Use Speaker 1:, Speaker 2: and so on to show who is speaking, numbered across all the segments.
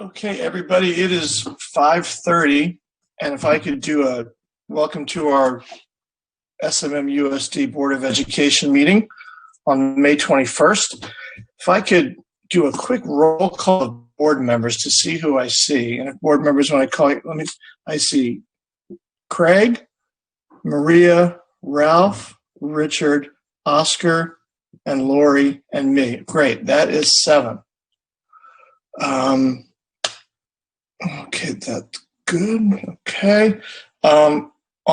Speaker 1: Okay, everybody, it is 5:30, and if I could do a welcome to our SMMUSD Board of Education meeting on May 21st. If I could do a quick roll call of board members to see who I see. And if board members, when I call you, I see Craig, Maria, Ralph, Richard, Oscar, and Lori, and me. Great, that is 7. Okay, that's good. Okay. On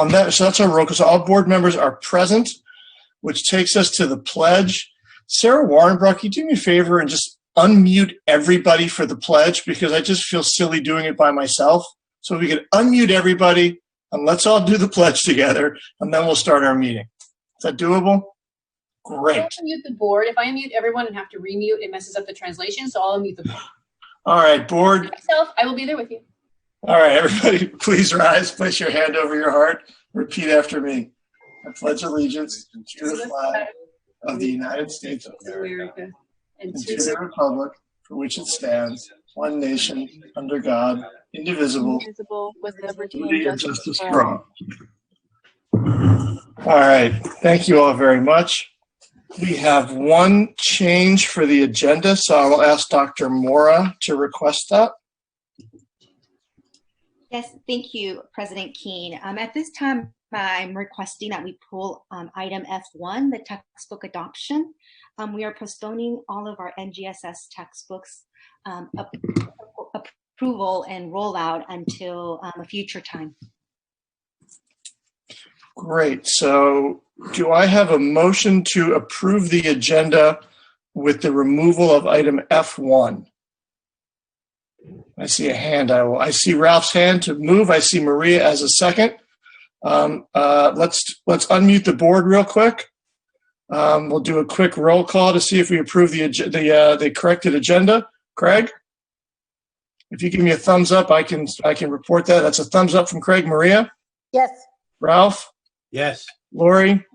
Speaker 1: that, so that's our roll call. So all board members are present, which takes us to the pledge. Sarah Warrenbrook, can you do me a favor and just unmute everybody for the pledge, because I just feel silly doing it by myself. So we can unmute everybody and let's all do the pledge together, and then we'll start our meeting. Is that doable? Great.
Speaker 2: I'll unmute the board. If I unmute everyone and have to remute, it messes up the translation, so I'll unmute the board.
Speaker 1: All right, board.
Speaker 2: Myself, I will be there with you.
Speaker 1: All right, everybody, please rise. Place your hand over your heart. Repeat after me. I pledge allegiance to the flag of the United States of America and to the republic for which it stands, one nation, under God, indivisible, with liberty and justice for all. All right, thank you all very much. We have one change for the agenda, so I will ask Dr. Mora to request that.
Speaker 3: Yes, thank you, President Keene. At this time, I'm requesting that we pull item F1, the textbook adoption. We are postponing all of our NGSS textbooks approval and rollout until a future time.
Speaker 1: Great. So do I have a motion to approve the agenda with the removal of item F1? I see a hand. I see Ralph's hand to move. I see Maria as a second. Let's unmute the board real quick. We'll do a quick roll call to see if we approve the corrected agenda. Craig, if you give me a thumbs up, I can report that. That's a thumbs up from Craig. Maria?
Speaker 4: Yes.
Speaker 1: Ralph?
Speaker 5: Yes.
Speaker 1: Lori?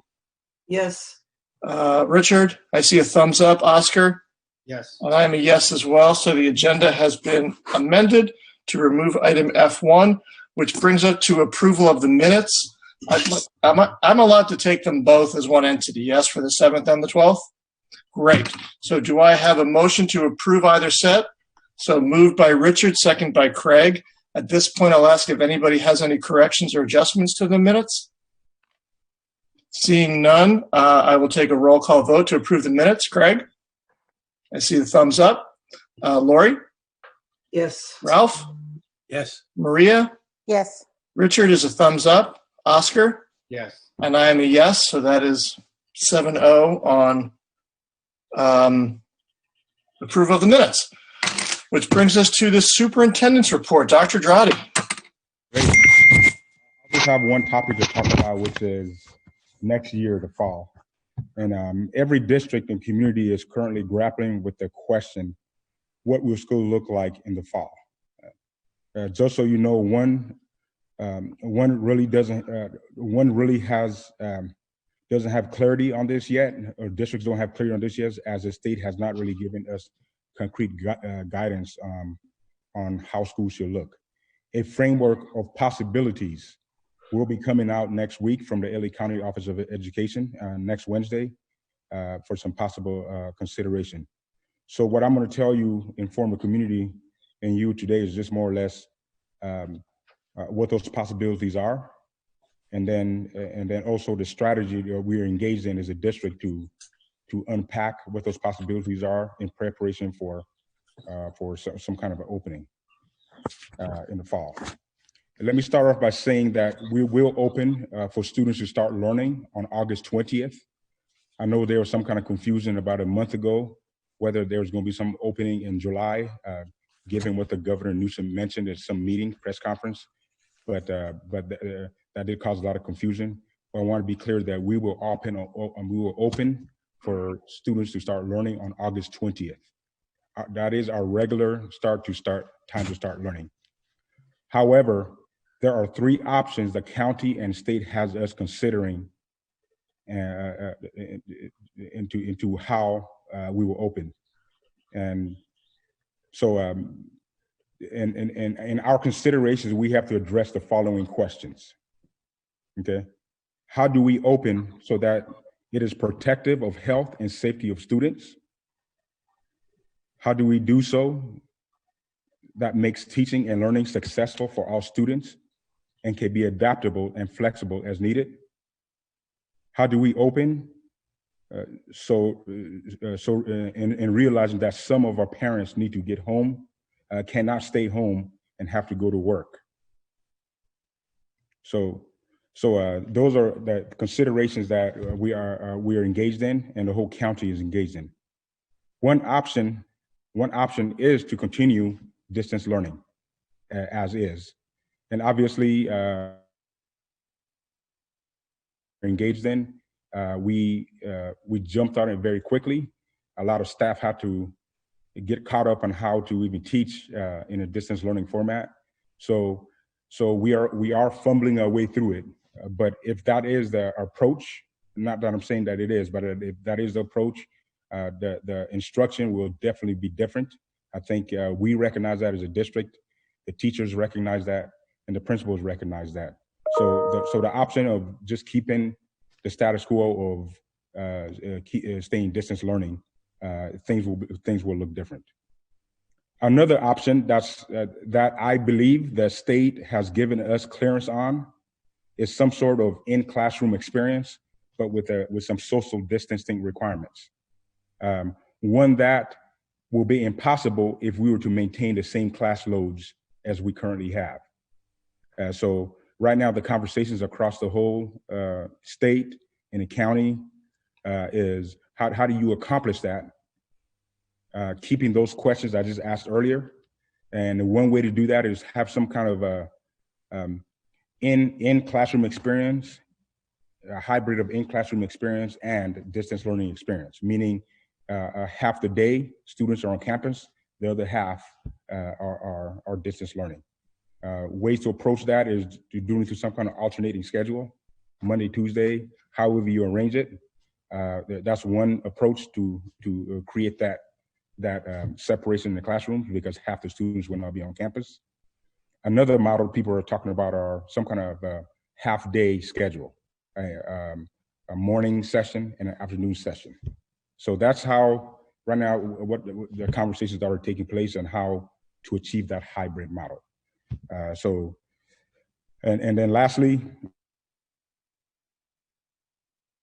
Speaker 4: Yes.
Speaker 1: Richard? I see a thumbs up. Oscar?
Speaker 5: Yes.
Speaker 1: And I am a yes as well. So the agenda has been amended to remove item F1, which brings us to approval of the minutes. I'm allowed to take them both as one entity, yes, for the 7th and the 12th? Great. So do I have a motion to approve either set? So moved by Richard, second by Craig. At this point, I'll ask if anybody has any corrections or adjustments to the minutes. Seeing none, I will take a roll call vote to approve the minutes. Craig? I see the thumbs up. Lori?
Speaker 4: Yes.
Speaker 1: Ralph?
Speaker 5: Yes.
Speaker 1: Maria?
Speaker 4: Yes.
Speaker 1: Richard is a thumbs up. Oscar?
Speaker 5: Yes.
Speaker 1: And I am a yes, so that is 7-0 on approval of the minutes, which brings us to the superintendent's report. Dr. Drotti.
Speaker 6: Great. I just have one topic to talk about, which is next year, the fall. And every district and community is currently grappling with the question, what will school look like in the fall? Just so you know, one really doesn't have clarity on this yet, or districts don't have clarity on this yet, as the state has not really given us concrete guidance on how schools should look. A framework of possibilities will be coming out next week from the LA County Office of Education next Wednesday for some possible consideration. So what I'm going to tell you, inform the community and you today, is just more or less what those possibilities are, and then also the strategy that we are engaged in as a district to unpack what those possibilities are in preparation for some kind of an opening in the fall. Let me start off by saying that we will open for students to start learning on August 20th. I know there was some kind of confusion about a month ago whether there was going to be some opening in July, given what the Governor Newsom mentioned at some meeting, press conference, but that did cause a lot of confusion. But I want to be clear that we will open for students to start learning on August 20th. That is our regular time to start learning. However, there are 3 options the county and state has us considering into how we will open. And so in our considerations, we have to address the following questions. Okay, how do we open so that it is protective of health and safety of students? How do we do so that makes teaching and learning successful for all students and can be adaptable and flexible as needed? How do we open in realizing that some of our parents need to get home, cannot stay home and have to go to work? So those are the considerations that we are engaged in, and the whole county is engaged in. One option is to continue distance learning as is, and obviously engaged in. We jumped on it very quickly. A lot of staff had to get caught up on how to even teach in a distance learning format. So we are fumbling our way through it. But if that is the approach, not that I'm saying that it is, but if that is the approach, the instruction will definitely be different. I think we recognize that as a district, the teachers recognize that, and the principals recognize that. So the option of just keeping the status quo of staying distance learning, things will look different. Another option that I believe the state has given us clearance on is some sort of in-classroom experience, but with some social distancing requirements. One that will be impossible if we were to maintain the same class loads as we currently have. So right now, the conversations across the whole state and the county is how do you accomplish that? Keeping those questions I just asked earlier. And one way to do that is have some kind of in-classroom experience, a hybrid of in-classroom experience and distance learning experience, meaning half the day students are on campus, the other half are distance learning. Ways to approach that is to do it through some kind of alternating schedule, Monday, Tuesday, however you arrange it. That's one approach to create that separation in the classroom, because half the students will not be on campus. Another model people are talking about are some kind of half-day schedule, a morning session and an afternoon session. So that's how, right now, what the conversations that are taking place and how to achieve that hybrid model. And then lastly,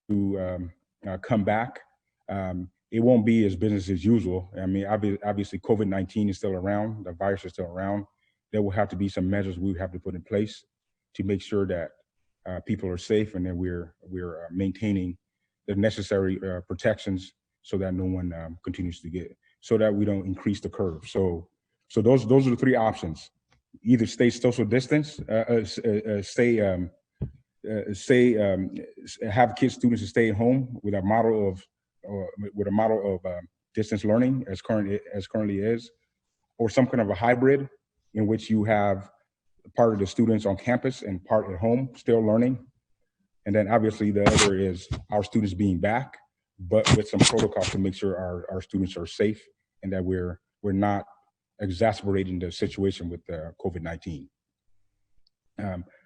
Speaker 6: to come back, it won't be as business as usual. I mean, obviously COVID-19 is still around, the virus is still around. There will have to be some measures we have to put in place to make sure that people are safe and that we're maintaining the necessary protections so that no one continues to get, so that we don't increase the curve. So those are the three options: either stay social distance, have students to stay at home with a model of distance learning as currently is, or some kind of a hybrid in which you have part of the students on campus and part at home still learning. And then obviously the other is our students being back, but with some protocols to make sure our students are safe and that we're not exacerbating the situation with COVID-19.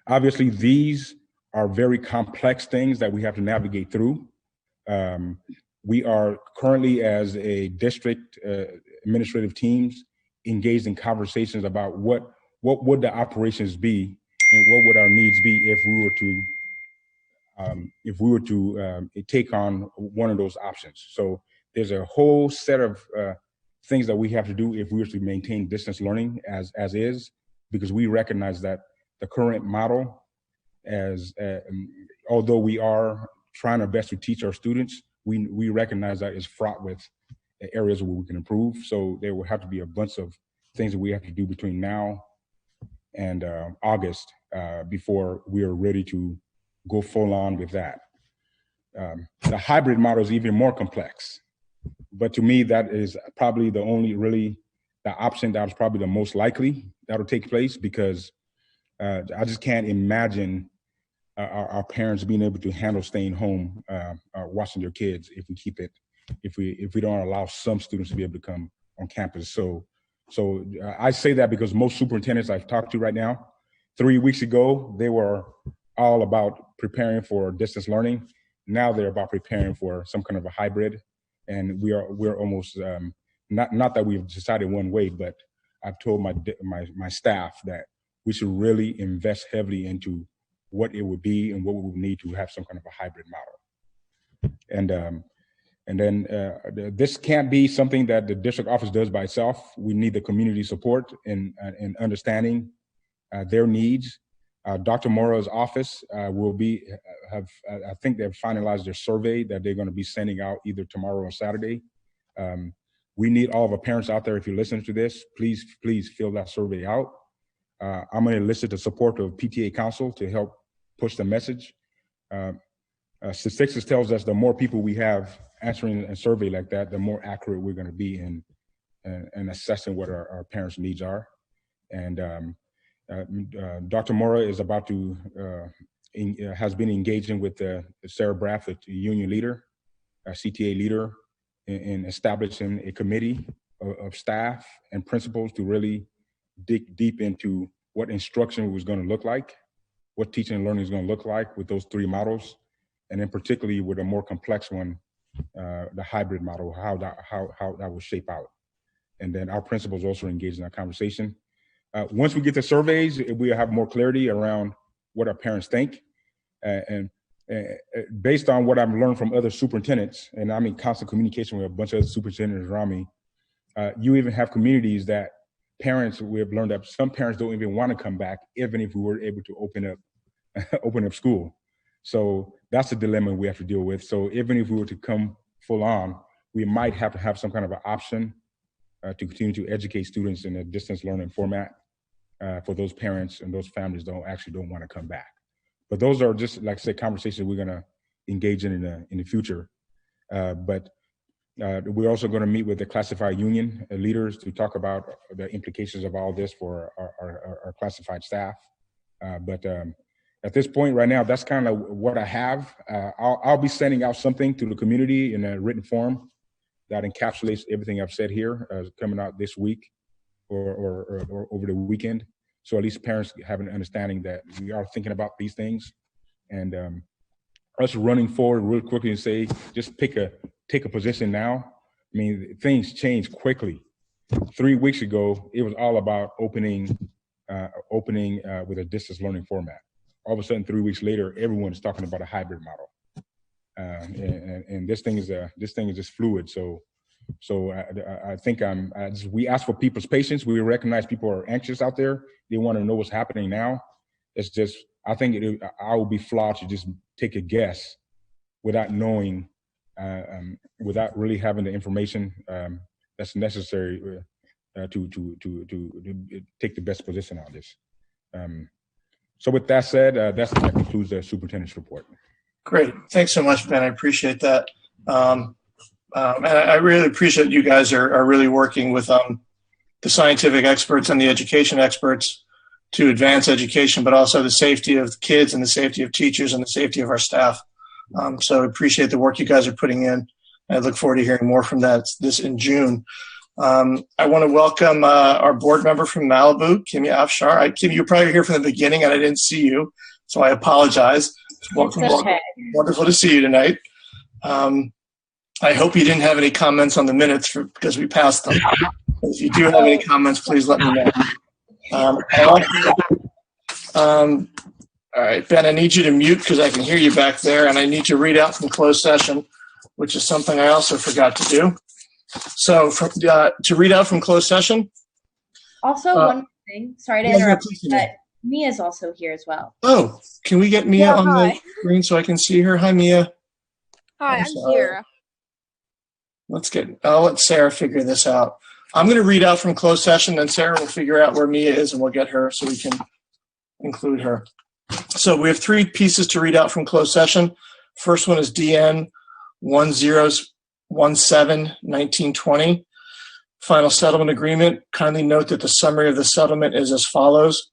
Speaker 6: Obviously, these are very complex things that we have to navigate through. We are currently, as a district administrative teams, engaged in conversations about what would the operations be and what would our needs be if we were to take on one of those options. So there's a whole set of things that we have to do if we were to maintain distance learning as is, because we recognize that the current model, although we are trying our best to teach our students, we recognize that it's fraught with areas where we can improve. So there will have to be a bunch of things that we have to do between now and August before we are ready to go full on with that. The hybrid model is even more complex, but to me, that is probably the only the option that is probably the most likely that'll take place, because I just can't imagine our parents being able to handle staying home, watching their kids if we don't allow some students to be able to come on campus. So So I say that because most superintendents I've talked to right now, 3 weeks ago, they were all about preparing for distance learning. Now they're about preparing for some kind of a hybrid. And we're almost, not that we've decided one way, but I've told my staff that we should really invest heavily into what it would be and what we would need to have some kind of a hybrid model. And then this can't be something that the district office does by itself. We need the community support in understanding their needs. Dr. Mora's office I think they've finalized their survey that they're going to be sending out either tomorrow or Saturday. We need all of our parents out there. If you're listening to this, please fill that survey out. I'm going to elicit the support of PTA Council to help push the message. Statistics tells us the more people we have answering a survey like that, the more accurate we're going to be in assessing what our parents' needs are. And Dr. Mora is about to, has been engaging with Sarah Bradford, the union leader, CTA leader, in establishing a committee of staff and principals to really dig deep into what instruction was going to look like, what teaching and learning is going to look like with those three models, and then particularly with a more complex one, the hybrid model, how that will shape out. And then our principals also engage in that conversation. Once we get the surveys, we'll have more clarity around what our parents think. And based on what I've learned from other superintendents, and I'm in constant communication with a bunch of other superintendents around me, you even have communities that parents, we have learned that some parents don't even want to come back, even if we were able to open up school. So that's a dilemma we have to deal with. So even if we were to come full on, we might have to have some kind of an option to continue to educate students in a distance learning format for those parents and those families don't want to come back. But those are just, like I said, conversations we're going to engage in the future. But we're also going to meet with the classified union leaders to talk about the implications of all this for our classified staff. But at this point right now, that's kind of what I have. I'll be sending out something to the community in a written form that encapsulates everything I've said here, coming out this week or over the weekend. So at least parents have an understanding that we are thinking about these things. And us running forward real quickly and say, just take a position now. I mean, things change quickly. 3 weeks ago, it was all about opening with a distance learning format. All of a sudden, 3 weeks later, everyone is talking about a hybrid model. And this thing is just fluid. So I think we ask for people's patience. We recognize people are anxious out there. They want to know what's happening now. It's just, I think I would be flawed to just take a guess without knowing, without really having the information that's necessary to take the best position on this. So with that said, that concludes the superintendent's report.
Speaker 1: Great. Thanks so much, Ben. I appreciate that. And I really appreciate you guys are really working with the scientific experts and the education experts to advance education, but also the safety of the kids and the safety of teachers and the safety of our staff. So I appreciate the work you guys are putting in. I look forward to hearing more from this in June. I want to welcome our board member from Malibu, Kimmy Afshar. Kimmy, you're probably here from the beginning and I didn't see you, so I apologize. Welcome. Wonderful to see you tonight. I hope you didn't have any comments on the minutes because we passed them. If you do have any comments, please let me know. All right, Ben, I need you to mute because I can hear you back there, and I need to read out from closed session, which is something I also forgot to do. So to read out from closed session.
Speaker 7: Also, one more thing, sorry to interrupt, but Mia's also here as well.
Speaker 1: Oh, can we get Mia on the screen so I can see her? Hi, Mia.
Speaker 8: Hi, I'm here.
Speaker 1: I'll let Sarah figure this out. I'm going to read out from closed session, and Sarah will figure out where Mia is, and we'll get her so we can include her. So we have 3 pieces to read out from closed session. First one is DN 1017-1920. Final settlement agreement. Kindly note that the summary of the settlement is as follows.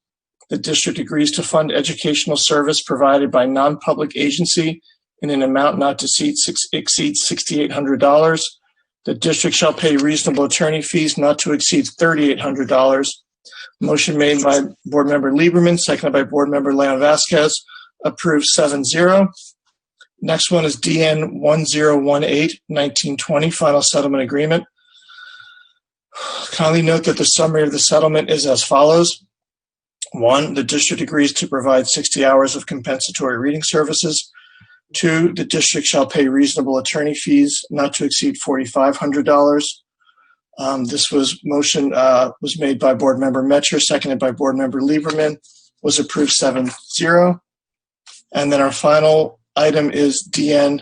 Speaker 1: The district agrees to fund educational service provided by non-public agency in an amount not to exceed $6,800. The district shall pay reasonable attorney fees not to exceed $3,800. Motion made by Board Member Lieberman, seconded by Board Member Leon Vasquez. Approved 7-0. Next one is DN 1018-1920, final settlement agreement. Kindly note that the summary of the settlement is as follows. 1, the district agrees to provide 60 hours of compensatory reading services. 2, the district shall pay reasonable attorney fees not to exceed $4,500. This motion was made by Board Member Metcher, seconded by Board Member Lieberman, was approved 7-0. And then our final item is DN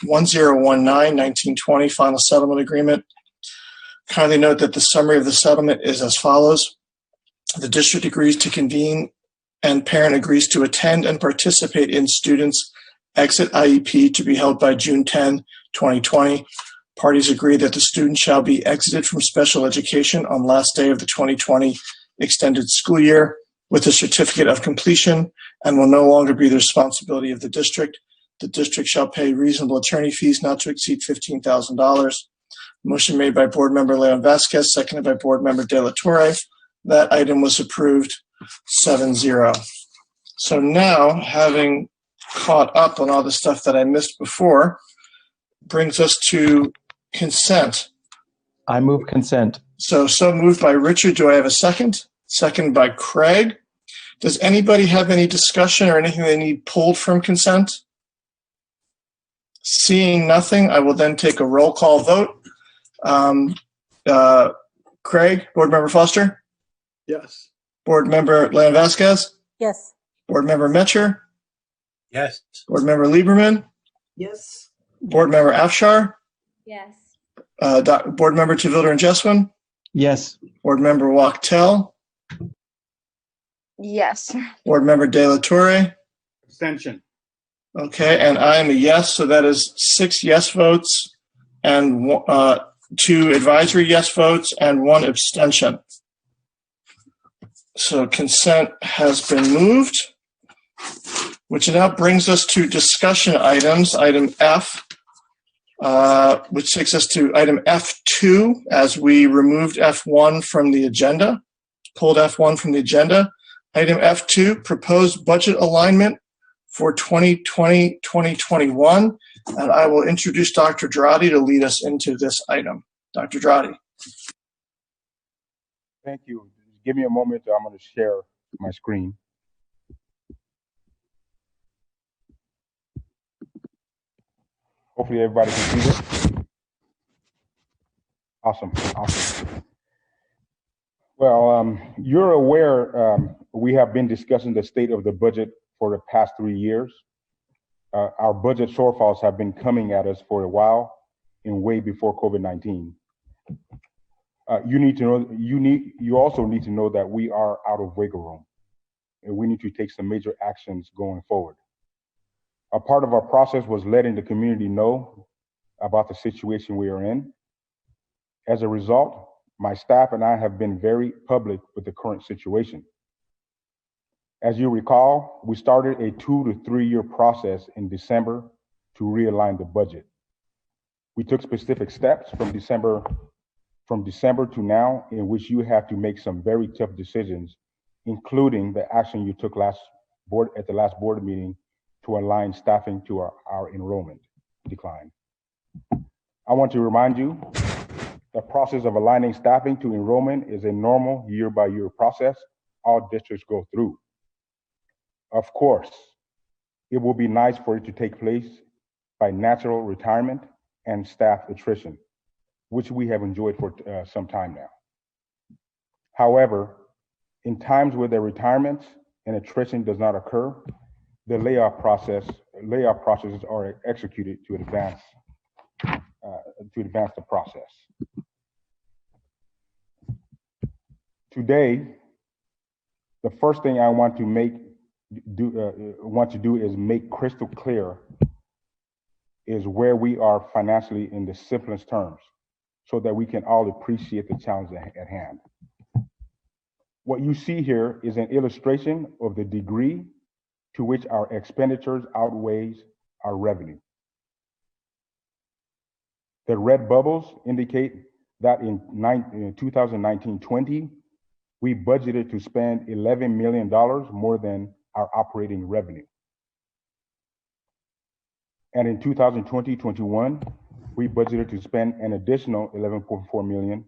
Speaker 1: 1019-1920, final settlement agreement. Kindly note that the summary of the settlement is as follows. The district agrees to convene and parent agrees to attend and participate in students' exit IEP to be held by June 10, 2020. Parties agree that the student shall be exited from special education on last day of the 2020 extended school year with a certificate of completion and will no longer be the responsibility of the district. The district shall pay reasonable attorney fees not to exceed $15,000. Motion made by Board Member Leon Vasquez, seconded by Board Member De La Torre. That item was approved 7-0. So now, having caught up on all the stuff that I missed before, brings us to consent.
Speaker 9: I move consent.
Speaker 1: So moved by Richard. Do I have a second? Second by Craig. Does anybody have any discussion or anything they need pulled from consent? Seeing nothing, I will then take a roll call vote. Craig, Board Member Foster?
Speaker 5: Yes.
Speaker 1: Board Member Leon Vasquez?
Speaker 8: Yes.
Speaker 1: Board Member Metcher?
Speaker 5: Yes.
Speaker 1: Board Member Lieberman?
Speaker 4: Yes.
Speaker 1: Board Member Afshar?
Speaker 7: Yes.
Speaker 1: Board Member Tavilder and Jeswin?
Speaker 9: Yes.
Speaker 1: Board Member Wachtel?
Speaker 8: Yes.
Speaker 1: Board Member De La Torre?
Speaker 5: Abstention.
Speaker 1: Okay, and I am a yes, so that is 6 yes votes and 2 advisory yes votes and 1 abstention. So consent has been moved, which now brings us to discussion items, item F, which takes us to item F2 as we removed F1 from the agenda, pulled F1 from the agenda. Item F2, proposed budget alignment for 2020-2021. And I will introduce Dr. Drotti to lead us into this item. Dr. Drotti.
Speaker 6: Thank you. Give me a moment. I'm going to share my screen. Hopefully everybody can see this. Awesome. Well, you're aware we have been discussing the state of the budget for the past 3 years. Our budget shortfalls have been coming at us for a while and way before COVID-19. You also need to know that we are out of wiggle room and we need to take some major actions going forward. A part of our process was letting the community know about the situation we are in. As a result, my staff and I have been very public with the current situation. As you recall, we started a 2 to 3 year process in December to realign the budget. We took specific steps from December to now in which you have to make some very tough decisions, including the action you took at the last board meeting to align staffing to our enrollment decline. I want to remind you, the process of aligning staffing to enrollment is a normal year-by-year process all districts go through. Of course, it will be nice for it to take place by natural retirement and staff attrition, which we have enjoyed for some time now. However, in times where the retirements and attrition does not occur, the layoff processes are executed to advance the process. Today, the first thing I want to do is make crystal clear is where we are financially in the simplest terms, so that we can all appreciate the challenge at hand. What you see here is an illustration of the degree to which our expenditures outweighs our revenue. The red bubbles indicate that in 2019-20, we budgeted to spend $11 million more than our operating revenue. And in 2020-21, we budgeted to spend an additional $11.4 million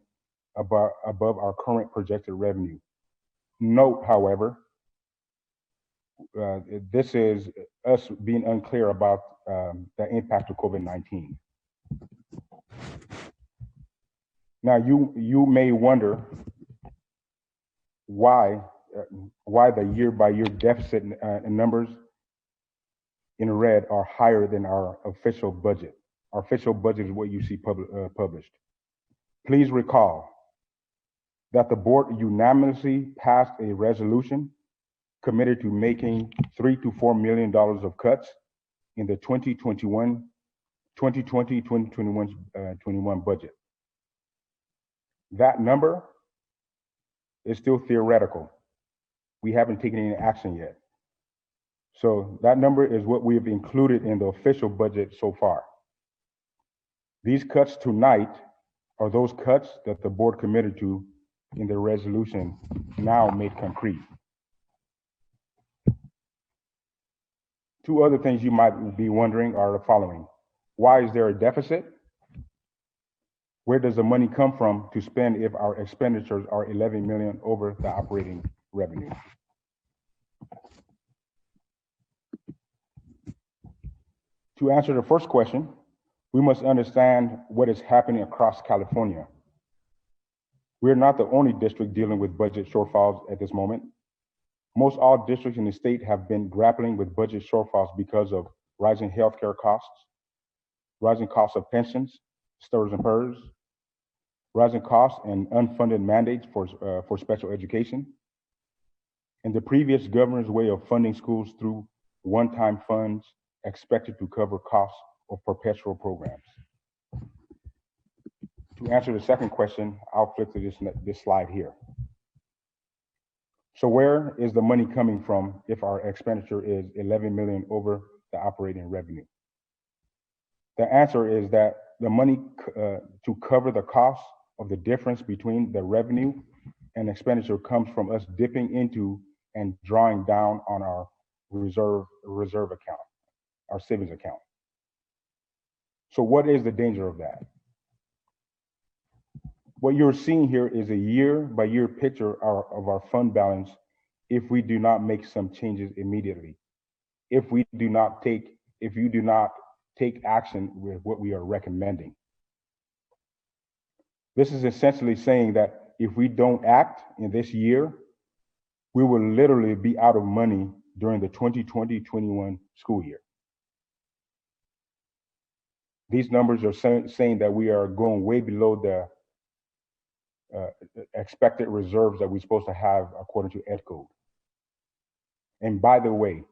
Speaker 6: above our current projected revenue. Note, however, this is us being unclear about the impact of COVID-19. Now, you may wonder why the year-by-year deficit numbers in red are higher than our official budget. Our official budget is what you see published. Please recall that the board unanimously passed a resolution committed to making $3 to $4 million of cuts in the 2020-21 budget. That number is still theoretical. We haven't taken any action yet. So that number is what we have included in the official budget so far. These cuts tonight are those cuts that the board committed to in the resolution now made concrete. Two other things you might be wondering are the following. Why is there a deficit? Where does the money come from to spend if our expenditures are 11 million over the operating revenue? To answer the first question, we must understand what is happening across California. We're not the only district dealing with budget shortfalls at this moment. Most all districts in the state have been grappling with budget shortfalls because of rising healthcare costs, rising costs of pensions, STRS and PERS, rising costs and unfunded mandates for special education, and the previous governor's way of funding schools through one-time funds expected to cover costs of perpetual programs. To answer the second question, I'll flip to this slide here. So where is the money coming from if our expenditure is 11 million over the operating revenue? The answer is that the money to cover the cost of the difference between the revenue and expenditure comes from us dipping into and drawing down on our reserve account, our savings account. So what is the danger of that? What you're seeing here is a year-by-year picture of our fund balance if we do not make some changes immediately. If you do not take action with what we are recommending. This is essentially saying that if we don't act in this year, we will literally be out of money during the 2020-21 school year. These numbers are saying that we are going way below the expected reserves that we're supposed to have according to Ed Code. And by the way,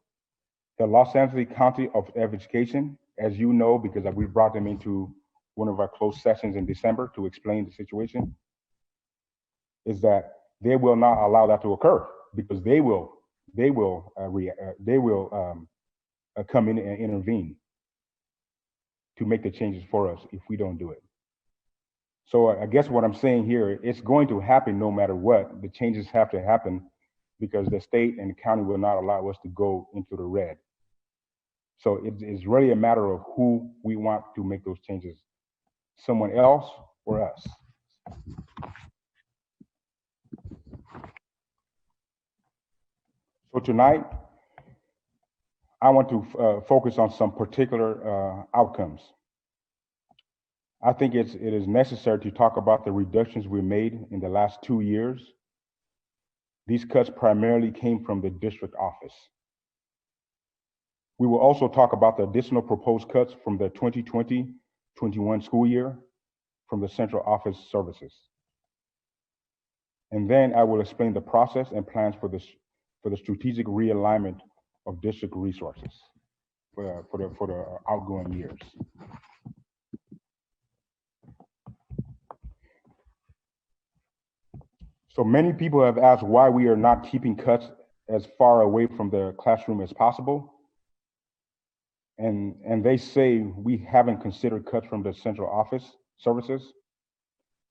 Speaker 6: the Los Angeles County of Education, as you know, because we brought them into one of our closed sessions in December to explain the situation, is that they will not allow that to occur because they will come in and intervene to make the changes for us if we don't do it. So I guess what I'm saying here, it's going to happen no matter what. The changes have to happen because the state and the county will not allow us to go into the red. So it's really a matter of who we want to make those changes, someone else or us. So tonight, I want to focus on some particular outcomes. I think it is necessary to talk about the reductions we made in the last 2 years. These cuts primarily came from the district office. We will also talk about the additional proposed cuts from the 2020-21 school year from the central office services. And then I will explain the process and plans for the strategic realignment of district resources for the outgoing years. So many people have asked why we are not keeping cuts as far away from the classroom as possible. and they say we haven't considered cuts from the central office services.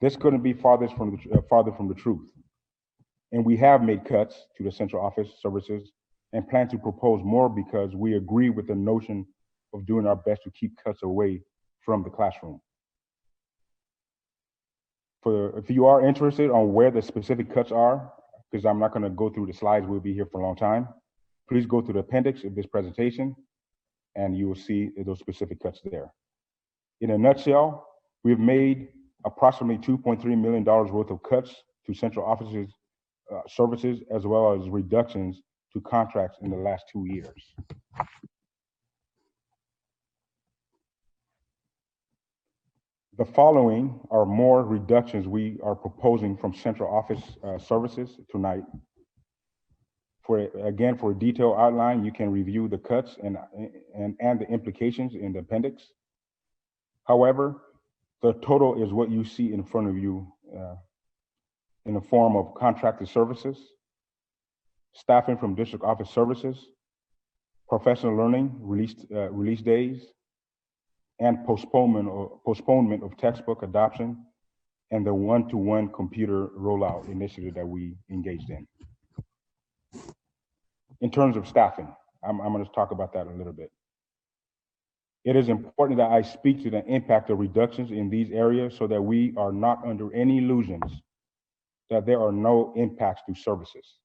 Speaker 6: This couldn't be farther from the truth. And we have made cuts to the central office services and plan to propose more because we agree with the notion of doing our best to keep cuts away from the classroom. If you are interested on where the specific cuts are, because I'm not going to go through the slides, we'll be here for a long time, please go to the appendix of this presentation and you will see those specific cuts there. In a nutshell, we've made approximately $2.3 million worth of cuts to central offices services, as well as reductions to contracts in the last 2 years. The following are more reductions we are proposing from central office services tonight. For a detailed outline, you can review the cuts and the implications in the appendix. However, the total is what you see in front of you in the form of contracted services, staffing from district office services, professional learning release days, and postponement of textbook adoption, and the one-to-one computer rollout initiative that we engaged in. In terms of staffing, I'm going to talk about that a little bit. It is important that I speak to the impact of reductions in these areas so that we are not under any illusions that there are no impacts to services.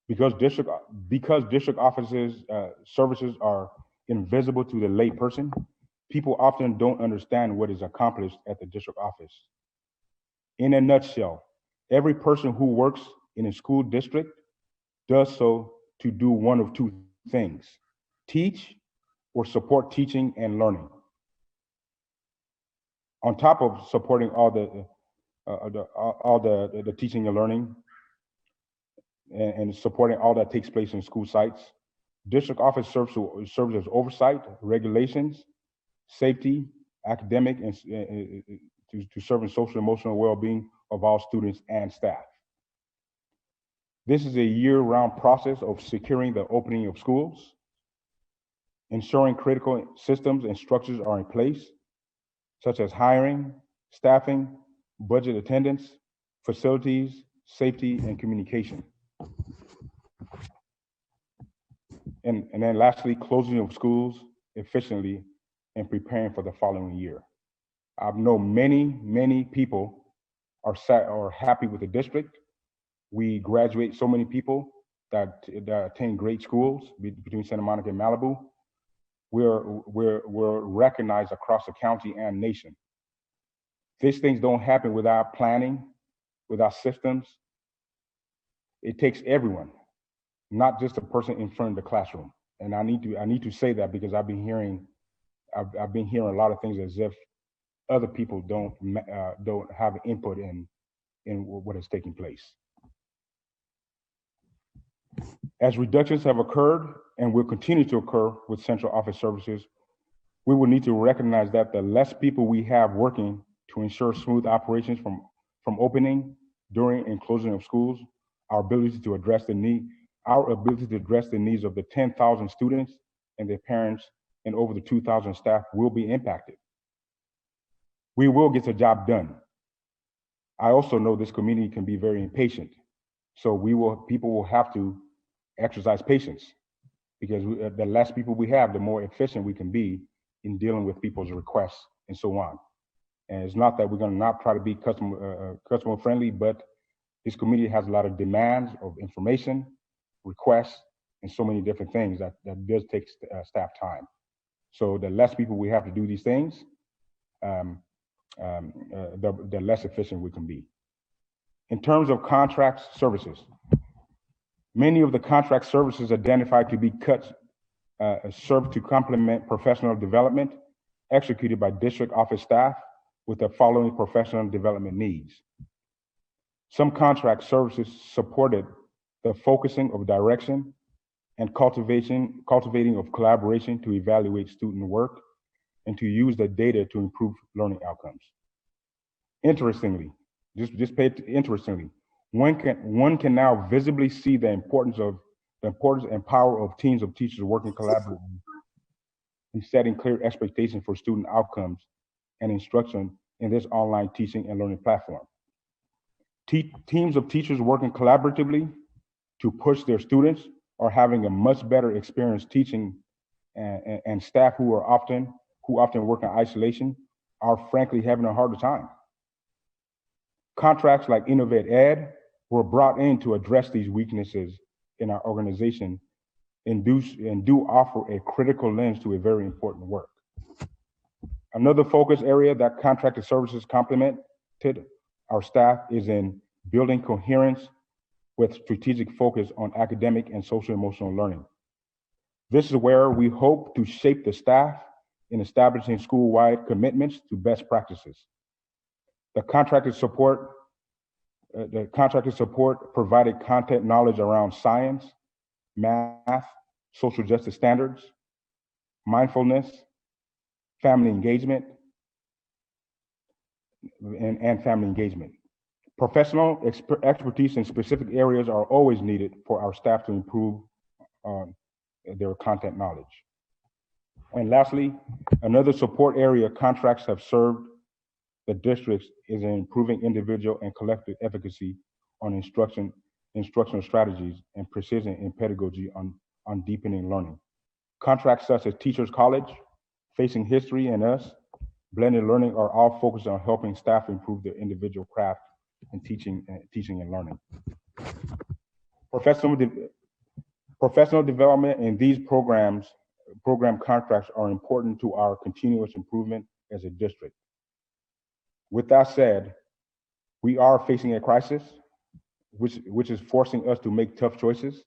Speaker 6: Because district offices services are invisible to the lay person, people often don't understand what is accomplished at the district office. In a nutshell, every person who works in a school district does so to do one of two things: teach or support teaching and learning. On top of supporting all the teaching and learning and supporting all that takes place in school sites, district office serves as oversight, regulations, safety, academic, and to serve in social and emotional well-being of all students and staff. This is a year-round process of securing the opening of schools, ensuring critical systems and structures are in place, such as hiring, staffing, budget attendance, facilities, safety, and communication. And then lastly, closing of schools efficiently and preparing for the following year. I know many people are happy with the district. We graduate so many people that attend great schools between Santa Monica and Malibu. We're recognized across the county and nation. These things don't happen without planning, without systems. It takes everyone, not just the person in front of the classroom. And I need to say that because I've been hearing a lot of things as if other people don't have input in what is taking place. As reductions have occurred and will continue to occur with central office services, we will need to recognize that the less people we have working to ensure smooth operations from opening, during, and closing of schools, our ability to address the needs of the 10,000 students and their parents and over the 2,000 staff will be impacted. We will get the job done. I also know this community can be very impatient, so people will have to exercise patience, because the less people we have, the more efficient we can be in dealing with people's requests and so on. And it's not that we're going to not try to be customer friendly, but this community has a lot of demands of information, requests, and so many different things that does take staff time. So the less people we have to do these things, the less efficient we can be. In terms of contract services, many of the contract services identified to be cuts serve to complement professional development executed by district office staff with the following professional development needs. Some contract services supported the focusing of direction and cultivating of collaboration to evaluate student work and to use the data to improve learning outcomes. Interestingly, one can now visibly see the importance and power of teams of teachers working collaboratively in setting clear expectations for student outcomes and instruction in this online teaching and learning platform. Teams of teachers working collaboratively to push their students are having a much better experience teaching, and staff who often work in isolation are frankly having a harder time. Contracts like Innovate Ed were brought in to address these weaknesses in our organization and do offer a critical lens to a very important work. Another focus area that contracted services complemented our staff is in building coherence with strategic focus on academic and social emotional learning. This is where we hope to shape the staff in establishing school-wide commitments to best practices. The contracted support provided content knowledge around science, math, social justice standards, mindfulness, family engagement, and family engagement. Professional expertise in specific areas are always needed for our staff to improve their content knowledge. And lastly, another support area contracts have served the districts is in improving individual and collective efficacy on instructional strategies and precision in pedagogy on deepening learning. Contracts such as Teachers College, Facing History, and Us, Blended Learning are all focused on helping staff improve their individual craft in teaching and learning. Professional development in these program contracts are important to our continuous improvement as a district. With that said, we are facing a crisis, which is forcing us to make tough choices.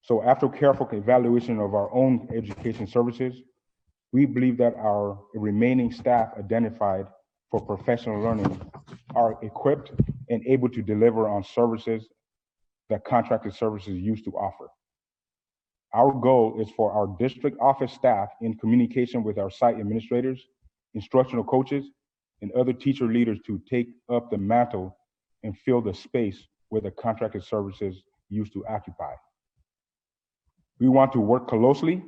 Speaker 6: So after careful evaluation of our own education services, we believe that our remaining staff identified for professional learning are equipped and able to deliver on services that contracted services used to offer. Our goal is for our district office staff, in communication with our site administrators, instructional coaches, and other teacher leaders, to take up the mantle and fill the space where the contracted services used to occupy. We want to work closely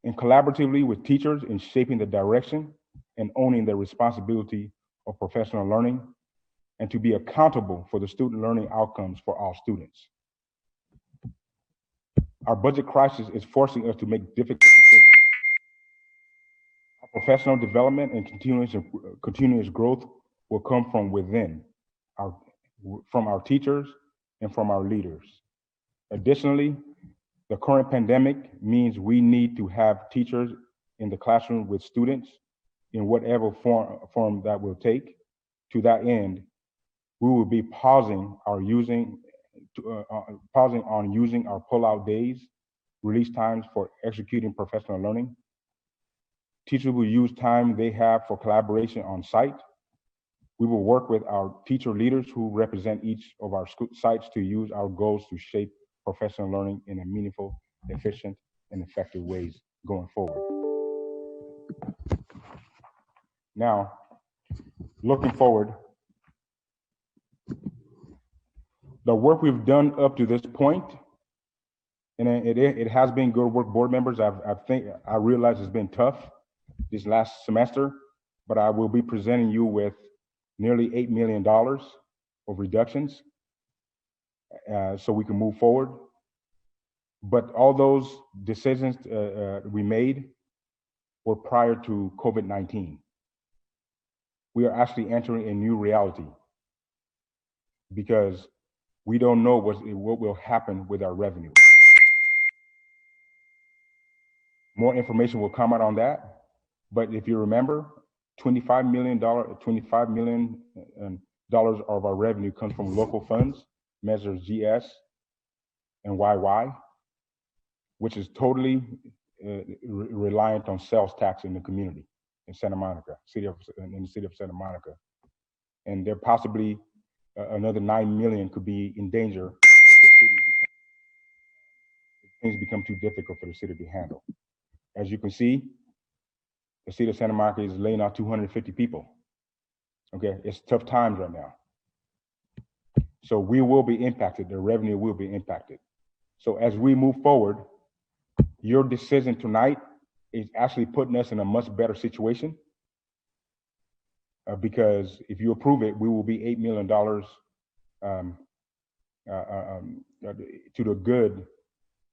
Speaker 6: and collaboratively with teachers in shaping the direction and owning the responsibility of professional learning, and to be accountable for the student learning outcomes for all students. Our budget crisis is forcing us to make difficult decisions. Our professional development and continuous growth will come from within, from our teachers and from our leaders. Additionally, the current pandemic means we need to have teachers in the classroom with students in whatever form that will take. To that end, we will be pausing on using our pull-out days, release times for executing professional learning. Teachers will use time they have for collaboration on site. We will work with our teacher leaders who represent each of our sites to use our goals to shape professional learning in a meaningful, efficient, and effective ways going forward. Now, looking forward, the work we've done up to this point, and it has been good work, board members. I realize it's been tough this last semester, but I will be presenting you with nearly $8 million of reductions so we can move forward. But all those decisions we made were prior to COVID-19. We are actually entering a new reality because we don't know what will happen with our revenue. More information will come out on that, but if you remember, $25 million of our revenue comes from local funds, measures GS and YY, which is totally reliant on sales tax in the community in Santa Monica, in the city of Santa Monica. And there possibly another 9 million could be in danger if things become too difficult for the city to handle. As you can see, the city of Santa Monica is laying out 250 people. Okay, it's tough times right now. So we will be impacted, the revenue will be impacted. So as we move forward, your decision tonight is actually putting us in a much better situation. Because if you approve it, we will be $8 million to the good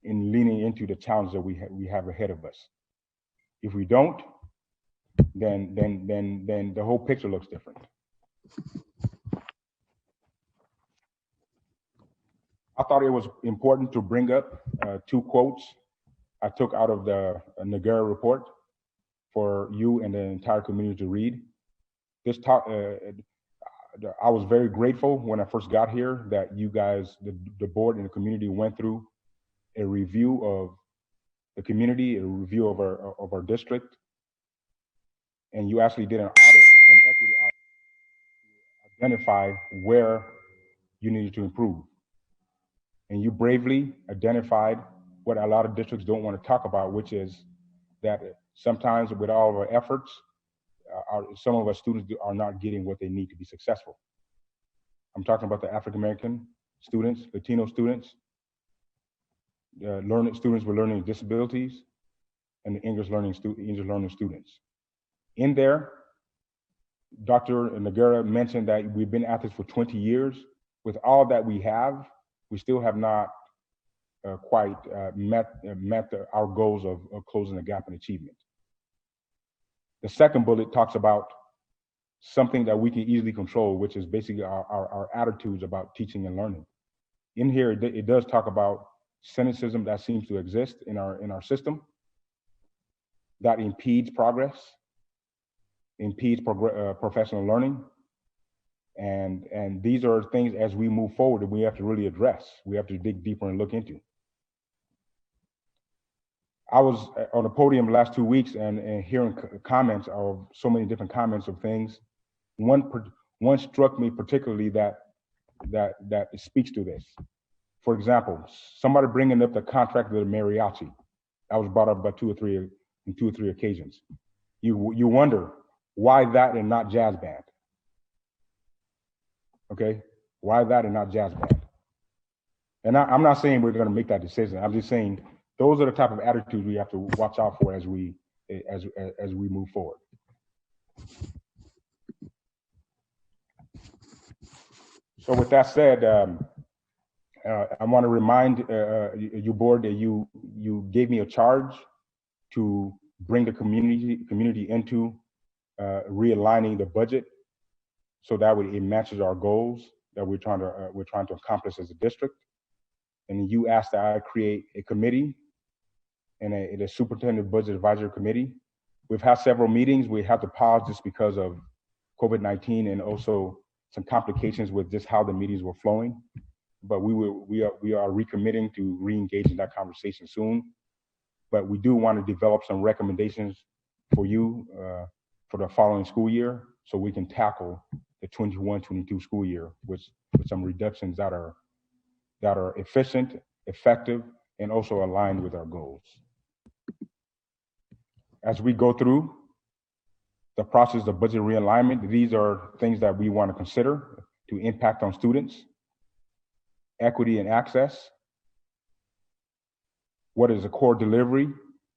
Speaker 6: in leaning into the challenge that we have ahead of us. If we don't, then the whole picture looks different. I thought it was important to bring up two quotes I took out of the Nagara report for you and the entire community to read. This talk, I was very grateful when I first got here that you guys, the board and the community, went through a review of the community, a review of our district, and you actually did an audit, an equity audit, to identify where you needed to improve. And you bravely identified what a lot of districts don't want to talk about, which is that sometimes with all of our efforts, some of our students are not getting what they need to be successful. I'm talking about the African American students, Latino students, students with learning disabilities, and the English learning students. In there, Dr. Nagara mentioned that we've been at this for 20 years. With all that we have, we still have not quite met our goals of closing the gap in achievement. The second bullet talks about something that we can easily control, which is basically our attitudes about teaching and learning. In here, it does talk about cynicism that seems to exist in our system that impedes progress, impedes professional learning. And these are things as we move forward that we have to really address. We have to dig deeper and look into. I was on the podium the last 2 weeks and hearing comments of so many different comments of things. One struck me particularly that speaks to this. For example, somebody bringing up the contract with the mariachi. That was brought up by two or three occasions. You wonder why that and not jazz band. Okay, why that and not jazz band? And I'm not saying we're going to make that decision. I'm just saying those are the type of attitudes we have to watch out for as we move forward. So with that said, I want to remind you board that you gave me a charge to bring the community into realigning the budget, so that way it matches our goals that we're trying to accomplish as a district. And you asked that I create a committee and a superintendent budget advisory committee. We've had several meetings. We had to pause just because of COVID-19 and also some complications with just how the meetings were flowing. But we are recommitting to re-engage in that conversation soon. But we do want to develop some recommendations for you for the following school year, so we can tackle the 21-22 school year with some reductions that are efficient, effective, and also aligned with our goals. As we go through the process of budget realignment, these are things that we want to consider to impact on students, equity and access, what is a core delivery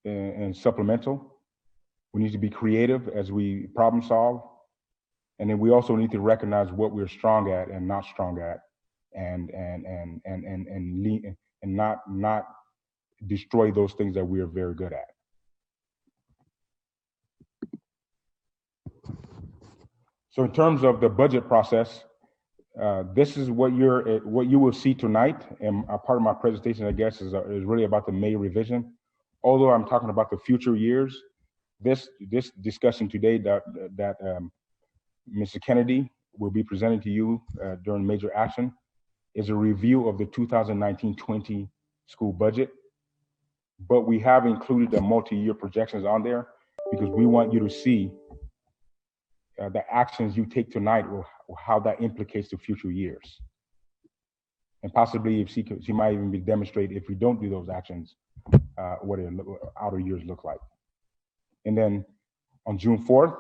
Speaker 6: and supplemental. We need to be creative as we problem solve. And then we also need to recognize what we're strong at and not strong at, and not destroy those things that we are very good at. So in terms of the budget process, this is what you will see tonight, and a part of my presentation, I guess, is really about the May revision. Although I'm talking about the future years, this discussion today that Mr. Kennedy will be presenting to you during major action is a review of the 2019-20 school budget. But we have included the multi-year projections on there because we want you to see the actions you take tonight or how that implicates the future years. And possibly if she might even be demonstrated if we don't do those actions, what outer years look like. And then on June 4th,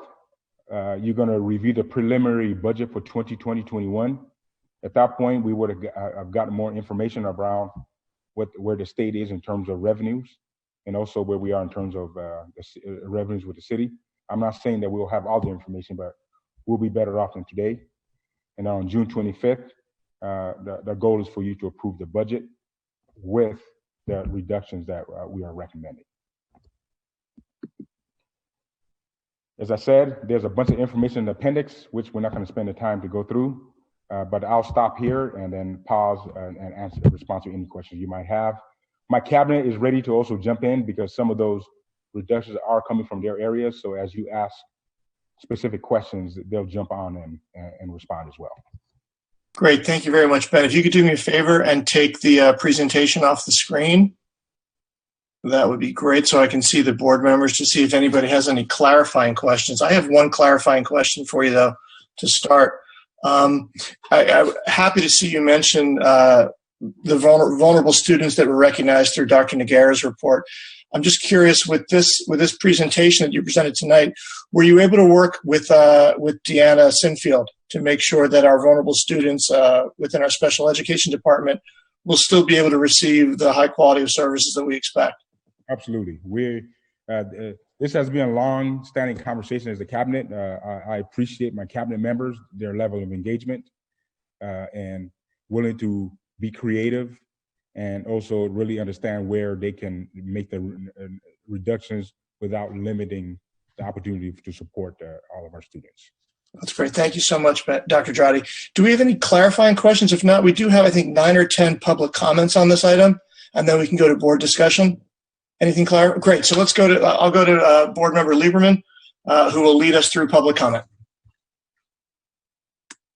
Speaker 6: you're gonna review the preliminary budget for 2020-21. At that point, we would have gotten more information around where the state is in terms of revenues and also where we are in terms of revenues with the city. I'm not saying that we'll have all the information, but we'll be better off than today. And on June 25th, the goal is for you to approve the budget with the reductions that we are recommending. As I said, there's a bunch of information in the appendix, which we're not going to spend the time to go through, but I'll stop here and then pause and respond to any questions you might have. My cabinet is ready to also jump in because some of those reductions are coming from their areas. So as you ask specific questions, they'll jump on and respond as well.
Speaker 1: Great, thank you very much, Ben. If you could do me a favor and take the presentation off the screen, that would be great, so I can see the board members to see if anybody has any clarifying questions. I have one clarifying question for you, though, to start. I'm happy to see you mention the vulnerable students that were recognized through Dr. Nagara's report. I'm just curious, with this presentation that you presented tonight, were you able to work with Deanna Sinfield to make sure that our vulnerable students within our special education department will still be able to receive the high quality of services that we expect?
Speaker 6: Absolutely. This has been a long-standing conversation as a cabinet. I appreciate my cabinet members, their level of engagement, and willing to be creative and also really understand where they can make the reductions without limiting the opportunity to support all of our students.
Speaker 1: That's great. Thank you so much, Dr. Drotti. Do we have any clarifying questions? If not, we do have, I think, 9 or 10 public comments on this item, and then we can go to board discussion. Anything clear? Great. So let's go to, I'll go to Board Member Lieberman, who will lead us through public comment.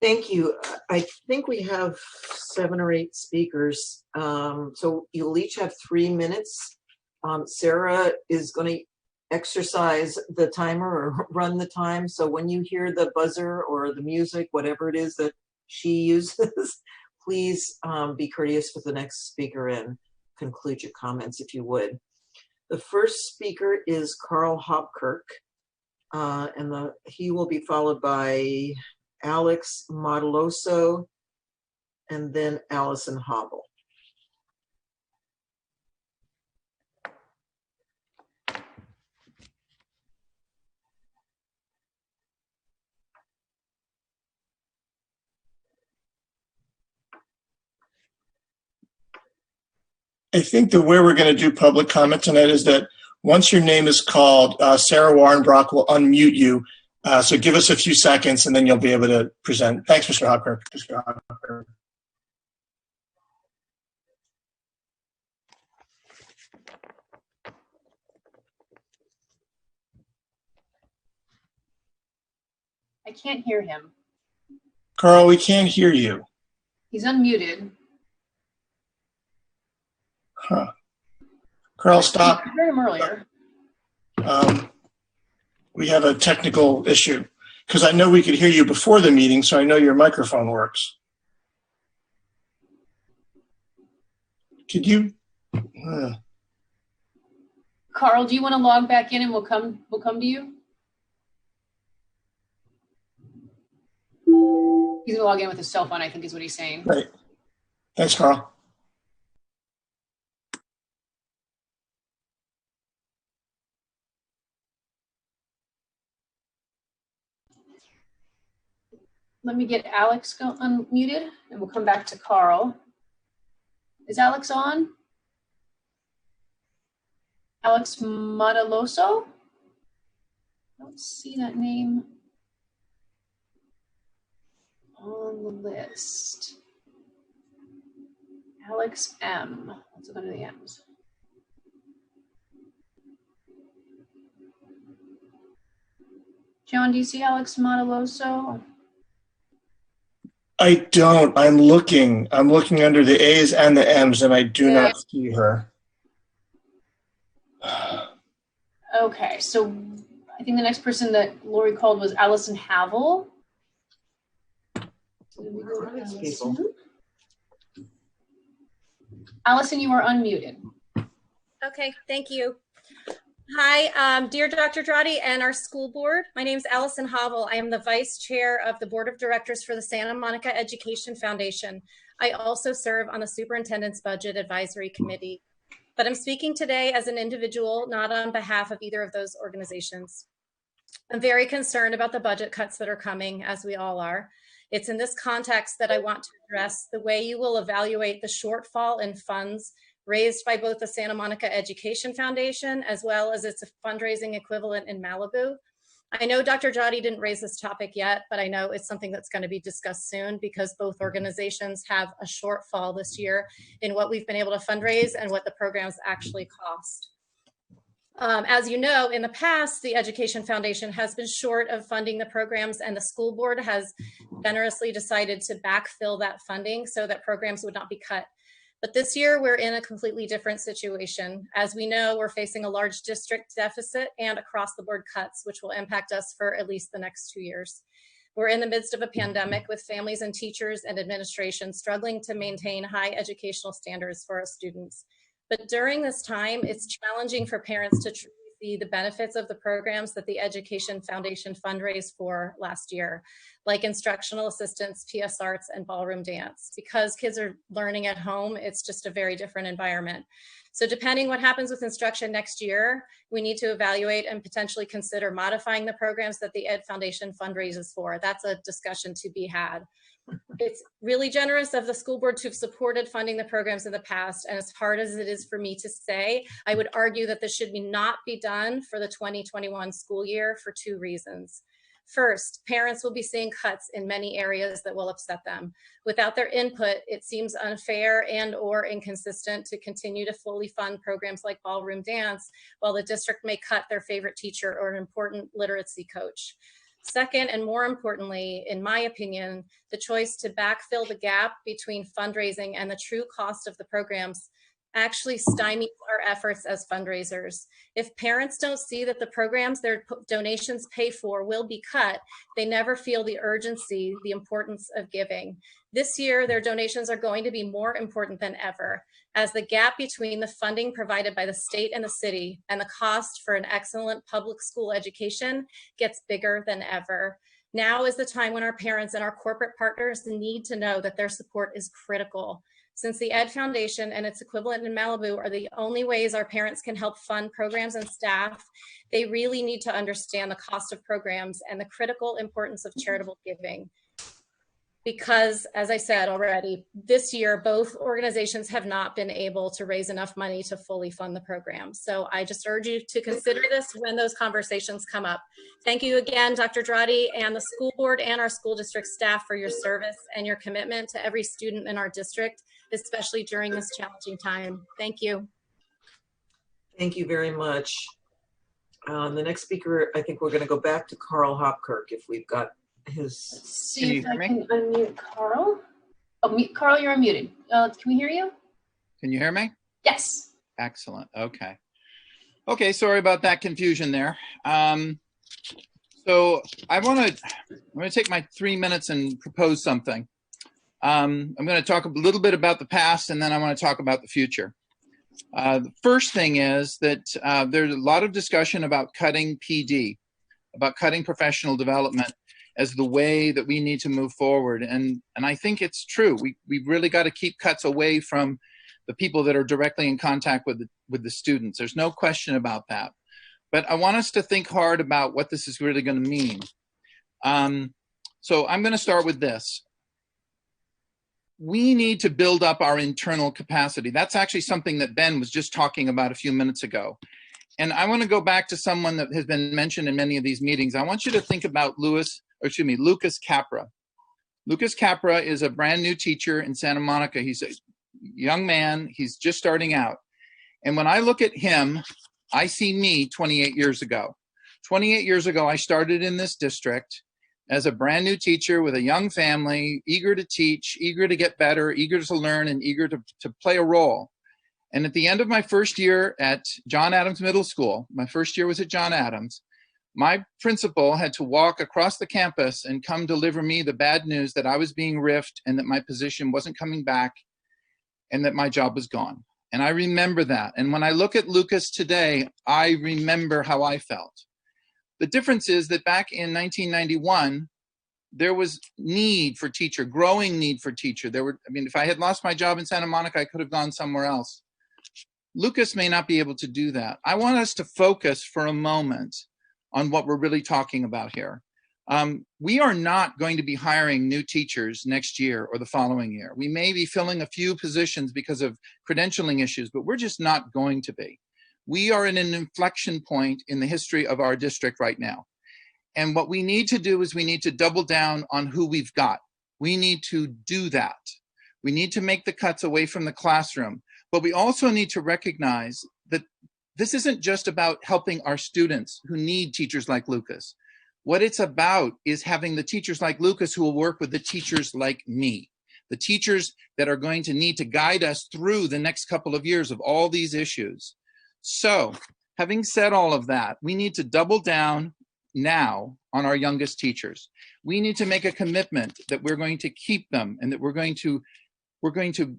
Speaker 4: Thank you. I think we have 7 or 8 speakers. So you'll each have 3 minutes. Sarah is going to exercise the timer or run the time. So when you hear the buzzer or the music, whatever it is that she uses, please be courteous with the next speaker and conclude your comments if you would. The first speaker is Carl Hopkirk, and he will be followed by Alex Modeloso, and then Allison Hobble.
Speaker 1: I think the way we're going to do public comment tonight is that once your name is called, Sarah Warrenbrock will unmute you. So give us a few seconds and then you'll be able to present. Thanks, Mr. Hopkirk.
Speaker 2: I can't hear him.
Speaker 1: Carl, we can't hear you.
Speaker 2: He's unmuted.
Speaker 1: Huh. Carl, stop.
Speaker 2: I heard him earlier.
Speaker 1: We have a technical issue because I know we could hear you before the meeting, so I know your microphone works. Could you?
Speaker 2: Carl, do you want to log back in and we'll come to you? He's gonna log in with his cell phone, I think is what he's saying.
Speaker 1: Right. Thanks, Carl.
Speaker 2: Let me get Alex unmuted and we'll come back to Carl. Is Alex on? Alex Modeloso? I don't see that name on the list. Alex M. Let's go to the M's. John, do you see Alex Modeloso?
Speaker 1: I don't. I'm looking under the A's and the M's, and I do not see her.
Speaker 2: Okay, so I think the next person that Lori called was Allison Havel. Allison, you are unmuted.
Speaker 10: Okay, thank you. Hi, dear Dr. Drotti and our school board. My name is Allison Havel. I am the vice chair of the board of directors for the Santa Monica Education Foundation. I also serve on the superintendent's budget advisory committee. but I'm speaking today as an individual, not on behalf of either of those organizations. I'm very concerned about the budget cuts that are coming, as we all are. It's in this context that I want to address the way you will evaluate the shortfall in funds raised by both the Santa Monica Education Foundation as well as its fundraising equivalent in Malibu. I know Dr. Jati didn't raise this topic yet, but I know it's something that's going to be discussed soon because both organizations have a shortfall this year in what we've been able to fundraise and what the programs actually cost. As you know, in the past, the Education Foundation has been short of funding the programs, and the school board has generously decided to backfill that funding so that programs would not be cut. But this year, we're in a completely different situation. As we know, we're facing a large district deficit and across the board cuts, which will impact us for at least the next 2 years. We're in the midst of a pandemic with families and teachers and administration struggling to maintain high educational standards for our students. But during this time, it's challenging for parents to truly see the benefits of the programs that the Education Foundation fundraised for last year, like instructional assistants, PS Arts, and ballroom dance. Because kids are learning at home, it's just a very different environment. So depending what happens with instruction next year, we need to evaluate and potentially consider modifying the programs that the Ed Foundation fundraises for. That's a discussion to be had. It's really generous of the school board to have supported funding the programs in the past. And as hard as it is for me to say, I would argue that this should not be done for the 2021 school year for 2 reasons. First, parents will be seeing cuts in many areas that will upset them. Without their input, it seems unfair and or inconsistent to continue to fully fund programs like ballroom dance while the district may cut their favorite teacher or an important literacy coach. Second, and more importantly, in my opinion, the choice to backfill the gap between fundraising and the true cost of the programs actually stymies our efforts as fundraisers. If parents don't see that the programs their donations pay for will be cut, they never feel the urgency, the importance of giving. This year, their donations are going to be more important than ever, as the gap between the funding provided by the state and the city and the cost for an excellent public school education gets bigger than ever. Now is the time when our parents and our corporate partners need to know that their support is critical. Since the Ed Foundation and its equivalent in Malibu are the only ways our parents can help fund programs and staff, they really need to understand the cost of programs and the critical importance of charitable giving. Because, as I said already, this year, both organizations have not been able to raise enough money to fully fund the program. So I just urge you to consider this when those conversations come up. Thank you again, Dr. Drati and the school board and our school district staff for your service and your commitment to every student in our district, especially during this challenging time. Thank you.
Speaker 4: Thank you very much. The next speaker, I think we're going to go back to Carl Hopkirk if we've got his.
Speaker 2: See if I can unmute Carl. Oh, Carl, you're unmuted. Can we hear you?
Speaker 11: Can you hear me?
Speaker 2: Yes.
Speaker 11: Excellent. Okay. Okay. Sorry about that confusion there. So I'm going to take my 3 minutes and propose something. I'm going to talk a little bit about the past, and then I want to talk about the future. The first thing is that there's a lot of discussion about cutting PD, about cutting professional development as the way that we need to move forward. And I think it's true. We've really got to keep cuts away from the people that are directly in contact with the students. There's no question about that. But I want us to think hard about what this is really going to mean. So I'm going to start with this. We need to build up our internal capacity. That's actually something that Ben was just talking about a few minutes ago. And I want to go back to someone that has been mentioned in many of these meetings. I want you to think about Lucas Capra. Lucas Capra is a brand new teacher in Santa Monica. He's a young man. He's just starting out. And when I look at him, I see me 28 years ago. 28 years ago, I started in this district as a brand new teacher with a young family, eager to teach, eager to get better, eager to learn, and eager to play a role. And at the end of my first year at John Adams Middle School, my first year was at John Adams, my principal had to walk across the campus and come deliver me the bad news that I was being riffed and that my position wasn't coming back and that my job was gone. And I remember that. And when I look at Lucas today, I remember how I felt. The difference is that back in 1991, there was need for teacher, growing need for teacher. If I had lost my job in Santa Monica, I could have gone somewhere else. Lucas may not be able to do that. I want us to focus for a moment on what we're really talking about here. We are not going to be hiring new teachers next year or the following year. We may be filling a few positions because of credentialing issues, but we're just not going to be. We are in an inflection point in the history of our district right now. And what we need to do is we need to double down on who we've got. We need to do that. We need to make the cuts away from the classroom, but we also need to recognize that this isn't just about helping our students who need teachers like Lucas. What it's about is having the teachers like Lucas who will work with the teachers like me, the teachers that are going to need to guide us through the next couple of years of all these issues. So, having said all of that, we need to double down now on our youngest teachers. We need to make a commitment that we're going to keep them and that we're going to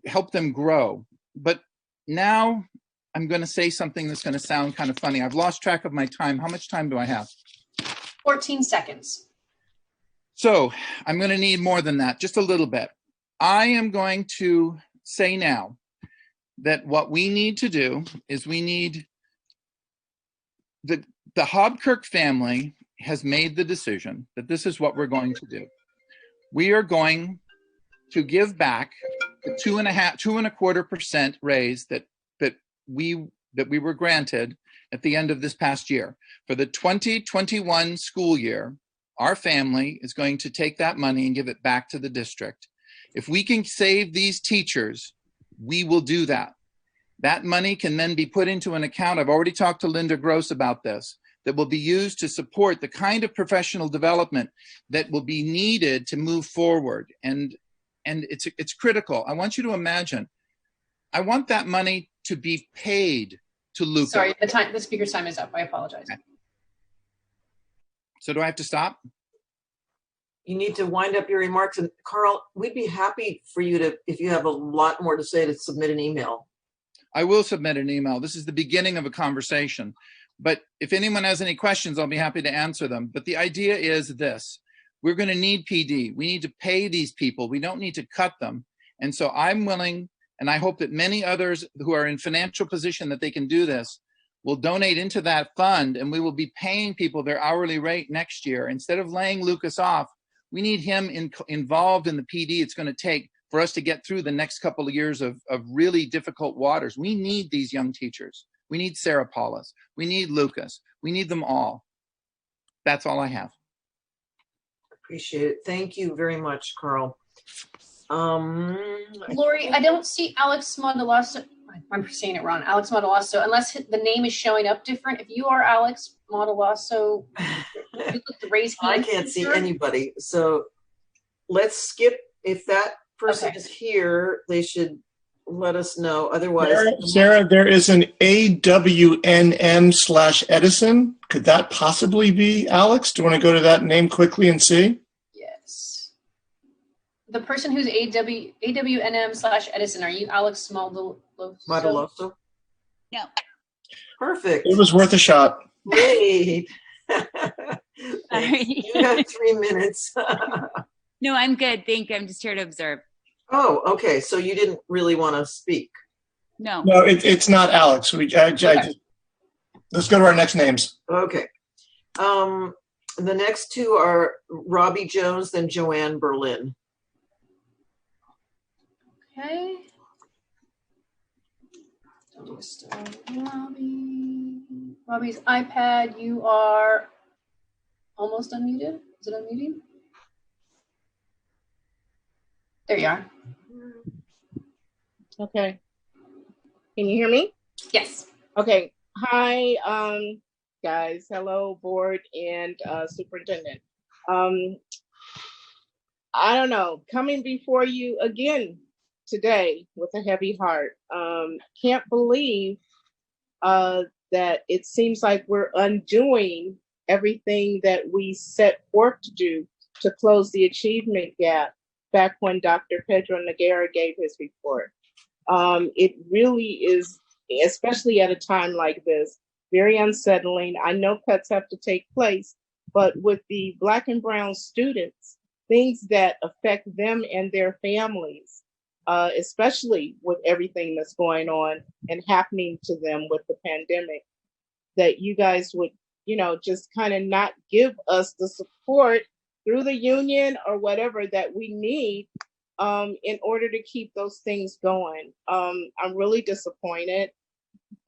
Speaker 11: help them grow. But now I'm going to say something that's going to sound kind of funny. I've lost track of my time. How much time do I have?
Speaker 2: 14 seconds.
Speaker 11: So I'm going to need more than that, just a little bit. I am going to say now that what we need to do is we need the Hobkirk family has made the decision that this is what we're going to do. We are going to give back the 2.25% raise that we were granted at the end of this past year. For the 2021 school year, our family is going to take that money and give it back to the district. If we can save these teachers, we will do that. That money can then be put into an account. I've already talked to Linda Gross about this, that will be used to support the kind of professional development that will be needed to move forward. And it's critical. I want you to imagine, I want that money to be paid to Lucas.
Speaker 2: Sorry, the speaker's time is up. I apologize.
Speaker 11: Okay. So do I have to stop?
Speaker 4: You need to wind up your remarks. And Carl, we'd be happy for you to, if you have a lot more to say, to submit an email.
Speaker 11: I will submit an email. This is the beginning of a conversation. But if anyone has any questions, I'll be happy to answer them. But the idea is this. We're going to need PD. We need to pay these people. We don't need to cut them. And so I'm willing, and I hope that many others who are in financial position that they can do this will donate into that fund, and we will be paying people their hourly rate next year. Instead of laying Lucas off, we need him involved in the PD it's going to take for us to get through the next couple of years of really difficult waters. We need these young teachers. We need Sarah Paulus. We need Lucas. We need them all. That's all I have.
Speaker 4: Appreciate it. Thank you very much, Carl.
Speaker 2: Lori, I don't see Alex Modelasso. I'm saying it wrong. Alex Modelasso, unless the name is showing up different. If you are Alex Modelasso, you click the raise hand.
Speaker 4: I can't see anybody. So let's skip. If that person is here, they should let us know. Otherwise,
Speaker 1: Sarah, there is an AWNM/Edison. Could that possibly be Alex? Do you want to go to that name quickly and see?
Speaker 2: Yes. The person who's AWNM/Edison, are you Alex
Speaker 4: Modelasso?
Speaker 7: No.
Speaker 4: Perfect.
Speaker 1: It was worth a shot.
Speaker 4: Great.
Speaker 7: Sorry.
Speaker 4: You have 3 minutes.
Speaker 7: No, I'm good. Thank you. I'm just here to observe.
Speaker 4: Oh, okay. So you didn't really want to speak?
Speaker 7: No.
Speaker 1: No, it's not Alex. Let's go to our next names.
Speaker 4: Okay. The next two are Robbie Jones, then Joanne Berlin.
Speaker 2: Okay. Robbie's iPad, you are almost unmuted. Is it unmuting? There you are.
Speaker 12: Okay. Can you hear me?
Speaker 2: Yes.
Speaker 12: Okay. Hi, guys. Hello, board and superintendent. I don't know, coming before you again today with a heavy heart. Can't believe that it seems like we're undoing everything that we set forth to do to close the achievement gap back when Dr. Pedro Noguera gave his report. It really is, especially at a time like this, very unsettling. I know cuts have to take place, but with the Black and Brown students, things that affect them and their families, especially with everything that's going on and happening to them with the pandemic, that you guys would, just kind of not give us the support through the union or whatever that we need in order to keep those things going. I'm really disappointed.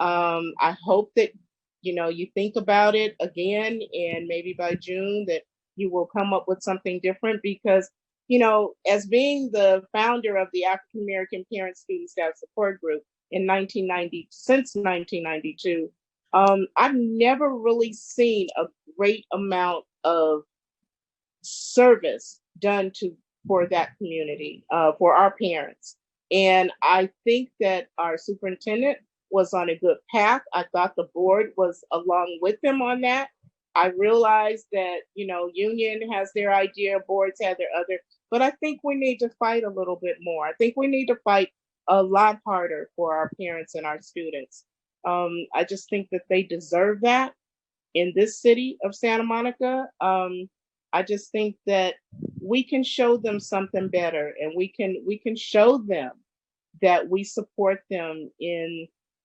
Speaker 12: I hope that, you think about it again, and maybe by June that you will come up with something different, because, as being the founder of the African American Parent Student Staff Support Group since 1992, I've never really seen a great amount of service done for that community, for our parents. And I think that our superintendent was on a good path. I thought the board was along with him on that. I realized that, union has their idea, boards have their other, but I think we need to fight a little bit more. I think we need to fight a lot harder for our parents and our students. I just think that they deserve that in this city of Santa Monica. I just think that we can show them something better, and we can show them that we support them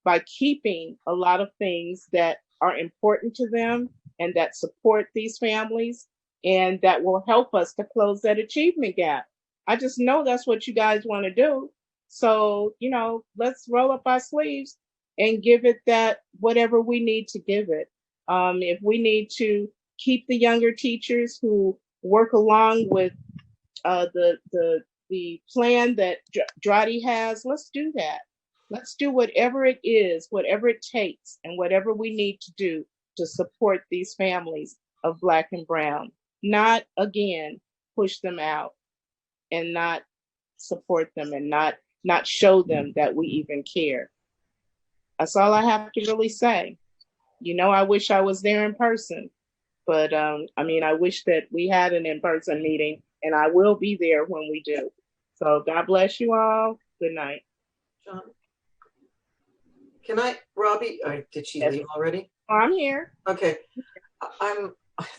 Speaker 12: by keeping a lot of things that are important to them and that support these families and that will help us to close that achievement gap. I just know that's what you guys want to do. So, let's roll up our sleeves and give it that whatever we need to give it. If we need to keep the younger teachers who work along with the plan that Dradi has, let's do that. Let's do whatever it is, whatever it takes, and whatever we need to do to support these families of Black and Brown. Not, again, push them out and not support them and not show them that we even care. That's all I have to really say. I wish I was there in person, but I wish that we had an in-person meeting, and I will be there when we do. So God bless you all. Good night.
Speaker 4: John, can I, Robbie, did she leave already?
Speaker 12: Oh, I'm here.
Speaker 4: Okay.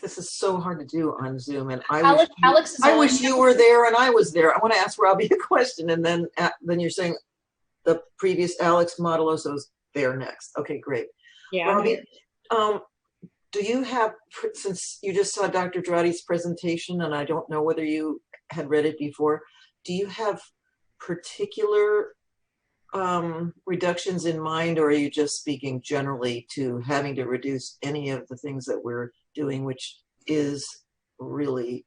Speaker 4: This is so hard to do on Zoom, and
Speaker 2: Alex
Speaker 4: I wish you were there and I was there. I want to ask Robbie a question, and then you're saying the previous Alex Modeloso's there next. Okay, great.
Speaker 12: Yeah,
Speaker 4: Robbie, do you have, since you just saw Dr. Dradi's presentation, and I don't know whether you had read it before, do you have particular reductions in mind, or are you just speaking generally to having to reduce any of the things that we're doing, which is really,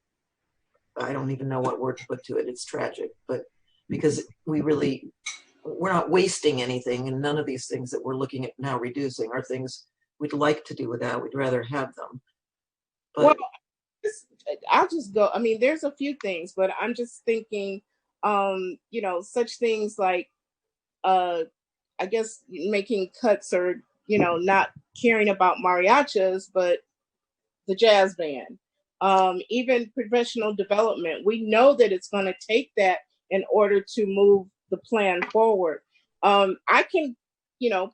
Speaker 4: I don't even know what word to put to it. It's tragic, but because we're not wasting anything, and none of these things that we're looking at now reducing are things we'd like to do without. We'd rather have them. But
Speaker 12: well, I'll just go. There's a few things, but I'm just thinking, such things like, I guess making cuts or, not caring about mariachis, but the jazz band, even professional development. We know that it's going to take that in order to move the plan forward. I can,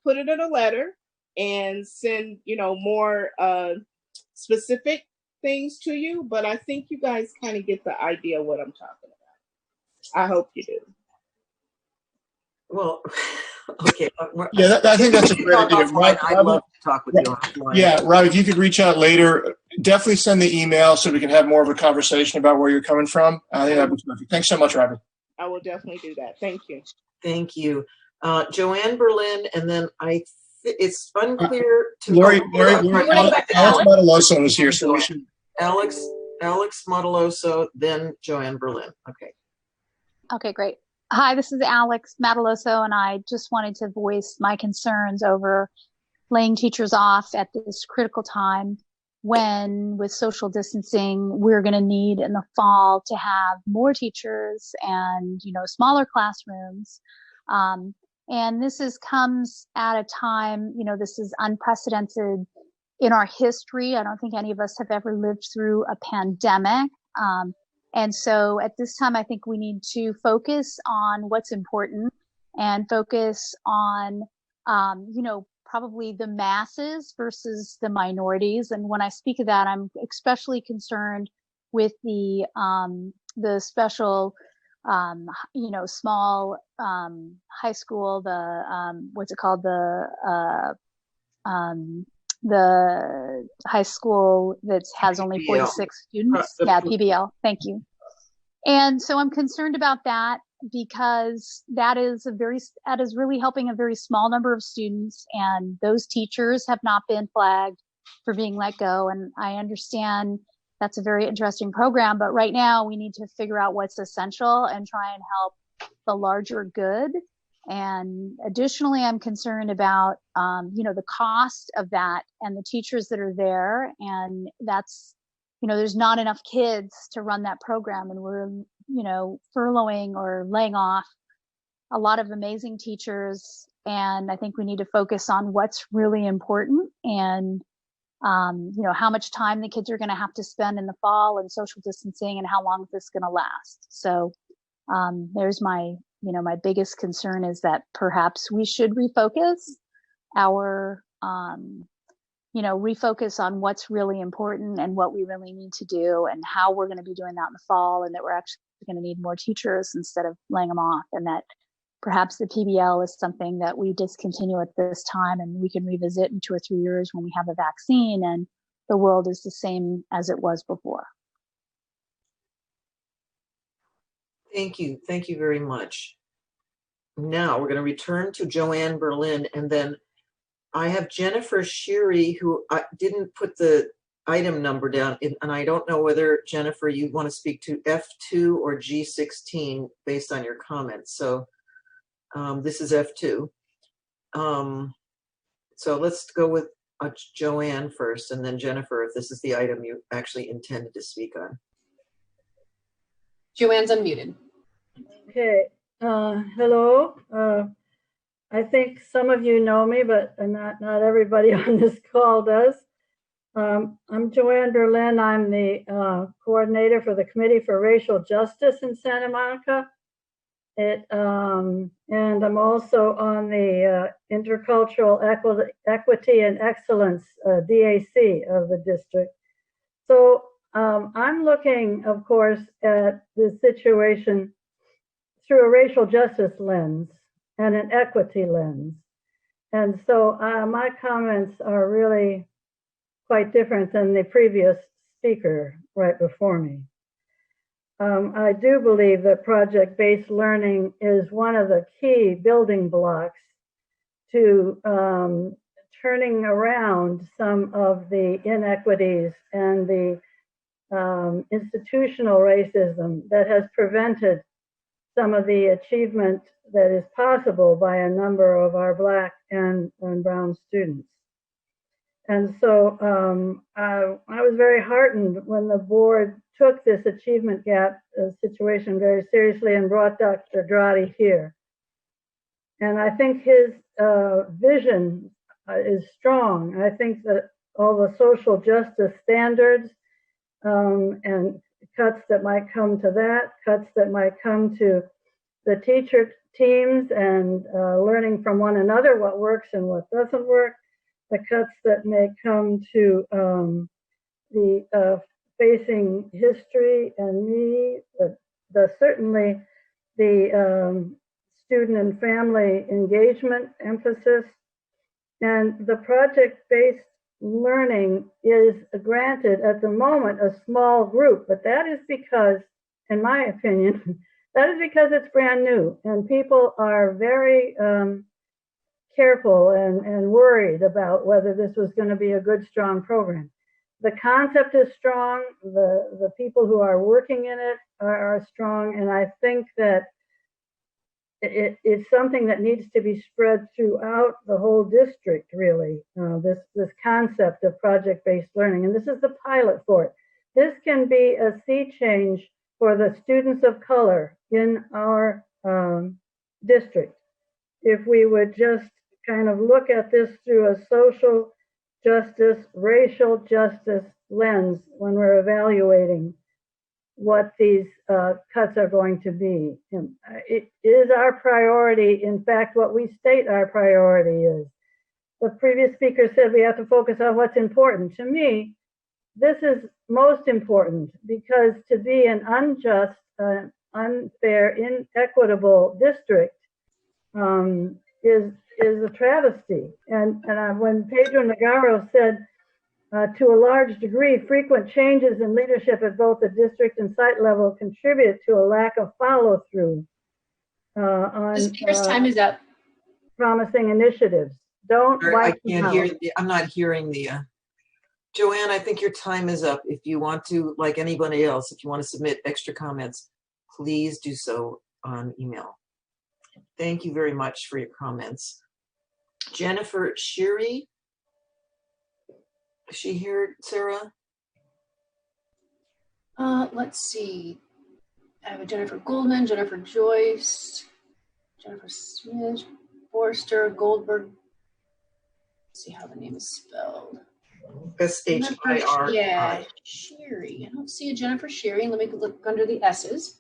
Speaker 12: put it in a letter and send, more specific things to you, but I think you guys kind of get the idea of what I'm talking about. I hope you do.
Speaker 4: Well, okay.
Speaker 1: Yeah, I think that's a great idea.
Speaker 4: I'd love to talk with you offline.
Speaker 1: Yeah, Rob, if you could reach out later, definitely send the email so we can have more of a conversation about where you're coming from. I think that'd be perfect. Thanks so much, Robbie.
Speaker 12: I will definitely do that. Thank you.
Speaker 4: Thank you. Joanne Berlin, and then it's unclear to
Speaker 1: Lori Alex Modeloso is here, so we should.
Speaker 4: Alex Modeloso, then Joanne Berlin. Okay.
Speaker 13: Okay, great. Hi, this is Alex Mataloso, and I just wanted to voice my concerns over laying teachers off at this critical time when, with social distancing, we're going to need in the fall to have more teachers and, smaller classrooms. And this comes at a time, this is unprecedented in our history. I don't think any of us have ever lived through a pandemic. And so at this time, I think we need to focus on what's important and focus on, probably the masses versus the minorities. And when I speak of that, I'm especially concerned with the special you know, small high school, the what's it called, the high school that has only
Speaker 4: PBL.
Speaker 13: 46 students. Yeah, PBL. Thank you. And so I'm concerned about that because that is really helping a very small number of students, and those teachers have not been flagged for being let go. And I understand that's a very interesting program, but right now we need to figure out what's essential and try and help the larger good. And additionally, I'm concerned about, you know, the cost of that and the teachers that are there. And that's, you know, there's not enough kids to run that program. And we're, you know, furloughing or laying off a lot of amazing teachers. And I think we need to focus on what's really important and, you know, how much time the kids are going to have to spend in the fall and social distancing and how long is this going to last. So there's my, you know, my biggest concern is that perhaps we should refocus our, you know, refocus on what's really important and what we really need to do and how we're going to be doing that in the fall, and that we're actually going to need more teachers instead of laying them off, and that perhaps the PBL is something that we discontinue at this time and we can revisit in 2 or 3 years when we have a vaccine and the world is the same as it was before.
Speaker 4: Thank you. Thank you very much. Now we're going to return to Joanne Berlin, and then I have Jennifer Sheary, who didn't put the item number down, and I don't know whether, Jennifer, you want to speak to F2 or G16 based on your comments. So this is F2. So let's go with Joanne first, and then Jennifer, if this is the item you actually intended to speak on.
Speaker 2: Joanne's unmuted.
Speaker 14: Okay. Hello. I think some of you know me, but not everybody on this call does. I'm Joanne Berlin. I'm the coordinator for the Committee for Racial Justice in Santa Monica. And I'm also on the Intercultural Equity and Excellence DAC of the district. So I'm looking, of course, at the situation through a racial justice lens and an equity lens. And so my comments are really quite different than the previous speaker right before me. I do believe that project-based learning is one of the key building blocks to turning around some of the inequities and the institutional racism that has prevented some of the achievement that is possible by a number of our Black and brown students. And so I was very heartened when the board took this achievement gap situation very seriously and brought Dr. Drotti here. And I think his vision is strong. I think that all the social justice standards and cuts that might come to that, cuts that might come to the teacher teams and learning from one another what works and what doesn't work, the cuts that may come to the facing history and me, certainly the student and family engagement emphasis, and the project-based learning is granted at the moment a small group, but that is because, in my opinion, that is because it's brand new and people are very careful and worried about whether this was going to be a good, strong program. The concept is strong, the people who are working in it are strong, and I think that it's something that needs to be spread throughout the whole district, really, this concept of project-based learning. And this is the pilot for it. This can be a sea change for the students of color in our district. If we would just kind of look at this through a social justice, racial justice lens when we're evaluating what these cuts are going to be. It is our priority, in fact, what we state our priority is. The previous speaker said we have to focus on what's important. To me, this is most important because to be an unjust, unfair, inequitable district is a travesty. And when Pedro Nagaro said, to a large degree, frequent changes in leadership at both the district and site level contribute to a lack of follow-through on
Speaker 2: The speaker's time is up.
Speaker 14: promising initiatives. Don't
Speaker 4: I
Speaker 14: wipe them
Speaker 4: can't
Speaker 14: out.
Speaker 4: hear, I'm not hearing the, Joanne, I think your time is up. If you want to, like anybody else, if you want to submit extra comments, please do so on email. Thank you very much for your comments. Jennifer Sheary, is she here, Sarah?
Speaker 2: Let's see. I have a Jennifer Goldman, Jennifer Joyce, Jennifer Smith, Forrester, Goldberg. Let's see how the name is spelled.
Speaker 4: S-H-I-R-I.
Speaker 2: Yeah, Sherry. I don't see a Jennifer Sherry. Let me look under the S's.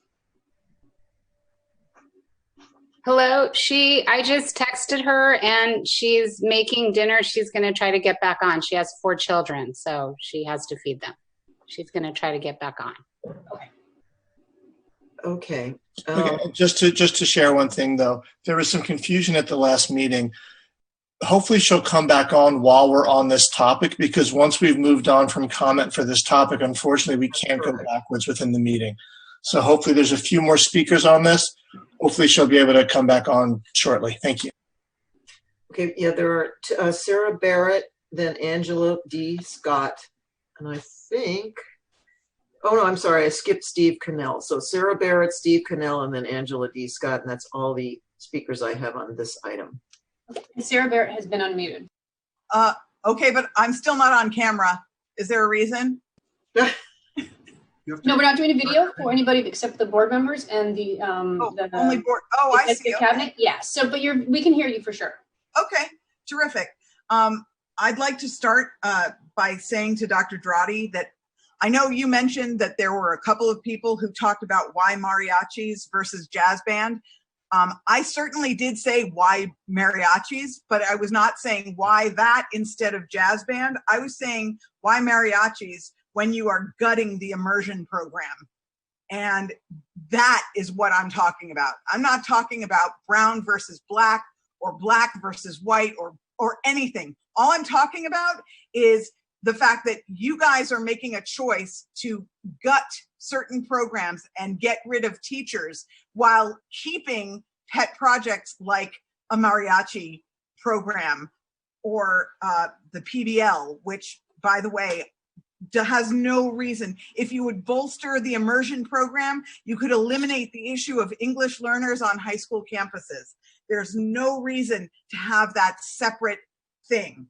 Speaker 15: Hello, I just texted her and she's making dinner. She's going to try to get back on. She has 4 children, so she has to feed them. She's going to try to get back on.
Speaker 4: Okay.
Speaker 1: Just to share one thing though, there was some confusion at the last meeting. Hopefully she'll come back on while we're on this topic, because once we've moved on from comment for this topic, unfortunately we can't go backwards within the meeting. So hopefully there's a few more speakers on this. Hopefully she'll be able to come back on shortly. Thank you.
Speaker 4: Okay, yeah, there are Sarah Barrett, then Angela D. Scott, and I think, oh no, I'm sorry, I skipped Steve Cannell. So Sarah Barrett, Steve Cannell, and then Angela D. Scott, and that's all the speakers I have on this item.
Speaker 2: Okay. Sarah Barrett has been unmuted.
Speaker 16: Okay, but I'm still not on camera. Is there a reason?
Speaker 2: No, we're not doing a video for anybody except the board members and the
Speaker 16: only board. Oh, I see.
Speaker 2: Cabinet.
Speaker 16: Okay.
Speaker 2: Yeah. So, but we can hear you for sure.
Speaker 16: Okay, terrific. I'd like to start by saying to Dr. Drotti that I know you mentioned that there were a couple of people who talked about why mariachis versus jazz band. I certainly did say why mariachis, but I was not saying why that instead of jazz band. I was saying why mariachis when you are gutting the immersion program. And that is what I'm talking about. I'm not talking about brown versus black or black versus white or anything. All I'm talking about is the fact that you guys are making a choice to gut certain programs and get rid of teachers while keeping pet projects like a mariachi program or the PBL, which, by the way, has no reason. If you would bolster the immersion program, you could eliminate the issue of English learners on high school campuses. There's no reason to have that separate thing.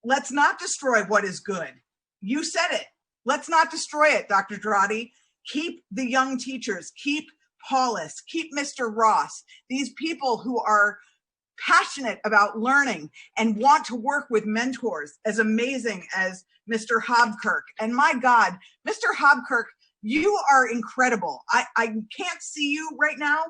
Speaker 16: Let's not destroy what is good. You said it. Let's not destroy it, Dr. Drotti. Keep the young teachers, keep Paulus, keep Mr. Ross, these people who are passionate about learning and want to work with mentors as amazing as Mr. Hobkirk. And my God, Mr. Hobkirk, you are incredible. I can't see you right now,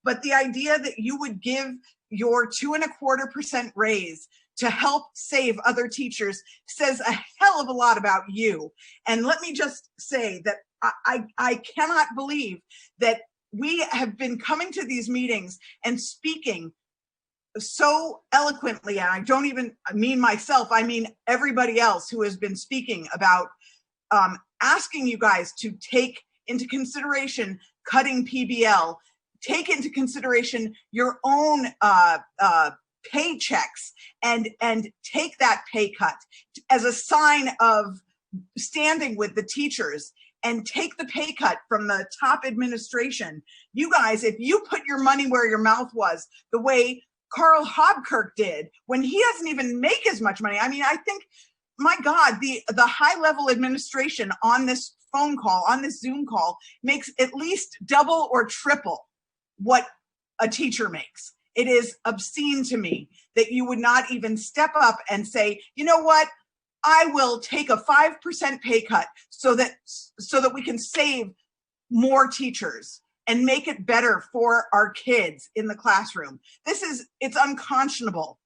Speaker 16: but the idea that you would give your 2.25% raise to help save other teachers says a hell of a lot about you. And let me just say that I cannot believe that we have been coming to these meetings and speaking so eloquently, and I don't even mean myself, I mean everybody else who has been speaking about asking you guys to take into consideration cutting PBL, take into consideration your own paychecks and take that pay cut as a sign of standing with the teachers and take the pay cut from the top administration. You guys, if you put your money where your mouth was, the way Carl Hobkirk did when he doesn't even make as much money. I mean, I think, my God, the high level administration on this phone call, on this Zoom call, makes at least double or triple what a teacher makes. It is obscene to me that you would not even step up and say, you know what, I will take a 5% pay cut so that we can save more teachers and make it better for our kids in the classroom. It's unconscionable.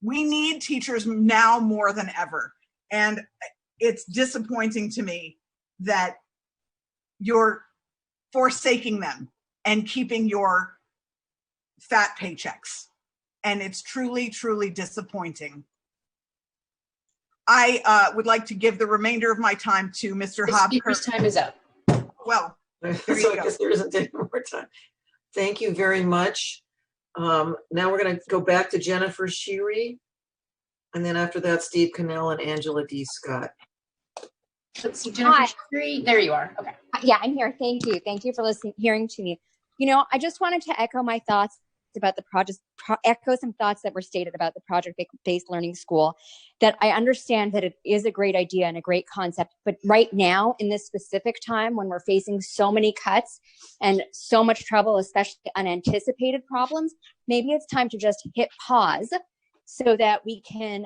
Speaker 16: We need teachers now more than ever. And it's disappointing to me that you're forsaking them and keeping your fat paychecks. And it's truly, truly disappointing. I would like to give the remainder of my time to Mr.
Speaker 2: The
Speaker 16: Hopkirk.
Speaker 2: speaker's time is up.
Speaker 16: Well,
Speaker 4: So I guess there isn't any more time. Thank you very much. Now we're going to go back to Jennifer Sheary. And then after that, Steve Cannell and Angela D. Scott.
Speaker 2: Let's see, Jennifer Sheary. There you are. Okay.
Speaker 17: Yeah, I'm here. Thank you. Thank you for listening, hearing to me. You know, I just wanted to echo my thoughts about the project, echo some thoughts that were stated about the project-based learning school, that I understand that it is a great idea and a great concept, but right now in this specific time when we're facing so many cuts and so much trouble, especially unanticipated problems, maybe it's time to just hit pause so that we can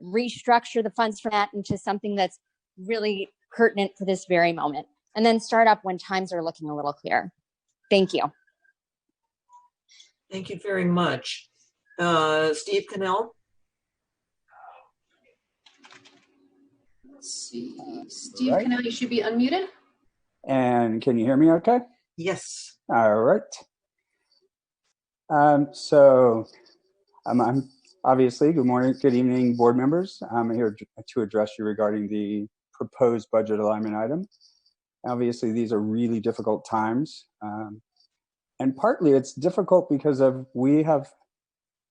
Speaker 17: restructure the funds from that into something that's really pertinent for this very moment, and then start up when times are looking a little clearer. Thank you.
Speaker 4: Thank you very much. Steve Cannell.
Speaker 2: Let's see. Steve Cannell, you should be unmuted.
Speaker 18: And can you hear me okay?
Speaker 4: Yes.
Speaker 18: All right. I'm obviously, good morning, good evening, board members. I'm here to address you regarding the proposed budget alignment item. Obviously, these are really difficult times. And partly it's difficult because we have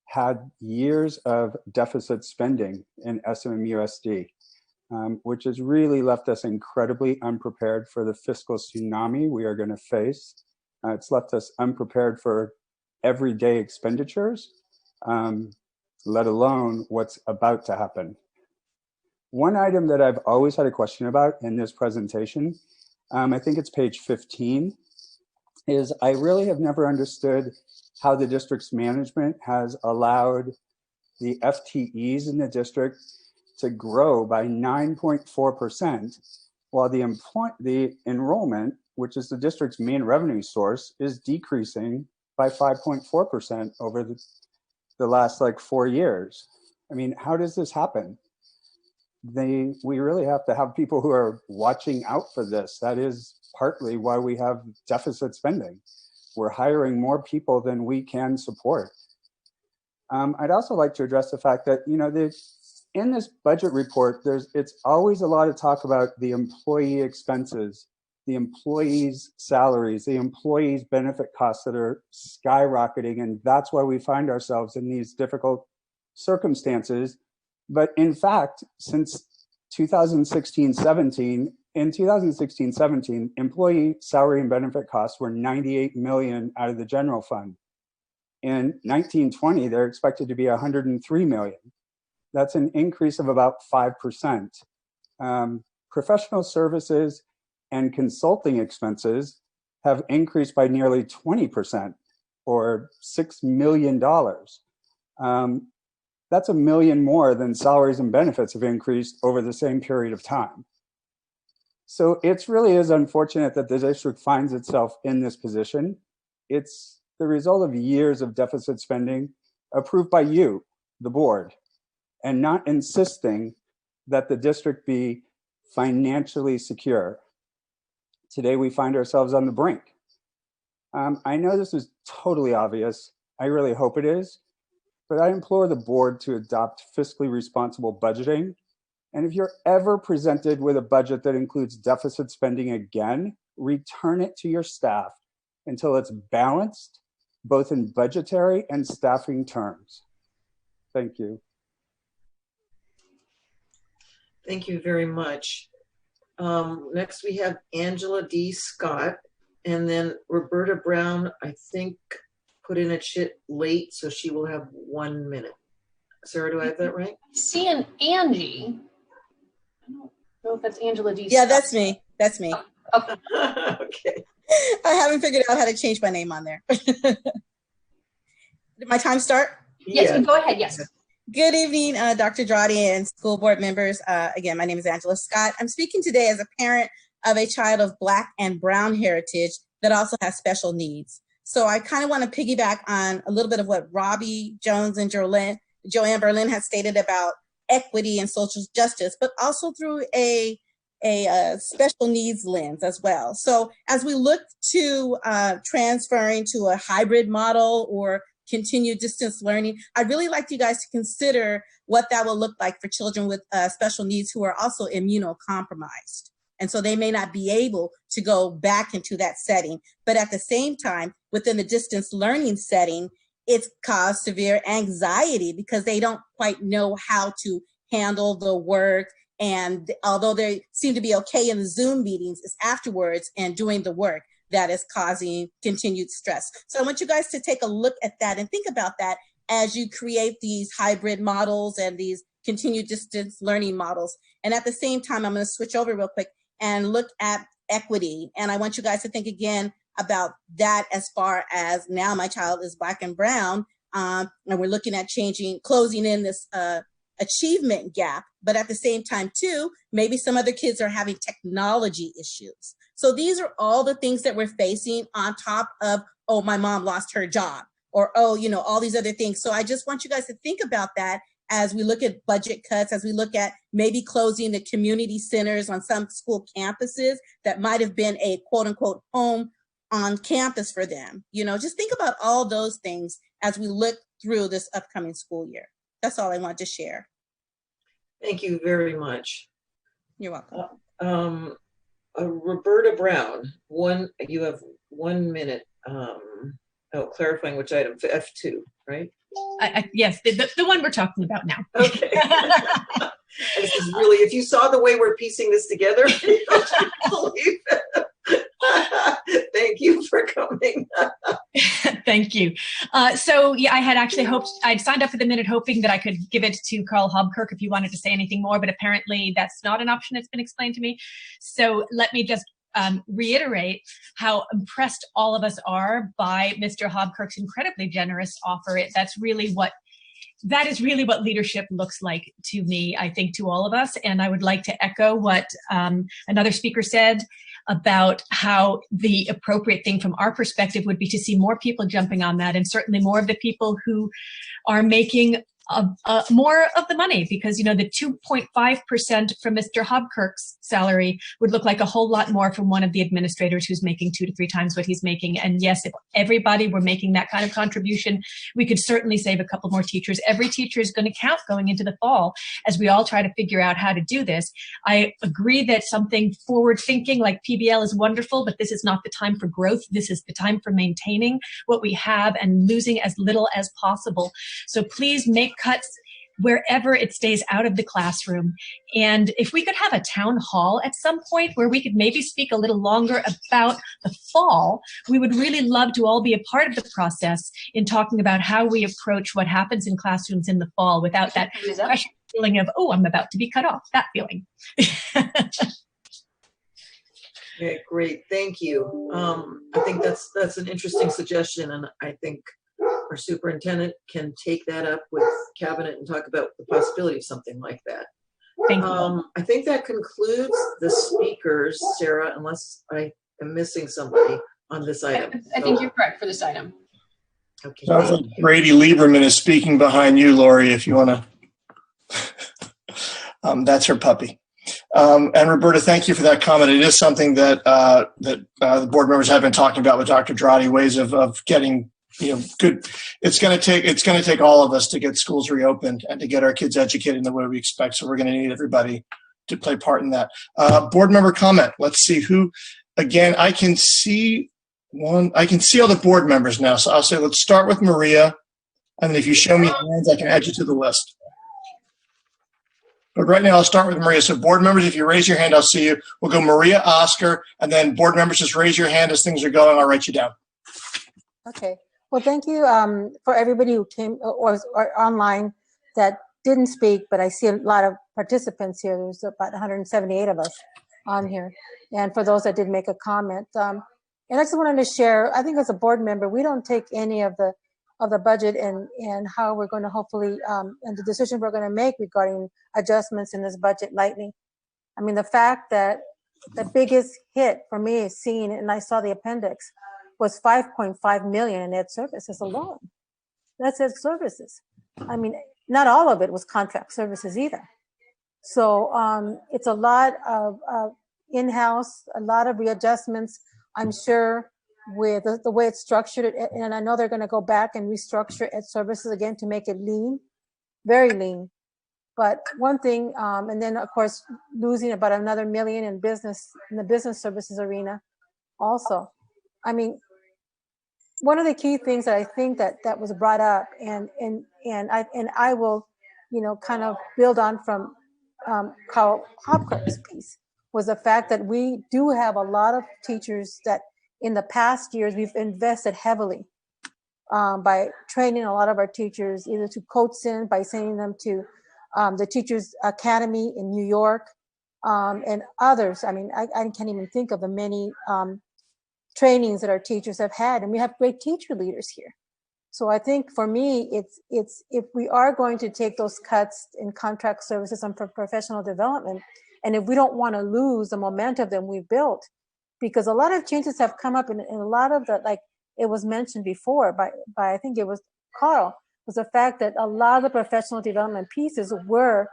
Speaker 18: had years of deficit spending in SMMUSD, which has really left us incredibly unprepared for the fiscal tsunami we are going to face. It's left us unprepared for everyday expenditures, let alone what's about to happen. One item that I've always had a question about in this presentation, I think it's page 15, is I really have never understood how the district's management has allowed the FTEs in the district to grow by 9.4%, while the enrollment, which is the district's main revenue source, is decreasing by 5.4% over the last 4 years. I mean, how does this happen? We really have to have people who are watching out for this. That is partly why we have deficit spending. We're hiring more people than we can support. I'd also like to address the fact that, in this budget report, it's always a lot of talk about the employee expenses, the employees' salaries, the employees' benefit costs that are skyrocketing, and that's why we find ourselves in these difficult circumstances. But in fact, since 2016-17, in 2016-17, employee salary and benefit costs were $98 million out of the general fund. In 1920, they're expected to be $103 million. That's an increase of about 5%. Professional services and consulting expenses have increased by nearly 20%, or $6 million. That's $1 million more than salaries and benefits have increased over the same period of time. So it really is unfortunate that the district finds itself in this position. It's the result of years of deficit spending approved by you, the board, and not insisting that the district be financially secure. Today, we find ourselves on the brink. I know this is totally obvious. I really hope it is. But I implore the board to adopt fiscally responsible budgeting. And if you're ever presented with a budget that includes deficit spending again, return it to your staff until it's balanced, both in budgetary and staffing terms. Thank you.
Speaker 4: Thank you very much. Next, we have Angela D. Scott, and then Roberta Brown, I think, put in a chit late, so she will have 1 minute. Sarah, do I have that right?
Speaker 2: Seeing Angie. I don't know if that's Angela D.
Speaker 19: Yeah,
Speaker 2: Scott.
Speaker 19: that's me. That's me.
Speaker 2: Oh, okay.
Speaker 4: Okay.
Speaker 19: I haven't figured out how to change my name on there. Did my time start?
Speaker 2: Yes, go ahead. Yes.
Speaker 19: Good evening, Dr. Dradi and school board members. Again, my name is Angela Scott. I'm speaking today as a parent of a child of Black and Brown heritage that also has special needs. So I kind of want to piggyback on a little bit of what Robbie Jones and Joanne Berlin has stated about equity and social justice, but also through a a special needs lens as well. So as we look to transferring to a hybrid model or continued distance learning, I'd really like you guys to consider what that will look like for children with special needs who are also immunocompromised. And so they may not be able to go back into that setting. But at the same time, within the distance learning setting, it's caused severe anxiety because they don't quite know how to handle the work. And although they seem to be okay in the Zoom meetings, it's afterwards and doing the work that is causing continued stress. So I want you guys to take a look at that and think about that as you create these hybrid models and these continued distance learning models. And at the same time, I'm going to switch over real quick and look at equity. And I want you guys to think again about that as far as now my child is Black and brown, and we're looking at closing in this achievement gap. But at the same time too, maybe some other kids are having technology issues. So these are all the things that we're facing on top of, oh, my mom lost her job, or, oh, you know, all these other things. So I just want you guys to think about that as we look at budget cuts, as we look at maybe closing the community centers on some school campuses that might have been a quote unquote home on campus for them. You know, just think about all those things as we look through this upcoming school year. That's all I want to share.
Speaker 4: Thank you very much.
Speaker 19: You're welcome.
Speaker 4: Roberta Brown, you have 1 minute. Clarifying which item, F2, right?
Speaker 20: Yes, the one we're talking about now.
Speaker 4: Okay. This is really, if you saw the way we're piecing this together, you don't believe it. Thank you for coming.
Speaker 20: Thank you. So yeah, I had actually hoped, I'd signed up for the minute hoping that I could give it to Carl Hobkirk if you wanted to say anything more, but apparently that's not an option that's been explained to me. So let me just reiterate how impressed all of us are by Mr. Hobkirk's incredibly generous offer. That is really what leadership looks like to me, I think, to all of us. And I would like to echo what another speaker said about how the appropriate thing from our perspective would be to see more people jumping on that, and certainly more of the people who are making more of the money, because, you know, the 2.5% from Mr. Hobkirk's salary would look like a whole lot more from one of the administrators who's making 2 to 3 times what he's making. And yes, if everybody were making that kind of contribution, we could certainly save a couple more teachers. Every teacher is going to count going into the fall as we all try to figure out how to do this. I agree that something forward thinking like PBL is wonderful, but this is not the time for growth. This is the time for maintaining what we have and losing as little as possible. So please make cuts wherever it stays out of the classroom. And if we could have a town hall at some point where we could maybe speak a little longer about the fall, we would really love to all be a part of the process in talking about how we approach what happens in classrooms in the fall without that pressure feeling of, oh, I'm about to be cut off, that feeling.
Speaker 4: Okay, great, thank you. I think that's an interesting suggestion, and I think our superintendent can take that up with cabinet and talk about the possibility of something like that.
Speaker 20: Thank you.
Speaker 4: I think that concludes the speakers, Sarah, unless I am missing somebody on this item.
Speaker 2: I think you're correct for this item.
Speaker 4: Okay.
Speaker 1: Sounds like Brady Lieberman is speaking behind you, Lori, if you want to. That's her puppy. And Roberta, thank you for that comment. It is something that the board members have been talking about with Dr. Drotti, ways of getting, you know, good. It's going to take all of us to get schools reopened and to get our kids educated in the way we expect. So we're going to need everybody to play part in that. Board member comment. Let's see who. Again, I can see all the board members now. So I'll say let's start with Maria, and then if you show me hands, I can add you to the list. But right now, I'll start with Maria. So board members, if you raise your hand, I'll see you. We'll go Maria, Oscar, and then board members, just raise your hand as things are going. I'll write you down.
Speaker 21: Okay. Well, thank you for everybody who came or online that didn't speak, but I see a lot of participants here. There's about 178 of us on here. And for those that did make a comment. And I just wanted to share, I think as a board member, we don't take any of the budget and how we're going to hopefully, and the decision we're going to make regarding adjustments in this budget lightly. I mean, the fact that the biggest hit for me is seeing, and I saw the appendix, was 5.5 million in ed services alone. That's ed services. I mean, not all of it was contract services either. So it's a lot of in-house, a lot of readjustments, I'm sure, with the way it's structured. And I know they're going to go back and restructure ed services again to make it lean, very lean. But one thing, and then of course, losing about another $1 million in the business services arena also. I mean, one of the key things that I think that was brought up, and I will, kind of build on from Carl Hopkirk's piece, was the fact that we do have a lot of teachers that in the past years we've invested heavily by training a lot of our teachers, either to COTSIN, by sending them to the Teachers Academy in New York, and others. I mean, I can't even think of the many trainings that our teachers have had, and we have great teacher leaders here. So I think for me, it's if we are going to take those cuts in contract services and for professional development, and if we don't want to lose the momentum that we've built, because a lot of changes have come up in a lot of the, like it was mentioned before by I think it was Carl, was the fact that a lot of the professional development pieces were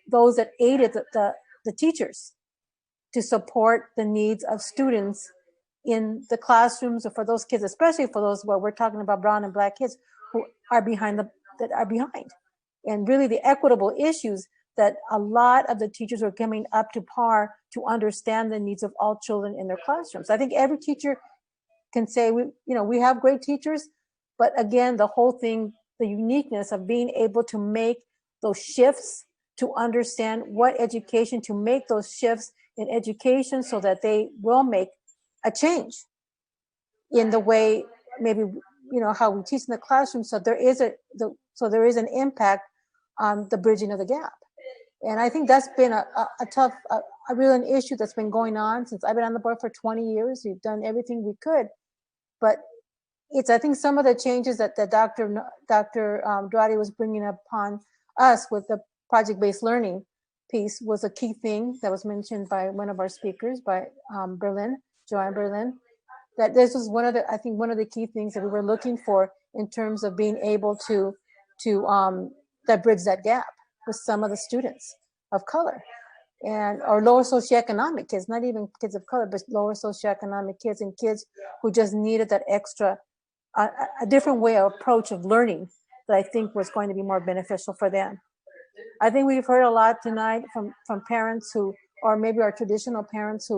Speaker 21: those that aided the teachers to support the needs of students in the classrooms, or for those kids, especially for those where we're talking about brown and black kids who are behind. And really the equitable issues that a lot of the teachers are coming up to par to understand the needs of all children in their classrooms. I think every teacher can say we have great teachers, but again, the whole thing, the uniqueness of being able to make those shifts, to understand what education, to make those shifts in education so that they will make a change in the way, maybe, how we teach in the classroom. So there is an impact on the bridging of the gap. And I think that's been a tough, a real an issue that's been going on since I've been on the board for 20 years. We've done everything we could, but I think some of the changes that Dr. Duarte was bringing upon us with the project-based learning piece was a key thing that was mentioned by one of our speakers, by Joanne Berlin, that this was one of the key things that we were looking for in terms of being able to that bridge that gap with some of the students of color or lower socioeconomic kids, not even kids of color, but lower socioeconomic kids and kids who just needed that extra, a different way of approach of learning that I think was going to be more beneficial for them. I think we've heard a lot tonight from parents who, or maybe our traditional parents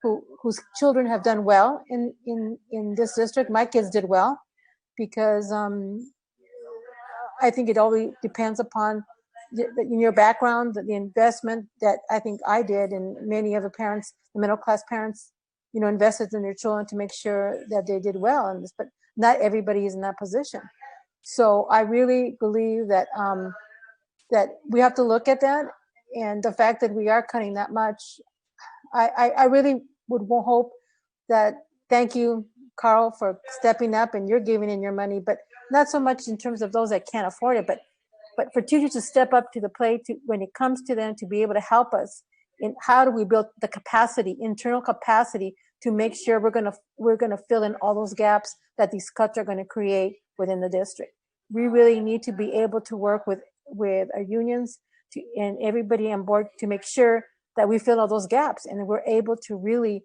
Speaker 21: whose children have done well in this district. My kids did well because I think it always depends upon in your background, the investment that I think I did, and many of the parents, the middle class parents, invested in their children to make sure that they did well in this, but not everybody is in that position. So I really believe that that we have to look at that, and the fact that we are cutting that much, I really would hope that, thank you, Carl, for stepping up, and you're giving in your money, but not so much in terms of those that can't afford it, but for teachers to step up to the plate when it comes to them, to be able to help us in how do we build the capacity, internal capacity, to make sure we're gonna fill in all those gaps that these cuts are going to create within the district. We really need to be able to work with our unions and everybody on board to make sure that we fill all those gaps, and we're able to really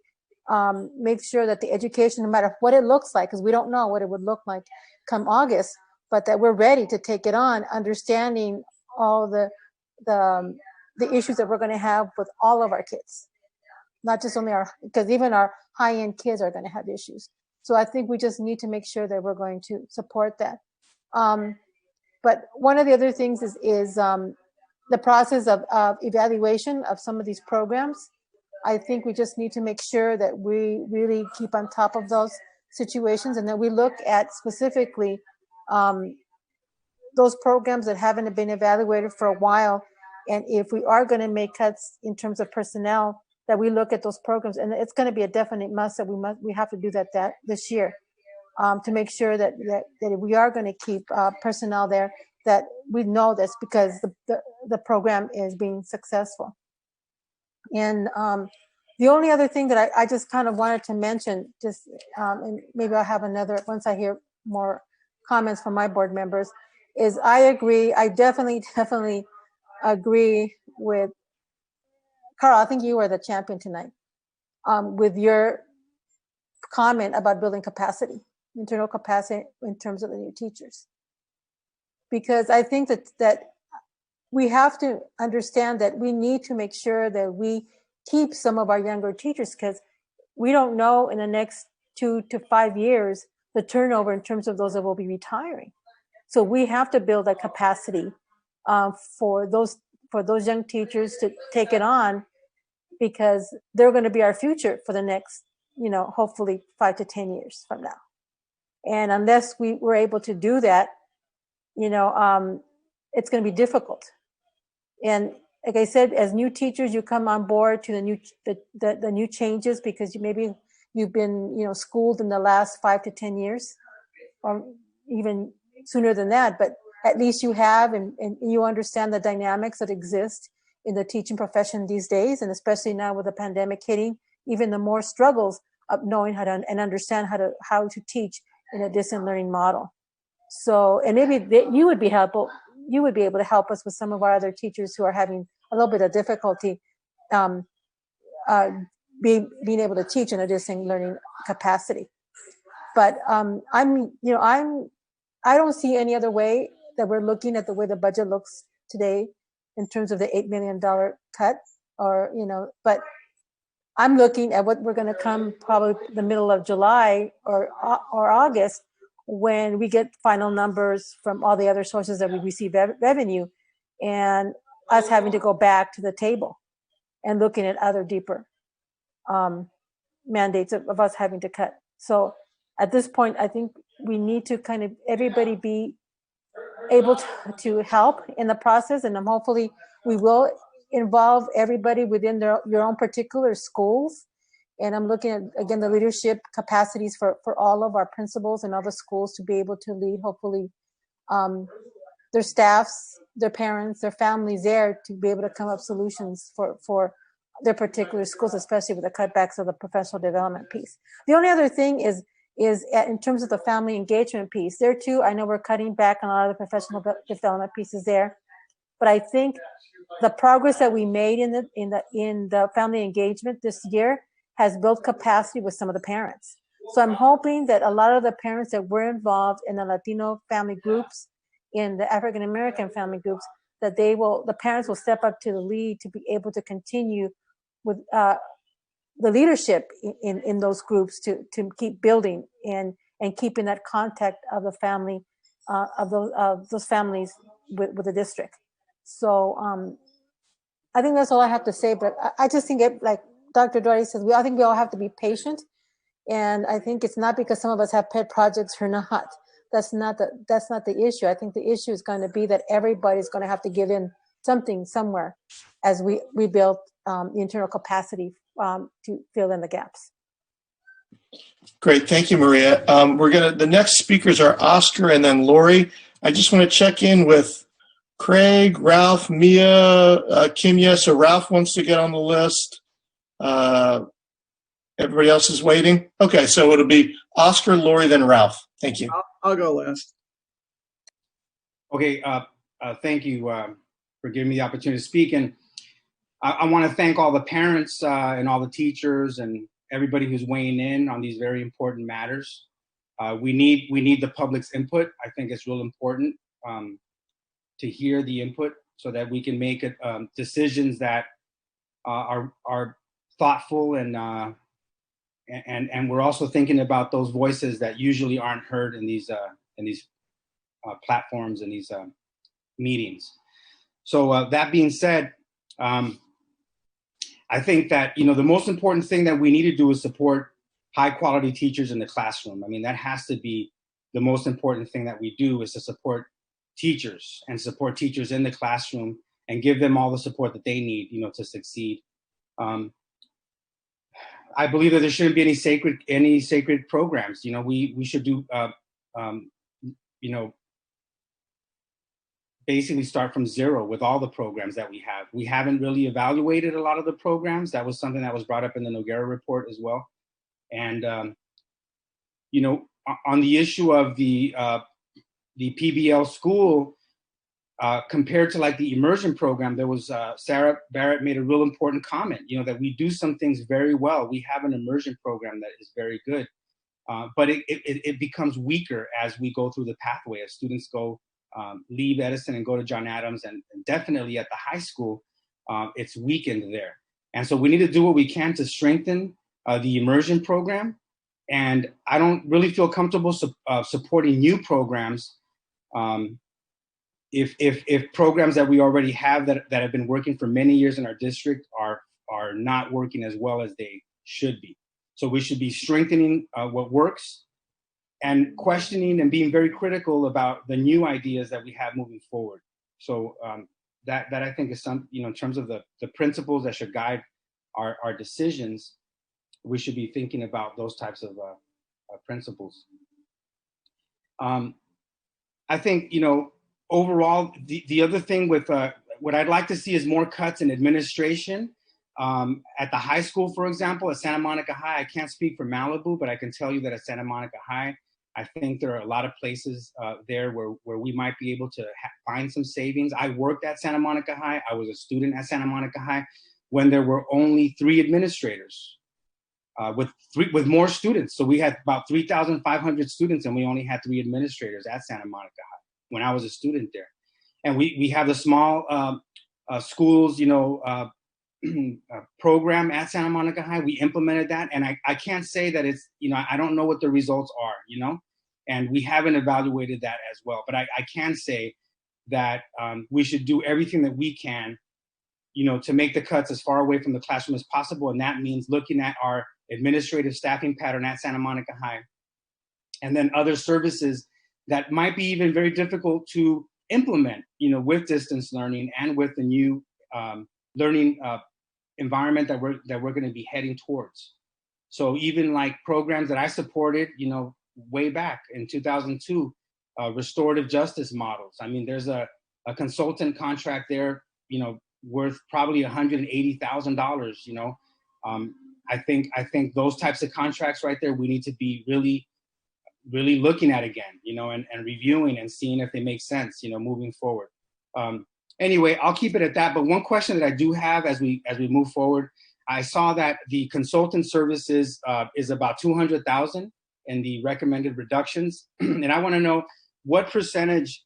Speaker 21: make sure that the education, no matter what it looks like, because we don't know what it would look like come August, but that we're ready to take it on, understanding all the issues that we're going to have with all of our kids, not just only because even our high-end kids are going to have issues. So I think we just need to make sure that we're going to support that. But one of the other things is the process of evaluation of some of these programs. I think we just need to make sure that we really keep on top of those situations, and that we look at specifically those programs that haven't been evaluated for a while. And if we are going to make cuts in terms of personnel, that we look at those programs, and it's going to be a definite must that we have to do that this year, to make sure that if we are going to keep personnel there, that we know this because the program is being successful. And the only other thing that I just kind of wanted to mention, just and maybe I'll have another once I hear more comments from my board members, is I agree. I definitely agree with Carl. I think you were the champion tonight with your comment about building capacity, internal capacity in terms of the new teachers. Because I think that we have to understand that we need to make sure that we keep some of our younger teachers, because we don't know in the next 2 to 5 years the turnover in terms of those that will be retiring. So we have to build that capacity for those young teachers to take it on, because they're going to be our future for the next, hopefully 5 to 10 years from now. And unless we were able to do that, it's going to be difficult. And like I said, as new teachers, you come on board to the new changes, because maybe you've been schooled in the last 5 to 10 years, or even sooner than that. But at least you have, and you understand the dynamics that exist in the teaching profession these days, and especially now with the pandemic hitting, even the more struggles of knowing how to and understand how to teach in a distant learning model. So, and maybe you would be able to help us with some of our other teachers who are having a little bit of difficulty being able to teach in a distant learning capacity. But I don't see any other way that we're looking at the way the budget looks today in terms of the $8 million cut, but I'm looking at what we're going to come probably the middle of July or August, when we get final numbers from all the other sources that we receive revenue, and us having to go back to the table and looking at other deeper mandates of us having to cut. So at this point, I think we need to kind of everybody be able to help in the process, and hopefully we will involve everybody within your own particular schools. And I'm looking at, again, the leadership capacities for all of our principals and other schools to be able to lead, hopefully, their staffs, their parents, their families there, to be able to come up solutions for their particular schools, especially with the cutbacks of the professional development piece. The only other thing is in terms of the family engagement piece. There too, I know we're cutting back on a lot of the professional development pieces there, but I think the progress that we made in the family engagement this year has built capacity with some of the parents. So I'm hoping that a lot of the parents that were involved in the Latino family groups, in the African American family groups, that the parents will step up to the lead to be able to continue with the leadership in those groups to keep building and keeping that contact of the family of those families with the district. So I think that's all I have to say. But I just think, like Dr. Duarte says, I think we all have to be patient. And I think it's not because some of us have pet projects or not. That's not the issue. I think the issue is going to be that everybody's going to have to give in something somewhere as we build the internal capacity to fill in the gaps.
Speaker 1: Great, thank you, Maria. The next speakers are Oscar and then Lori. I just want to check in with Craig, Ralph, Mia, Kimya. So Ralph wants to get on the list. Everybody else is waiting. Okay, so it'll be Oscar, Lori, then Ralph. Thank you.
Speaker 5: I'll go last.
Speaker 3: Okay, thank you for giving me the opportunity to speak. And I want to thank all the parents and all the teachers and everybody who's weighing in on these very important matters. We need the public's input. I think it's real important to hear the input so that we can make decisions that are thoughtful, and we're also thinking about those voices that usually aren't heard in these platforms and these meetings. So that being said, I think that the most important thing that we need to do is support high quality teachers in the classroom. I mean, that has to be the most important thing that we do, is to support teachers and support teachers in the classroom and give them all the support that they need, to succeed. I believe that there shouldn't be any sacred programs. We should do, basically start from zero with all the programs that we have. We haven't really evaluated a lot of the programs. That was something that was brought up in the Noguera report as well. And, on the issue of the PBL school, compared to like the immersion program, there was Sarah Barrett made a real important comment, that we do some things very well. We have an immersion program that is very good, but it becomes weaker as we go through the pathway, as students go leave Edison and go to John Adams, and definitely at the high school, it's weakened there. And so we need to do what we can to strengthen the immersion program. And I don't really feel comfortable supporting new programs if programs that we already have that have been working for many years in our district are not working as well as they should be. So we should be strengthening what works and questioning and being very critical about the new ideas that we have moving forward. So that I think is some, in terms of the principles that should guide our decisions, we should be thinking about those types of principles. I think, overall, the other thing with what I'd like to see is more cuts in administration. At the high school, for example, at Santa Monica High, I can't speak for Malibu, but I can tell you that at Santa Monica High, I think there are a lot of places there where we might be able to find some savings. I worked at Santa Monica High. I was a student at Santa Monica High when there were only 3 administrators with more students. So we had about 3,500 students and we only had 3 administrators at Santa Monica High when I was a student there. And we have the small schools, program at Santa Monica High. We implemented that. And I can't say that it's, I don't know what the results are, and we haven't evaluated that as well. But I can say that we should do everything that we can, to make the cuts as far away from the classroom as possible. And that means looking at our administrative staffing pattern at Santa Monica High, and then other services that might be even very difficult to implement, with distance learning and with the new learning environment that we're going to be heading towards. So even like programs that I supported, way back in 2002, restorative justice models. I mean, there's a consultant contract there, worth probably $180,000. I think those types of contracts right there, we need to be really looking at again, and reviewing and seeing if they make sense, moving forward. Anyway, I'll keep it at that. But one question that I do have as we move forward, I saw that the consultant services is about $200,000 in the recommended reductions, and I want to know what percentage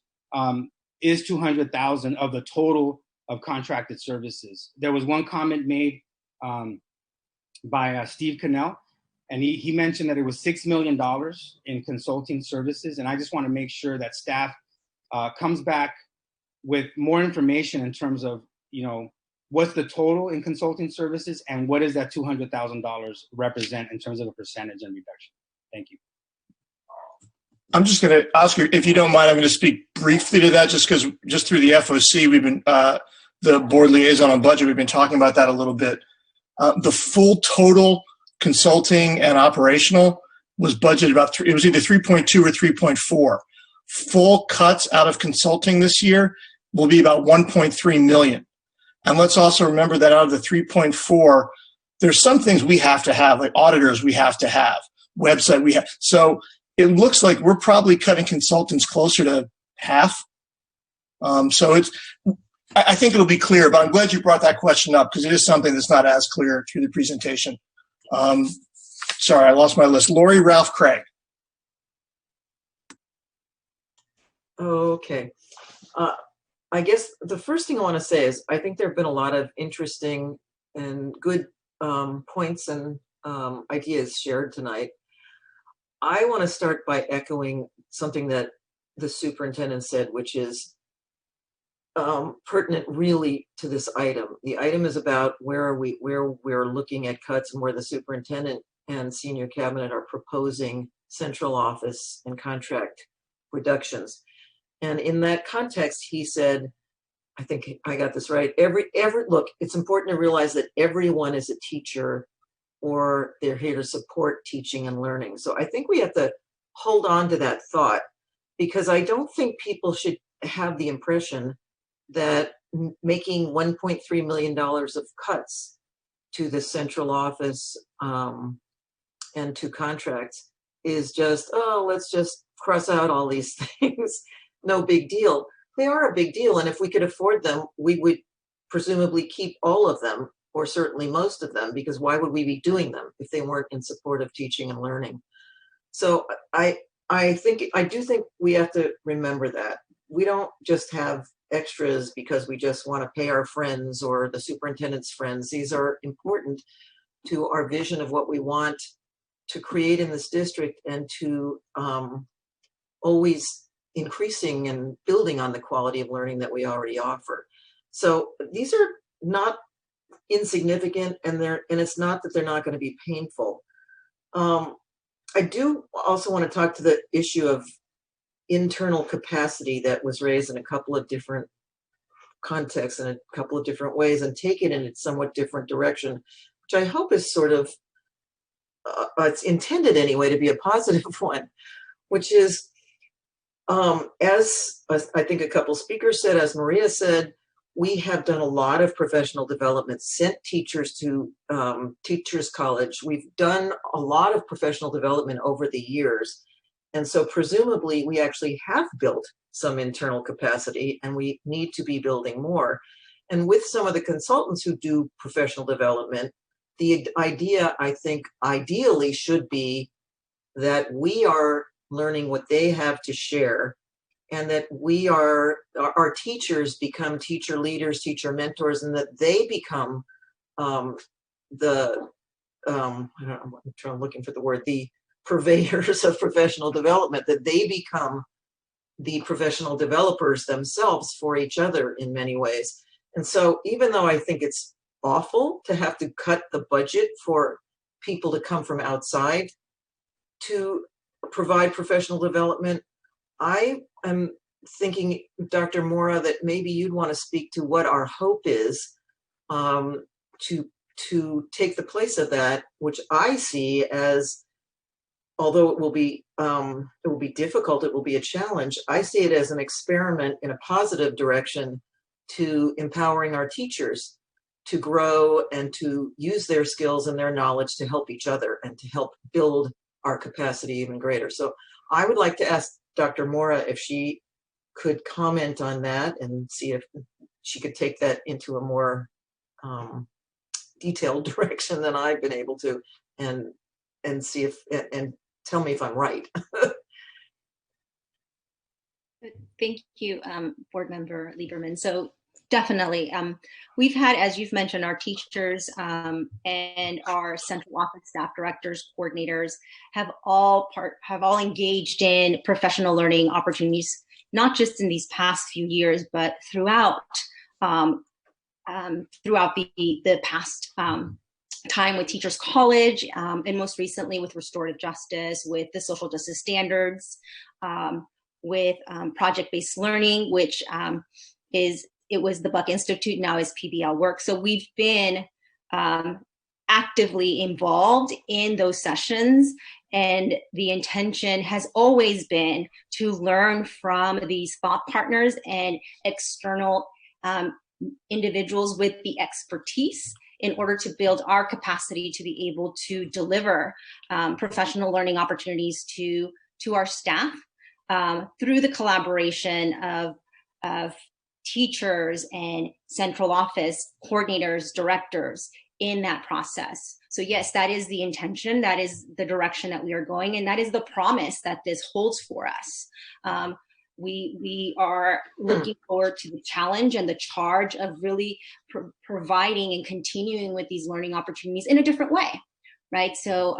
Speaker 3: is $200,000 of the total of contracted services. There was one comment made by Steve Cannell, and he mentioned that it was $6 million in consulting services, and I just want to make sure that staff comes back with more information in terms of, what's the total in consulting services and what does that $200,000 represent in terms of a percentage and reduction? Thank you.
Speaker 1: I'm just going to ask you, if you don't mind, I'm going to speak briefly to that just because just through the FOC, we've been, the board liaison on budget, we've been talking about that a little bit. The full total consulting and operational was budgeted about, it was either 3.2 or 3.4. Full cuts out of consulting this year will be about 1.3 million. And let's also remember that out of the 3.4, there's some things we have to have, like auditors we have to have, website we have. So it looks like we're probably cutting consultants closer to half. So I think it'll be clear, but I'm glad you brought that question up because it is something that's not as clear through the presentation. Sorry, I lost my list. Lori, Ralph, Craig.
Speaker 4: Okay. I guess the first thing I want to say is I think there have been a lot of interesting and good points and ideas shared tonight. I want to start by echoing something that the superintendent said, which is pertinent really to this item. The item is about where we're looking at cuts and where the superintendent and senior cabinet are proposing central office and contract reductions. And in that context, he said, I think I got this right, look, it's important to realize that everyone is a teacher or they're here to support teaching and learning. So I think we have to hold on to that thought because I don't think people should have the impression that making $1.3 million of cuts to the central office and to contracts is just, oh, let's just cross out all these things. No big deal. they are a big deal. And if we could afford them, we would presumably keep all of them, or certainly most of them, because why would we be doing them if they weren't in support of teaching and learning? So I do think we have to remember that. We don't just have extras because we just want to pay our friends or the superintendent's friends. These are important to our vision of what we want to create in this district, and to always increasing and building on the quality of learning that we already offer. So these are not insignificant, and it's not that they're not going to be painful. I do also want to talk to the issue of internal capacity that was raised in a couple of different contexts and a couple of different ways, and take it in a somewhat different direction, which I hope is sort of, it's intended anyway to be a positive one, which is, as I think a couple speakers said, as Maria said, we have done a lot of professional development, sent teachers to Teachers College. We've done a lot of professional development over the years. And so presumably we actually have built some internal capacity, and we need to be building more. And with some of the consultants who do professional development, the idea, I think, ideally should be that we are learning what they have to share, and that our teachers become teacher leaders, teacher mentors, and that they become I'm looking for the word, the purveyors of professional development, that they become the professional developers themselves for each other in many ways. And so even though I think it's awful to have to cut the budget for people to come from outside to provide professional development, I am thinking, Dr. Mora, that maybe you'd want to speak to what our hope is to take the place of that, which I see as, although it will be difficult, it will be a challenge. I see it as an experiment in a positive direction to empowering our teachers to grow and to use their skills and their knowledge to help each other and to help build our capacity even greater. So I would like to ask Dr. Mora if she could comment on that and see if she could take that into a more detailed direction than I've been able to, and see if, and tell me if I'm right.
Speaker 7: Thank you, Board Member Lieberman. So definitely, we've had, as you've mentioned, our teachers and our central office staff directors, coordinators have all engaged in professional learning opportunities, not just in these past few years, but throughout the past time with Teachers College, and most recently with restorative justice, with the social justice standards, with project-based learning, which it was the Buck Institute, now is PBL work. So we've been actively involved in those sessions, and the intention has always been to learn from these thought partners and external individuals with the expertise in order to build our capacity to be able to deliver professional learning opportunities to our staff through the collaboration of teachers and central office coordinators, directors in that process. So yes, that is the intention, that is the direction that we are going, and that is the promise that this holds for us. We are looking forward to the challenge and the charge of really providing and continuing with these learning opportunities in a different way, right? So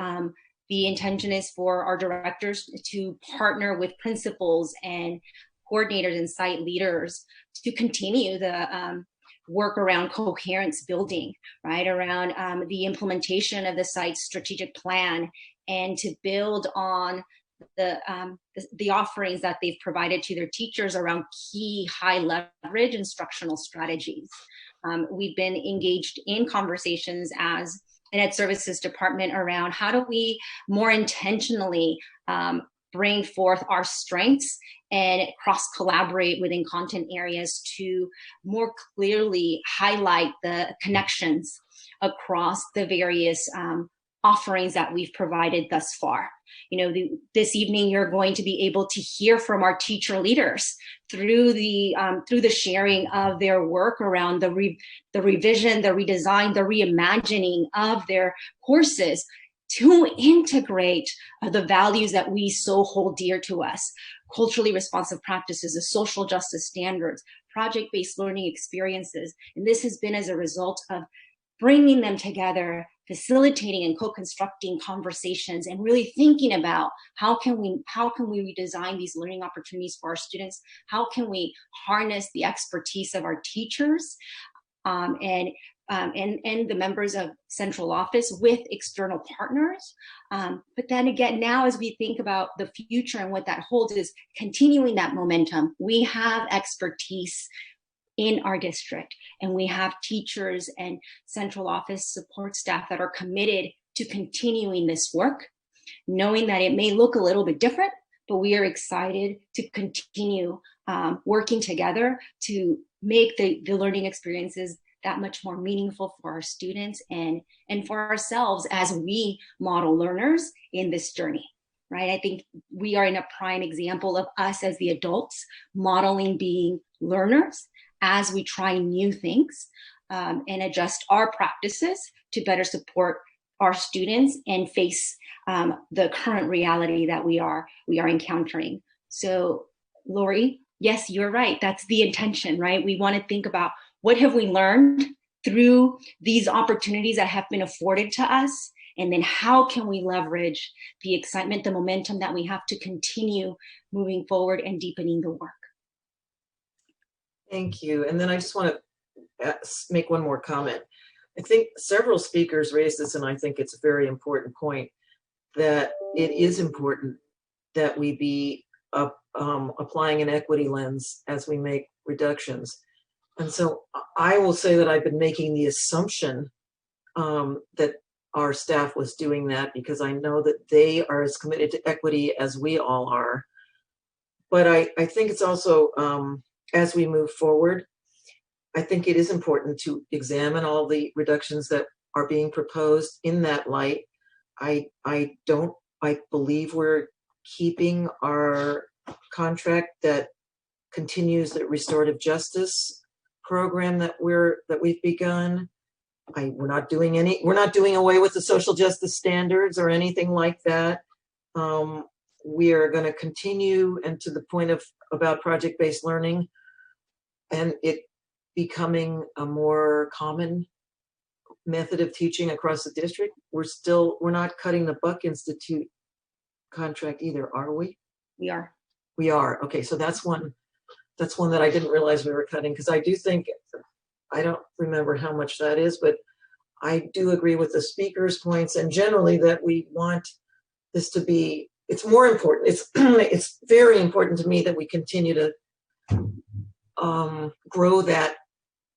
Speaker 7: the intention is for our directors to partner with principals and coordinators and site leaders to continue the work around coherence building, right? Around the implementation of the site's strategic plan, and to build on the offerings that they've provided to their teachers around key high leverage instructional strategies. We've been engaged in conversations as an Ed Services Department around how do we more intentionally bring forth our strengths and cross-collaborate within content areas to more clearly highlight the connections across the various offerings that we've provided thus far. You know, this evening you're going to be able to hear from our teacher leaders through the sharing of their work around the revision, the redesign, the reimagining of their courses to integrate the values that we so hold dear to us: culturally responsive practices, the social justice standards, project-based learning experiences. And this has been as a result of bringing them together, facilitating and co-constructing conversations, and really thinking about how can we redesign these learning opportunities for our students? How can we harness the expertise of our teachers and the members of central office with external partners? But then again, now as we think about the future and what that holds, is continuing that momentum. We have expertise in our district, and we have teachers and central office support staff that are committed to continuing this work, knowing that it may look a little bit different, but we are excited to continue working together to make the learning experiences that much more meaningful for our students and for ourselves as we model learners in this journey, right? I think we are in a prime example of us as the adults modeling being learners as we try new things and adjust our practices to better support our students and face the current reality that we are encountering. So, Lori, yes, you're right. That's the intention, right? We want to think about what have we learned through these opportunities that have been afforded to us, and then how can we leverage the excitement, the momentum that we have to continue moving forward and deepening the work.
Speaker 4: Thank you. And then I just want to make one more comment. I think several speakers raised this, and I think it's a very important point, that it is important that we be applying an equity lens as we make reductions. And so I will say that I've been making the assumption that our staff was doing that, because I know that they are as committed to equity as we all are. But I think it's also, as we move forward, I think it is important to examine all the reductions that are being proposed in that light. I believe we're keeping our contract that continues the restorative justice program that we've begun. We're not doing away with the social justice standards or anything like that. We are going to continue, and to the point about project-based learning and it becoming a more common method of teaching across the district. We're not cutting the Buck Institute contract either, are we?
Speaker 7: We are.
Speaker 4: We are. Okay, so that's one that I didn't realize we were cutting, because I do think, I don't remember how much that is, but I do agree with the speaker's points, and generally that we want this to be, it's more important. It's very important to me that we continue to grow that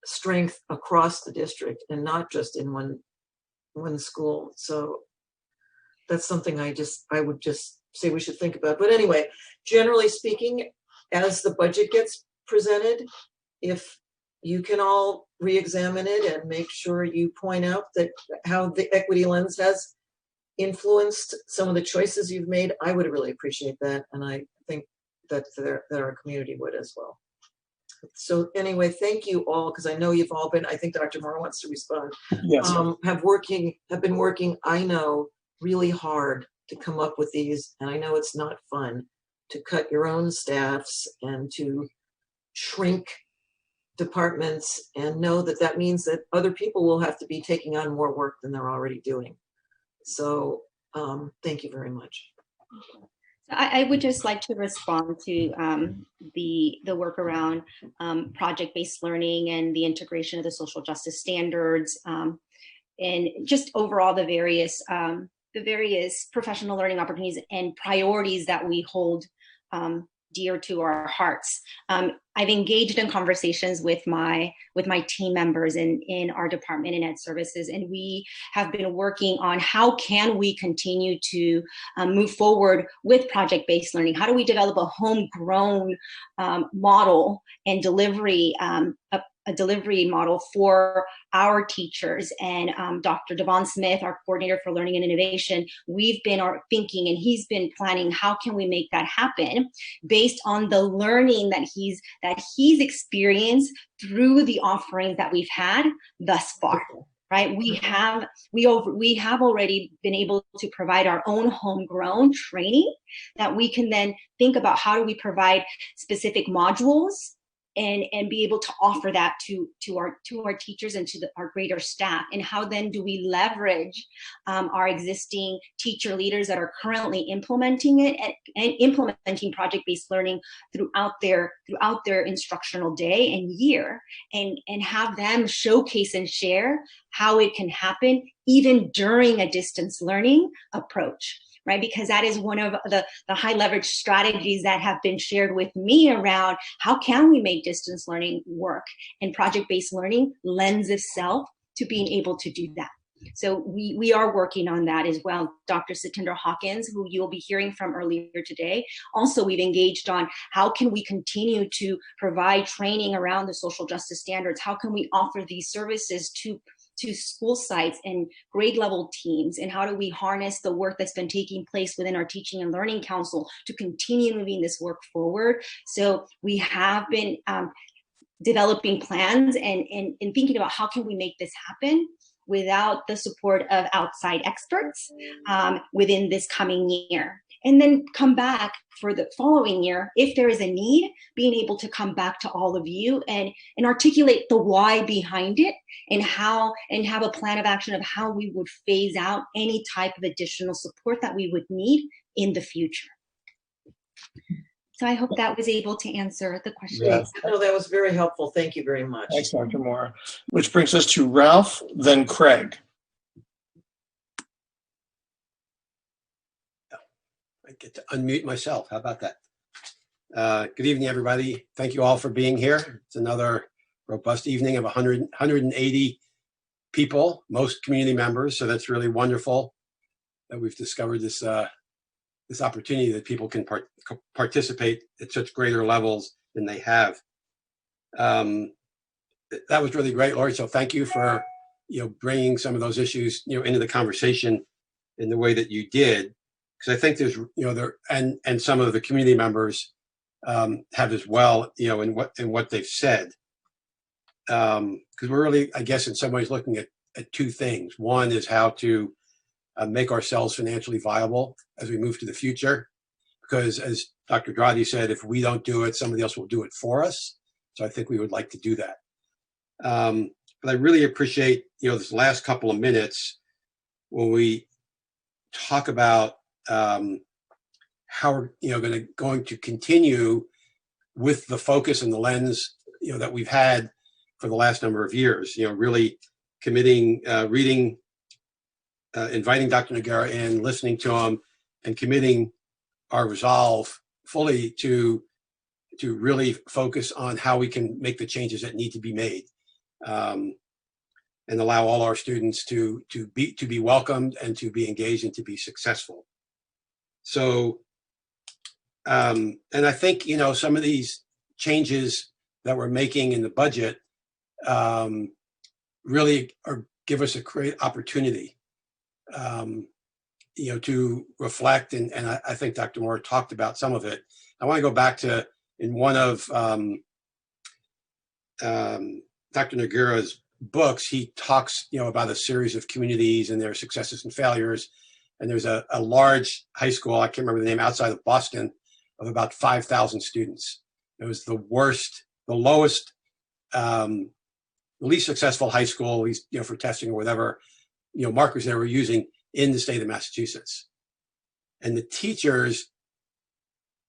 Speaker 4: strength across the district and not just in one school. So that's something I would just say we should think about. But anyway, generally speaking, as the budget gets presented, if you can all re-examine it and make sure you point out that how the equity lens has influenced some of the choices you've made, I would really appreciate that. And I think that our community would as well. So anyway, thank you all, because I know you've all been, I think Dr. Moore wants to respond.
Speaker 1: Yes.
Speaker 4: Have been working, I know, really hard to come up with these, and I know it's not fun to cut your own staffs and to shrink departments, and know that means that other people will have to be taking on more work than they're already doing. So thank you very much.
Speaker 7: I would just like to respond to the work around project-based learning and the integration of the social justice standards, and just overall the various professional learning opportunities and priorities that we hold dear to our hearts. I've engaged in conversations with my team members in our department in Ed Services, and we have been working on how can we continue to move forward with project-based learning. How do we develop a homegrown model and delivery a delivery model for our teachers. And Dr. Devon Smith, our coordinator for learning and innovation, we've been thinking, and he's been planning, how can we make that happen based on the learning that he's experienced through the offerings that we've had thus far. Right, we have already been able to provide our own homegrown training that we can then think about how do we provide specific modules and be able to offer that to our teachers and to our greater staff, and how then do we leverage our existing teacher leaders that are currently implementing it and implementing project-based learning throughout their instructional day and year, and have them showcase and share how it can happen even during a distance learning approach. Right, because that is one of the high leverage strategies that have been shared with me around how can we make distance learning work, and project-based learning lends itself to being able to do that. So we are working on that as well. Dr. Satinder Hawkins, who you'll be hearing from earlier today, also we've engaged on how can we continue to provide training around the social justice standards, how can we offer these services to school sites and grade level teams, and how do we harness the work that's been taking place within our Teaching and Learning Council to continue moving this work forward. So we have been developing plans and thinking about how can we make this happen without the support of outside experts within this coming year. And then come back for the following year, if there is a need, being able to come back to all of you and articulate the why behind it, and have a plan of action of how we would phase out any type of additional support that we would need in the future. So I hope that was able to answer the question.
Speaker 4: Yes. No, that was very helpful. Thank you very much.
Speaker 1: Thanks, Dr. Moore. Which brings us to Ralph, then Craig.
Speaker 9: I get to unmute myself. How about that? Good evening, everybody. Thank you all for being here. It's another robust evening of 180 people, most community members. So that's really wonderful that we've discovered this this opportunity that people can participate at such greater levels than they have. That was really great, Lori. So thank you for bringing some of those issues into the conversation in the way that you did. Because I think there's, there and some of the community members have as well, in what they've said. Because we're really, I guess, in some ways looking at two things. One is how to make ourselves financially viable as we move to the future. Because as Dr. Dradi said, if we don't do it, somebody else will do it for us. So I think we would like to do that. But I really appreciate, this last couple of minutes when we talk about how we're going to continue with the focus and the lens that we've had for the last number of years. Really committing, reading, inviting Dr. Noguera in, listening to him, and committing our resolve fully to really focus on how we can make the changes that need to be made, and allow all our students to be welcomed and to be engaged and to be successful. So, and I think, some of these changes that we're making in the budget really give us a great opportunity, to reflect. And I think Dr. Moore talked about some of it. I want to go back to, in one of Dr. Noguera's books, he talks, about a series of communities and their successes and failures. And there's a large high school, I can't remember the name, outside of Boston, of about 5,000 students. It was the lowest, least successful high school, at least, for testing or whatever, markers they were using in the state of Massachusetts. And the teachers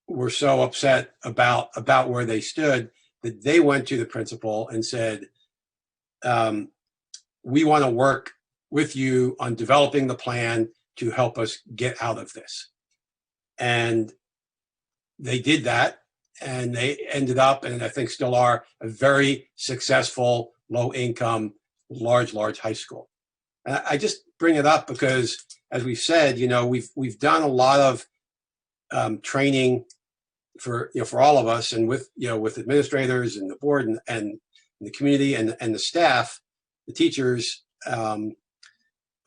Speaker 9: were so upset about where they stood that they went to the principal and said, we want to work with you on developing the plan to help us get out of this. And they did that, and they ended up, and I think still are, a very successful, low-income, large high school. And I just bring it up because, as we've said, we've done a lot of training for all of us, and with with administrators and the board and the community and the staff, the teachers,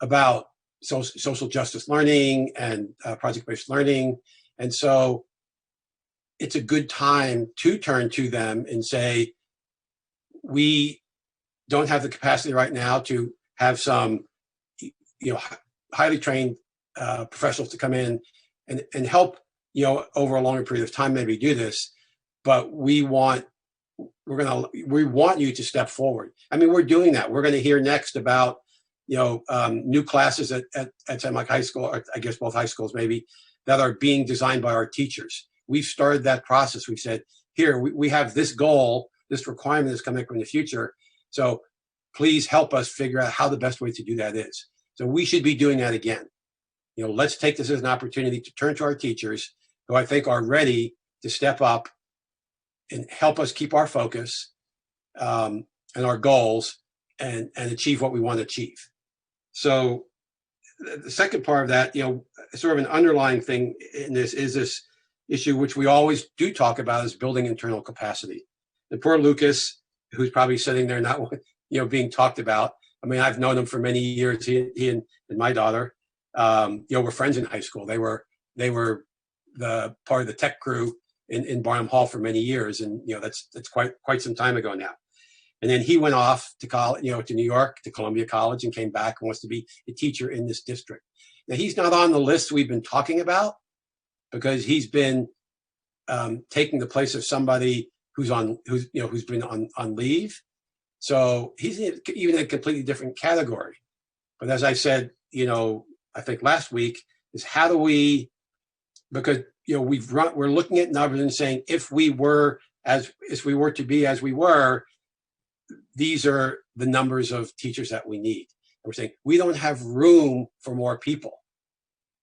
Speaker 9: about social justice learning and project-based learning. And so it's a good time to turn to them and say, we don't have the capacity right now to have some, highly trained professionals to come in and help, over a longer period of time, maybe do this, but we want you to step forward. I mean, we're doing that. We're going to hear next about, new classes at San Mike High School, or I guess both high schools maybe, that are being designed by our teachers. We've started that process. We said, here, we have this goal, this requirement is coming up in the future. So please help us figure out how the best way to do that is. So we should be doing that again. Let's take this as an opportunity to turn to our teachers, who I think are ready to step up and help us keep our focus and our goals and achieve what we want to achieve. So the second part of that, sort of an underlying thing in this is this issue, which we always do talk about, is building internal capacity. And poor Lucas, who's probably sitting there not, being talked about. I mean, I've known him for many years. He and my daughter, were friends in high school. They were the part of the tech crew in Barnum Hall for many years, and that's quite some time ago now. And then he went off to college, to New York, to Columbia College, and came back and wants to be a teacher in this district. Now, he's not on the list we've been talking about because he's been taking the place of somebody who's been on leave. So he's even in a completely different category. But as I said, I think last week, is how do we, because we're looking at numbers and saying, if we were to be as we were, these are the numbers of teachers that we need. And we're saying we don't have room for more people.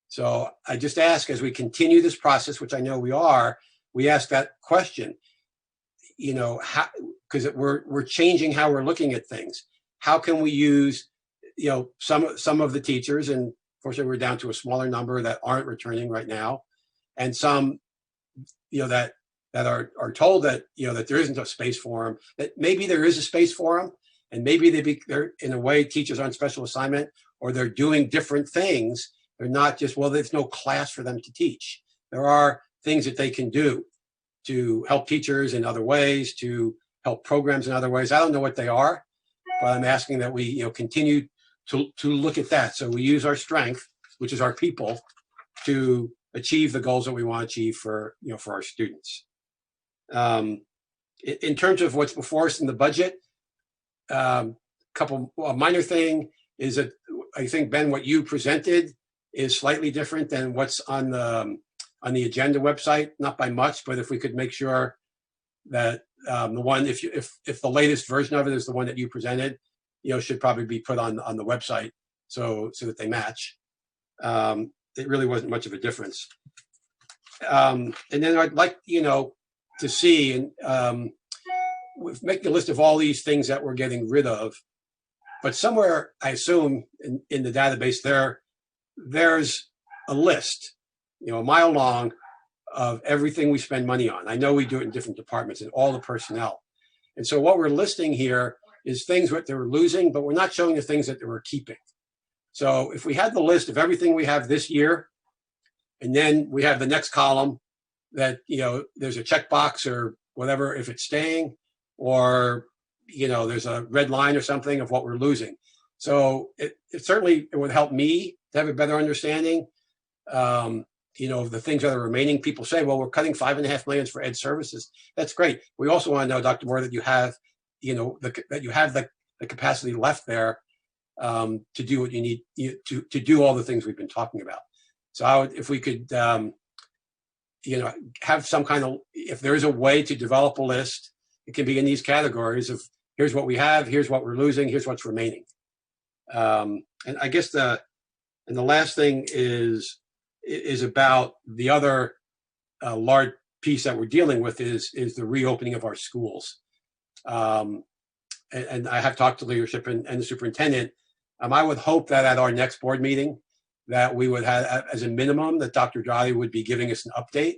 Speaker 9: So I just ask, as we continue this process, which I know we ask that question, how, because we're changing how we're looking at things. How can we use, some of the teachers, and fortunately we're down to a smaller number that aren't returning right now, and some, that are told that, that there isn't a space for them, that maybe there is a space for them, and maybe they're in a way teachers on special assignment, or they're doing different things. They're not just, there's no class for them to teach. There are things that they can do to help teachers in other ways, to help programs in other ways. I don't know what they are, but I'm asking that we, continue to look at that. So we use our strength, which is our people, to achieve the goals that we want to achieve for our students. In terms of what's before us in the budget, a minor thing is that I think, Ben, what you presented is slightly different than what's on the agenda website, not by much, but if we could make sure that the one, if the latest version of it is the one that you presented, should probably be put on the website so that they match. It really wasn't much of a difference. And then I'd like, to see, and with making a list of all these things that we're getting rid of, but somewhere, I assume, in the database there's a list, a mile long, of everything we spend money on. I know we do it in different departments and all the personnel. And so what we're listing here is things that they were losing, but we're not showing the things that they were keeping. So if we had the list of everything we have this year, and then we have the next column that, there's a checkbox or whatever, if it's staying, or, there's a red line or something of what we're losing. So it certainly would help me to have a better understanding, of the things that are remaining. People say, well, we're cutting $5.5 million for ed services. That's great. We also want to know, Dr. Moore, that you have, that you have the capacity left there to do what you need to do all the things we've been talking about. So if we could, have some kind of, if there is a way to develop a list, it can be in these categories of here's what we have, here's what we're losing, here's what's remaining. And I guess the last thing is about the other large piece that we're dealing with is the reopening of our schools. And I have talked to leadership and the superintendent. I would hope that at our next board meeting that we would have, as a minimum, that Dr. Drali would be giving us an update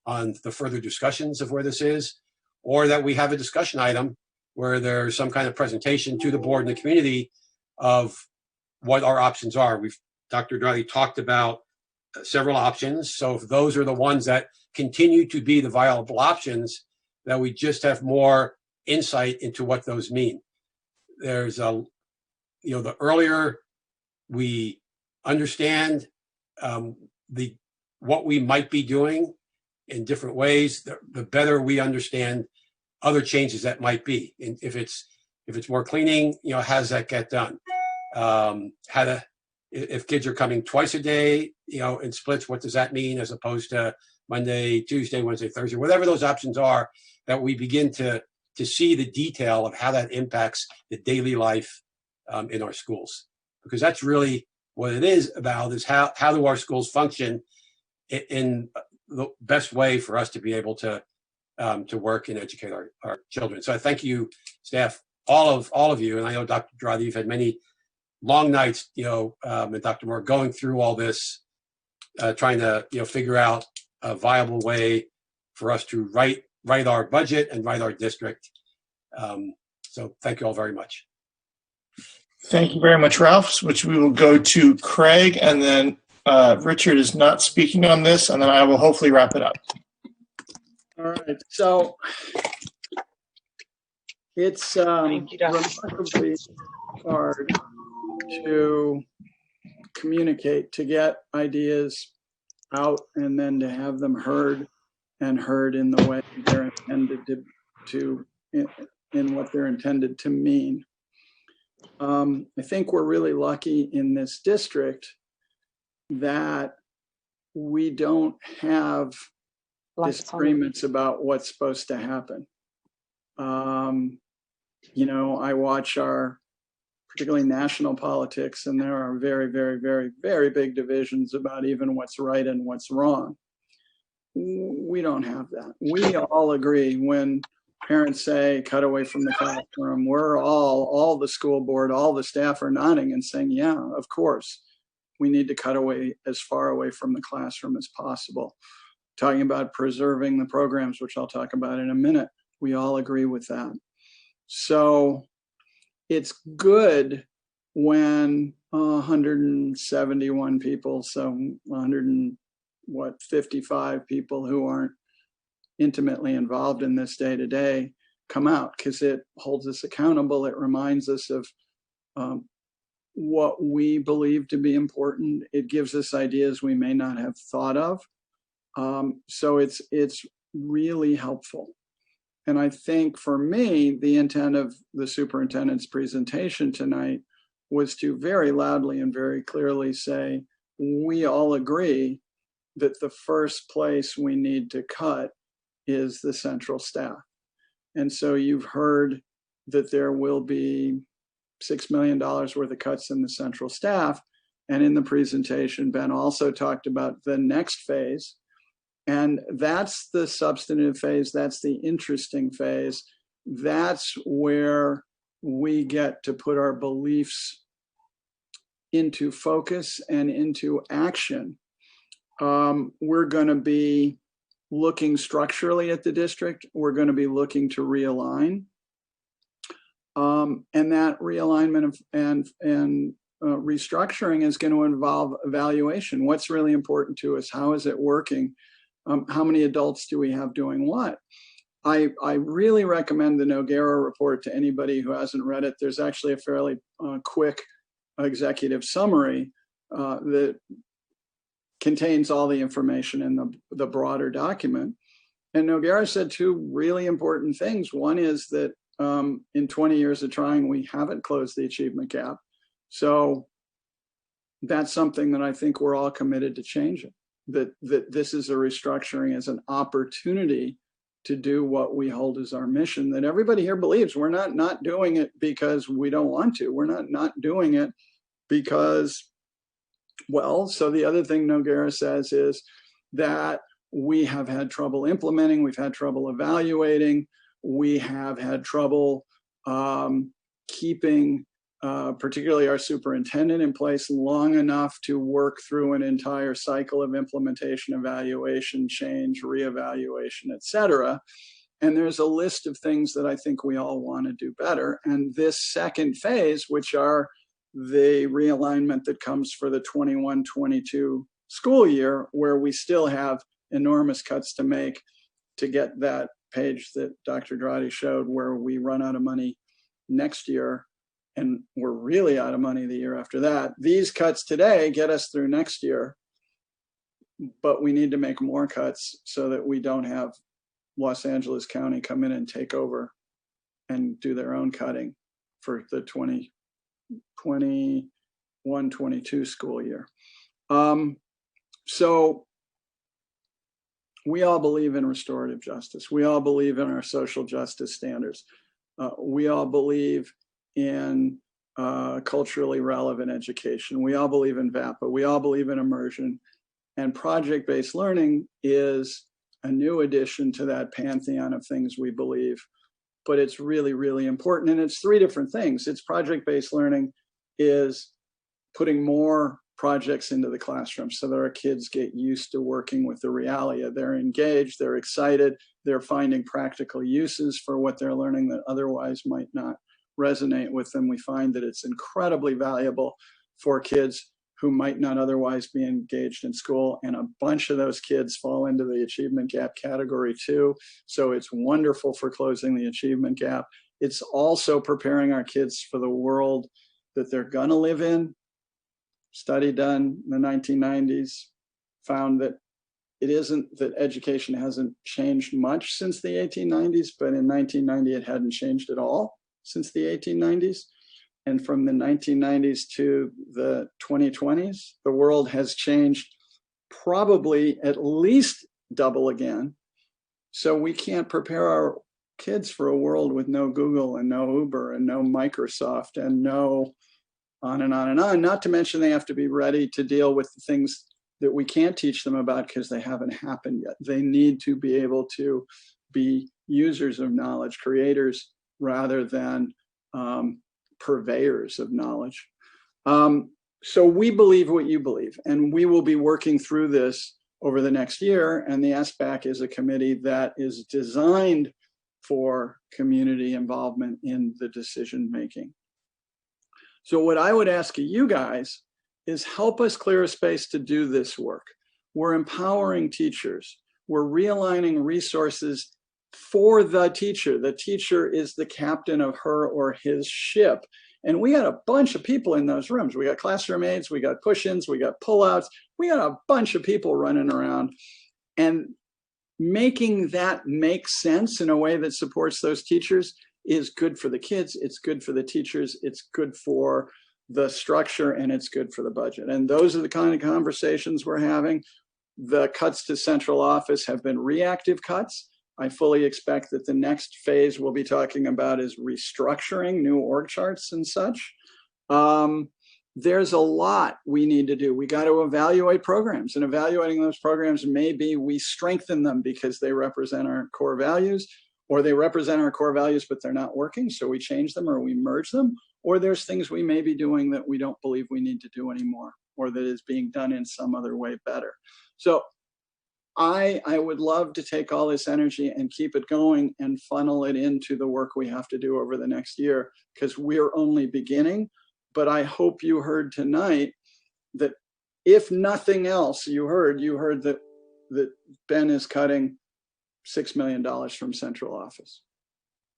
Speaker 9: on the further discussions of where this is, or that we have a discussion item where there's some kind of presentation to the board and the community of what our options are. Dr. Driley talked about several options. So if those are the ones that continue to be the viable options, that we just have more insight into what those mean. There's the earlier we understand what we might be doing in different ways, the better we understand other changes that might be. And if it's more cleaning, how does that get done? If kids are coming twice a day, in splits, what does that mean as opposed to Monday, Tuesday, Wednesday, Thursday, whatever those options are, that we begin to see the detail of how that impacts the daily life in our schools. Because that's really what it is about, is how do our schools function in the best way for us to be able to work and educate our children. So I thank you, staff, all of you, and I know Dr. Driley, you've had many long nights, and Dr. Moore, going through all this, trying to figure out a viable way for us to write our budget and write our district. So thank you all very much.
Speaker 1: Thank you very much, Ralph, which we will go to Craig, and then Richard is not speaking on this, and then I will hopefully wrap it up.
Speaker 8: All right, so it's remarkably hard to communicate, to get ideas out, and then to have them heard in the way they're intended to in what they're intended to mean. I think we're really lucky in this district that we don't have disagreements about what's supposed to happen. I watch particularly national politics, and there are very, very, very, very big divisions about even what's right and what's wrong. We don't have that. We all agree when parents say cut away from the classroom. We're all the school board, all the staff are nodding and saying, yeah, of course, we need to cut away as far away from the classroom as possible. Talking about preserving the programs, which I'll talk about in a minute. We all agree with that. So it's good when 171 people, so 55 people who aren't intimately involved in this day to day come out, because it holds us accountable. It reminds us of what we believe to be important. It gives us ideas we may not have thought of. So it's really helpful. And I think for me, the intent of the superintendent's presentation tonight was to very loudly and very clearly say, we all agree that the first place we need to cut is the central staff. And so you've heard that there will be $6 million worth of cuts in the central staff. And in the presentation, Ben also talked about the next phase. And that's the substantive phase. That's the interesting phase. That's where we get to put our beliefs into focus and into action. We're going to be looking structurally at the district. We're going to be looking to realign. And that realignment and restructuring is going to involve evaluation. What's really important to us? How is it working? How many adults do we have doing what? I really recommend the Noguera report to anybody who hasn't read it. There's actually a fairly quick executive summary that contains all the information in the broader document. And Noguera said two really important things. One is that in 20 years of trying, we haven't closed the achievement gap. So that's something that I think we're all committed to changing. That this is a restructuring as an opportunity to do what we hold as our mission, that everybody here believes. We're not doing it because we don't want to. We're not doing it because, well, so the other thing Noguera says is that we have had trouble implementing, we've had trouble evaluating, we have had trouble keeping particularly our superintendent in place long enough to work through an entire cycle of implementation, evaluation, change, reevaluation, et cetera. And there's a list of things that I think we all want to do better. And this second phase, which are the realignment that comes for the 21-22 school year, where we still have enormous cuts to make to get that page that Dr. Dradi showed, where we run out of money next year and we're really out of money the year after that. These cuts today get us through next year, but we need to make more cuts so that we don't have Los Angeles County come in and take over and do their own cutting for the 2021-22 school year. So we all believe in restorative justice. We all believe in our social justice standards. We all believe in culturally relevant education. We all believe in VAPA. We all believe in immersion. And project-based learning is a new addition to that pantheon of things we believe. But it's really, really important. And it's three different things. It's project-based learning is putting more projects into the classroom so that our kids get used to working with the reality. They're engaged, they're excited, they're finding practical uses for what they're learning that otherwise might not resonate with them. We find that it's incredibly valuable for kids who might not otherwise be engaged in school. And a bunch of those kids fall into the achievement gap category too. So it's wonderful for closing the achievement gap. It's also preparing our kids for the world that they're gonna live in. Study done in the 1990s found that it isn't that education hasn't changed much since the 1890s, but in 1990 it hadn't changed at all since the 1890s. And from the 1990s to the 2020s, the world has changed probably at least double again. So we can't prepare our kids for a world with no Google and no Uber and no Microsoft and no on and on and on, not to mention they have to be ready to deal with the things that we can't teach them about because they haven't happened yet. They need to be able to be users of knowledge, creators rather than purveyors of knowledge. So we believe what you believe, and we will be working through this over the next year. And the SBAC is a committee that is designed for community involvement in the decision making. So what I would ask of you guys is help us clear a space to do this work. We're empowering teachers. We're realigning resources for the teacher. The teacher is the captain of her or his ship. And we got a bunch of people in those rooms. We got classroom aides, we got push-ins, we got pullouts. We got a bunch of people running around. And making that make sense in a way that supports those teachers is good for the kids, it's good for the teachers, it's good for the structure, and it's good for the budget. And those are the kind of conversations we're having. The cuts to central office have been reactive cuts. I fully expect that the next phase we'll be talking about is restructuring, new org charts and such. There's a lot we need to do. We got to evaluate programs, and evaluating those programs, maybe we strengthen them because they represent our core values, or they represent our core values, but they're not working, so we change them or we merge them, or there's things we may be doing that we don't believe we need to do anymore, or that is being done in some other way better. So I would love to take all this energy and keep it going and funnel it into the work we have to do over the next year, because we're only beginning. But I hope you heard tonight that if nothing else, you heard that Ben is cutting $6 million from central office,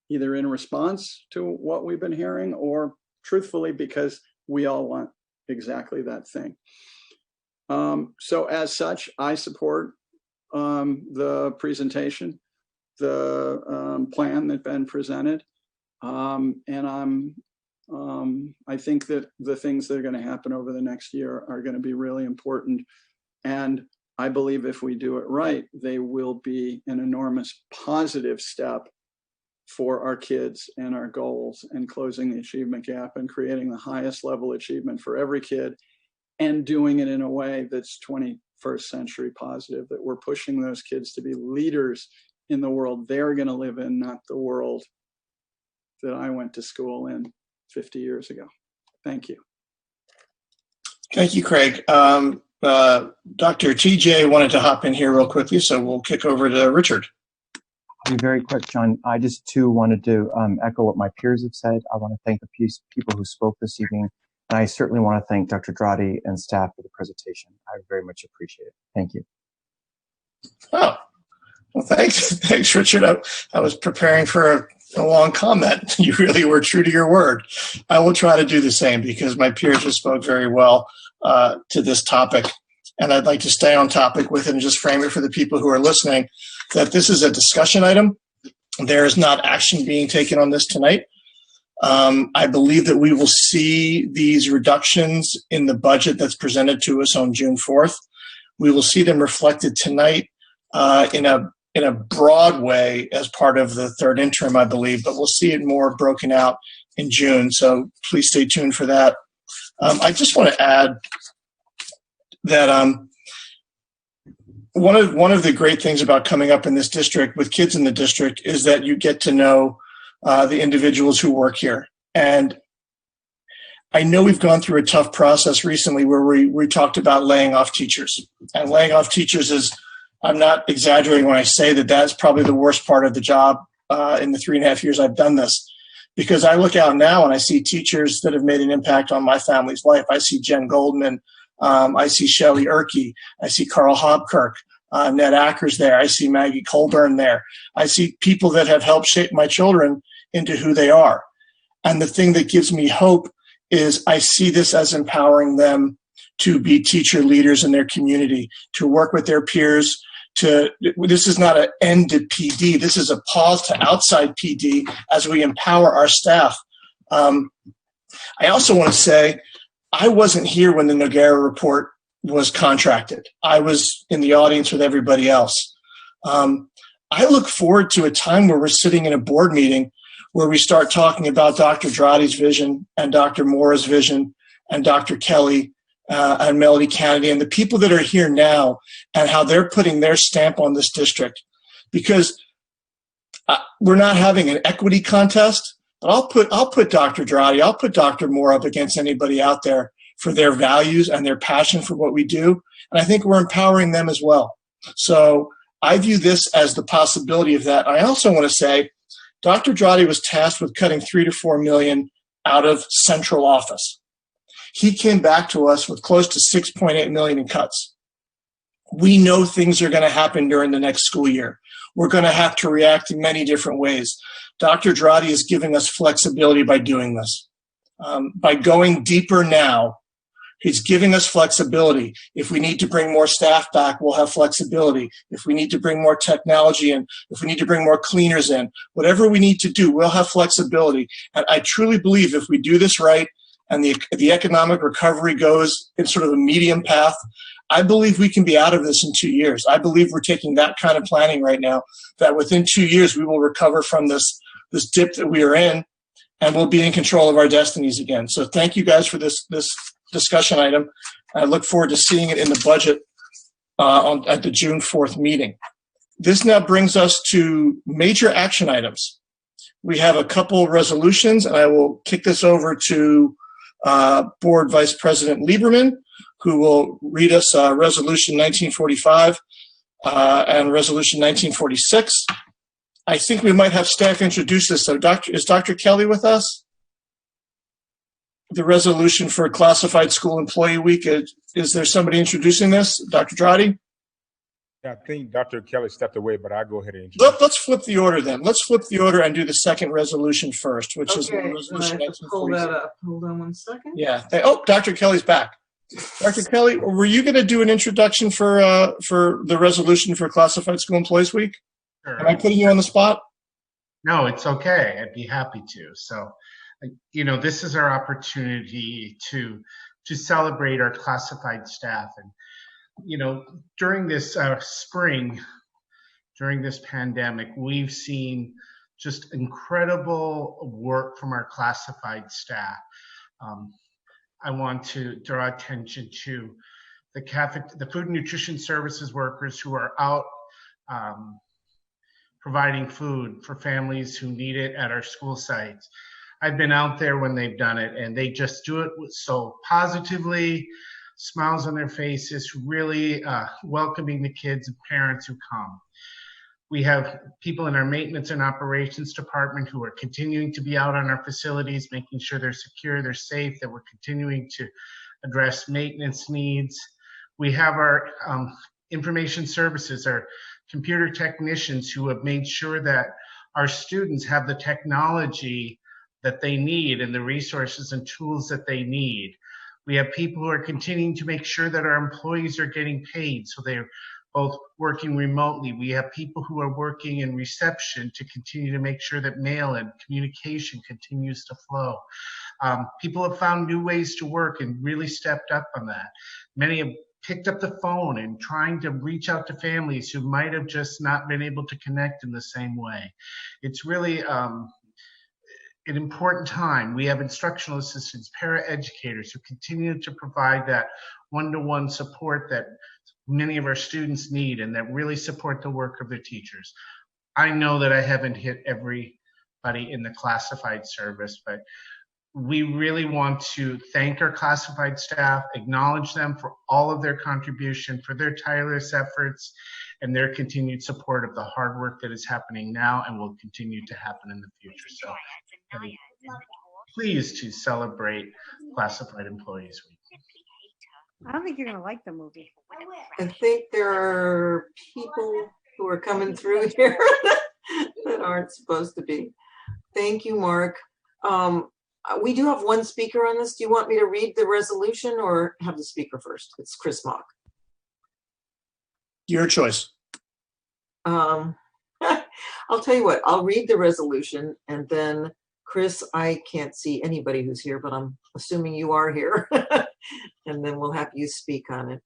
Speaker 8: either in response to what we've been hearing or truthfully because we all want exactly that thing. So as such, I support the presentation, the plan that Ben presented, and I think that the things that are going to happen over the next year are going to be really important. And I believe if we do it right, they will be an enormous positive step for our kids and our goals and closing the achievement gap and creating the highest level achievement for every kid and doing it in a way that's 21st century positive, that we're pushing those kids to be leaders in the world they're going to live in, not the world that I went to school in 50 years ago. Thank you.
Speaker 1: Thank you, Craig. Dr. TJ wanted to hop in here real quickly, so we'll kick over to Richard.
Speaker 6: I'll be very quick, John. I just too wanted to echo what my peers have said. I want to thank the people who spoke this evening, and I certainly want to thank Dr. Drotti and staff for the presentation. I very much appreciate it. Thank you.
Speaker 1: Oh, well, thanks, Richard. I was preparing for a long comment. You really were true to your word. I will try to do the same because my peers have spoke very well to this topic, and I'd like to stay on topic with it and just frame it for the people who are listening that this is a discussion item. There is not action being taken on this tonight. I believe that we will see these reductions in the budget that's presented to us on June 4th. We will see them reflected tonight in a broad way as part of the third interim, I believe, but we'll see it more broken out in June. So please stay tuned for that. I just want to add that one of the great things about coming up in this district with kids in the district is that you get to know the individuals who work here. And I know we've gone through a tough process recently where we talked about laying off teachers. And laying off teachers is, I'm not exaggerating when I say that that's probably the worst part of the job in the 3.5 years I've done this. Because I look out now and I see teachers that have made an impact on my family's life. I see Jen Goldman. I see Shelley Erkey. I see Carl Hobkirk. Ned Ackers there. I see Maggie Colburn there. I see people that have helped shape my children into who they are. And the thing that gives me hope is I see this as empowering them to be teacher leaders in their community, to work with their peers. This is not an end to PD. This is a pause to outside PD as we empower our staff. I also want to say I wasn't here when the Noguera report was contracted. I was in the audience with everybody else. I look forward to a time where we're sitting in a board meeting where we start talking about Dr. Drotti's vision and Dr. Mora's vision and Dr. Kelly and Melody Kennedy and the people that are here now and how they're putting their stamp on this district. Because we're not having an equity contest, but I'll put Dr. Drotti, I'll put Dr. Mora up against anybody out there for their values and their passion for what we do. And I think we're empowering them as well. So I view this as the possibility of that. I also want to say Dr. Drotti was tasked with cutting $3 to $4 million out of central office. He came back to us with close to $6.8 million in cuts. We know things are going to happen during the next school year. We're going to have to react in many different ways. Dr. Drotti is giving us flexibility by doing this. By going deeper now, he's giving us flexibility. If we need to bring more staff back, we'll have flexibility. If we need to bring more technology in, if we need to bring more cleaners in, whatever we need to do, we'll have flexibility. And I truly believe if we do this right and the economic recovery goes in sort of a medium path, I believe we can be out of this in 2 years. I believe we're taking that kind of planning right now, that within 2 years we will recover from this dip that we are in and we'll be in control of our destinies again. So thank you guys for this discussion item. I look forward to seeing it in the budget at the June 4th meeting. This now brings us to major action items. We have a couple resolutions, and I will kick this over to Board Vice President Lieberman, who will read us Resolution 1945 and Resolution 1946. I think we might have staff introduce this. So is Dr. Kelly with us? The resolution for Classified School Employee Week. Is there somebody introducing this? Dr. Drotti?
Speaker 22: Yeah, I think Dr. Kelly stepped away, but I'll go ahead and introduce.
Speaker 1: Let's flip the order then. Let's flip the order and do the second resolution first, which is Resolution 1946.
Speaker 4: Pull that up. Hold on one second.
Speaker 1: Yeah. Dr. Kelly's back. Dr. Kelly, were you going to do an introduction for the resolution for Classified School Employees Week?
Speaker 23: Sure.
Speaker 1: Am I putting you on the spot?
Speaker 23: No, it's okay. I'd be happy to. So, this is our opportunity to celebrate our classified staff. And, during this spring, during this pandemic, we've seen just incredible work from our classified staff. I want to draw attention to the food and nutrition services workers who are out providing food for families who need it at our school sites. I've been out there when they've done it, and they just do it so positively, smiles on their faces, really welcoming the kids and parents who come. We have people in our maintenance and operations department who are continuing to be out on our facilities, making sure they're secure, they're safe, that we're continuing to address maintenance needs. We have our information services, our computer technicians who have made sure that our students have the technology that they need and the resources and tools that they need. We have people who are continuing to make sure that our employees are getting paid, so they're both working remotely. We have people who are working in reception to continue to make sure that mail and communication continues to flow. People have found new ways to work and really stepped up on that. Many have picked up the phone and trying to reach out to families who might have just not been able to connect in the same way. It's really an important time. We have instructional assistants, paraeducators who continue to provide that one-to-one support that many of our students need and that really support the work of their teachers. I know that I haven't hit everybody in the classified service, but we really want to thank our classified staff, acknowledge them for all of their contribution, for their tireless efforts, and their continued support of the hard work that is happening now and will continue to happen in the future. So I'm pleased to celebrate Classified Employees Week.
Speaker 10: I don't think you're going to like the movie.
Speaker 4: I think there are people who are coming through here that aren't supposed to be. Thank you, Mark. We do have one speaker on this. Do you want me to read the resolution or have the speaker first? It's Chris Mock.
Speaker 1: Your choice.
Speaker 4: I'll tell you what, I'll read the resolution and then Chris, I can't see anybody who's here, but I'm assuming you are here. And then we'll have you speak on it.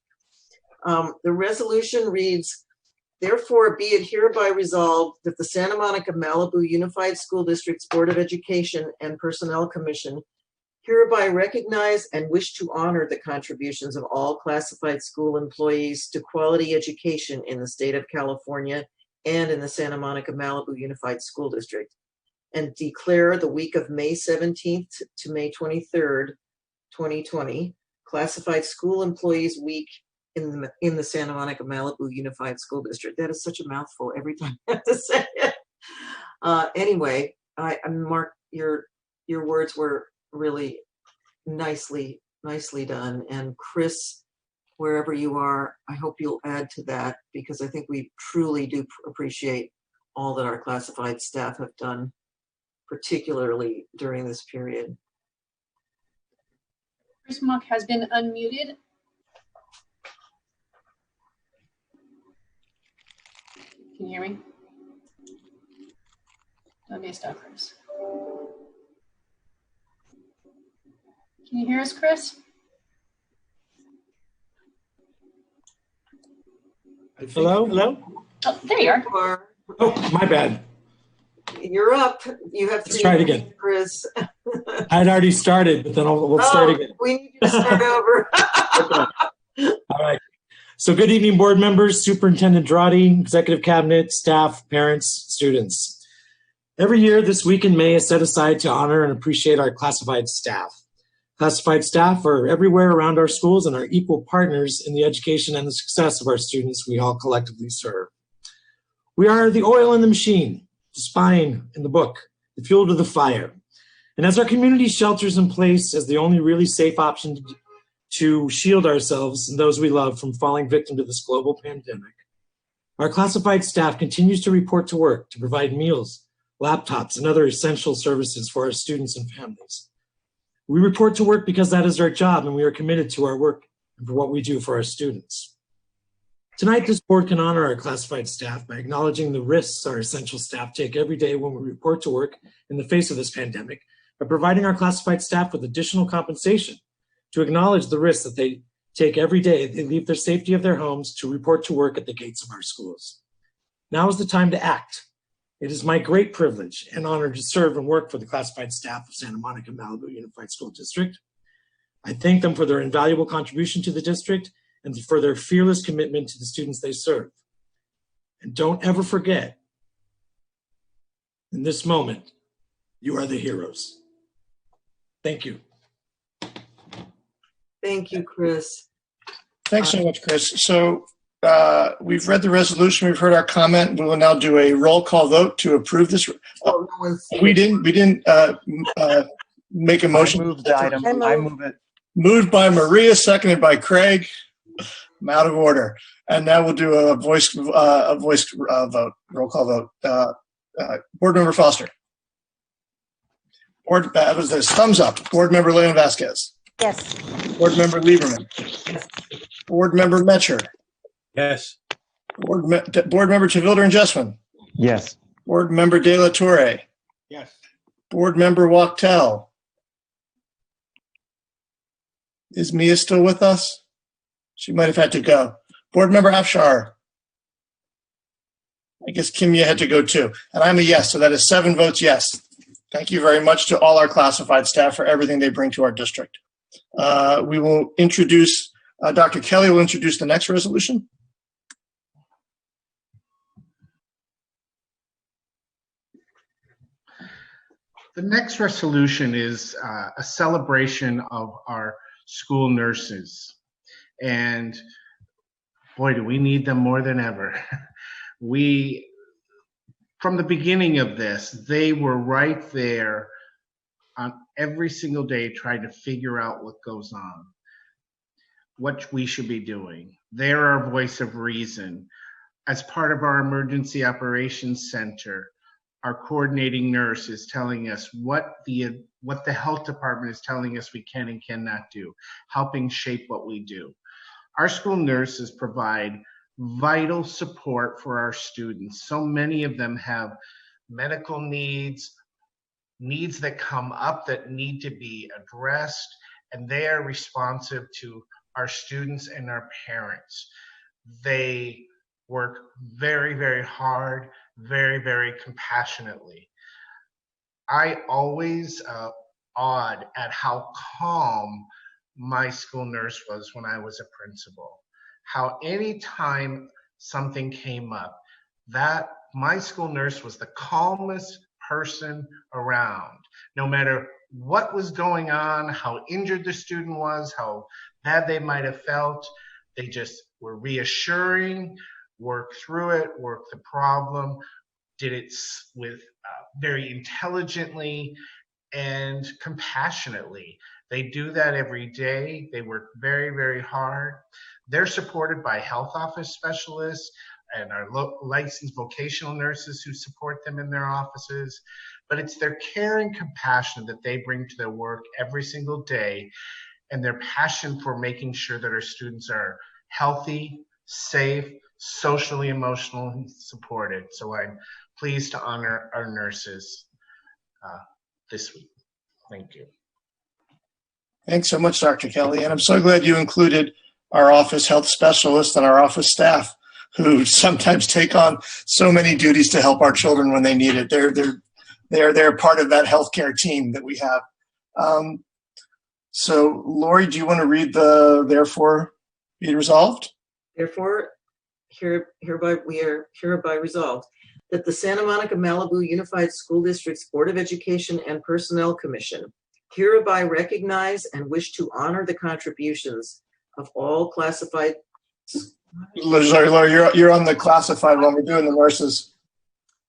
Speaker 4: The resolution reads, therefore be it hereby resolved that the Santa Monica Malibu Unified School District's Board of Education and Personnel Commission hereby recognize and wish to honor the contributions of all classified school employees to quality education in the state of California and in the Santa Monica Malibu Unified School District, and declare the week of May 17th to May 23rd, 2020, Classified School Employees Week in the Santa Monica Malibu Unified School District. That is such a mouthful every time I have to say it. Anyway, Mark, your words were really nicely done. And Chris, wherever you are, I hope you'll add to that, because I think we truly do appreciate all that our classified staff have done, particularly during this period.
Speaker 2: Chris Mock has been unmuted. Can you hear me? Let me stop, Chris. Can you hear us, Chris?
Speaker 11: Hello, hello?
Speaker 2: Oh, there you are.
Speaker 11: Oh, my bad.
Speaker 4: You're up. You have 3
Speaker 11: Let's try it again.
Speaker 4: Chris.
Speaker 11: I had already started, but then we'll start again.
Speaker 4: We need you to start over.
Speaker 11: Okay. All right. So good evening, board members, Superintendent Drotti, Executive Cabinet, staff, parents, students. Every year, this week in May is set aside to honor and appreciate our classified staff. Classified staff are everywhere around our schools and are equal partners in the education and the success of our students we all collectively serve. We are the oil in the machine, the spine in the book, the fuel to the fire. And as our community shelters in place as the only really safe option to shield ourselves and those we love from falling victim to this global pandemic, our classified staff continues to report to work to provide meals, laptops, and other essential services for our students and families. We report to work because that is our job, and we are committed to our work and for what we do for our students. Tonight, this board can honor our classified staff by acknowledging the risks our essential staff take every day when we report to work in the face of this pandemic, by providing our classified staff with additional compensation to acknowledge the risks that they take every day. They leave the safety of their homes to report to work at the gates of our schools. Now is the time to act. It is my great privilege and honor to serve and work for the classified staff of Santa Monica Malibu Unified School District. I thank them for their invaluable contribution to the district and for their fearless commitment to the students they serve. And don't ever forget, in this moment, you are the heroes. Thank you.
Speaker 4: Thank you, Chris.
Speaker 1: Thanks so much, Chris. So we've read the resolution. We've heard our comment. We will now do a roll call vote to approve this. We didn't make a motion.
Speaker 6: I move the item. I move it.
Speaker 1: Moved by Maria, seconded by Craig. I'm out of order. And now we'll do a voice vote, roll call vote. Board Member Foster. That was this. Thumbs up. Board Member Leon Vasquez.
Speaker 21: Yes.
Speaker 1: Board Member Lieberman. Yes. Board Member Metcher.
Speaker 9: Yes.
Speaker 1: Board Member Tavilder and Jessman.
Speaker 6: Yes.
Speaker 1: Board Member De La Torre.
Speaker 3: Yes.
Speaker 1: Board Member Wachtel. Is Mia still with us? She might have had to go. Board Member Afshar. I guess Kimya had to go too. And I'm a yes, so that is 7 votes yes. Thank you very much to all our classified staff for everything they bring to our district. We will introduce, Dr. Kelly will introduce the next resolution.
Speaker 23: The next resolution is a celebration of our school nurses. And boy, do we need them more than ever. From the beginning of this, they were right there on every single day trying to figure out what goes on, what we should be doing. They're our voice of reason. As part of our emergency operations center, our coordinating nurse is telling us what the health department is telling us we can and cannot do, helping shape what we do. Our school nurses provide vital support for our students. So many of them have medical needs that come up that need to be addressed, and they are responsive to our students and our parents. They work very, very hard, very, very compassionately. I always awed at how calm my school nurse was when I was a principal. How anytime something came up, that my school nurse was the calmest person around. No matter what was going on, how injured the student was, how bad they might have felt, they just were reassuring, worked through it, worked the problem, did it with very intelligently and compassionately. They do that every day. They work very, very hard. They're supported by health office specialists and our licensed vocational nurses who support them in their offices. But it's their care and compassion that they bring to their work every single day, and their passion for making sure that our students are healthy, safe, socially, emotionally supported. So I'm pleased to honor our nurses this week. Thank you.
Speaker 1: Thanks so much, Dr. Kelly. And I'm so glad you included our office health specialists and our office staff who sometimes take on so many duties to help our children when they need it. They're part of that healthcare team that we have. So Lori, do you want to read the therefore be resolved?
Speaker 4: Therefore, we are hereby resolved that the Santa Monica Malibu Unified School District's Board of Education and Personnel Commission hereby recognize and wish to honor the contributions of all classified.
Speaker 1: Sorry, Lori, you're on the classified one. We're doing the nurses.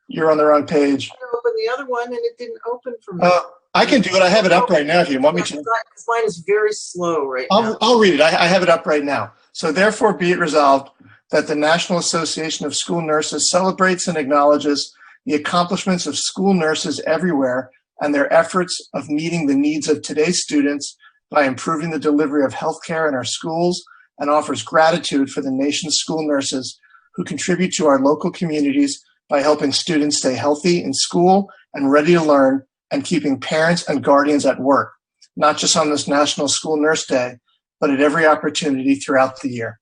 Speaker 1: You're on the wrong page.
Speaker 4: I opened the other one and it didn't open for me.
Speaker 1: I can do it. I have it up right now if you want me to.
Speaker 4: Because mine is very slow right now.
Speaker 1: I'll read it. I have it up right now. So therefore be it resolved that the National Association of School Nurses celebrates and acknowledges the accomplishments of school nurses everywhere and their efforts of meeting the needs of today's students by improving the delivery of healthcare in our schools, and offers gratitude for the nation's school nurses who contribute to our local communities by helping students stay healthy in school and ready to learn, and keeping parents and guardians at work, not just on this National School Nurse Day, but at every opportunity throughout the year.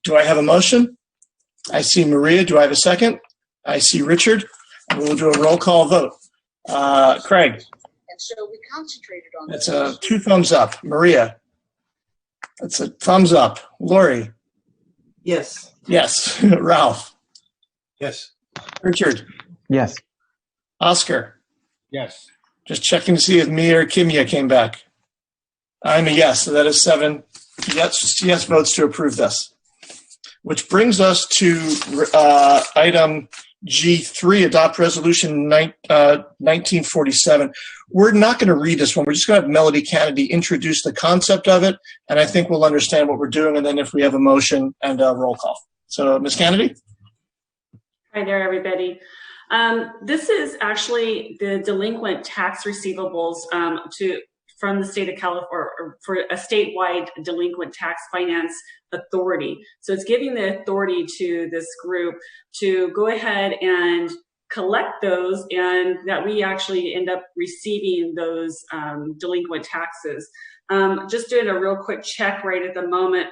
Speaker 1: Do I have a motion? I see Maria. Do I have a second? I see Richard. And we'll do a roll call vote. Craig.
Speaker 12: And so we concentrated on
Speaker 1: That's a 2 thumbs up. Maria. That's a thumbs up. Lori.
Speaker 4: Yes.
Speaker 1: Yes. Ralph.
Speaker 9: Yes.
Speaker 1: Richard.
Speaker 6: Yes.
Speaker 1: Oscar.
Speaker 3: Yes.
Speaker 1: Just checking to see if Mia or Kimya came back. I'm a yes, so that is 7 yes votes to approve this. which brings us to item G3, adopt resolution 1947. We're not going to read this one. We're just going to have Melody Kennedy introduce the concept of it, and I think we'll understand what we're doing, and then if we have a motion and a roll call. So, Ms. Kennedy?
Speaker 13: Hi there, everybody. This is actually the delinquent tax receivables from the state of California, or for a statewide delinquent tax finance authority. So it's giving the authority to this group to go ahead and collect those, and that we actually end up receiving those delinquent taxes. Just doing a real quick check right at the moment.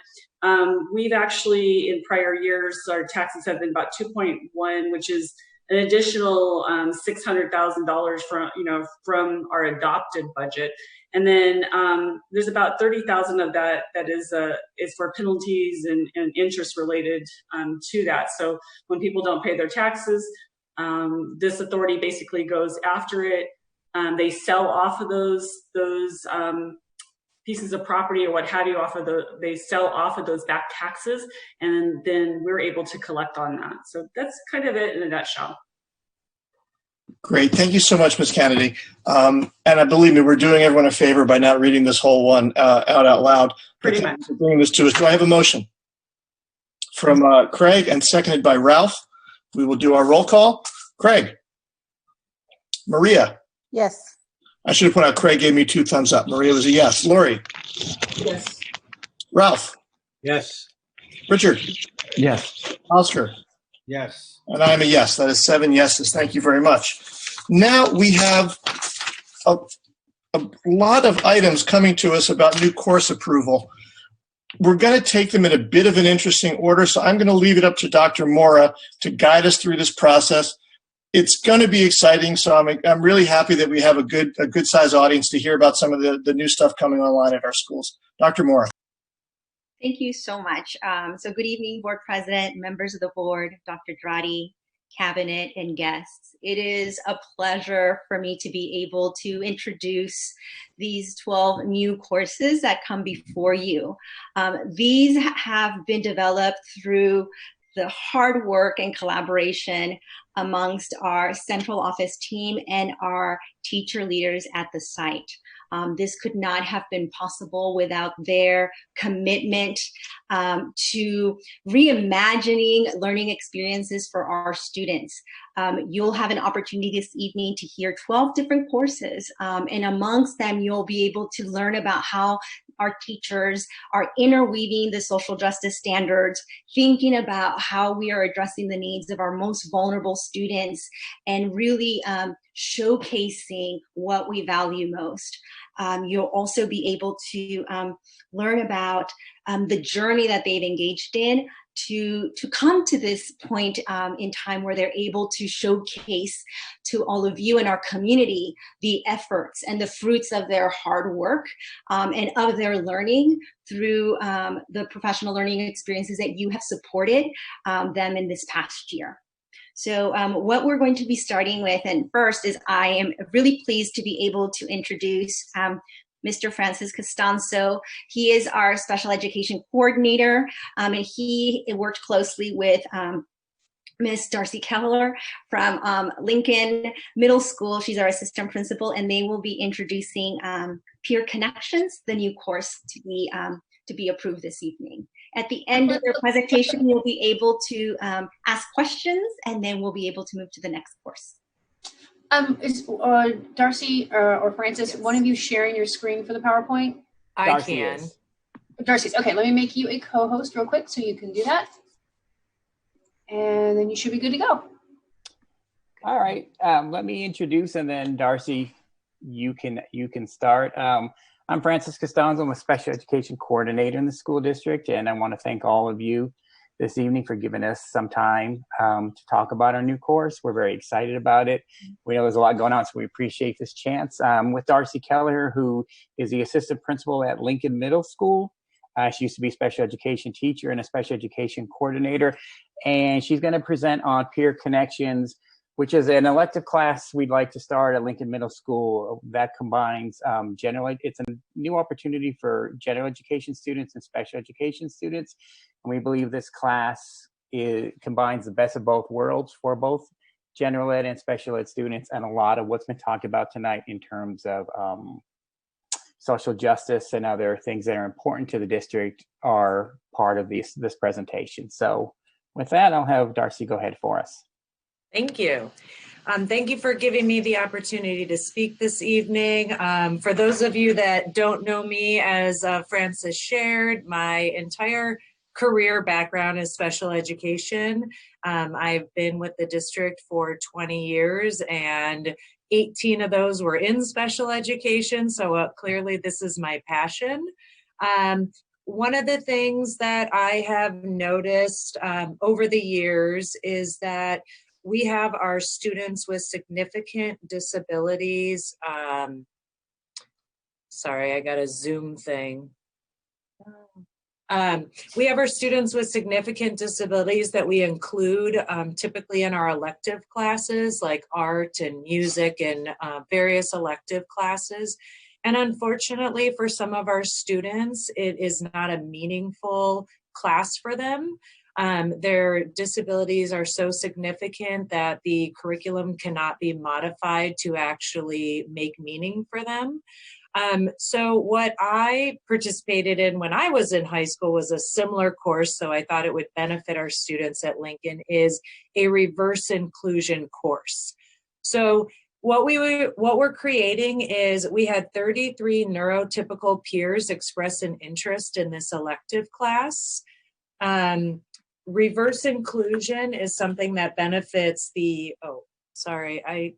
Speaker 13: We've actually, in prior years, our taxes have been about 2.1, which is an additional $600,000 from our adopted budget. And then there's about 30,000 of that is for penalties and interest related to that. So when people don't pay their taxes, this authority basically goes after it. They sell off of those pieces of property or what have you they sell off of those back taxes, and then we're able to collect on that. So that's kind of it in a nutshell.
Speaker 1: Great. Thank you so much, Ms. Kennedy. And I believe me, we're doing everyone a favor by not reading this whole one out loud.
Speaker 13: Pretty much.
Speaker 1: For bringing this to us. Do I have a motion? From Craig and seconded by Ralph. We will do our roll call. Craig. Maria.
Speaker 21: Yes.
Speaker 1: I should have put out Craig gave me 2 thumbs up. Maria was a yes. Lori.
Speaker 4: Yes.
Speaker 1: Ralph.
Speaker 9: Yes.
Speaker 1: Richard.
Speaker 6: Yes.
Speaker 1: Oscar.
Speaker 3: Yes.
Speaker 1: And I'm a yes. That is 7 yeses. Thank you very much. Now we have a lot of items coming to us about new course approval. We're going to take them in a bit of an interesting order, so I'm going to leave it up to Dr. Mora to guide us through this process. It's going to be exciting, so I'm really happy that we have a good size audience to hear about some of the new stuff coming online at our schools. Dr. Mora.
Speaker 7: Thank you so much. So good evening, Board President, members of the board, Dr. Drati, Cabinet, and guests. It is a pleasure for me to be able to introduce these 12 new courses that come before you. These have been developed through the hard work and collaboration amongst our central office team and our teacher leaders at the site. This could not have been possible without their commitment to reimagining learning experiences for our students. You'll have an opportunity this evening to hear 12 different courses, and amongst them you'll be able to learn about how our teachers are interweaving the social justice standards, thinking about how we are addressing the needs of our most vulnerable students, and really showcasing what we value most. You'll also be able to learn about the journey that they've engaged in to come to this point in time where they're able to showcase to all of you in our community the efforts and the fruits of their hard work and of their learning through the professional learning experiences that you have supported them in this past year. So what we're going to be starting with, and first is I am really pleased to be able to introduce Mr. Francis Costanzo. He is our special education coordinator, and he worked closely with Miss Darcy Keller from Lincoln Middle School. She's our assistant principal, and they will be introducing Peer Connections, the new course to be approved this evening. At the end of their presentation, you'll be able to ask questions, and then we'll be able to move to the next course.
Speaker 2: Is Darcy or Francis, one of you sharing your screen for the PowerPoint?
Speaker 14: I can.
Speaker 2: Darcy's. Okay, let me make you a co-host real quick so you can do that. And then you should be good to go.
Speaker 14: All right, let me introduce, and then Darcy, you can start. I'm Francis Costanzo. I'm a special education coordinator in the school district, and I want to thank all of you this evening for giving us some time to talk about our new course. We're very excited about it. We know there's a lot going on, so we appreciate this chance. With Darcy Keller, who is the assistant principal at Lincoln Middle School. She used to be a special education teacher and a special education coordinator, and she's going to present on Peer Connections, which is an elective class we'd like to start at Lincoln Middle School that combines it's a new opportunity for general education students and special education students And we believe this class combines the best of both worlds for both general ed and special ed students, and a lot of what's been talked about tonight in terms of social justice and other things that are important to the district are part of this presentation. So with that, I'll have Darcy go ahead for us.
Speaker 15: Thank you. Thank you for giving me the opportunity to speak this evening. For those of you that don't know me, as Francis shared, my entire career background is special education. I've been with the district for 20 years and 18 of those were in special education. So clearly this is my passion. One of the things that I have noticed over the years is that we have our students with significant disabilities. Sorry, I got a Zoom thing. We have our students with significant disabilities that we include typically in our elective classes like art and music and various elective classes. And unfortunately for some of our students, it is not a meaningful class for them. Their disabilities are so significant that the curriculum cannot be modified to actually make meaning for them. So what I participated in when I was in high school was a similar course, so I thought it would benefit our students at Lincoln, is a reverse inclusion course. So what we're creating is we had 33 neurotypical peers express an interest in this elective class. Reverse inclusion is something that benefits the, I'm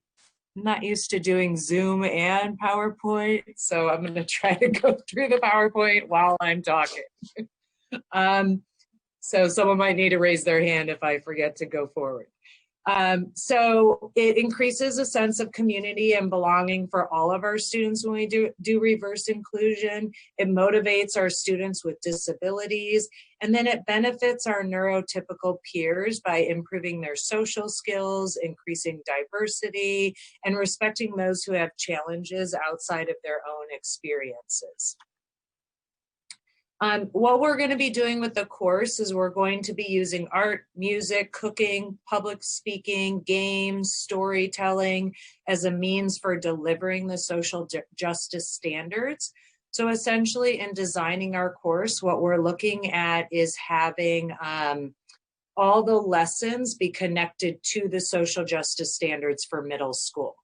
Speaker 15: not used to doing Zoom and PowerPoint, so I'm going to try to go through the PowerPoint while I'm talking. So someone might need to raise their hand if I forget to go forward. So it increases a sense of community and belonging for all of our students when we do reverse inclusion. It motivates our students with disabilities, and then it benefits our neurotypical peers by improving their social skills, increasing diversity, and respecting those who have challenges outside of their own experiences. What we're going to be doing with the course is we're going to be using art, music, cooking, public speaking, games, storytelling as a means for delivering the social justice standards. So essentially in designing our course, what we're looking at is having all the lessons be connected to the social justice standards for middle school.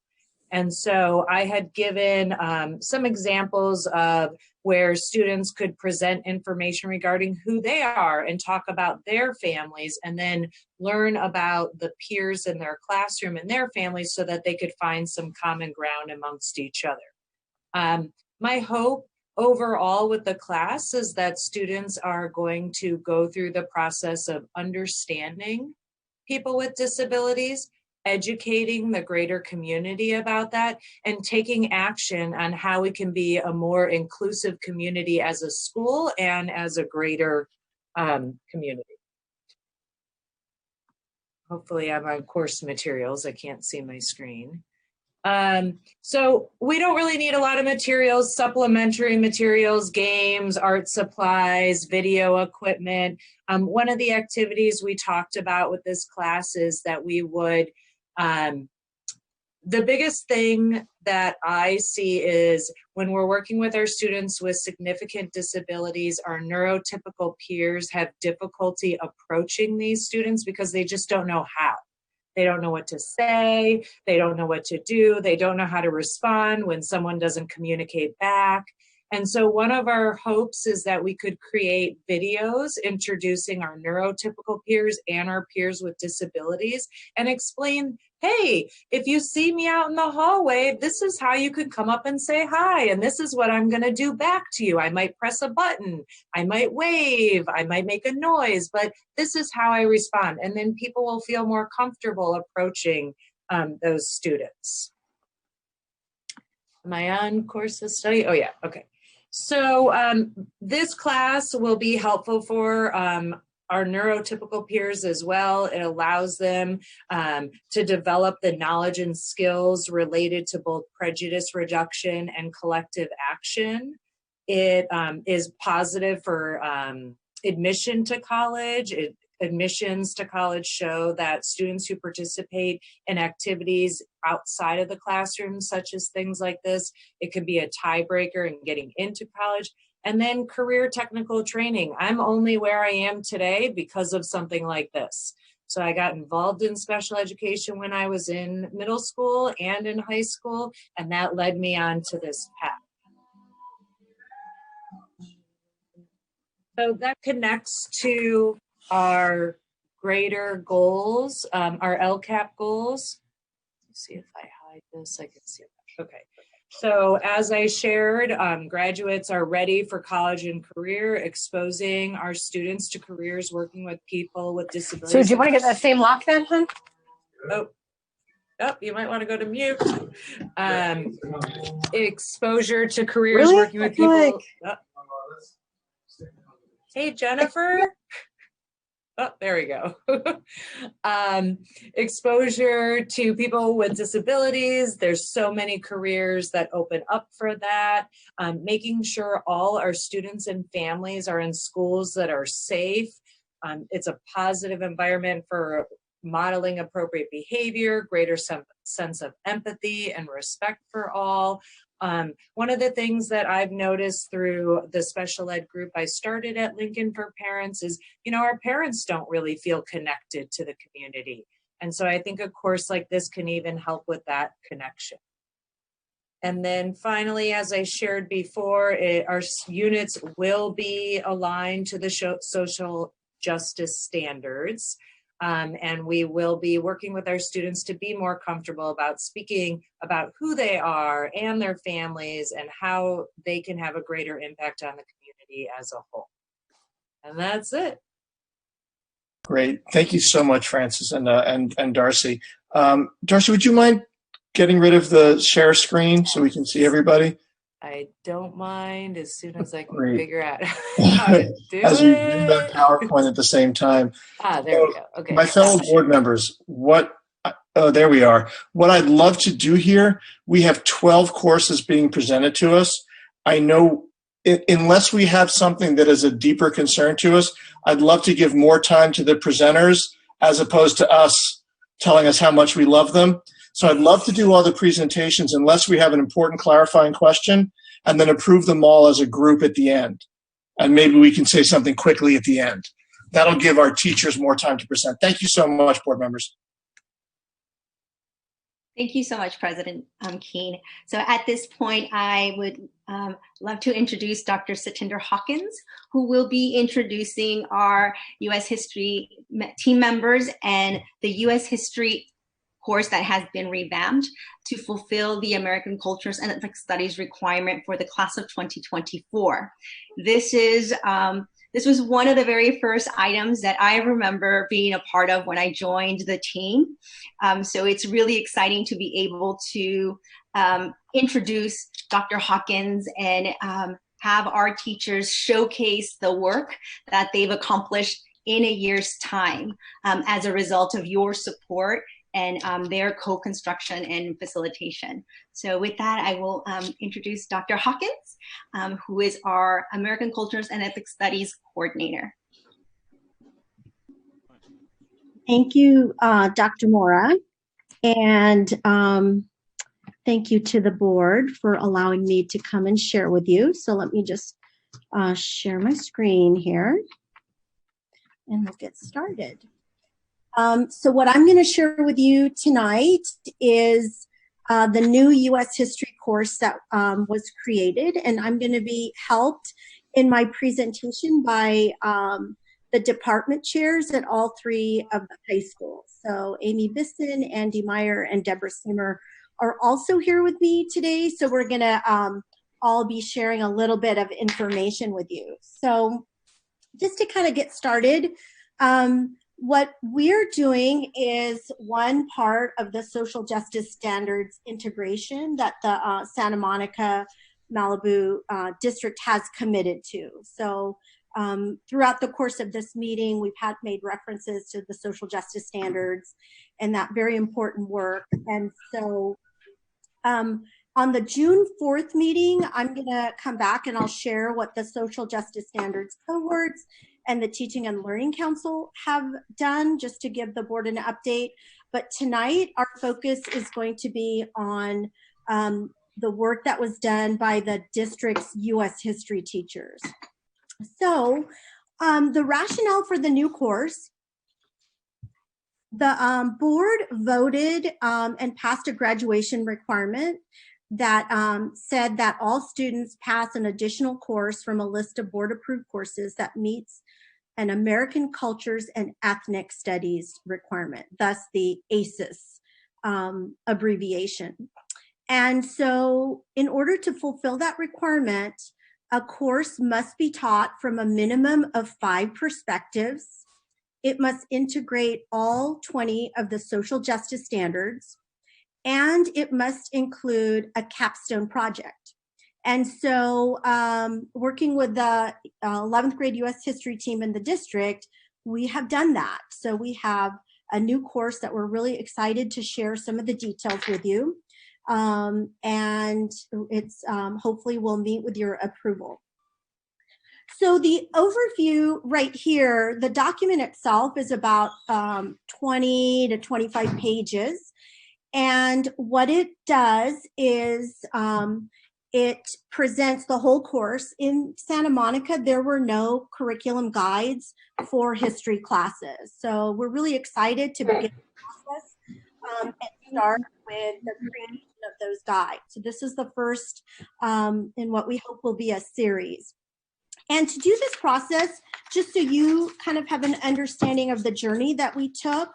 Speaker 15: And so I had given some examples of where students could present information regarding who they are and talk about their families, and then learn about the peers in their classroom and their families so that they could find some common ground amongst each other. My hope overall with the class is that students are going to go through the process of understanding people with disabilities, educating the greater community about that, and taking action on how we can be a more inclusive community as a school and as a greater community. Hopefully I'm on course materials. I can't see my screen. So we don't really need a lot of materials, supplementary materials, games, art supplies, video equipment. One of the activities we talked about with this class is that we would, the biggest thing that I see is when we're working with our students with significant disabilities, our neurotypical peers have difficulty approaching these students because they just don't know how. They don't know what to say, they don't know what to do, they don't know how to respond when someone doesn't communicate back. And so one of our hopes is that we could create videos introducing our neurotypical peers and our peers with disabilities and explain, hey, if you see me out in the hallway, this is how you could come up and say hi, and this is what I'm gonna do back to you. I might press a button, I might wave, I might make a noise, but this is how I respond. And then people will feel more comfortable approaching those students. Am I on course of study? Oh yeah, okay. So this class will be helpful for our neurotypical peers as well. It allows them to develop the knowledge and skills related to both prejudice reduction and collective action. It is positive for admission to college. Admissions to college show that students who participate in activities outside of the classroom, such as things like this, it could be a tiebreaker in getting into college. And then career technical training. I'm only where I am today because of something like this. So I got involved in special education when I was in middle school and in high school, and that led me on to this path. So that connects to our greater goals, our LCAP goals. Let's see if I hide this, I can see that. Okay. So as I shared, graduates are ready for college and career, exposing our students to careers working with people with disabilities.
Speaker 16: So do you want to get that same lock then, hon?
Speaker 15: Oh, you might want to go to mute. Exposure to careers working with people. Hey, Jennifer. Oh, there we go. Exposure to people with disabilities. There's so many careers that open up for that. Making sure all our students and families are in schools that are safe. It's a positive environment for modeling appropriate behavior, greater sense of empathy and respect for all. One of the things that I've noticed through the special ed group I started at Lincoln for Parents is, our parents don't really feel connected to the community. And so I think a course like this can even help with that connection. And then finally, as I shared before, our units will be aligned to the social justice standards. And we will be working with our students to be more comfortable about speaking about who they are and their families and how they can have a greater impact on the community as a whole. And that's it.
Speaker 1: Great. Thank you so much, Francis and Darcy. Darcy, would you mind getting rid of the share screen so we can see everybody?
Speaker 15: I don't mind as soon as I can figure out
Speaker 1: how to
Speaker 15: do
Speaker 1: as
Speaker 15: it.
Speaker 1: we do that PowerPoint at the same time.
Speaker 15: There we go. Okay.
Speaker 1: My fellow board members, there we are. What I'd love to do here, we have 12 courses being presented to us. I know unless we have something that is a deeper concern to us, I'd love to give more time to the presenters as opposed to us telling us how much we love them. So I'd love to do all the presentations unless we have an important clarifying question, and then approve them all as a group at the end. And maybe we can say something quickly at the end. That'll give our teachers more time to present. Thank you so much, board members.
Speaker 7: Thank you so much, President Keene. So at this point, I would love to introduce Dr. Satinder Hawkins, who will be introducing our U.S. History team members and the U.S. History course that has been revamped to fulfill the American Cultures and Ethnic Studies requirement for the class of 2024. This was one of the very first items that I remember being a part of when I joined the team. So it's really exciting to be able to introduce Dr. Hawkins and have our teachers showcase the work that they've accomplished in a year's time as a result of your support and their co-construction and facilitation. So with that, I will introduce Dr. Hawkins, who is our American Cultures and Ethnic Studies Coordinator.
Speaker 17: Thank you, Dr. Mora, and thank you to the board for allowing me to come and share with you. So let me just share my screen here, and we'll get started. So what I'm going to share with you tonight is the new U.S. History course that was created, and I'm going to be helped in my presentation by the department chairs at all three of the high schools. So Amy Bisson, Andy Meyer, and Deborah Simmer are also here with me today. So we're going to all be sharing a little bit of information with you. So just to kind of get started, what we're doing is one part of the social justice standards integration that the Santa Monica Malibu district has committed to. So throughout the course of this meeting, we've made references to the social justice standards and that very important work. And so on the June 4th meeting, I'm going to come back and I'll share what the social justice standards cohorts and the Teaching and Learning Council have done, just to give the board an update. But tonight, our focus is going to be on the work that was done by the district's U.S. history teachers. So the rationale for the new course, the board voted and passed a graduation requirement that said that all students pass an additional course from a list of board-approved courses that meets an American Cultures and Ethnic Studies requirement, thus the ACES abbreviation. And so in order to fulfill that requirement, a course must be taught from a minimum of 5 perspectives. It must integrate all 20 of the social justice standards, and it must include a capstone project. And so working with the 11th grade US history team in the district, we have done that. So we have a new course that we're really excited to share some of the details with you. And it's hopefully will meet with your approval. So the overview right here, the document itself is about 20 to 25 pages. And what it does is it presents the whole course. In Santa Monica, there were no curriculum guides for history classes. So we're really excited to begin the process and start with the creation of those guides. So this is the first in what we hope will be a series. And to do this process, just so you kind of have an understanding of the journey that we took,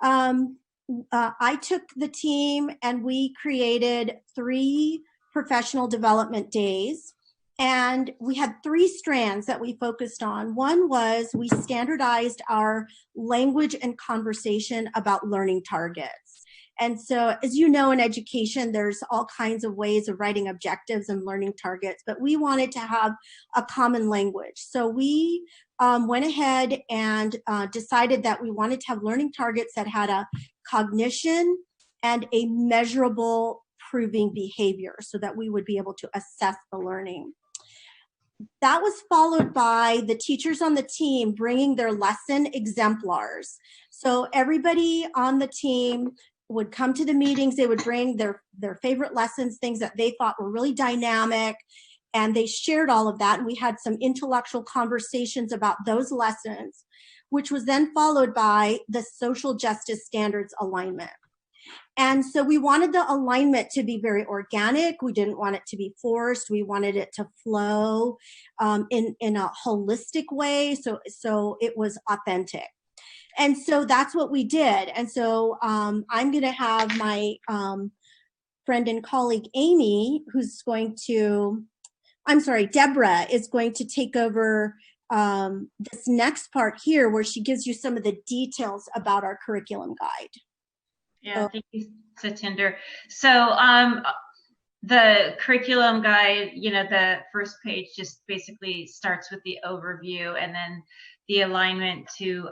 Speaker 17: I took the team and we created 3 professional development days. And we had 3 strands that we focused on. One was we standardized our language and conversation about learning targets. And so, as you know, in education, there's all kinds of ways of writing objectives and learning targets, but we wanted to have a common language. So we went ahead and decided that we wanted to have learning targets that had a cognition and a measurable proving behavior so that we would be able to assess the learning. That was followed by the teachers on the team bringing their lesson exemplars. So everybody on the team would come to the meetings, they would bring their favorite lessons, things that they thought were really dynamic, and they shared all of that. And we had some intellectual conversations about those lessons, which was then followed by the social justice standards alignment. And so we wanted the alignment to be very organic. We didn't want it to be forced. We wanted it to flow in a holistic way, so it was authentic. And so that's what we did. And so I'm going to have my friend and colleague Amy, Deborah is going to take over this next part here where she gives you some of the details about our curriculum guide.
Speaker 18: Yeah, thank you, Satinder. So the curriculum guide, the first page just basically starts with the overview and then the alignment to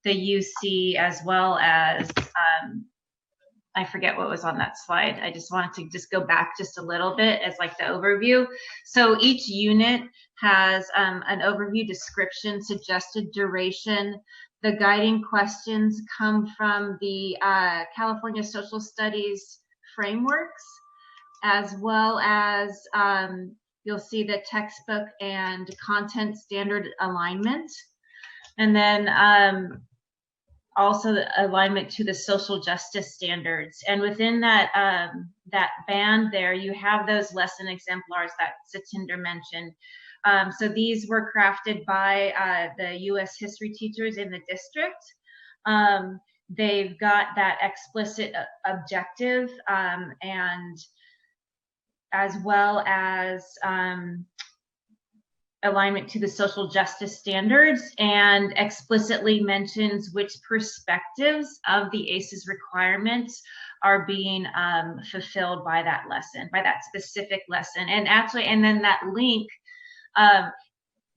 Speaker 18: the UC, as well as, I forget what was on that slide. I just wanted to just go back just a little bit as like the overview. So each unit has an overview description, suggested duration. The guiding questions come from the California Social Studies frameworks, as well as you'll see the textbook and content standard alignment. And then also the alignment to the social justice standards. And within that, that band there, you have those lesson exemplars that Satinder mentioned. So these were crafted by the U.S. history teachers in the district. They've got that explicit objective and as well as alignment to the social justice standards, and explicitly mentions which perspectives of the ACES requirements are being fulfilled by that lesson, by that specific lesson. And actually, and then that link,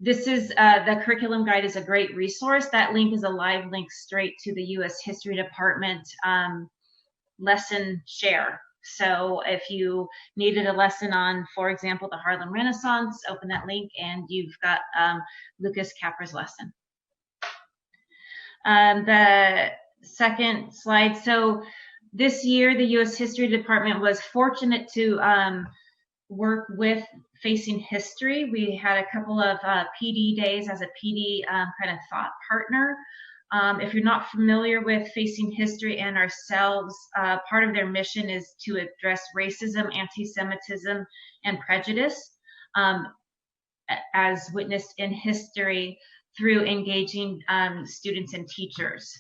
Speaker 18: this is, the curriculum guide is a great resource. That link is a live link straight to the U.S. History Department lesson share. So if you needed a lesson on, for example, the Harlem Renaissance, open that link and you've got Lucas Capra's lesson. The second slide. So this year, the U.S. History Department was fortunate to work with Facing History. We had a couple of PD days as a PD kind of thought partner. If you're not familiar with Facing History and ourselves, part of their mission is to address racism, anti-Semitism, and prejudice as witnessed in history through engaging students and teachers.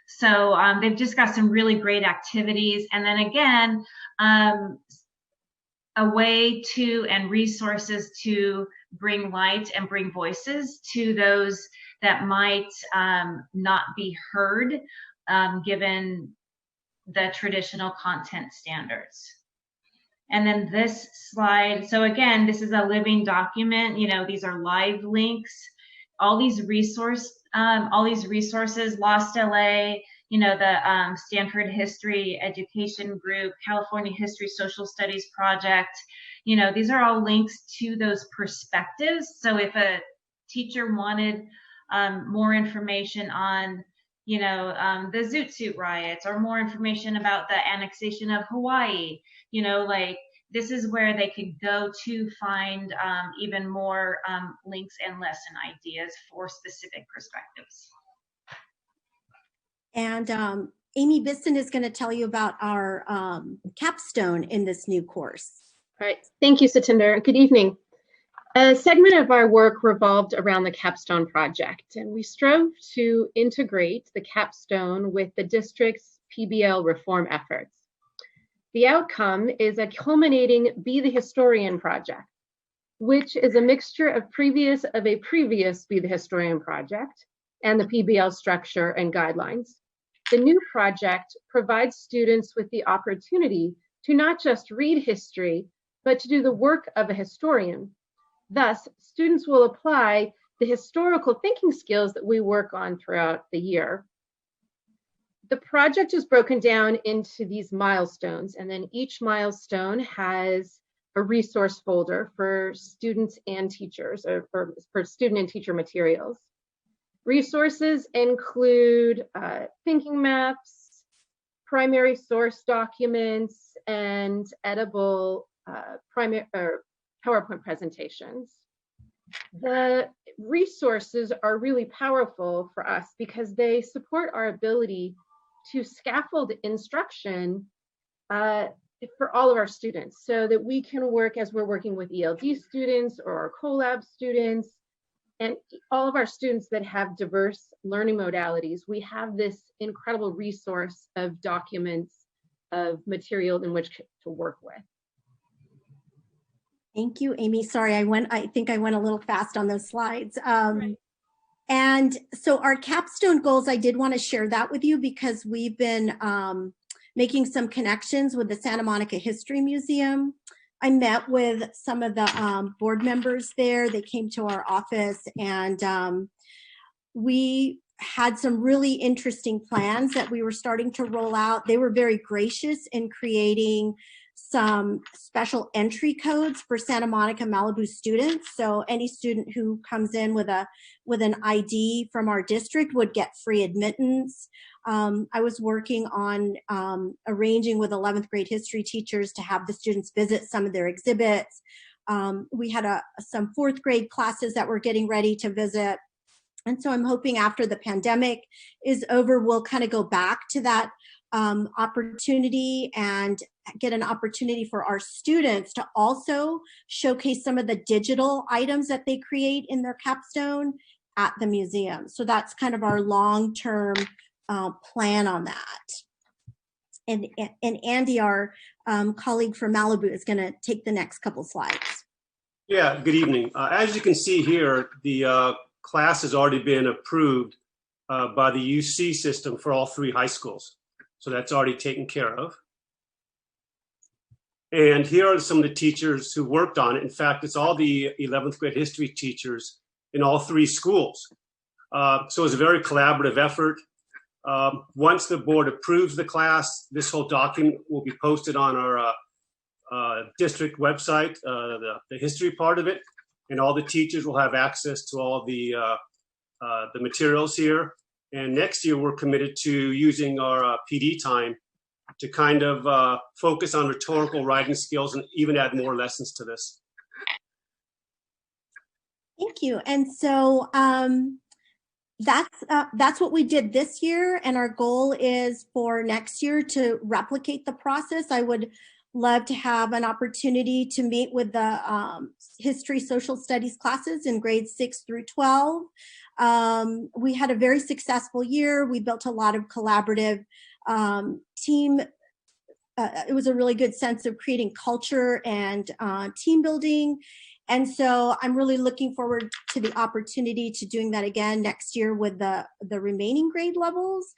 Speaker 18: So they've just got some really great activities. And then again, a way to and resources to bring light and bring voices to those that might not be heard given the traditional content standards. And then this slide, so again, this is a living document. You know, these are live links. All these resources, Lost LA, you know, the Stanford History Education Group, California History Social Studies Project, you know, these are all links to those perspectives. So if a teacher wanted more information on, you know, the Zoot Suit riots, or more information about the annexation of Hawaii, you know, like, this is where they could go to find even more links and lesson ideas for specific perspectives.
Speaker 17: And Amy Bisson is going to tell you about our capstone in this new course.
Speaker 16: All right, thank you, Satinder. Good evening. A segment of our work revolved around the capstone project, and we strove to integrate the capstone with the district's PBL reform efforts. The outcome is a culminating Be the Historian project, which is a mixture of a previous Be the Historian project and the PBL structure and guidelines. The new project provides students with the opportunity to not just read history, but to do the work of a historian. Thus, students will apply the historical thinking skills that we work on throughout the year. The project is broken down into these milestones, and then each milestone has a resource folder for students and teachers, or for student and teacher materials. Resources include thinking maps, primary source documents, and editable PowerPoint presentations. The resources are really powerful for us because they support our ability to scaffold instruction for all of our students, so that we can work as we're working with ELD students or our CoLab students and all of our students that have diverse learning modalities. We have this incredible resource of documents, of material in which to work with.
Speaker 17: Thank you, Amy. Sorry, I think I went a little fast on those slides. And so our capstone goals, I did want to share that with you because we've been making some connections with the Santa Monica History Museum. I met with some of the board members there. They came to our office, and we had some really interesting plans that we were starting to roll out. They were very gracious in creating some special entry codes for Santa Monica Malibu students. So any student who comes in with an ID from our district would get free admittance. I was working on arranging with 11th grade history teachers to have the students visit some of their exhibits. We had some 4th grade classes that were getting ready to visit. And so I'm hoping after the pandemic is over, we'll kind of go back to that opportunity and get an opportunity for our students to also showcase some of the digital items that they create in their capstone at the museum. So that's kind of our long-term plan on that. And Andy, our colleague from Malibu, is going to take the next couple slides.
Speaker 5: Yeah, good evening. As you can see here, the class has already been approved by the UC system for all 3 high schools. So that's already taken care of. And here are some of the teachers who worked on it. In fact, it's all the 11th grade history teachers in all 3 schools. So it was a very collaborative effort. Once the board approves the class, this whole document will be posted on our district website, the history part of it, and all the teachers will have access to all the materials here. And next year, we're committed to using our PD time to kind of focus on rhetorical writing skills and even add more lessons to this.
Speaker 17: Thank you. And so that's what we did this year, and our goal is for next year to replicate the process. I would love to have an opportunity to meet with the history social studies classes in grades 6 through 12. We had a very successful year. We built a lot of collaborative team. It was a really good sense of creating culture and team building. And so I'm really looking forward to the opportunity to doing that again next year with the remaining grade levels.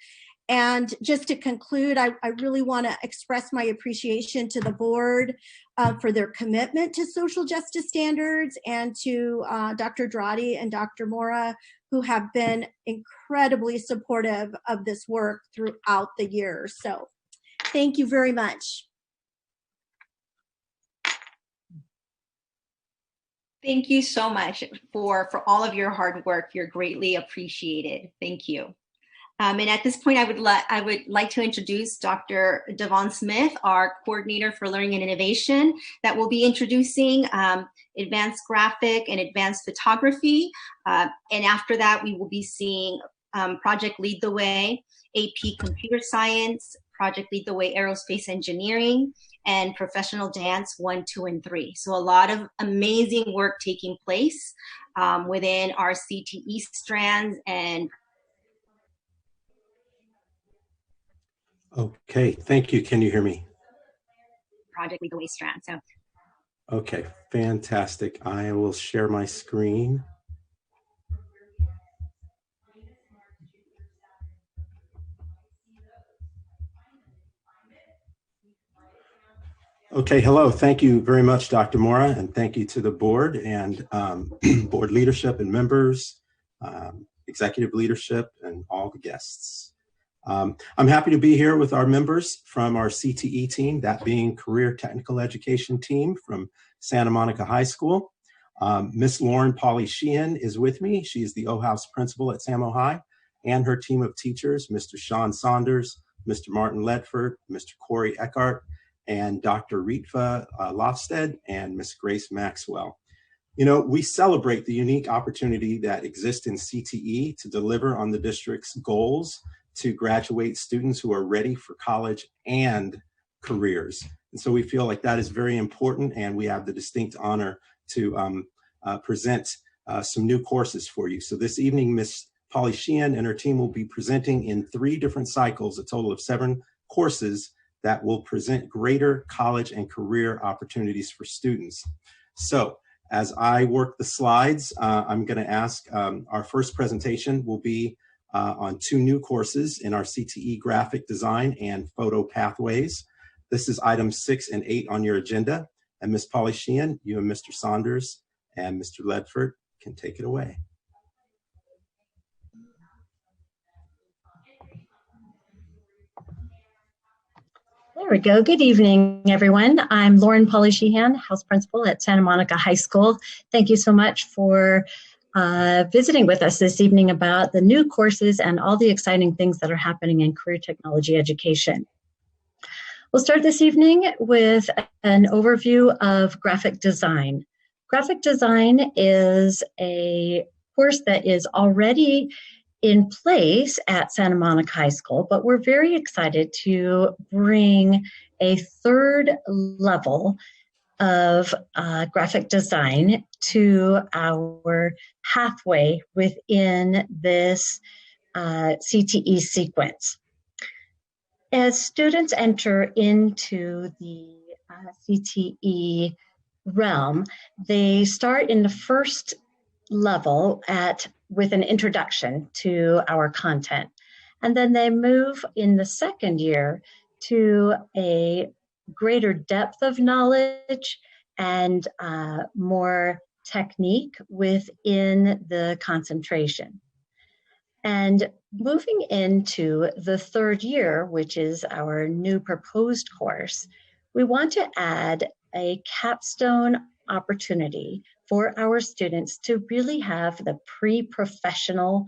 Speaker 17: And just to conclude, I really want to express my appreciation to the board for their commitment to social justice standards, and to Dr. Drotti and Dr. Mora, who have been incredibly supportive of this work throughout the year. So thank you very much.
Speaker 7: Thank you so much for all of your hard work. You're greatly appreciated. Thank you. And at this point, I would like to introduce Dr. Devon Smith, our coordinator for learning and innovation, that will be introducing advanced graphic and advanced photography. And after that, we will be seeing Project Lead the Way, AP Computer Science, Project Lead the Way Aerospace Engineering, and Professional Dance 1, 2, and 3. So a lot of amazing work taking place within our CTE strands and
Speaker 9: Okay, thank you. Can you hear me?
Speaker 7: Project Lead the Way strand. So
Speaker 9: Okay, fantastic. I will share my screen. Okay, hello. Thank you very much, Dr. Mora, and thank you to the board and board leadership and members, executive leadership, and all the guests. I'm happy to be here with our members from our CTE team, that being Career Technical Education team from Santa Monica High School. Miss Lauren Polly Sheehan is with me. She's the O-House principal at Samo High, and her team of teachers, Mr. Sean Saunders, Mr. Martin Ledford, Mr. Corey Eckhart, and Dr. Ritva Lofsted, and Miss Grace Maxwell. You know, we celebrate the unique opportunity that exists in CTE to deliver on the district's goals to graduate students who are ready for college and careers. And so we feel like that is very important, and we have the distinct honor to present some new courses for you. So this evening, Miss Polly Sheehan and her team will be presenting in 3 different cycles, a total of 7 courses that will present greater college and career opportunities for students. So as I work the slides, I'm going to ask, our first presentation will be on 2 new courses in our CTE graphic design and photo pathways. This is items 6 and 8 on your agenda. And Ms. Polly Sheehan, you and Mr. Saunders and Mr. Ledford can take it away.
Speaker 8: There we go. Good evening, everyone. I'm Lauren Polly Sheehan, House Principal at Santa Monica High School. Thank you so much for visiting with us this evening about the new courses and all the exciting things that are happening in career technology education. We'll start this evening with an overview of graphic design. Graphic design is a course that is already in place at Santa Monica High School, but we're very excited to bring a 3rd level of graphic design to our pathway within this CTE sequence. As students enter into the CTE realm, they start in the 1st level with an introduction to our content. And then they move in the 2nd year to a greater depth of knowledge and more technique within the concentration. And moving into the third year, which is our new proposed course, we want to add a capstone opportunity for our students to really have the pre-professional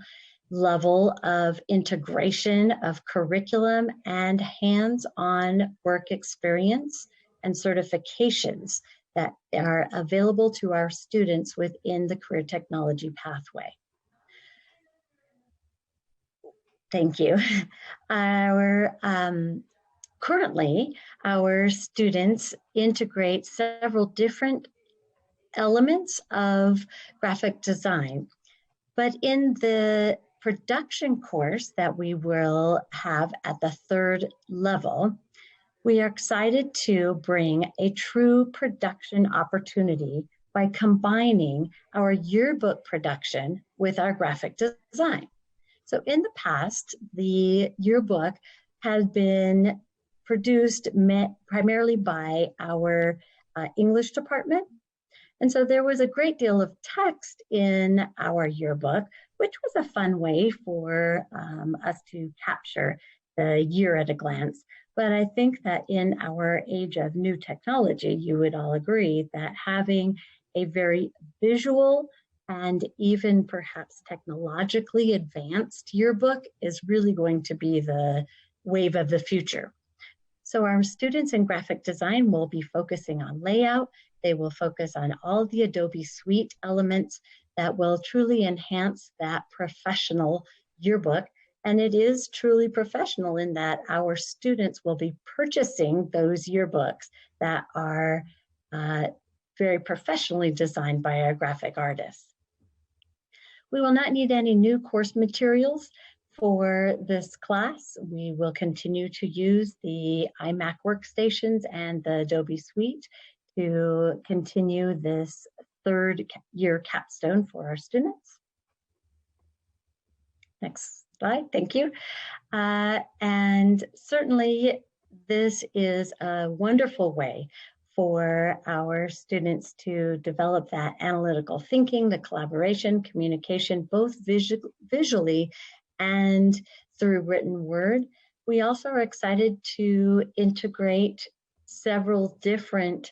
Speaker 8: level of integration of curriculum and hands-on work experience and certifications that are available to our students within the career technology pathway. Thank you. Currently, our students integrate several different elements of graphic design, but in the production course that we will have at the third level, we are excited to bring a true production opportunity by combining our yearbook production with our graphic design. So in the past, the yearbook had been produced primarily by our English department. And so there was a great deal of text in our yearbook, which was a fun way for us to capture the year at a glance. But I think that in our age of new technology, you would all agree that having a very visual and even perhaps technologically advanced yearbook is really going to be the wave of the future. So our students in graphic design will be focusing on layout. They will focus on all the Adobe Suite elements that will truly enhance that professional yearbook. And it is truly professional in that our students will be purchasing those yearbooks that are very professionally designed by our graphic artists. We will not need any new course materials for this class. We will continue to use the iMac workstations and the Adobe Suite to continue this third year capstone for our students. Next slide, thank you. And certainly this is a wonderful way for our students to develop that analytical thinking, the collaboration, communication, both visually and through written word. We also are excited to integrate several different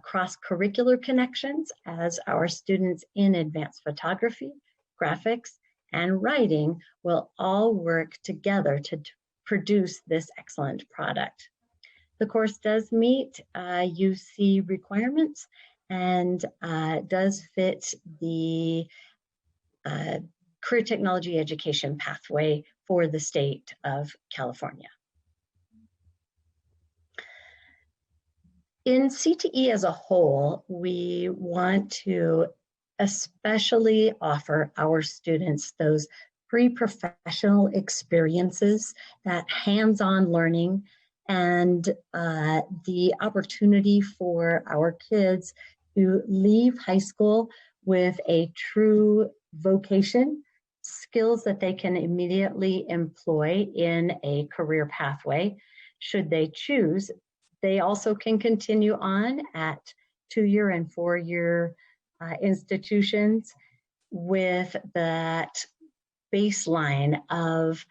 Speaker 8: cross-curricular connections as our students in advanced photography, graphics, and writing will all work together to produce this excellent product. The course does meet UC requirements and does fit the career technology education pathway for the state of California. In CTE as a whole, we want to especially offer our students those pre-professional experiences, that hands-on learning, and the opportunity for our kids to leave high school with a true vocation, skills that they can immediately employ in a career pathway. Should they choose, they also can continue on at 2-year and 4-year institutions with that baseline of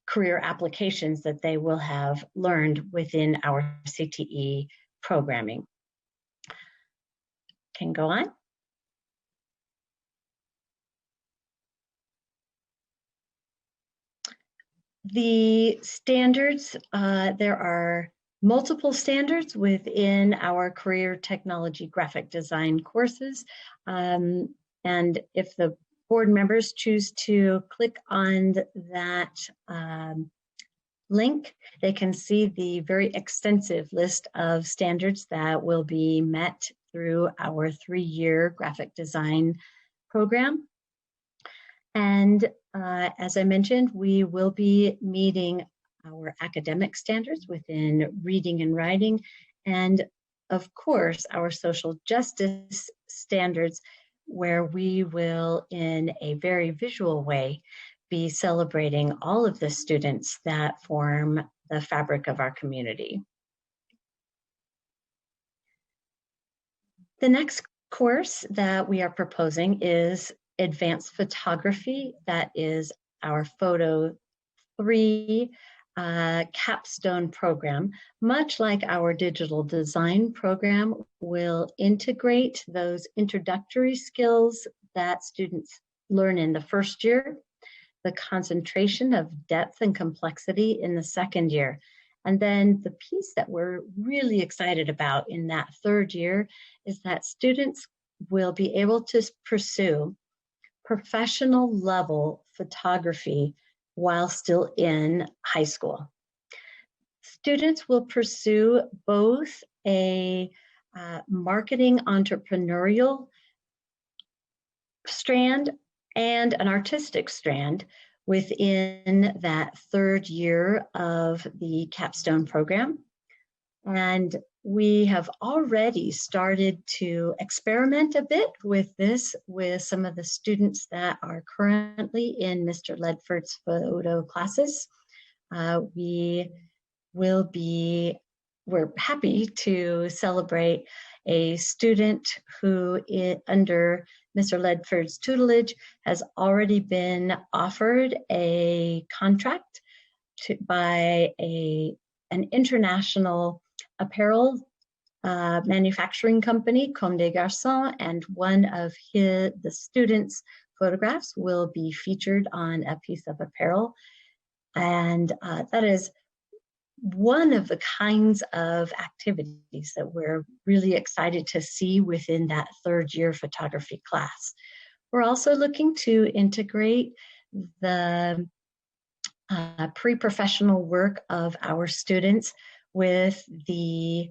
Speaker 8: career applications that they will have learned within our CTE programming. Can go on. The standards, there are multiple standards within our career technology graphic design courses. And if the board members choose to click on that link, they can see the very extensive list of standards that will be met through our 3-year graphic design program. And as I mentioned, we will be meeting our academic standards within reading and writing, and of course, our social justice standards, where we will, in a very visual way, be celebrating all of the students that form the fabric of our community. The next course that we are proposing is advanced photography. That is our Photo 3 capstone program. Much like our digital design program, will integrate those introductory skills that students learn in the first year, the concentration of depth and complexity in the second year. And then the piece that we're really excited about in that third year is that students will be able to pursue professional level photography while still in high school. Students will pursue both a marketing entrepreneurial strand and an artistic strand within that third year of the capstone program. And we have already started to experiment a bit with this with some of the students that are currently in Mr. Ledford's photo classes. We're happy to celebrate a student who, under Mr. Ledford's tutelage, has already been offered a contract by an international apparel manufacturing company, Comme des Garçons, and one of the students' photographs will be featured on a piece of apparel. And that is one of the kinds of activities that we're really excited to see within that third year photography class. We're also looking to integrate the pre-professional work of our students with the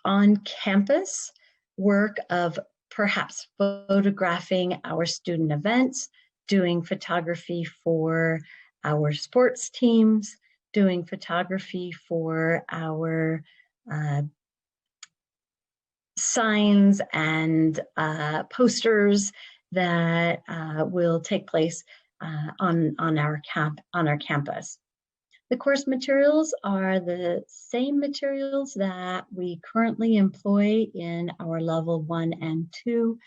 Speaker 8: on-campus work of perhaps photographing our student events, doing photography for our sports teams, doing photography for our signs and posters that will take place on our campus. The course materials are the same materials that we currently employ in our level 1 and 2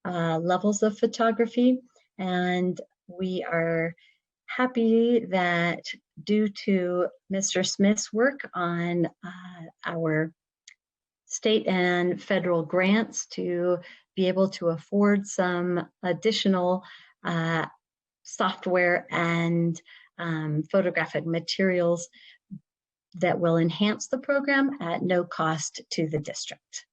Speaker 8: levels of photography, and we are happy that due to Mr. Smith's work on our state and federal grants to be able to afford some additional software and photographic materials that will enhance the program at no cost to the district.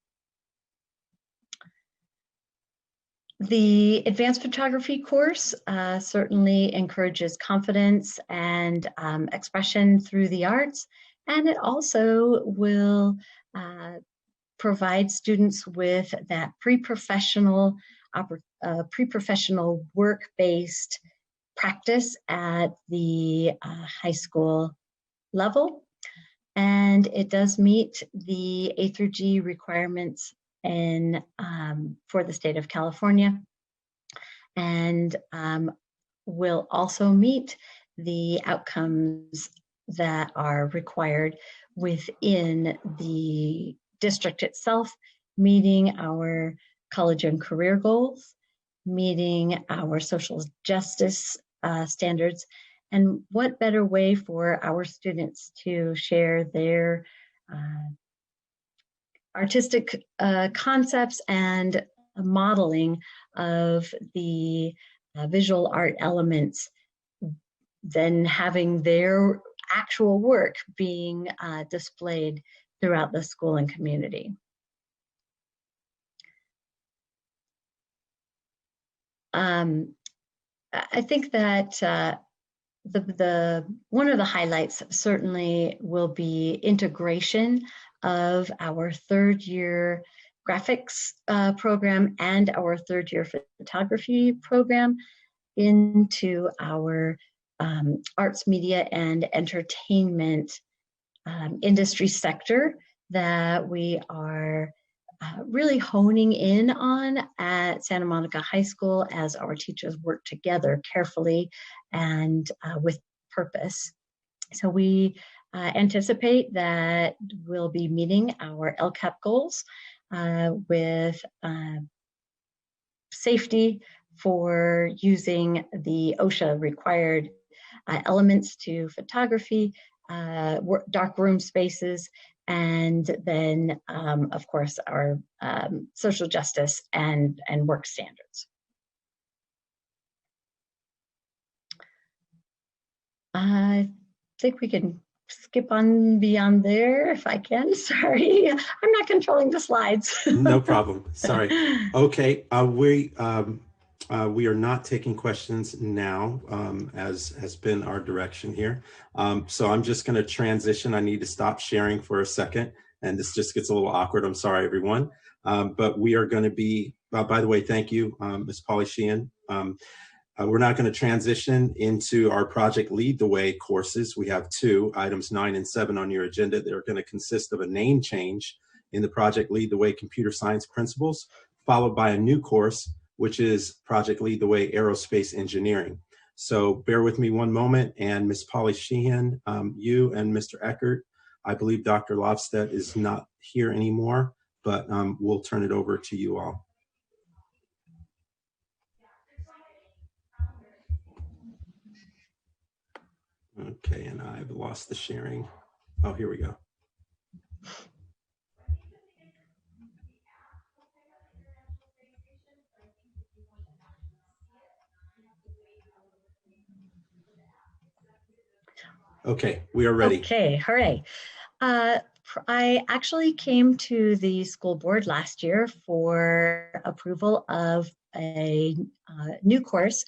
Speaker 8: The advanced photography course certainly encourages confidence and expression through the arts, and it also will provide students with that pre-professional work-based practice at the high school level. And it does meet the A through G requirements for the state of California, and will also meet the outcomes that are required within the district itself, meeting our college and career goals, meeting our social justice standards, and what better way for our students to share their artistic concepts and modeling of the visual art elements than having their actual work being displayed throughout the school and community. I think that one of the highlights certainly will be integration of our third year graphics program and our third year photography program into our arts, media, and entertainment industry sector that we are really honing in on at Santa Monica High School as our teachers work together carefully and with purpose. So we anticipate that we'll be meeting our LCAP goals with safety, for using the OSHA required elements to photography, dark room spaces, and then, of course, our social justice and work standards. I think we can skip on beyond there if I can. Sorry, I'm not controlling the slides.
Speaker 19: No problem. Sorry. Okay, we are not taking questions now, as has been our direction here. So I'm just going to transition. I need to stop sharing for a second, and this just gets a little awkward. I'm sorry, everyone. But we are going to be, by the way, thank you, Ms. Polly Sheehan. We're not going to transition into our Project Lead the Way courses. We have two, items 9 and 7 on your agenda. They're going to consist of a name change in the Project Lead the Way Computer Science Principles, followed by a new course, which is Project Lead the Way Aerospace Engineering. So bear with me one moment, and Ms. Polly Sheehan, you and Mr. Eckert, I believe Dr. Lofstedt is not here anymore, but we'll turn it over to you all. Okay, and I've lost the sharing. Oh, here we go. Okay, we are ready.
Speaker 8: Okay, hooray. I actually came to the school board last year for approval of a new course,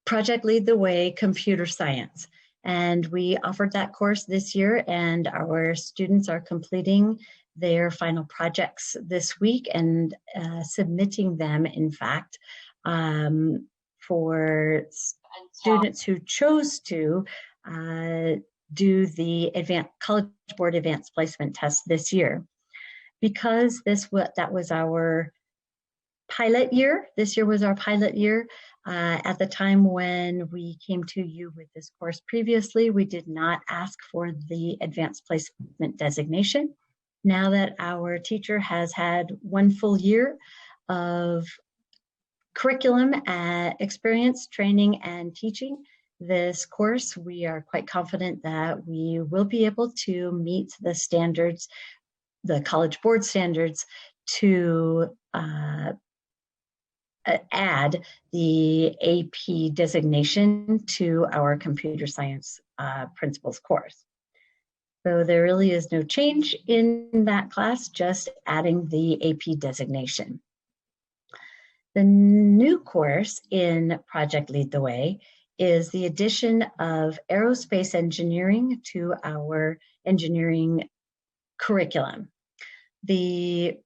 Speaker 8: Project Lead the Way Computer Science. And we offered that course this year, and our students are completing their final projects this week and submitting them, in fact, for students who chose to do the College Board Advanced Placement Test this year. Because that was our pilot year, this year was our pilot year. At the time when we came to you with this course previously, we did not ask for the advanced placement designation. Now that our teacher has had 1 full year of curriculum, experience, training, and teaching this course, we are quite confident that we will be able to meet the standards, the College Board standards, to add the AP designation to our computer science principles course. So there really is no change in that class, just adding the AP designation. The new course in Project Lead the Way is the addition of aerospace engineering to our engineering curriculum. The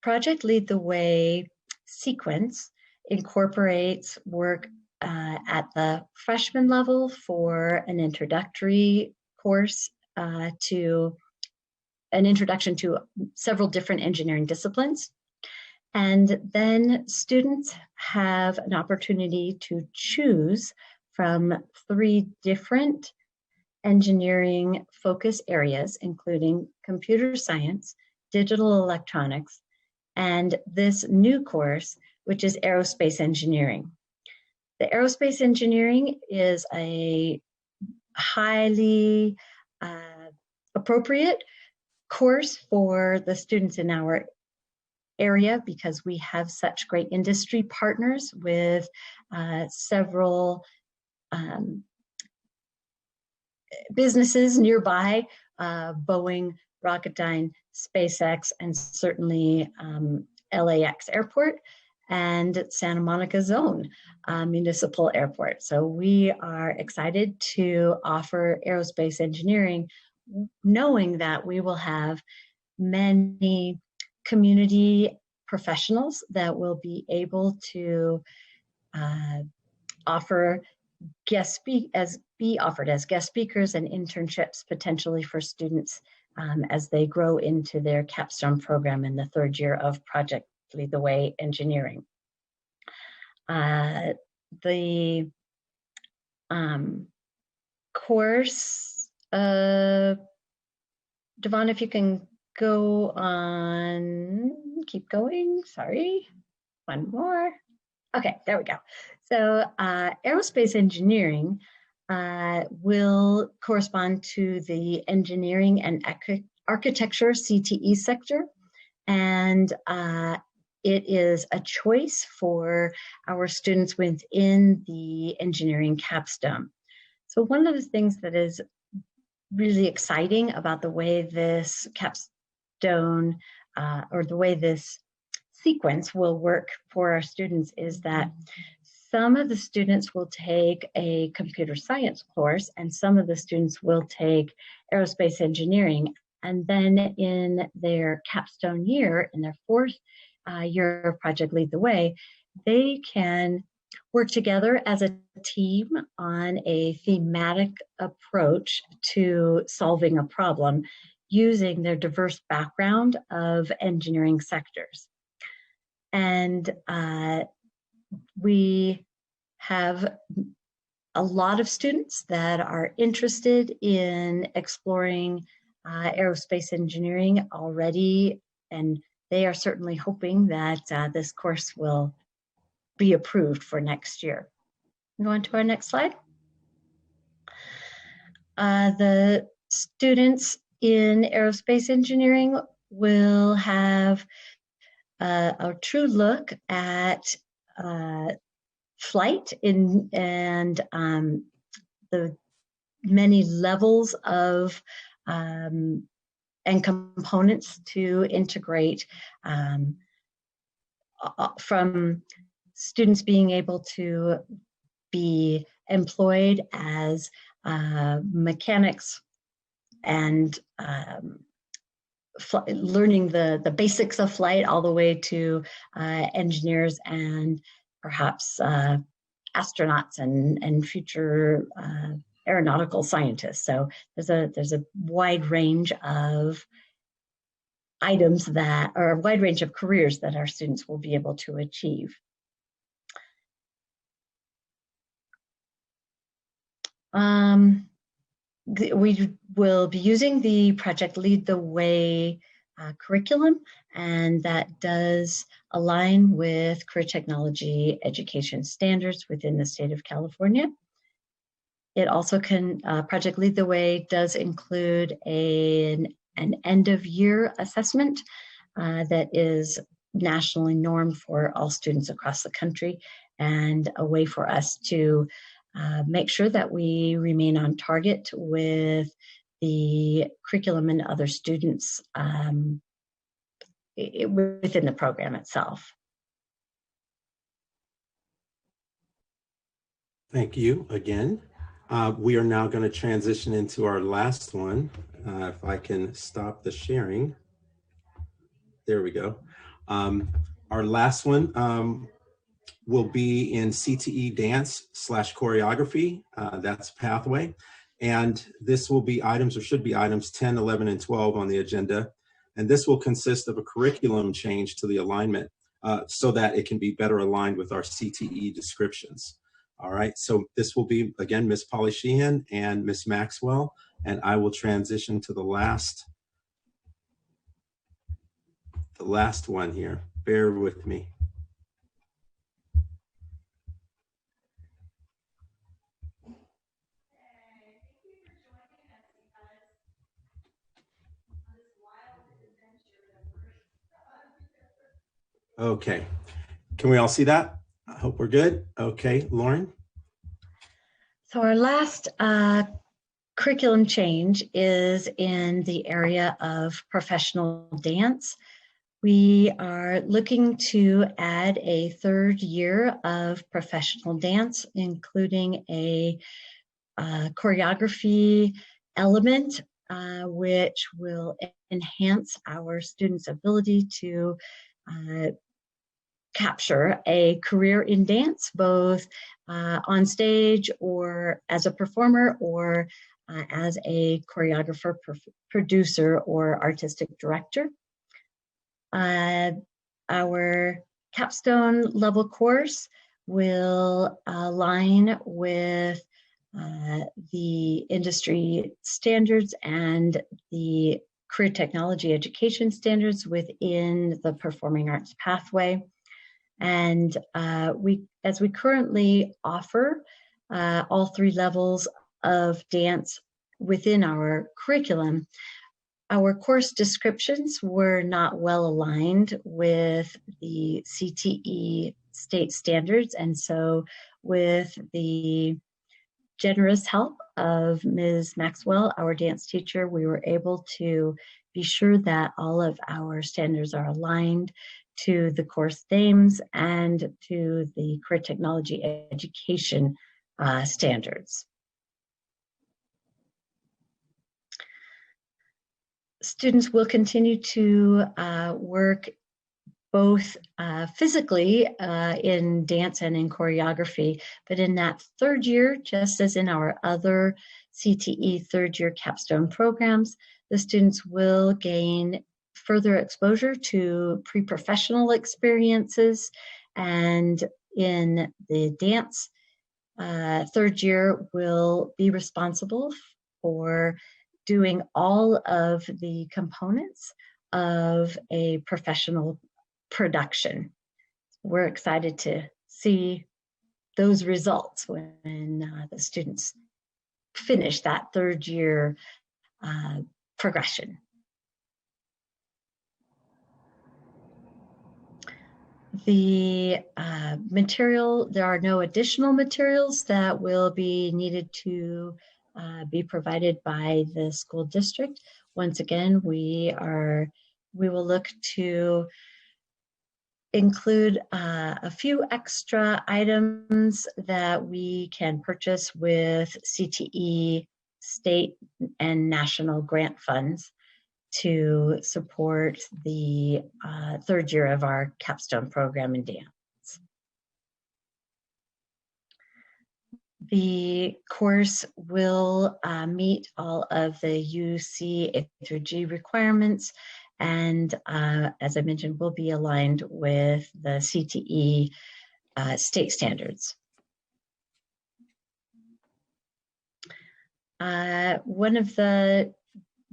Speaker 8: Project Lead the Way sequence incorporates work at the freshman level for an introductory course to an introduction to several different engineering disciplines. And then students have an opportunity to choose from 3 different engineering focus areas, including computer science, digital electronics, and this new course, which is aerospace engineering. The aerospace engineering is a highly appropriate course for the students in our area because we have such great industry partners with several businesses nearby, Boeing, Rocketdyne, SpaceX, and certainly LAX Airport and Santa Monica Zone Municipal Airport. So we are excited to offer aerospace engineering, knowing that we will have many community professionals that will be able to be offered as guest speakers and internships potentially for students as they grow into their capstone program in the 3rd year of Project Lead the Way Engineering. The course, Devon, if you can go on, keep going, sorry, one more. Okay, there we go. So aerospace engineering will correspond to the engineering and architecture CTE sector. And it is a choice for our students within the engineering capstone. So one of the things that is really exciting about the way this capstone or the way this sequence will work for our students is that some of the students will take a computer science course and some of the students will take aerospace engineering. And then in their capstone year, in their fourth year of Project Lead the Way, they can work together as a team on a thematic approach to solving a problem using their diverse background of engineering sectors. And we have a lot of students that are interested in exploring aerospace engineering already, and they are certainly hoping that this course will be approved for next year. Go on to our next slide. The students in aerospace engineering will have a true look at flight and the many levels of and components to integrate, from students being able to be employed as mechanics and learning the basics of flight all the way to engineers and perhaps astronauts and future aeronautical scientists. So there's a wide range of items that, or a wide range of careers that our students will be able to achieve. We will be using the Project Lead the Way curriculum, and that does align with career technology education standards within the state of California. It also can, Project Lead the Way does include an end of year assessment that is nationally normed for all students across the country, and a way for us to make sure that we remain on target with the curriculum and other students within the program itself.
Speaker 19: Thank you again. We are now going to transition into our last one. If I can stop the sharing. There we go. Our last one will be in CTE dance / choreography. That's pathway. And this will be items, or should be items 10, 11, and 12 on the agenda. And this will consist of a curriculum change to the alignment so that it can be better aligned with our CTE descriptions. All right, so this will be, again, Ms. Polly Sheehan and Ms. Maxwell, and I will transition to the last one here. Bear with me. Okay, can we all see that? I hope we're good. Okay, Lauren?
Speaker 8: So our last curriculum change is in the area of professional dance. We are looking to add a third year of professional dance, including a choreography element, which will enhance our students' ability to capture a career in dance, both on stage or as a performer or as a choreographer, producer, or artistic director. Our capstone level course will align with the industry standards and the career technology education standards within the performing arts pathway. And as we currently offer all 3 levels of dance within our curriculum, our course descriptions were not well aligned with the CTE state standards. And so with the generous help of Ms. Maxwell, our dance teacher, we were able to be sure that all of our standards are aligned to the course names and to the career technology education standards. Students will continue to work both physically in dance and in choreography, but in that 3rd year, just as in our other CTE 3rd year capstone programs, the students will gain further exposure to pre-professional experiences, and in the dance 3rd year will be responsible for doing all of the components of a professional production. We're excited to see those results when the students finish that 3rd year progression. The material, there are no additional materials that will be needed to be provided by the school district. Once again, we will look to include a few extra items that we can purchase with CTE state and national grant funds to support the 3rd year of our capstone program in dance. The course will meet all of the UC A through G requirements, and as I mentioned, will be aligned with the CTE state standards. One of the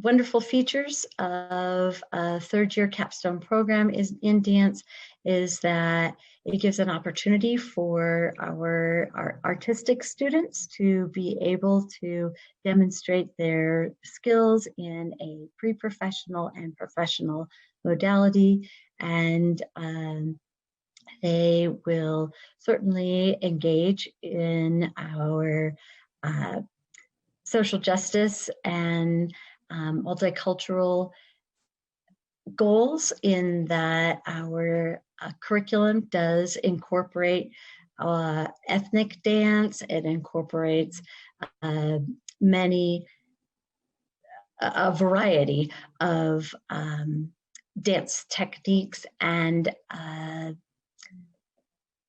Speaker 8: wonderful features of a 3rd year capstone program in dance is that it gives an opportunity for our artistic students to be able to demonstrate their skills in a pre-professional and professional modality, and they will certainly engage in our social justice and multicultural goals, in that our curriculum does incorporate ethnic dance. It incorporates a variety of dance techniques and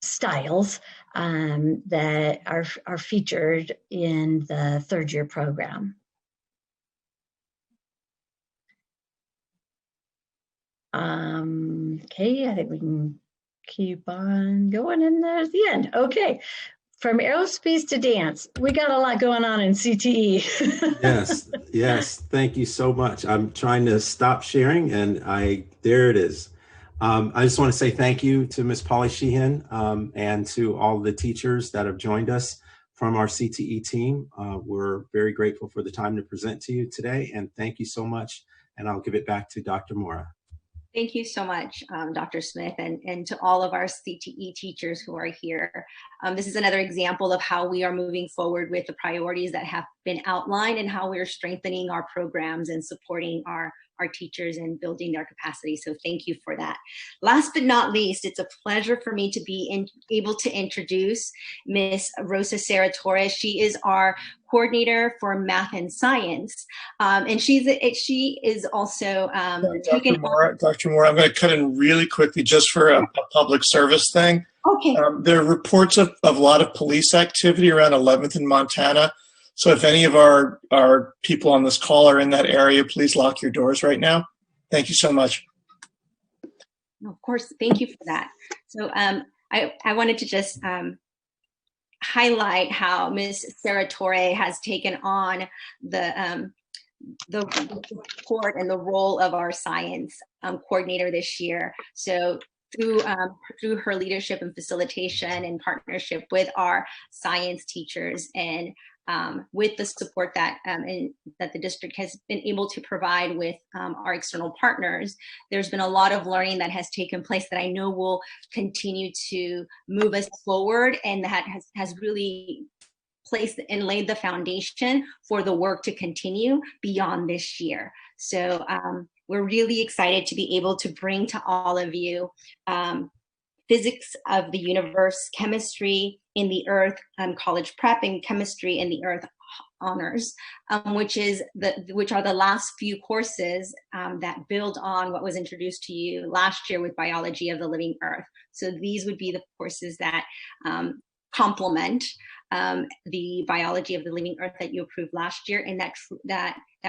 Speaker 8: styles that are featured in the 3rd year program. Okay, I think we can keep on going, and there's the end. Okay, from aerospace to dance, we got a lot going on in CTE.
Speaker 19: Yes, thank you so much. I'm trying to stop sharing, and there it is. I just want to say thank you to Ms. Polly Sheehan and to all the teachers that have joined us from our CTE team. We're very grateful for the time to present to you today, and thank you so much. And I'll give it back to Dr. Mora.
Speaker 7: Thank you so much, Dr. Smith, and to all of our CTE teachers who are here. This is another example of how we are moving forward with the priorities that have been outlined and how we're strengthening our programs and supporting our teachers and building their capacity. So thank you for that. Last but not least, it's a pleasure for me to be able to introduce Miss Rosa Sarah Torres. She is our coordinator for math and science. And she is also
Speaker 1: Dr. Moore, I'm going to cut in really quickly just for a public service thing.
Speaker 7: Okay.
Speaker 1: There are reports of a lot of police activity around 11th in Montana. So if any of our people on this call are in that area, please lock your doors right now. Thank you so much.
Speaker 7: Of course, thank you for that. So I wanted to just highlight how Ms. Sarah Torre has taken on the support and the role of our science coordinator this year. So through her leadership and facilitation and partnership with our science teachers and with the support that that the district has been able to provide with our external partners, there's been a lot of learning that has taken place that I know will continue to move us forward, and that has really placed and laid the foundation for the work to continue beyond this year. So we're really excited to be able to bring to all of you physics of the universe, chemistry in the earth, college prep, and chemistry in the earth honors, which are the last few courses that build on what was introduced to you last year with biology of the living earth. So these would be the courses that complement the biology of the living earth that you approved last year, and that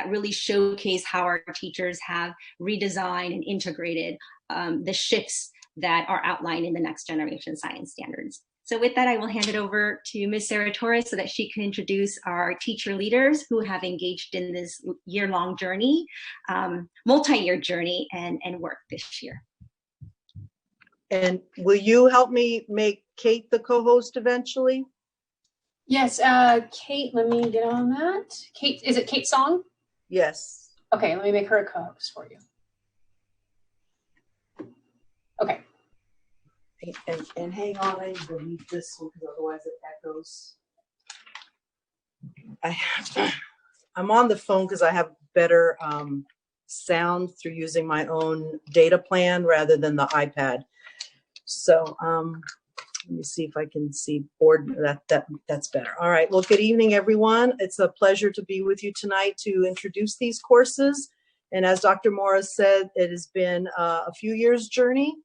Speaker 7: really showcase how our teachers have redesigned and integrated the shifts that are outlined in the next generation science standards. So with that, I will hand it over to Ms. Sarah Torres so that she can introduce our teacher leaders who have engaged in this year-long journey, multi-year journey and work this year.
Speaker 4: And will you help me make Kate the co-host eventually?
Speaker 2: Yes, Kate, let me get on that. Kate, is it Kate Song?
Speaker 4: Yes.
Speaker 2: Okay, let me make her a co-host for you. Okay.
Speaker 4: And hang on, I need to leave this one because otherwise it echoes. I'm on the phone because I have better sound through using my own data plan rather than the iPad. So let me see if I can see board. That's better. All right. Well, good evening, everyone. It's a pleasure to be with you tonight to introduce these courses. And as Dr. Morris said, it has been a few years' journey.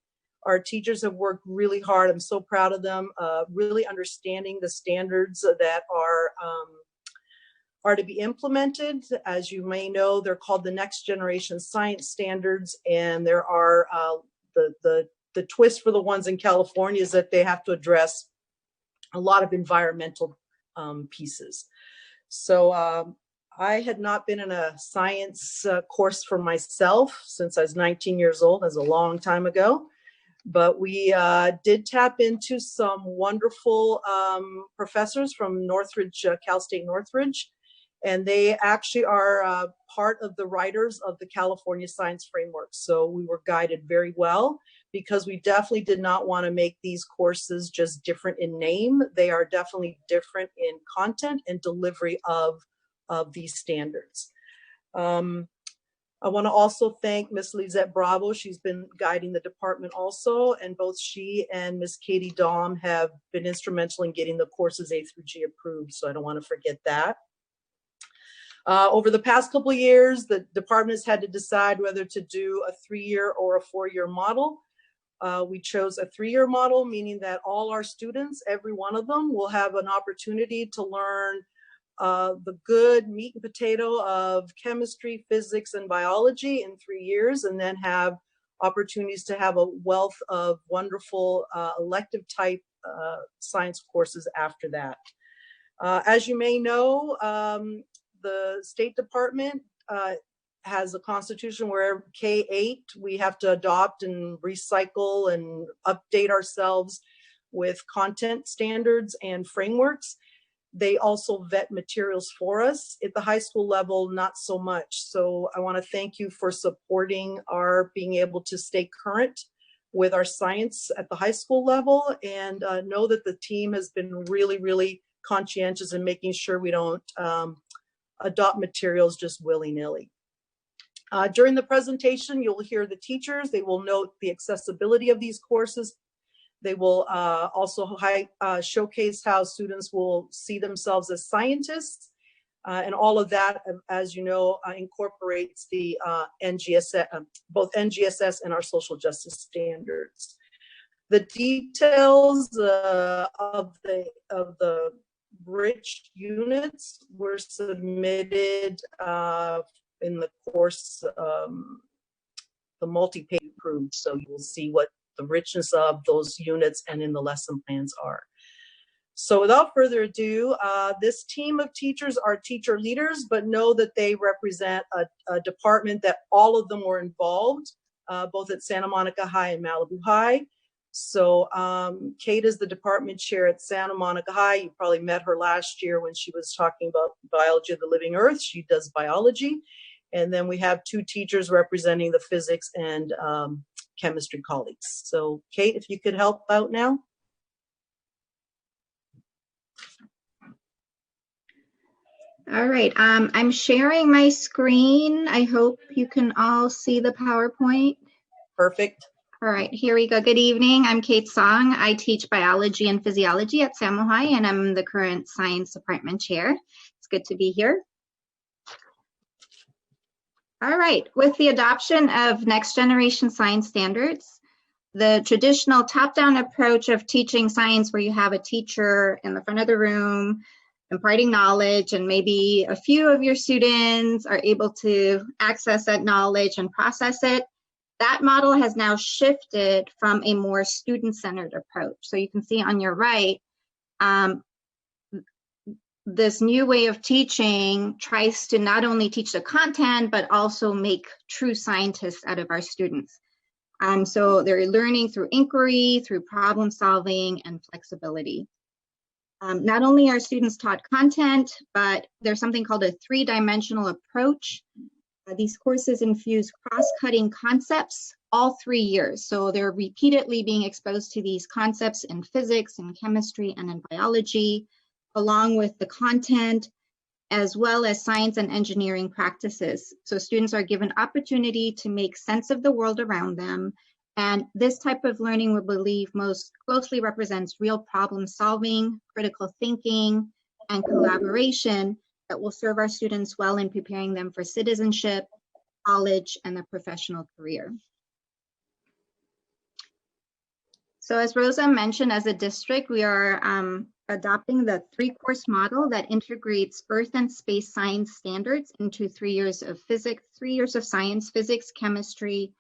Speaker 4: Our teachers have worked really hard. I'm so proud of them, really understanding the standards that are to be implemented. As you may know, they're called the Next Generation Science Standards, and there are the twist for the ones in California is that they have to address a lot of environmental pieces. So I had not been in a science course for myself since I was 19 years old. That's a long time ago. But we did tap into some wonderful professors from Northridge, Cal State Northridge, and they actually are part of the writers of the California Science Framework. So we were guided very well because we definitely did not want to make these courses just different in name. They are definitely different in content and delivery of these standards. I want to also thank Ms. Lizette Bravo. She's been guiding the department also, and both she and Ms. Katie Dahm have been instrumental in getting the courses A through G approved, so I don't want to forget that. Over the past couple of years, the department has had to decide whether to do a 3-year or a 4-year model. We chose a 3-year model, meaning that all our students, every one of them, will have an opportunity to learn the good meat and potato of chemistry, physics, and biology in 3 years, and then have opportunities to have a wealth of wonderful elective type science courses after that. As you may know, the State Department has a constitution where K-8, we have to adopt and recycle and update ourselves with content standards and frameworks. They also vet materials for us. At the high school level, not so much. So I want to thank you for supporting our being able to stay current with our science at the high school level, and know that the team has been really, really conscientious in making sure we don't adopt materials just willy-nilly. During the presentation, you'll hear the teachers. They will note the accessibility of these courses. They will also showcase how students will see themselves as scientists. And all of that, as you know, incorporates the NGSS, both NGSS and our social justice standards. The details of the rich units were submitted in the course, the multi-page approved. So you will see what the richness of those units and in the lesson plans are. So without further ado, this team of teachers are teacher leaders, but know that they represent a department that all of them were involved
Speaker 10: both at Santa Monica High and Malibu High. So Kate is the department chair at Santa Monica High. You probably met her last year when she was talking about biology of the living earth. She does biology. And then we have 2 teachers representing the physics and chemistry colleagues. So Kate, if you could help out now.
Speaker 20: All right, I'm sharing my screen. I hope you can all see the PowerPoint.
Speaker 10: Perfect.
Speaker 20: All right, here we go. Good evening. I'm Kate Song. I teach biology and physiology at SAMU High, and I'm the current science department chair. It's good to be here. All right, with the adoption of next generation science standards, the traditional top-down approach of teaching science where you have a teacher in the front of the room imparting knowledge, and maybe a few of your students are able to access that knowledge and process it, that model has now shifted from a more student-centered approach. So you can see on your right, this new way of teaching tries to not only teach the content, but also make true scientists out of our students. So they're learning through inquiry, through problem solving, and flexibility. Not only are students taught content, but there's something called a 3-dimensional approach. These courses infuse cross-cutting concepts all 3 years. So they're repeatedly being exposed to these concepts in physics and chemistry and in biology, along with the content, as well as science and engineering practices. So students are given opportunity to make sense of the world around them. And this type of learning, we believe, most closely represents real problem solving, critical thinking, and collaboration that will serve our students well in preparing them for citizenship, college, and a professional career. So as Rosa mentioned, as a district, we are adopting the 3-course model that integrates earth and space science standards into 3 years of physics, 3 years of science, physics, chemistry,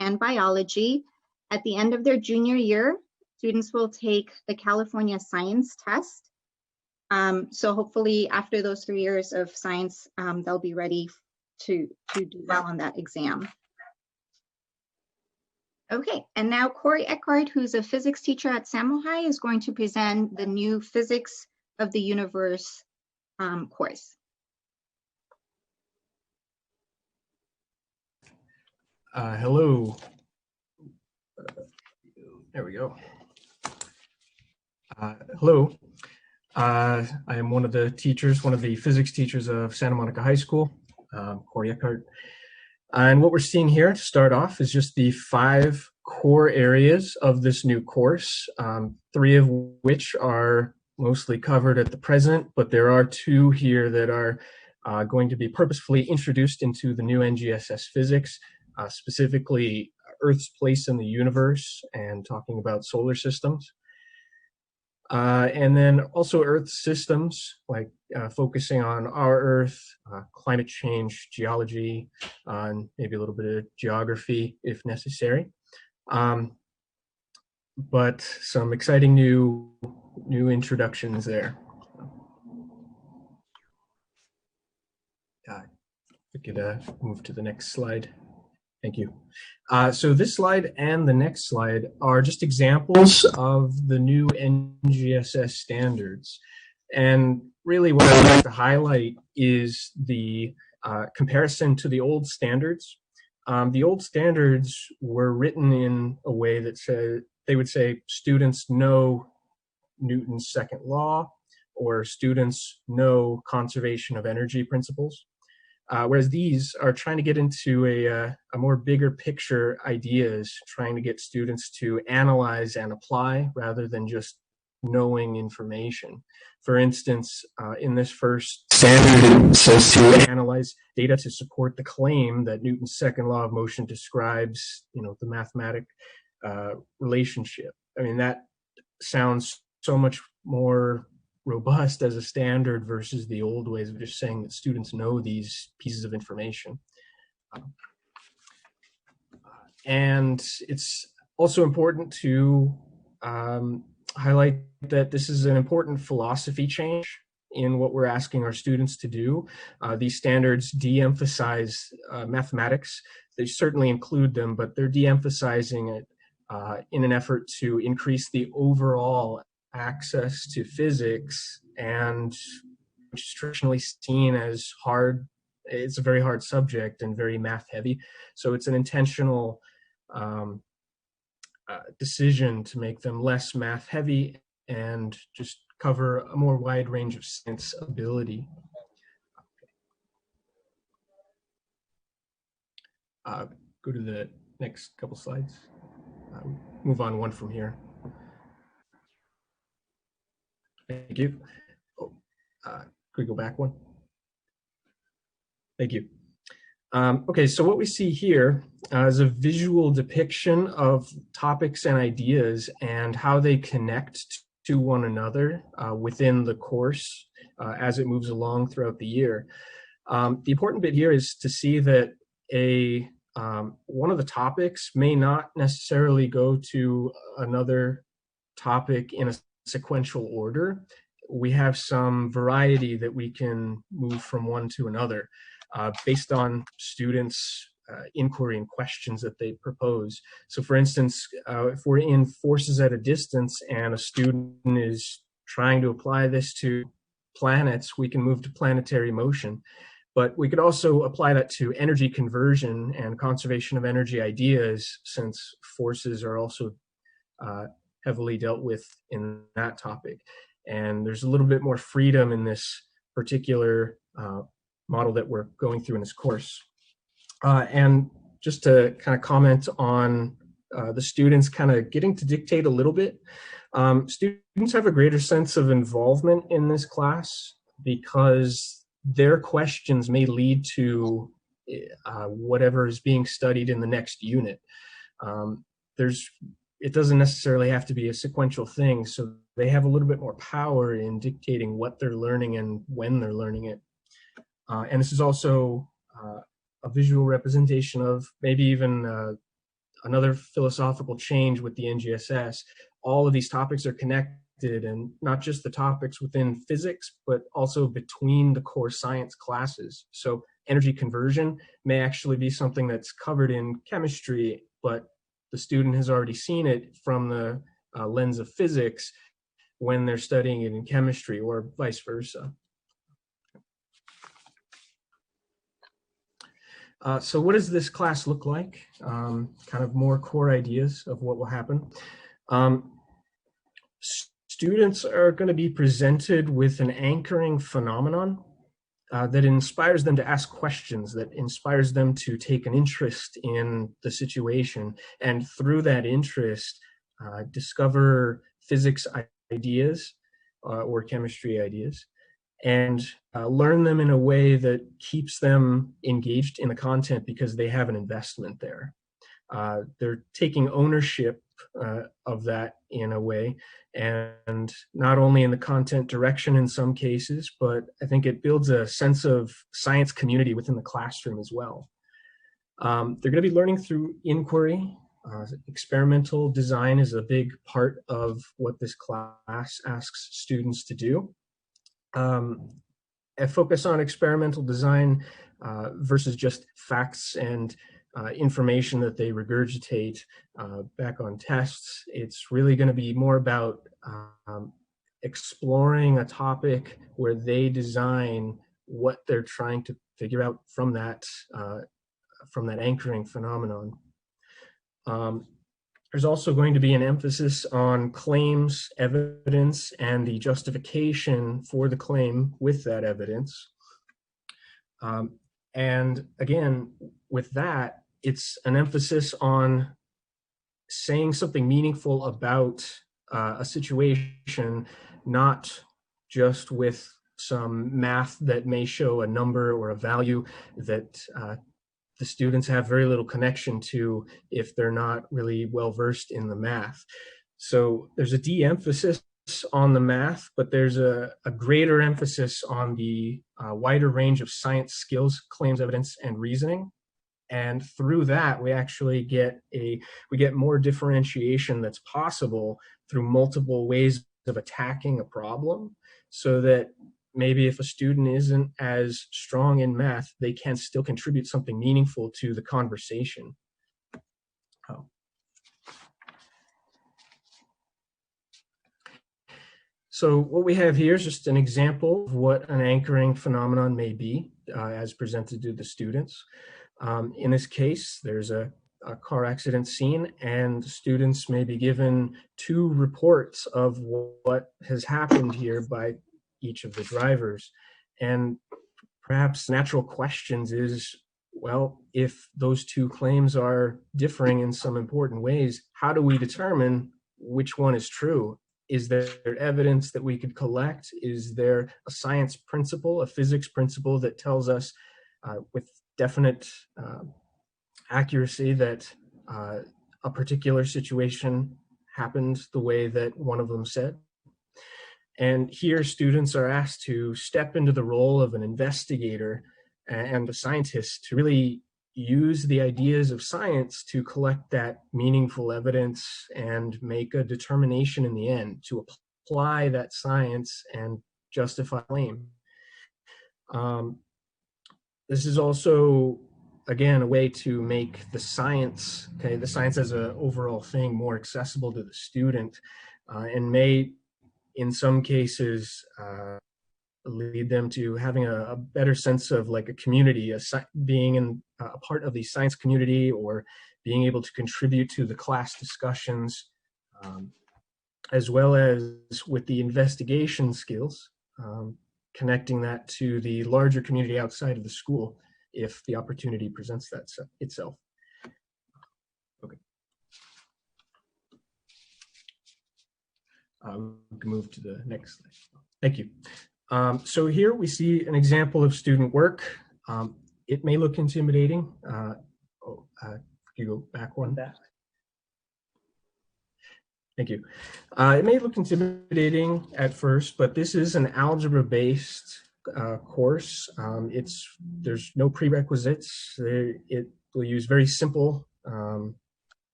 Speaker 20: and biology. At the end of their junior year, students will take the California Science Test. So hopefully after those 3 years of science, they'll be ready to do well on that exam. Okay, and now Corey Eckhart, who's a physics teacher at SAMU High, is going to present the new Physics of the Universe course.
Speaker 22: Hello. There we go. Hello. I am one of the teachers, one of the physics teachers of Santa Monica High School, Corey Eckhart. And what we're seeing here to start off is just the 5 core areas of this new course, 3 of which are mostly covered at the present, but there are 2 here that are going to be purposefully introduced into the new NGSS physics, specifically Earth's place in the universe and talking about solar systems. And then also Earth systems, like focusing on our Earth, climate change, geology, and maybe a little bit of geography if necessary. But some exciting new introductions there. We could move to the next slide. Thank you. So this slide and the next slide are just examples of the new NGSS standards. And really what I'd like to highlight is the comparison to the old standards. The old standards were written in a way that said, they would say students know Newton's second law, or students know conservation of energy principles. Whereas these are trying to get into a more bigger picture ideas, trying to get students to analyze and apply rather than just knowing information. For instance, in this first standard, it says to analyze data to support the claim that Newton's second law of motion describes, the mathematic relationship. I mean, that sounds so much more robust as a standard versus the old ways of just saying that students know these pieces of information. And it's also important to highlight that this is an important philosophy change. in what we're asking our students to do. These standards de-emphasize mathematics. They certainly include them, but they're de-emphasizing it in an effort to increase the overall access to physics, and which is traditionally seen as hard. It's a very hard subject and very math heavy. So it's an intentional decision to make them less math heavy and just cover a more wide range of science ability. Go to the next couple slides. Move on one from here. Thank you. Oh, could we go back one? Thank you. Okay, so what we see here is a visual depiction of topics and ideas and how they connect to one another within the course as it moves along throughout the year. The important bit here is to see that one of the topics may not necessarily go to another topic in a sequential order. We have some variety that we can move from one to another based on students' inquiry and questions that they propose. So for instance, if we're in forces at a distance and a student is trying to apply this to planets, we can move to planetary motion. But we could also apply that to energy conversion and conservation of energy ideas, since forces are also heavily dealt with in that topic. And there's a little bit more freedom in this particular model that we're going through in this course. And just to kind of comment on the students kind of getting to dictate a little bit, students have a greater sense of involvement in this class because their questions may lead to whatever is being studied in the next unit. It doesn't necessarily have to be a sequential thing, so they have a little bit more power in dictating what they're learning and when they're learning it. And this is also a visual representation of maybe even another philosophical change with the NGSS. All of these topics are connected, and not just the topics within physics, but also between the core science classes. So energy conversion may actually be something that's covered in chemistry, but the student has already seen it from the lens of physics when they're studying it in chemistry, or vice versa. So what does this class look like? Kind of more core ideas of what will happen. Students are going to be presented with an anchoring phenomenon that inspires them to ask questions, that inspires them to take an interest in the situation, and through that interest, discover physics ideas or chemistry ideas, and learn them in a way that keeps them engaged in the content because they have an investment there. They're taking ownership of that in a way, and not only in the content direction in some cases, but I think it builds a sense of science community within the classroom as well. They're going to be learning through inquiry. Experimental design is a big part of what this class asks students to do. A focus on experimental design versus just facts and information that they regurgitate back on tests. It's really going to be more about exploring a topic where they design what they're trying to figure out from that anchoring phenomenon. There's also going to be an emphasis on claims, evidence, and the justification for the claim with that evidence. And again, with that, it's an emphasis on saying something meaningful about a situation, not just with some math that may show a number or a value that the students have very little connection to if they're not really well versed in the math. So there's a de-emphasis on the math, but there's a greater emphasis on the wider range of science skills, claims, evidence, and reasoning. And through that, we actually get more differentiation that's possible through multiple ways of attacking a problem, so that maybe if a student isn't as strong in math, they can still contribute something meaningful to the conversation. Oh. So what we have here is just an example of what an anchoring phenomenon may be as presented to the students. In this case, there's a car accident scene, and students may be given 2 reports of what has happened here by each of the drivers. And perhaps natural questions is, well, if those 2 claims are differing in some important ways, how do we determine which one is true? Is there evidence that we could collect? Is there a science principle, a physics principle that tells us with definite accuracy that a particular situation happened the way that one of them said? And here students are asked to step into the role of an investigator and a scientist to really use the ideas of science to collect that meaningful evidence and make a determination in the end to apply that science and justify claim. This is also, again, a way to make the science, the science as an overall thing, more accessible to the student, and may, in some cases, lead them to having a better sense of like a community, being in a part of the science community, or being able to contribute to the class discussions, as well as with the investigation skills, connecting that to the larger community outside of the school if the opportunity presents that itself. Okay. We can move to the next slide. Thank you. So here we see an example of student work. It may look intimidating. You go back one. Thank you. It may look intimidating at first, but this is an algebra-based course. There's no prerequisites. It will use very simple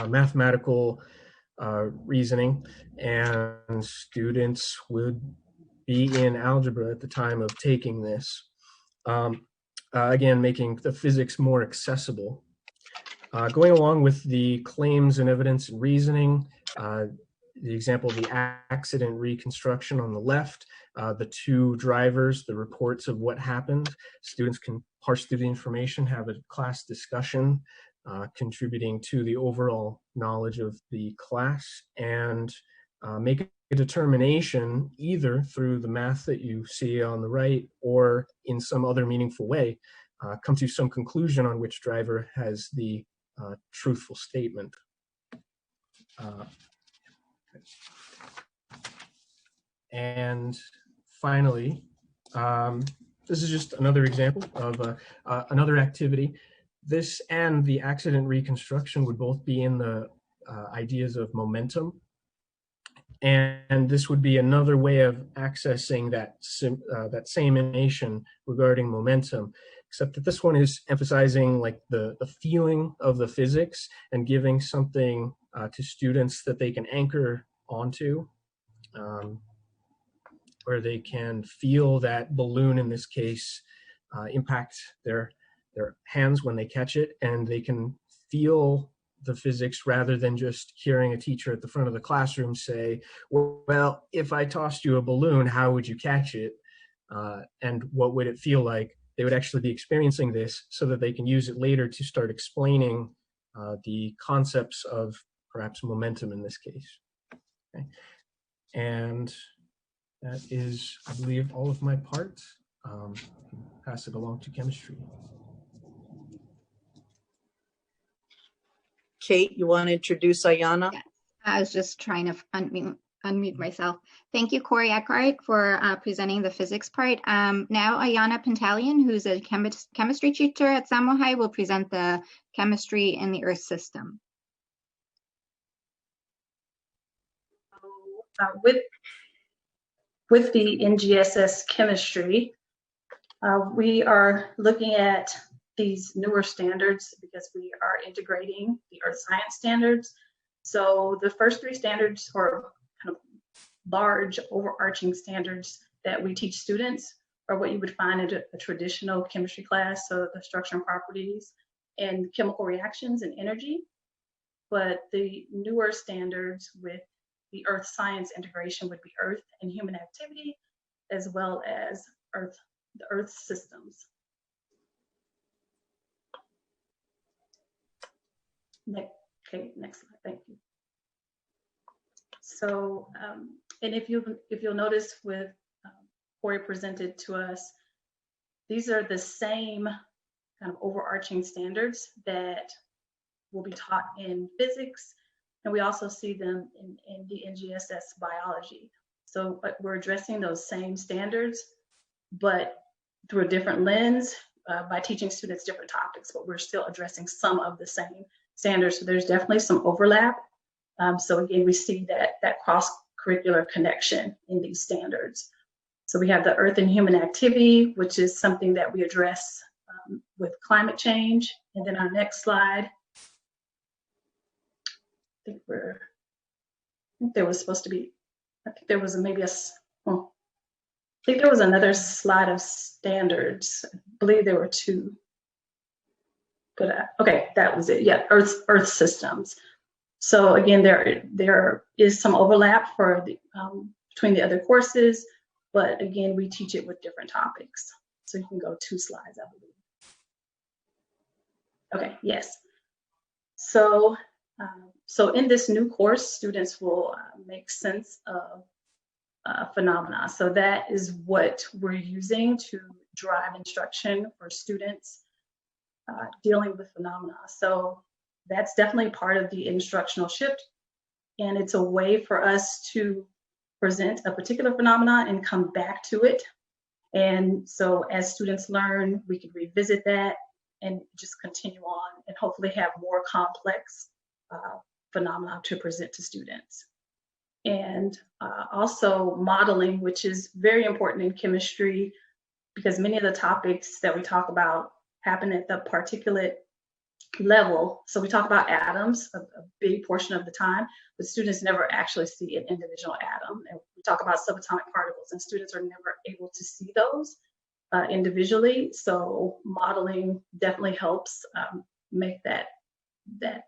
Speaker 22: mathematical reasoning, and students would be in algebra at the time of taking this. Again, making the physics more accessible. Going along with the claims and evidence and reasoning, the example of the accident reconstruction on the left, the 2 drivers, the reports of what happened. Students can parse through the information, have a class discussion, contributing to the overall knowledge of the class, and make a determination either through the math that you see on the right or in some other meaningful way, come to some conclusion on which driver has the truthful statement. And finally, this is just another example of another activity. This and the accident reconstruction would both be in the ideas of momentum. And this would be another way of accessing that same information regarding momentum, except that this one is emphasizing like the feeling of the physics and giving something to students that they can anchor onto, where they can feel that balloon, in this case, impact their hands when they catch it, and they can feel the physics rather than just hearing a teacher at the front of the classroom say, well, if I tossed you a balloon, how would you catch it? And what would it feel like? They would actually be experiencing this so that they can use it later to start explaining the concepts of perhaps momentum in this case. Okay. And that is, I believe, all of my part. Pass it along to chemistry.
Speaker 10: Kate, you want to introduce Ayana?
Speaker 20: Yes, I was just trying to unmute myself. Thank you, Corey Eckhart, for presenting the physics part. Now Ayana Pantalian, who's a chemistry teacher at Samo High, will present the chemistry in the Earth system.
Speaker 11: With the NGSS chemistry, we are looking at these newer standards because we are integrating the earth science standards. So the first 3 standards are kind of large overarching standards that we teach students are what you would find in a traditional chemistry class, so the structure and properties and chemical reactions and energy. But the newer standards with the earth science integration would be earth and human activity, as well as the earth systems. Okay, next slide, thank you. So, and if you'll notice with Corey presented to us, these are the same kind of overarching standards that will be taught in physics, and we also see them in the NGSS biology. So we're addressing those same standards, but through a different lens by teaching students different topics, but we're still addressing some of the same standards. So there's definitely some overlap. So again, we see that cross-curricular connection in these standards. So we have the earth and human activity, which is something that we address with climate change. And then our next slide, I think there was supposed to be, I think there was maybe I think there was another slide of standards. I believe there were two. But okay, that was it. Yeah, Earth systems. So again, there is some overlap for the between the other courses, but again, we teach it with different topics. So you can go 2 slides, I believe. Okay, yes. So so in this new course, students will make sense of phenomena. So that is what we're using to drive instruction for students dealing with phenomena. So that's definitely part of the instructional shift. And it's a way for us to present a particular phenomena and come back to it. And so as students learn, we can revisit that and just continue on and hopefully have more complex phenomena to present to students. And also modeling, which is very important in chemistry because many of the topics that we talk about happen at the particulate level. So we talk about atoms a big portion of the time, but students never actually see an individual atom. And we talk about subatomic particles, and students are never able to see those individually. So modeling definitely helps make that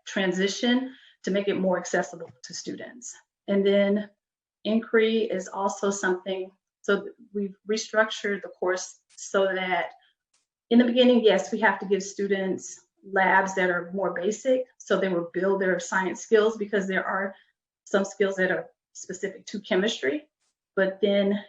Speaker 11: transition to make it more accessible to students. And then inquiry is also something, so we've restructured the course so that in the beginning, yes, we have to give students labs that are more basic, so they will build their science skills because there are some skills that are specific to chemistry. But then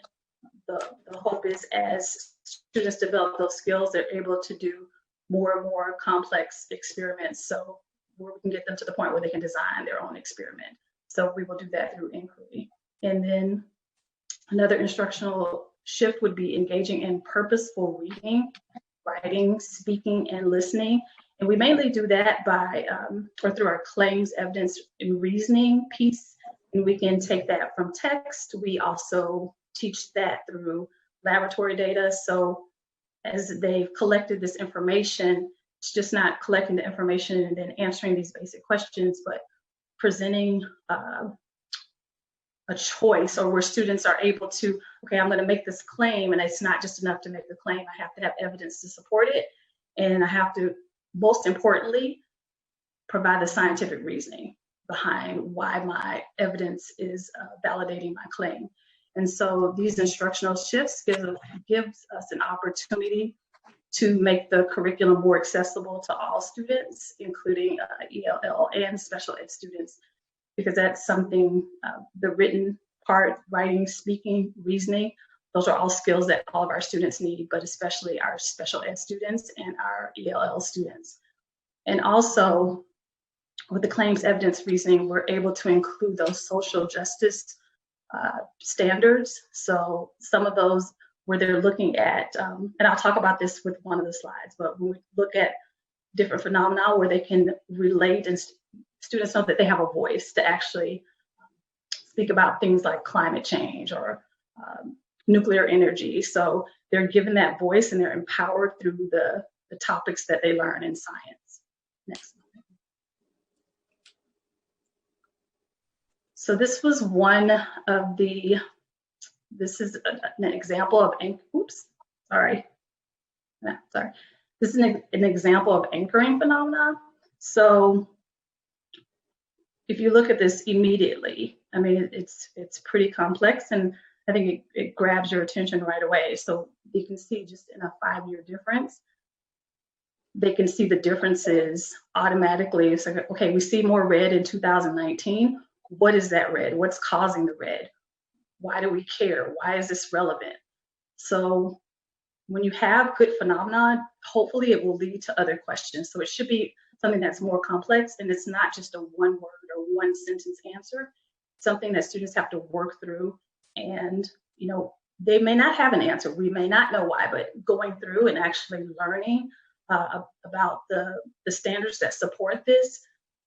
Speaker 11: the hope is as students develop those skills, they're able to do more and more complex experiments. So where we can get them to the point where they can design their own experiment. So we will do that through inquiry. And then another instructional shift would be engaging in purposeful reading, writing, speaking, and listening. And we mainly do that by, or through our claims, evidence, and reasoning piece. And we can take that from text. We also teach that through laboratory data. So as they've collected this information, it's just not collecting the information and then answering these basic questions, but presenting a choice, or where students are able to, okay, I'm going to make this claim, and it's not just enough to make the claim. I have to have evidence to support it, and I have to, most importantly, provide the scientific reasoning behind why my evidence is validating my claim. And so these instructional shifts gives us an opportunity to make the curriculum more accessible to all students, including ELL and special ed students, because that's something, the written part, writing, speaking, reasoning, those are all skills that all of our students need, but especially our special ed students and our ELL students. And also with the claims evidence reasoning, we're able to include those social justice standards. So some of those where they're looking at, and I'll talk about this with one of the slides, but when we look at different phenomena where they can relate and students know that they have a voice to actually speak about things like climate change or nuclear energy. So they're given that voice and they're empowered through the topics that they learn in science. Next. So this was one of the This is an example of, oops, sorry. Sorry. This is an example of anchoring phenomena. So if you look at this immediately, I mean, it's pretty complex, and I think it grabs your attention right away. So you can see just in a 5-year difference, they can see the differences automatically. It's like, okay, we see more red in 2019. What is that red? What's causing the red? Why do we care? Why is this relevant? So when you have good phenomenon, hopefully it will lead to other questions. So it should be something that's more complex, and it's not just a one word or one sentence answer, something that students have to work through. And, you know, they may not have an answer. We may not know why, but going through and actually learning about the standards that support this,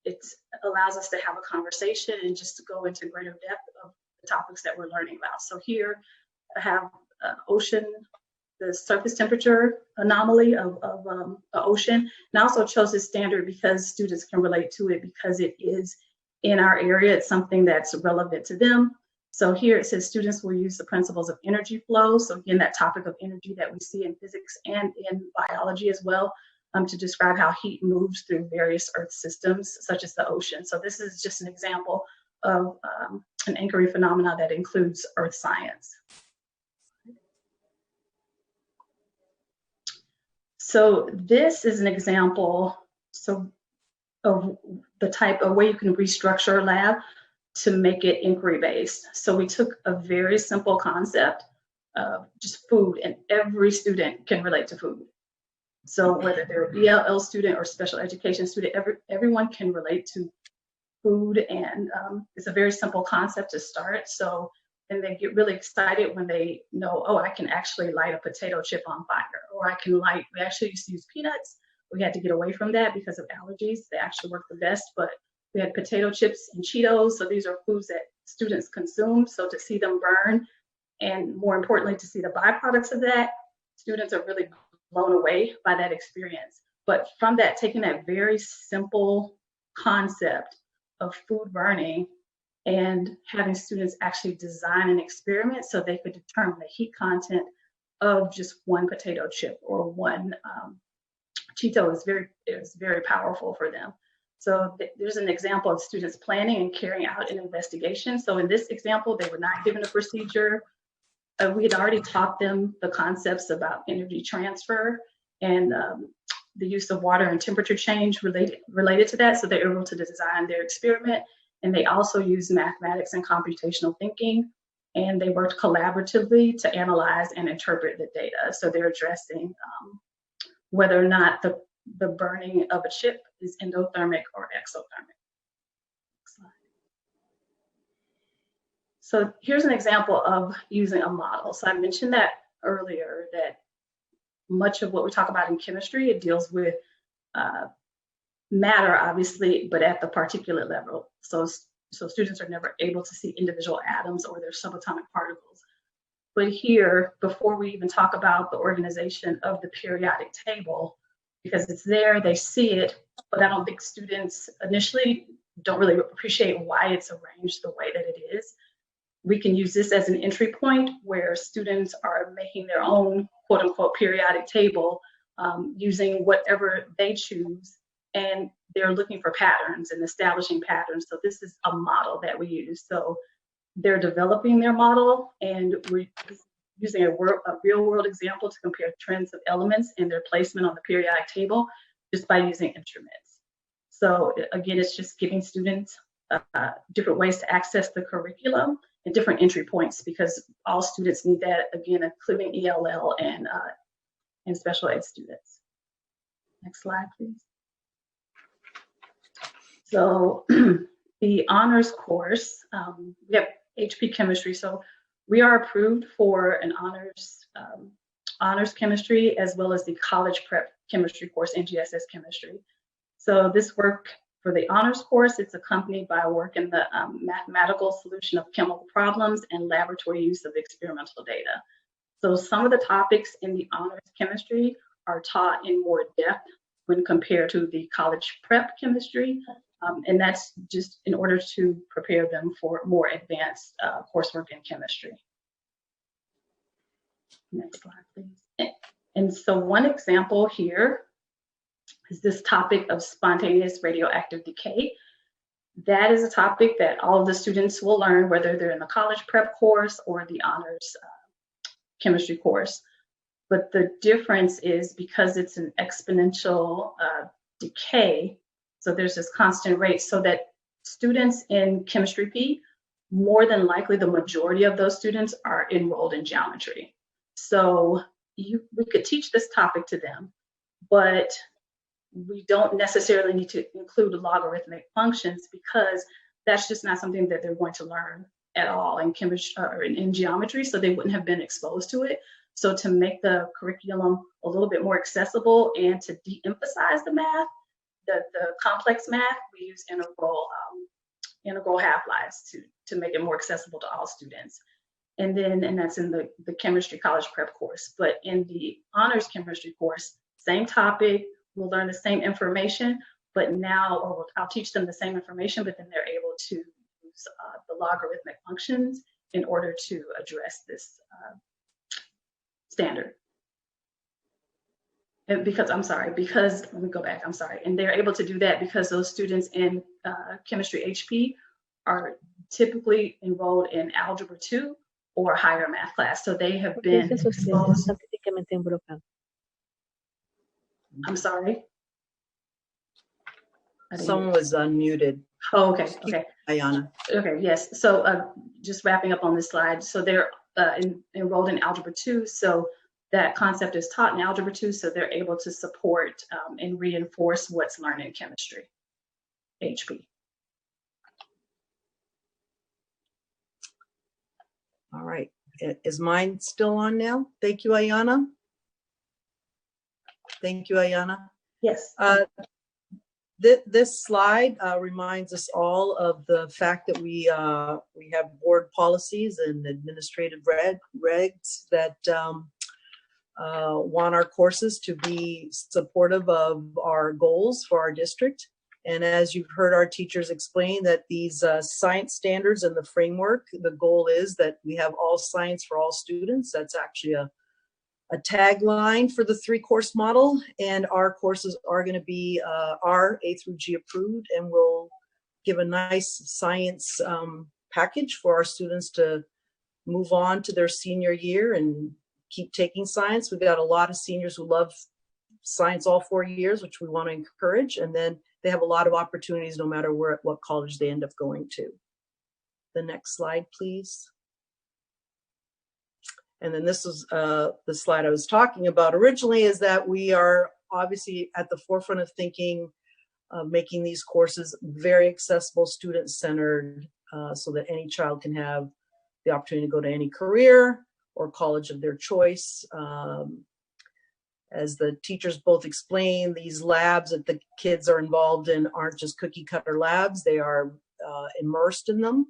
Speaker 11: it allows us to have a conversation and just to go into greater depth of the topics that we're learning about. So here I have ocean, the surface temperature anomaly of the ocean. And I also chose this standard because students can relate to it, because it is in our area. It's something that's relevant to them. So here it says students will use the principles of energy flow. So again, that topic of energy that we see in physics and in biology as well, to describe how heat moves through various Earth systems, such as the ocean. So this is just an example of an anchoring phenomena that includes Earth science. So this is an example of the type of way you can restructure a lab to make it inquiry-based. So we took a very simple concept of just food, and every student can relate to food. So whether they're an ELL student or special education student, everyone can relate to food, and it's a very simple concept to start. So, and they get really excited when they know, oh, I can actually light a potato chip on fire, or I can light, we actually used to use peanuts. We had to get away from that because of allergies. They actually work the best, but we had potato chips and Cheetos. So these are foods that students consume. So to see them burn, and more importantly, to see the byproducts of that, students are really blown away by that experience. But from that, taking that very simple concept of food burning and having students actually design an experiment so they could determine the heat content of just one potato chip or one Cheeto is very powerful for them. So there's an example of students planning and carrying out an investigation. So in this example, they were not given a procedure. We had already taught them the concepts about energy transfer and the use of water and temperature change related to that. So they're able to design their experiment. And they also use mathematics and computational thinking. And they worked collaboratively to analyze and interpret the data. So they're addressing whether or not the burning of a chip is endothermic or exothermic. So here's an example of using a model. So I mentioned that earlier, that much of what we talk about in chemistry, it deals with matter, obviously, but at the particulate level. So students are never able to see individual atoms or their subatomic particles. But here, before we even talk about the organization of the periodic table, because it's there, they see it, but I don't think students initially don't really appreciate why it's arranged the way that it is. We can use this as an entry point where students are making their own quote unquote periodic table using whatever they choose, and they're looking for patterns and establishing patterns. So this is a model that we use. So they're developing their model, and we're using a real world example to compare trends of elements and their placement on the periodic table just by using instruments. So again, it's just giving students different ways to access the curriculum and different entry points, because all students need that, again, including ELL and special ed students. Next slide, please. So the honors course, we have HP chemistry. So we are approved for an honors chemistry, as well as the college prep chemistry course, NGSS chemistry. So this work for the honors course, it's accompanied by work in the mathematical solution of chemical problems and laboratory use of experimental data. So some of the topics in the honors chemistry are taught in more depth when compared to the college prep chemistry. And that's just in order to prepare them for more advanced coursework in chemistry. Next slide, please. And so one example here is this topic of spontaneous radioactive decay. That is a topic that all of the students will learn, whether they're in the college prep course or the honors chemistry course. But the difference is because it's an exponential decay, so there's this constant rate, so that students in chemistry P, more than likely the majority of those students are enrolled in geometry. So we could teach this topic to them, but we don't necessarily need to include logarithmic functions because that's just not something that they're going to learn at all in chemistry or in geometry, so they wouldn't have been exposed to it. So to make the curriculum a little bit more accessible and to de-emphasize the math, the complex math, we use integral half-lives to make it more accessible to all students. And that's in the chemistry college prep course. But in the honors chemistry course, same topic, we'll learn the same information, but now, or I'll teach them the same information, but then they're able to use the logarithmic functions in order to address this standard. And let me go back, I'm sorry. And they're able to do that because those students in chemistry HP are typically enrolled in algebra 2 or higher math class. So they have been exposed. I'm sorry.
Speaker 4: Someone was unmuted.
Speaker 11: Oh, okay, okay.
Speaker 4: Ayana.
Speaker 11: Okay, yes. So just wrapping up on this slide. So they're enrolled in algebra 2. So that concept is taught in algebra 2. So they're able to support and reinforce what's learned in chemistry, HP.
Speaker 4: All right. Is mine still on now? Thank you, Ayana. Thank you, Ayana.
Speaker 11: Yes.
Speaker 4: This slide reminds us all of the fact that we have board policies and administrative regs that want our courses to be supportive of our goals for our district. And as you've heard our teachers explain, that these science standards and the framework, the goal is that we have all science for all students. That's actually a tagline for the 3-course model, and our courses are going to be are A through G approved, and we'll give a nice science package for our students to move on to their senior year and keep taking science. We've got a lot of seniors who love science all 4 years, which we want to encourage, and then they have a lot of opportunities no matter what college they end up going to. The next slide, please. And then this is the slide I was talking about originally, is that we are obviously at the forefront of thinking, making these courses very accessible, student-centered, so that any child can have the opportunity to go to any career or college of their choice. As the teachers both explain, these labs that the kids are involved in aren't just cookie-cutter labs, they are immersed in them.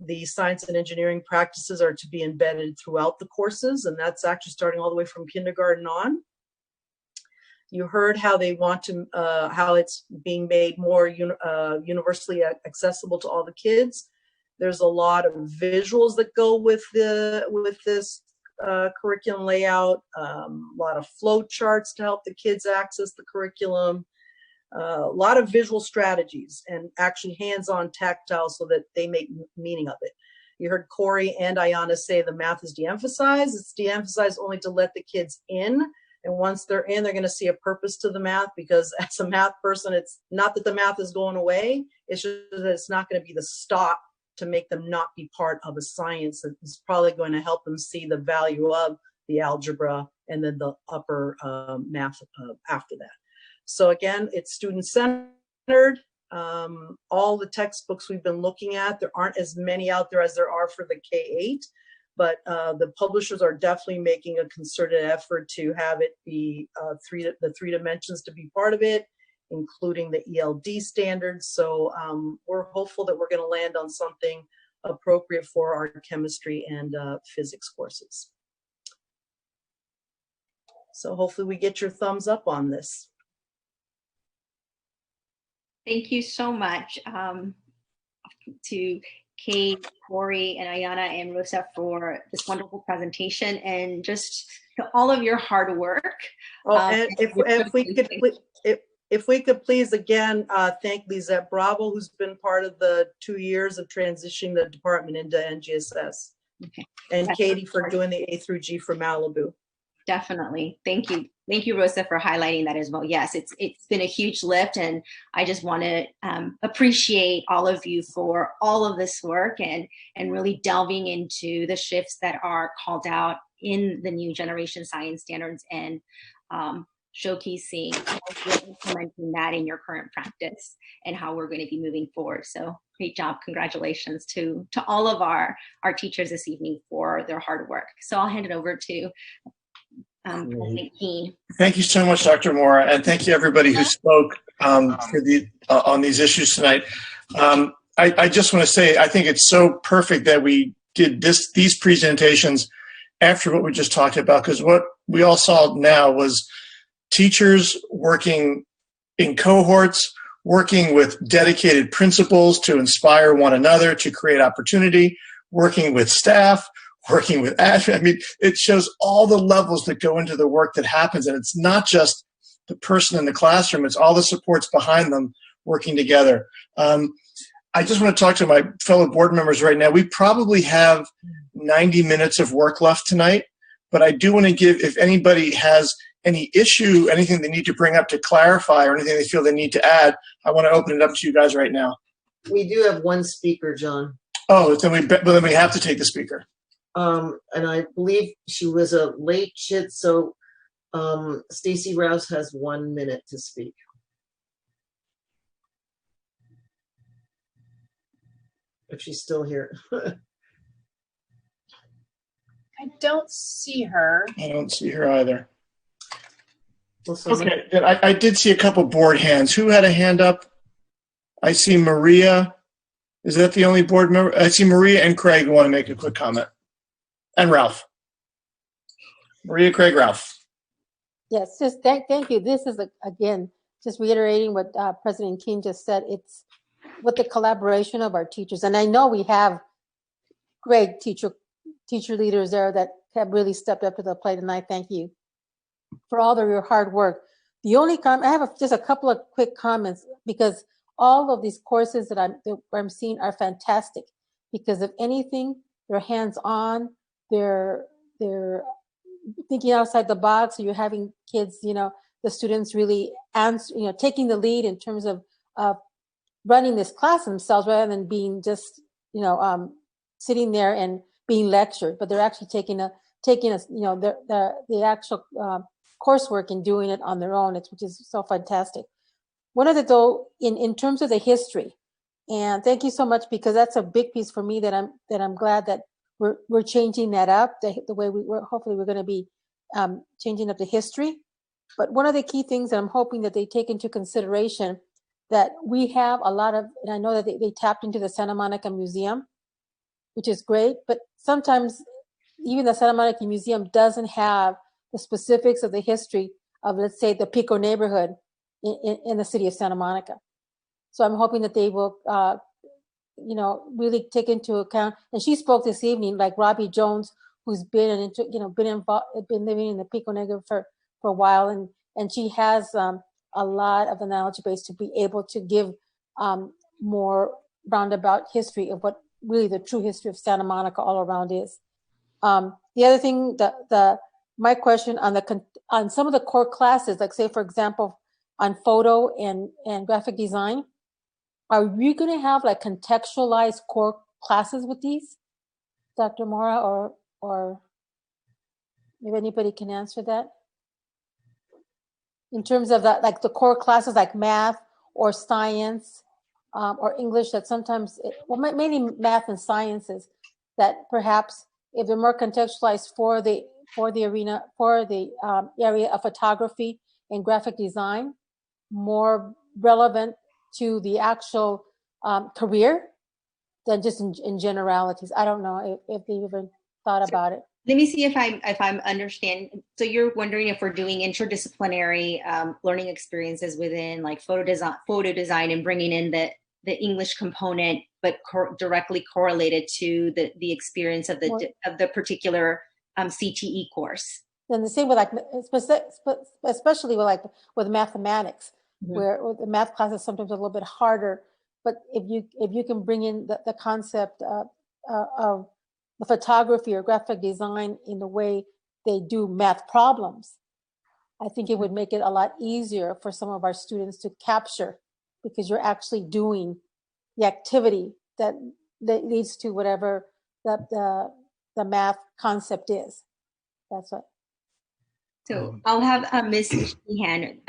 Speaker 4: The science and engineering practices are to be embedded throughout the courses, and that's actually starting all the way from kindergarten on. You heard how they want to, how it's being made more universally accessible to all the kids. There's a lot of visuals that go with this curriculum layout, a lot of flow charts to help the kids access the curriculum. A lot of visual strategies and actually hands-on tactile so that they make meaning of it. You heard Corey and Ayana say the math is de-emphasized. It's de-emphasized only to let the kids in. And once they're in, they're going to see a purpose to the math, because as a math person, it's not that the math is going away. It's just that it's not going to be the stop to make them not be part of a science that is probably going to help them see the value of the algebra and then the upper math after that. So again, it's student-centered. All the textbooks we've been looking at, there aren't as many out there as there are for the K-8, but the publishers are definitely making a concerted effort to have it be the 3 dimensions to be part of it, including the ELD standards. So we're hopeful that we're going to land on something appropriate for our chemistry and physics courses. So hopefully we get your thumbs up on this.
Speaker 7: Thank you so much to Kate, Corey, and Ayana and Rosa for this wonderful presentation and just to all of your hard work.
Speaker 10: Oh, and if we could please again thank Lizette Bravo, who's been part of the 2 years of transitioning the department into NGSS,
Speaker 7: okay.
Speaker 10: And
Speaker 7: That's
Speaker 10: Katie for doing the A through G for Malibu.
Speaker 7: Definitely. Thank you. Thank you, Rosa, for highlighting that as well. Yes, it's been a huge lift, and I just want to appreciate all of you for all of this work and really delving into the shifts that are called out in the new generation science standards and showcasing how you're implementing that in your current practice and how we're going to be moving forward. So great job. Congratulations to all of our teachers this evening for their hard work. So I'll hand it over to
Speaker 1: Thank you so much, Dr. Mora, and thank you everybody who spoke on these issues tonight. I just want to say I think it's so perfect that we did these presentations after what we just talked about, because what we all saw now was teachers working in cohorts, working with dedicated principals to inspire one another, to create opportunity, working with staff, working with admin. I mean, it shows all the levels that go into the work that happens. And it's not just the person in the classroom, it's all the supports behind them working together. I just want to talk to my fellow board members right now. We probably have 90 minutes of work left tonight, but I do want to give, if anybody has any issue, anything they need to bring up to clarify or anything they feel they need to add, I want to open it up to you guys right now.
Speaker 4: We do have one speaker, John.
Speaker 1: Oh, then we have to take the speaker.
Speaker 4: And I believe she was a late shit, so Stacy Rouse has 1 minute to speak. If she's still here.
Speaker 2: I don't see her.
Speaker 1: I don't see her either.
Speaker 4: Well,
Speaker 1: okay, I did see a couple board hands. Who had a hand up? I see Maria. Is that the only board member? I see Maria and Craig want to make a quick comment. And Ralph. Maria, Craig, Ralph.
Speaker 21: Yes, just thank you. This is, again, just reiterating what President King just said. It's with the collaboration of our teachers. And I know we have great teacher leaders there that have really stepped up to the plate, and I thank you for all of your hard work. The only comment, I have just a couple of quick comments, because all of these courses that I'm seeing are fantastic, because if anything, they're hands-on, they're thinking outside the box. So you're having kids, the students really taking the lead in terms of running this class themselves, rather than being just sitting there and being lectured. But they're actually taking the actual coursework and doing it on their own, which is so fantastic. One of the, though, in terms of the history, and thank you so much, because that's a big piece for me that I'm glad that we're changing that up, the way hopefully we're going to be changing up the history. But one of the key things that I'm hoping that they take into consideration, that we have a lot of, and I know that they tapped into the Santa Monica Museum, which is great, but sometimes even the Santa Monica Museum doesn't have the specifics of the history of, let's say, the Pico neighborhood in the city of Santa Monica. So I'm hoping that they will, really take into account. And she spoke this evening, like Robbie Jones, who's been living in the Pico neighborhood for a while, and she has a lot of the knowledge base to be able to give more roundabout history of what really the true history of Santa Monica all around is. The other thing, my question on some of the core classes, like say, for example, on photo and graphic design, are we going to have like contextualized core classes with these, Dr. Mora, or if anybody can answer that? In terms of that, like the core classes like math or science or English, that sometimes, mainly math and sciences, that perhaps if they're more contextualized for the area of photography and graphic design, more relevant to the actual career than just in generalities. I don't know if they even thought about it.
Speaker 7: Let me see if I'm understanding. So you're wondering if we're doing interdisciplinary learning experiences within like photo design and bringing in the English component, but directly correlated to the experience of the particular CTE course.
Speaker 21: And the same with like, especially with mathematics, where the math class is sometimes a little bit harder. But if you can bring in the concept of the photography or graphic design in the way they do math problems, I think it would make it a lot easier for some of our students to capture, because you're actually doing the activity that leads to whatever the math concept is. That's what.
Speaker 7: So I'll have Ms. Sheehan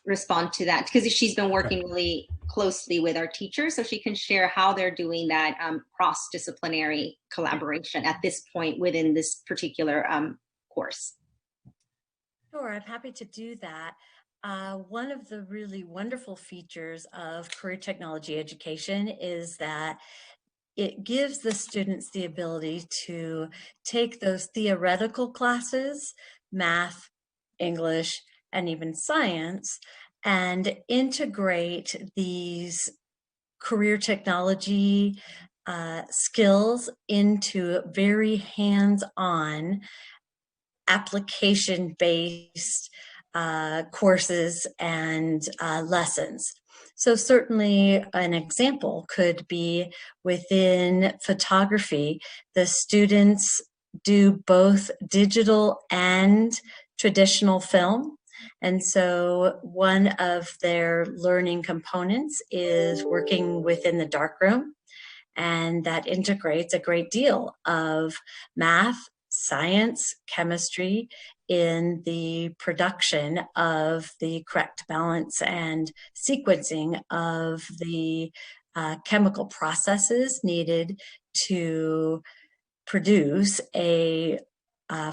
Speaker 7: respond to that, because she's been working really closely with our teachers, so she can share how they're doing that cross-disciplinary collaboration at this point within this particular course.
Speaker 8: Sure, I'm happy to do that. One of the really wonderful features of career technology education is that it gives the students the ability to take those theoretical classes, math, English, and even science, and integrate these career technology skills into very hands-on, application-based courses and lessons. So certainly an example could be within photography, the students do both digital and traditional film. And so one of their learning components is working within the darkroom, and that integrates a great deal of math, science, chemistry in the production of the correct balance and sequencing of the chemical processes needed to produce a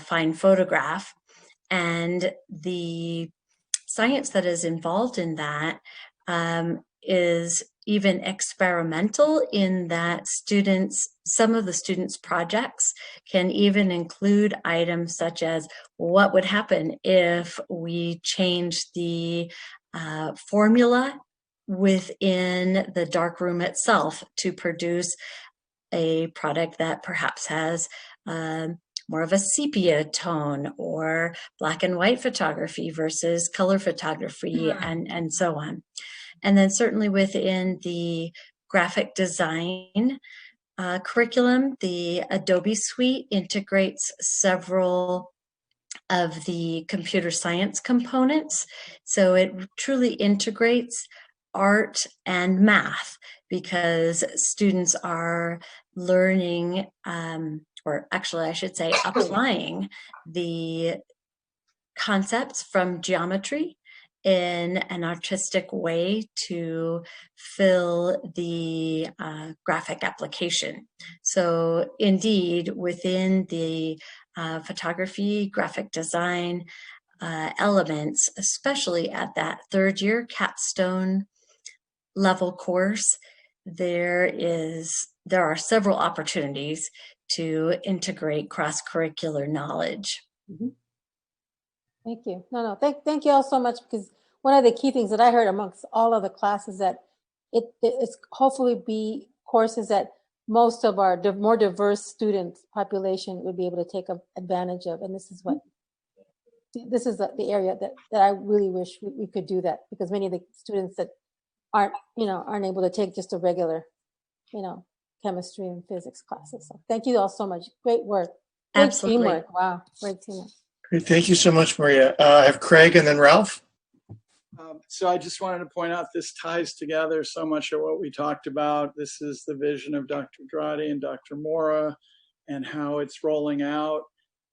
Speaker 8: fine photograph. And the science that is involved in that is even experimental, in that some of the students' projects can even include items such as what would happen if we change the formula within the darkroom itself to produce a product that perhaps has more of a sepia tone, or black and white photography versus color photography, and so on. And then certainly within the graphic design curriculum, the Adobe Suite integrates several of the computer science components. So it truly integrates art and math, because students are learning, or actually I should say applying the concepts from geometry in an artistic way to fill the graphic application. So indeed, within the photography, graphic design elements, especially at that third year capstone level course, there are several opportunities to integrate cross-curricular knowledge.
Speaker 21: Thank you. Thank you all so much, because one of the key things that I heard amongst all of the classes that it's hopefully be courses that most of our more diverse student population would be able to take advantage of. And this is the area that I really wish we could do that, because many of the students that aren't able to take just a regular, chemistry and physics classes. So thank you all so much. Great work. Great
Speaker 8: Absolutely.
Speaker 21: teamwork. Wow. Great teamwork.
Speaker 1: Great. Thank you so much, Maria. I have Craig and then Ralph.
Speaker 12: So I just wanted to point out this ties together so much of what we talked about. This is the vision of Dr. Dradi and Dr. Mora, and how it's rolling out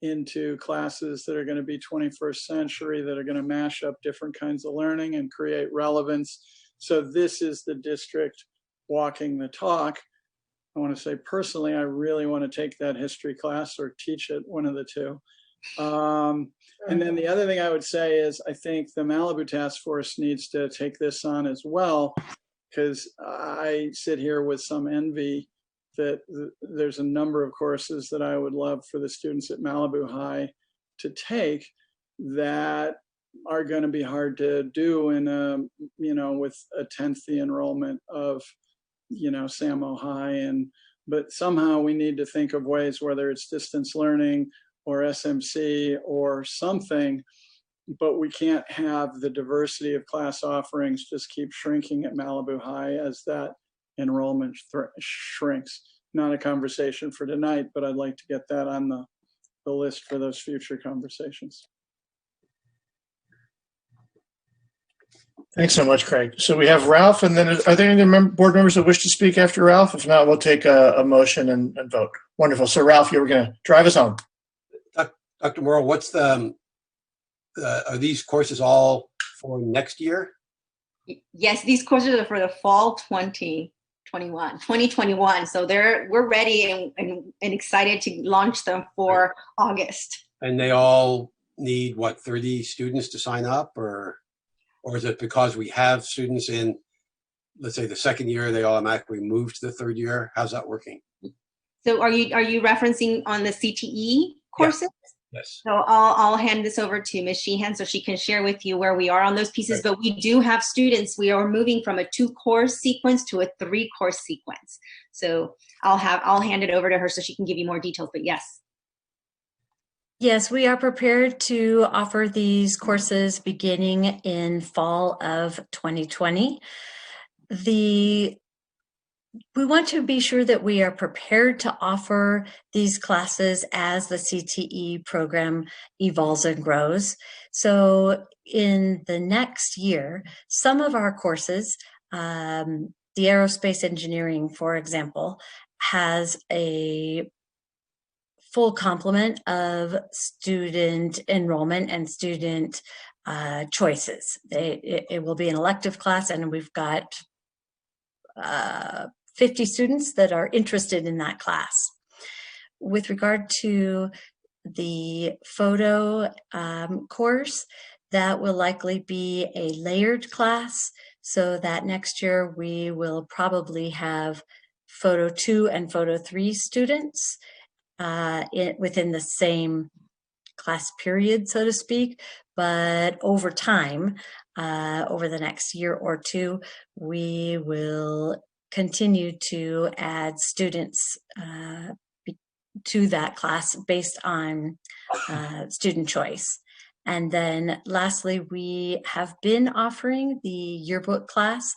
Speaker 12: into classes that are going to be 21st century, that are going to mash up different kinds of learning and create relevance. So this is the district walking the talk. I want to say personally, I really want to take that history class or teach it, one of the two. And then the other thing I would say is I think the Malibu Task Force needs to take this on as well, because I sit here with some envy that there's a number of courses that I would love for the students at Malibu High to take that are going to be hard to do in with a tenth the enrollment of Samo High, but somehow we need to think of ways, whether it's distance learning or SMC or something, but we can't have the diversity of class offerings just keep shrinking at Malibu High as that enrollment shrinks. Not a conversation for tonight, but I'd like to get that on the list for those future conversations.
Speaker 1: Thanks so much, Craig. So we have Ralph, and then are there any board members that wish to speak after Ralph? If not, we'll take a motion and vote. Wonderful. So Ralph, you were going to drive us home.
Speaker 9: Dr. Morrow, what's are these courses all for next year?
Speaker 7: Yes, these courses are for the fall 2021. So we're ready and excited to launch them for August.
Speaker 9: And they all need, what, 30 students to sign up, or is it because we have students in, let's say, the second year, they automatically move to the third year? How's that working?
Speaker 7: So are you referencing on the CTE courses?
Speaker 9: Yes.
Speaker 7: So I'll hand this over to Ms. Sheehan so she can share with you where we are on those pieces. Right. But we do have students. We are moving from a 2-course sequence to a 3-course sequence. So I'll hand it over to her so she can give you more details. But yes.
Speaker 8: Yes, we are prepared to offer these courses beginning in fall of 2020. We want to be sure that we are prepared to offer these classes as the CTE program evolves and grows. So in the next year, some of our courses, the aerospace engineering, for example, has a full complement of student enrollment and student choices. It will be an elective class, and we've got 50 students that are interested in that class. With regard to the photo course, that will likely be a layered class, so that next year we will probably have photo 2 and photo 3 students within the same class period, so to speak. But over time, over the next year or two, we will continue to add students to that class based on student choice. And then lastly, we have been offering the yearbook class.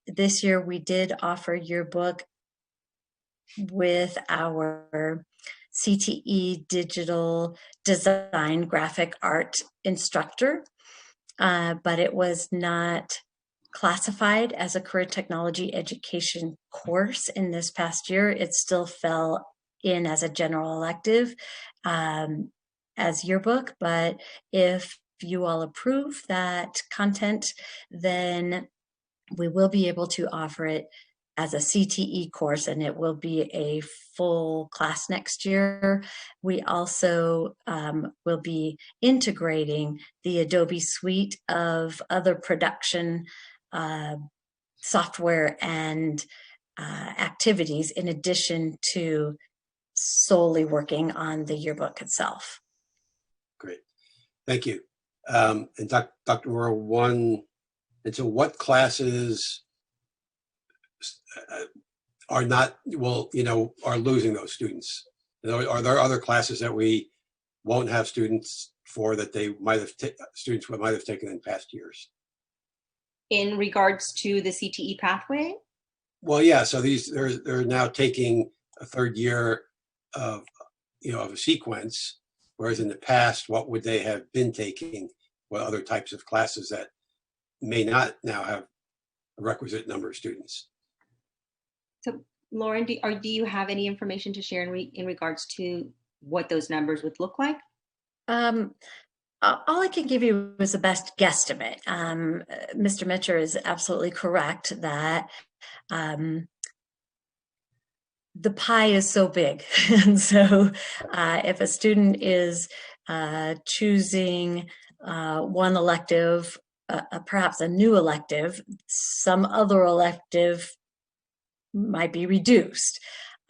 Speaker 8: This year we did offer yearbook with our CTE digital design graphic art instructor, but it was not classified as a career technology education course in this past year. It still fell in as a general elective as yearbook, but if you all approve that content, then we will be able to offer it as a CTE course, and it will be a full class next year. We also will be integrating the Adobe suite of other production software and activities in addition to solely working on the yearbook itself.
Speaker 9: Great, thank you. And Dr. Moore, and so what classes are losing those students? Are there other classes that we won't have students for that they might have students might have taken in past years?
Speaker 7: In regards to the CTE pathway?
Speaker 9: Well, yeah. So they're now taking a third year of a sequence, whereas in the past, what would they have been taking? What other types of classes that may not now have a requisite number of students?
Speaker 7: So, Lauren, do you have any information to share in regards to what those numbers would look like?
Speaker 8: All I can give you is a best guesstimate. Mr. Mitcher is absolutely correct that the pie is so big. And so if a student is choosing one elective, perhaps a new elective, some other elective might be reduced.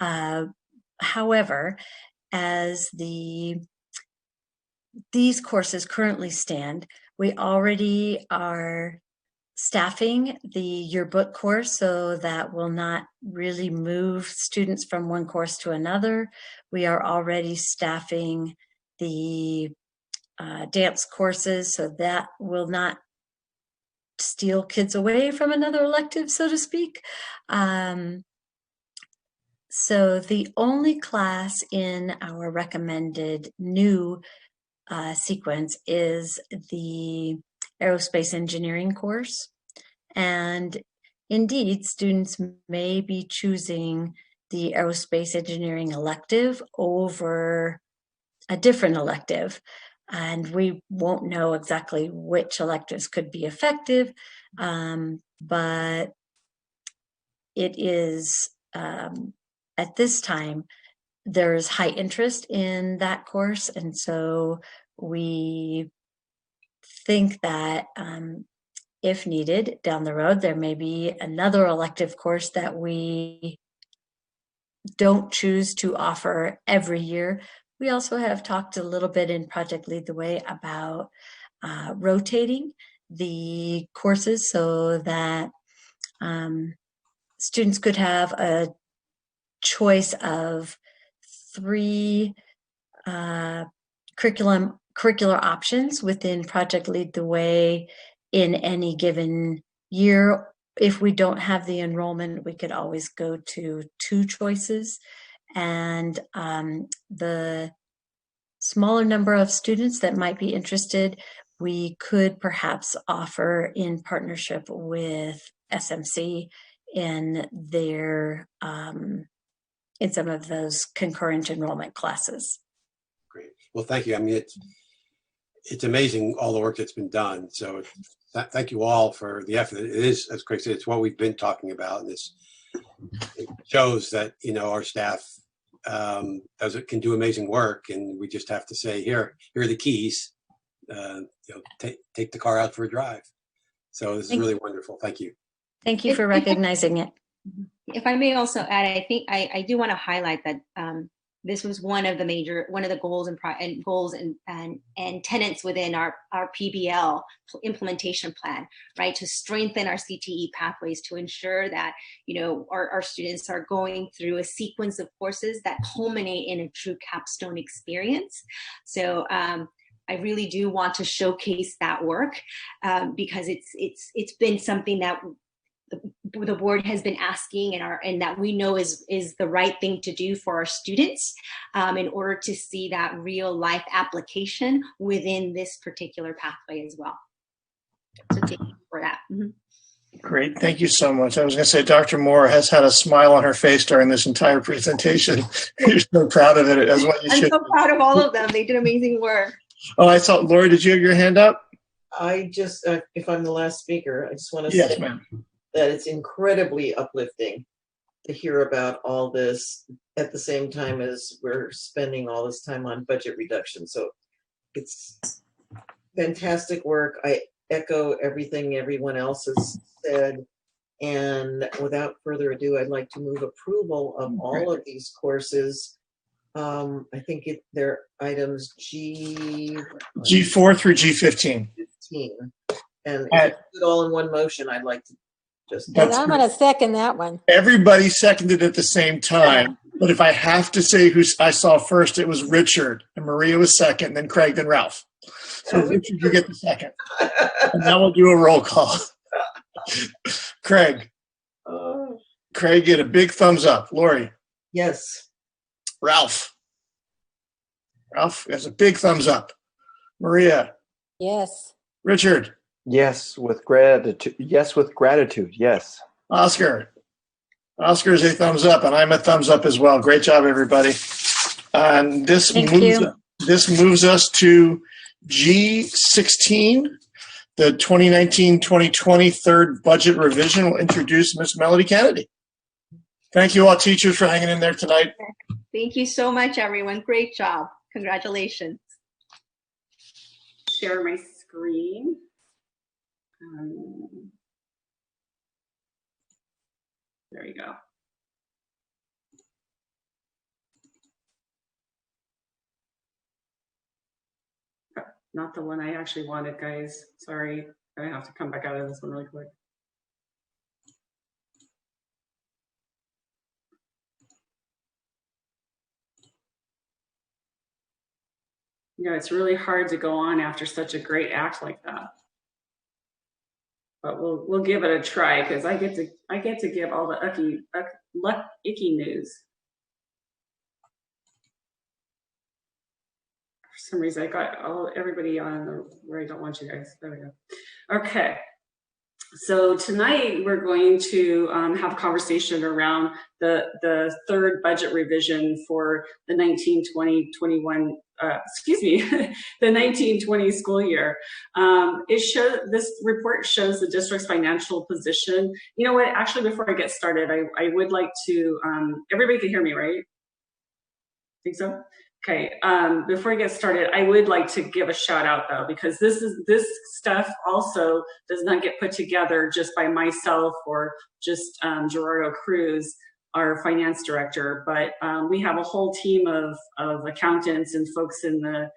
Speaker 8: However, as these courses currently stand, we already are staffing the yearbook course, so that will not really move students from one course to another. We are already staffing the dance courses, so that will not steal kids away from another elective, so to speak. So the only class in our recommended new sequence is the aerospace engineering course. And indeed, students may be choosing the aerospace engineering elective over a different elective. And we won't know exactly which electives could be effective, but it is, at this time, there's high interest in that course. And so we think that if needed down the road, there may be another elective course that we don't choose to offer every year. We also have talked a little bit in Project Lead the Way about rotating the courses so that students could have a choice of 3 curricular options within Project Lead the Way in any given year. If we don't have the enrollment, we could always go to 2 choices. And the smaller number of students that might be interested, we could perhaps offer in partnership with SMC in their in some of those concurrent enrollment classes.
Speaker 9: Great. Well, thank you. I mean, it's amazing all the work that's been done. So thank you all for the effort. It is, as Craig said, it's what we've been talking about. And it shows that, you know, our staff can do amazing work. And we just have to say, here are the keys. You know, take the car out for a drive. So this is really wonderful. Thank you.
Speaker 8: Thank you for recognizing it.
Speaker 7: If I may also add, I think I do want to highlight that this was one of the goals and tenets within our PBL implementation plan, right? To strengthen our CTE pathways, to ensure that, you know, our students are going through a sequence of courses that culminate in a true capstone experience. So I really do want to showcase that work because it's been something that the board has been asking and that we know is the right thing to do for our students in order to see that real life application within this particular pathway as well. So thank you for that.
Speaker 1: Great, thank you so much. I was going to say, Dr. Moore has had a smile on her face during this entire presentation. You're so proud of it, as what you should.
Speaker 7: I'm so proud of all of them. They did amazing work.
Speaker 1: Oh, I saw, Lori, did you have your hand up?
Speaker 4: I just, if I'm the last speaker, I just want to
Speaker 1: Yes,
Speaker 4: say
Speaker 1: ma'am.
Speaker 4: that it's incredibly uplifting to hear about all this at the same time as we're spending all this time on budget reduction. So it's fantastic work. I echo everything everyone else has said. And without further ado, I'd like to move approval of all of these courses. I think they're items
Speaker 1: G4 through G15.
Speaker 4: 15. And if you do it all in one motion, I'd like to just.
Speaker 21: And I'm going to second that one.
Speaker 1: Everybody seconded at the same time. But if I have to say who I saw first, it was Richard, and Maria was second, then Craig, then Ralph. So Richard, you get the second. And now we'll do a roll call. Craig. Craig, get a big thumbs up. Lori.
Speaker 4: Yes.
Speaker 1: Ralph. Ralph has a big thumbs up. Maria.
Speaker 21: Yes.
Speaker 1: Richard.
Speaker 6: Yes, with gratitude. Yes, with gratitude. Yes.
Speaker 1: Oscar. Oscar is a thumbs up, and I'm a thumbs up as well. Great job, everybody. And this moves us to G16, the 2019-2020 third budget revision. Will introduce Ms. Melody Kennedy. Thank you all, teachers, for hanging in there tonight.
Speaker 7: Thank you so much, everyone. Great job. Congratulations.
Speaker 13: Share my screen. There you go. Not the one I actually wanted, guys. Sorry. I have to come back out of this one really quick. You know, it's really hard to go on after such a great act like that. But we'll give it a try because I get to give all the icky news. For some reason, I got everybody on where I don't want you guys. There we go. Okay. So tonight we're going to have a conversation around the third budget revision for the 1920-21, the 1920 school year. This report shows the district's financial position. You know what? Actually, before I get started, I would like to. Everybody can hear me, right? Think so? Okay, before I get started, I would like to give a shout out though, because this stuff also does not get put together just by myself or just Gerardo Cruz, our finance director, but we have a whole team of accountants and folks in the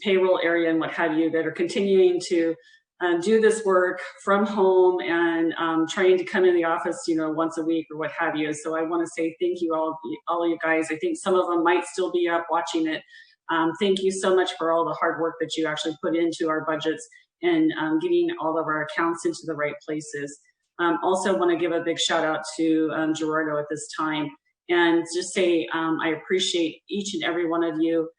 Speaker 13: payroll area and what have you that are continuing to do this work from home and trying to come in the office, you know, once a week or what have you. So I want to say thank you all of you guys. I think some of them might still be up watching it. Thank you so much for all the hard work that you actually put into our budgets and getting all of our accounts into the right places. Also want to give a big shout out to Gerardo at this time and just say I appreciate each and every one of you.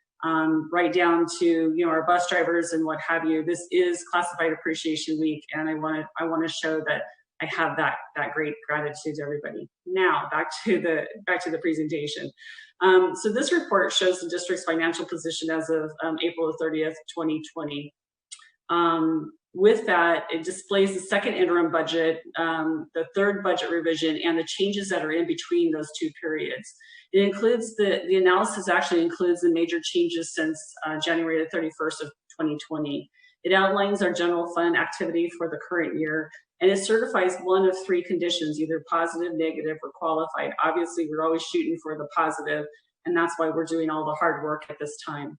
Speaker 13: Right down to, you know, our bus drivers and what have you. This is Classified Appreciation Week, and I want to show that I have that great gratitude to everybody. Now back to the presentation. So this report shows the district's financial position as of April 30th, 2020. With that, it displays the second interim budget, the third budget revision, and the changes that are in between those two periods. It includes the analysis actually includes the major changes since January the 31st of 2020. It outlines our general fund activity for the current year, and it certifies one of three conditions, either positive, negative, or qualified. Obviously, we're always shooting for the positive, and that's why we're doing all the hard work at this time.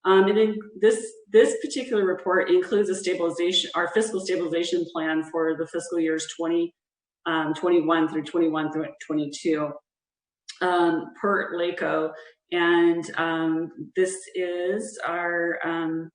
Speaker 13: And then this particular report includes our fiscal stabilization plan for the fiscal years 2021 through 22 per LACO, and this is our. I'm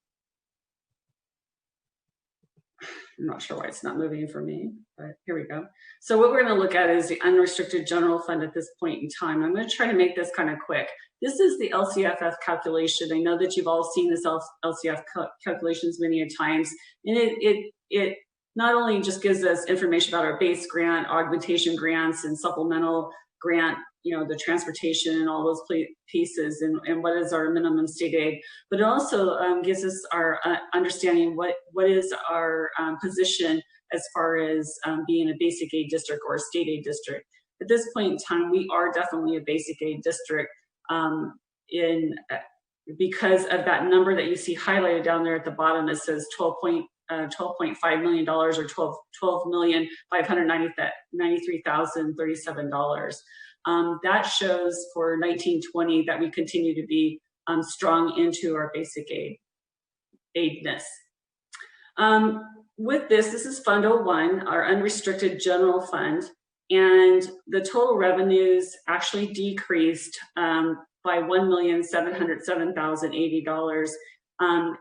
Speaker 13: not sure why it's not moving for me, but here we go. So what we're going to look at is the unrestricted general fund at this point in time. I'm going to try to make this kind of quick. This is the LCFF calculation. I know that you've all seen this LCF calculations many a times, and it not only just gives us information about our base grant, augmentation grants, and supplemental grant, you know, the transportation and all those pieces, and what is our minimum state aid, but it also gives us our understanding what is our position as far as being a basic aid district or a state aid district. At this point in time, we are definitely a basic aid district because of that number that you see highlighted down there at the bottom. It says $12.5 million or $12,593,037. That shows for 1920 that we continue to be strong into our basic aidness. With this is Fund 01, our unrestricted general fund, and the total revenues actually decreased by $1,707,080, and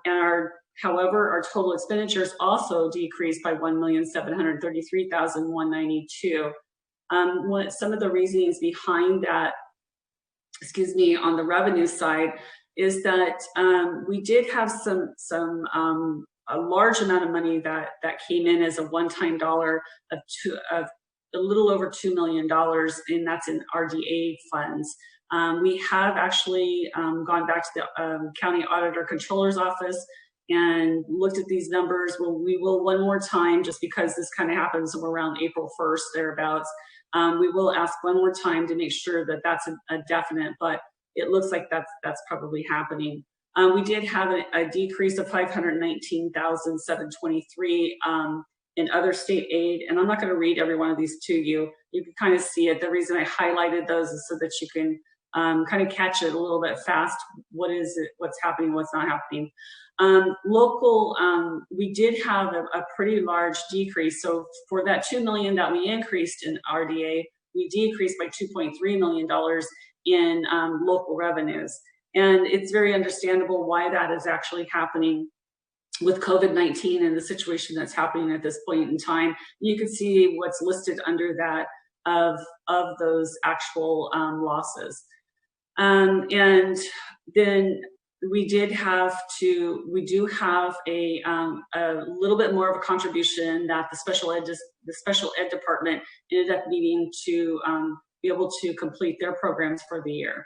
Speaker 13: however, our total expenditures also decreased by $1,733,192. Some of the reasonings behind that, on the revenue side, is that we did have a large amount of money that came in as a one-time dollar of a little over $2 million, and that's in RDA funds. We have actually gone back to the County Auditor Controller's Office and looked at these numbers. Well, we will one more time, just because this kind of happens around April 1st, thereabouts. We will ask one more time to make sure that that's a definite, but it looks like that's probably happening. We did have a decrease of $519,723 in other state aid, and I'm not going to read every one of these to you. You can kind of see it. The reason I highlighted those is so that you can kind of catch it a little bit fast. What is it? What's happening? What's not happening? Local, we did have a pretty large decrease. So for that $2 million that we increased in RDA, we decreased by $2.3 million in local revenues. And it's very understandable why that is actually happening with COVID-19 and the situation that's happening at this point in time. You can see what's listed under that of those actual losses. And then we do have a little bit more of a contribution that the special ed department ended up needing to be able to complete their programs for the year.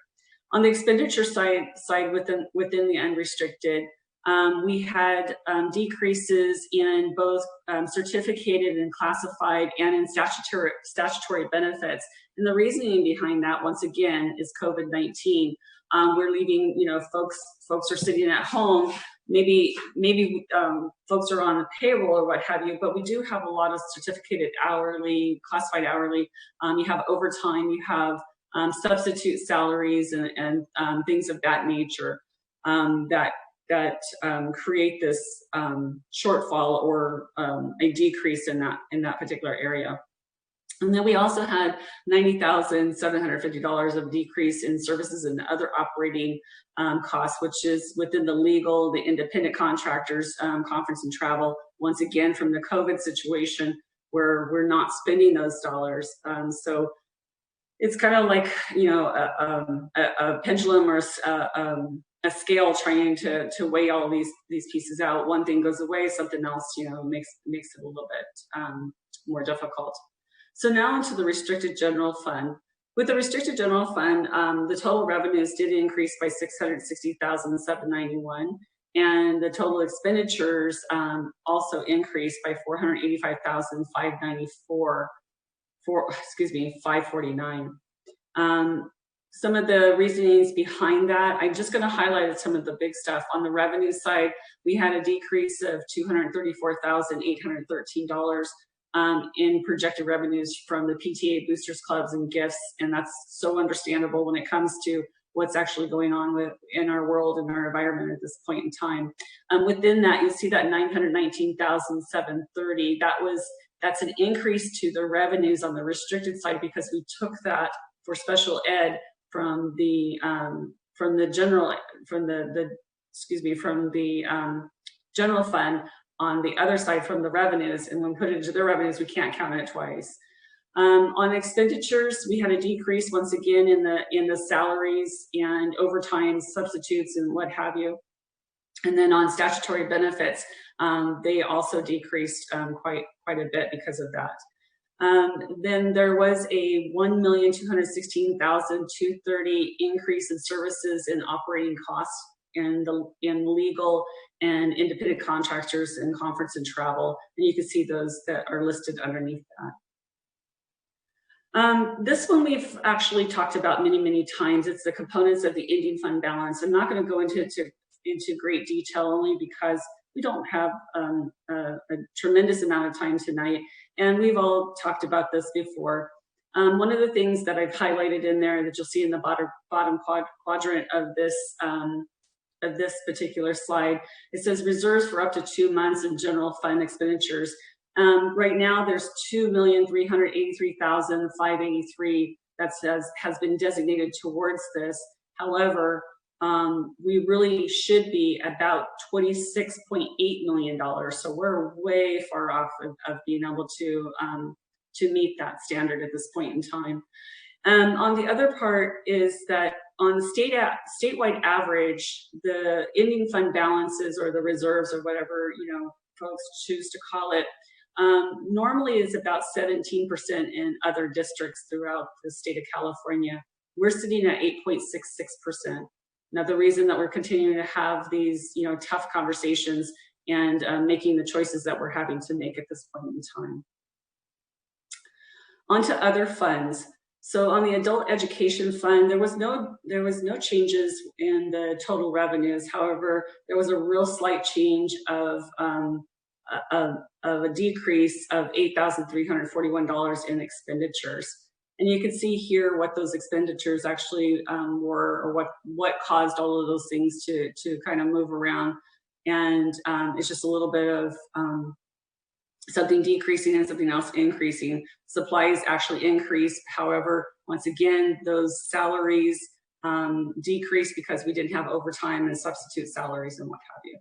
Speaker 13: On the expenditure side within the unrestricted, we had decreases in both certificated and classified and in statutory benefits. And the reasoning behind that, once again, is COVID-19. We're leaving, folks are sitting at home. Maybe folks are on the payroll or what have you, but we do have a lot of certificated hourly, classified hourly. You have overtime, you have substitute salaries and things of that nature that create this shortfall or a decrease in that particular area. And then we also had $90,750 of decrease in services and other operating costs, which is within the legal, the independent contractors, conference and travel, once again from the COVID situation where we're not spending those dollars. So it's kind of like, a pendulum or a scale trying to weigh all these pieces out. One thing goes away, something else, makes it a little bit more difficult. So now into the restricted general fund. With the restricted general fund, the total revenues did increase by $660,791, and the total expenditures also increased by $549. Some of the reasonings behind that, I'm just going to highlight some of the big stuff. On the revenue side, we had a decrease of $234,813 in projected revenues from the PTA boosters clubs and gifts, and that's so understandable when it comes to what's actually going on in our world and our environment at this point in time. Within that, you'll see that $919,730. That's an increase to the revenues on the restricted side because we took that for special ed from the general fund on the other side from the revenues, and when we put it into the revenues, we can't count it twice. On expenditures, we had a decrease once again in the salaries and overtime substitutes and what have you. And then on statutory benefits, they also decreased quite a bit because of that. Then there was a $1,216,230 increase in services and operating costs in legal and independent contractors and conference and travel. And you can see those that are listed underneath that. This one we've actually talked about many times. It's the components of the ending fund balance. I'm not going to go into great detail only because we don't have a tremendous amount of time tonight. And we've all talked about this before. One of the things that I've highlighted in there that you'll see in the bottom quadrant of this particular slide, it says reserves for up to 2 months in general fund expenditures. Right now, there's $2,383,583 that has been designated towards this. However, we really should be about $26.8 million. So we're way far off of being able to meet that standard at this point in time. On the other part is that on the statewide average, the ending fund balances or the reserves or whatever folks choose to call it, normally is about 17% in other districts throughout the state of California. We're sitting at 8.66%. Now, the reason that we're continuing to have these, tough conversations and making the choices that we're having to make at this point in time. On to other funds. So on the adult education fund, there was no changes in the total revenues. However, there was a real slight change of a decrease of $8,341 in expenditures. And you can see here what those expenditures actually were, or what caused all of those things to kind of move around. and it's just a little bit of something decreasing and something else increasing. Supplies actually increased. However, once again, those salaries decreased because we didn't have overtime and substitute salaries and what have you.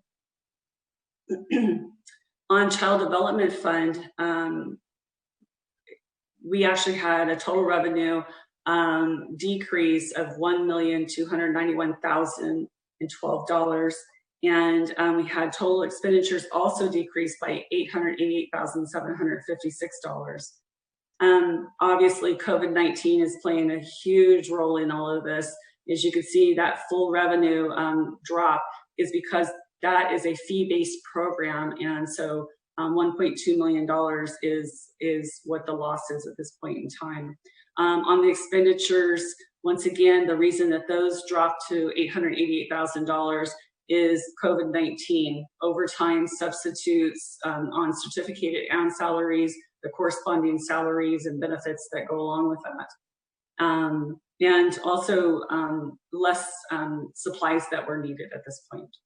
Speaker 13: On Child Development Fund, we actually had a total revenue decrease of $1,291,012. And we had total expenditures also decreased by $888,756. Obviously, COVID-19 is playing a huge role in all of this. As you can see, that full revenue drop is because that is a fee-based program, and so $1.2 million is what the loss is at this point in time. On the expenditures, once again, the reason that those dropped to $888,000 is COVID-19, overtime, substitutes on certificated and salaries, the corresponding salaries and benefits that go along with that. And also less supplies that were needed at this point.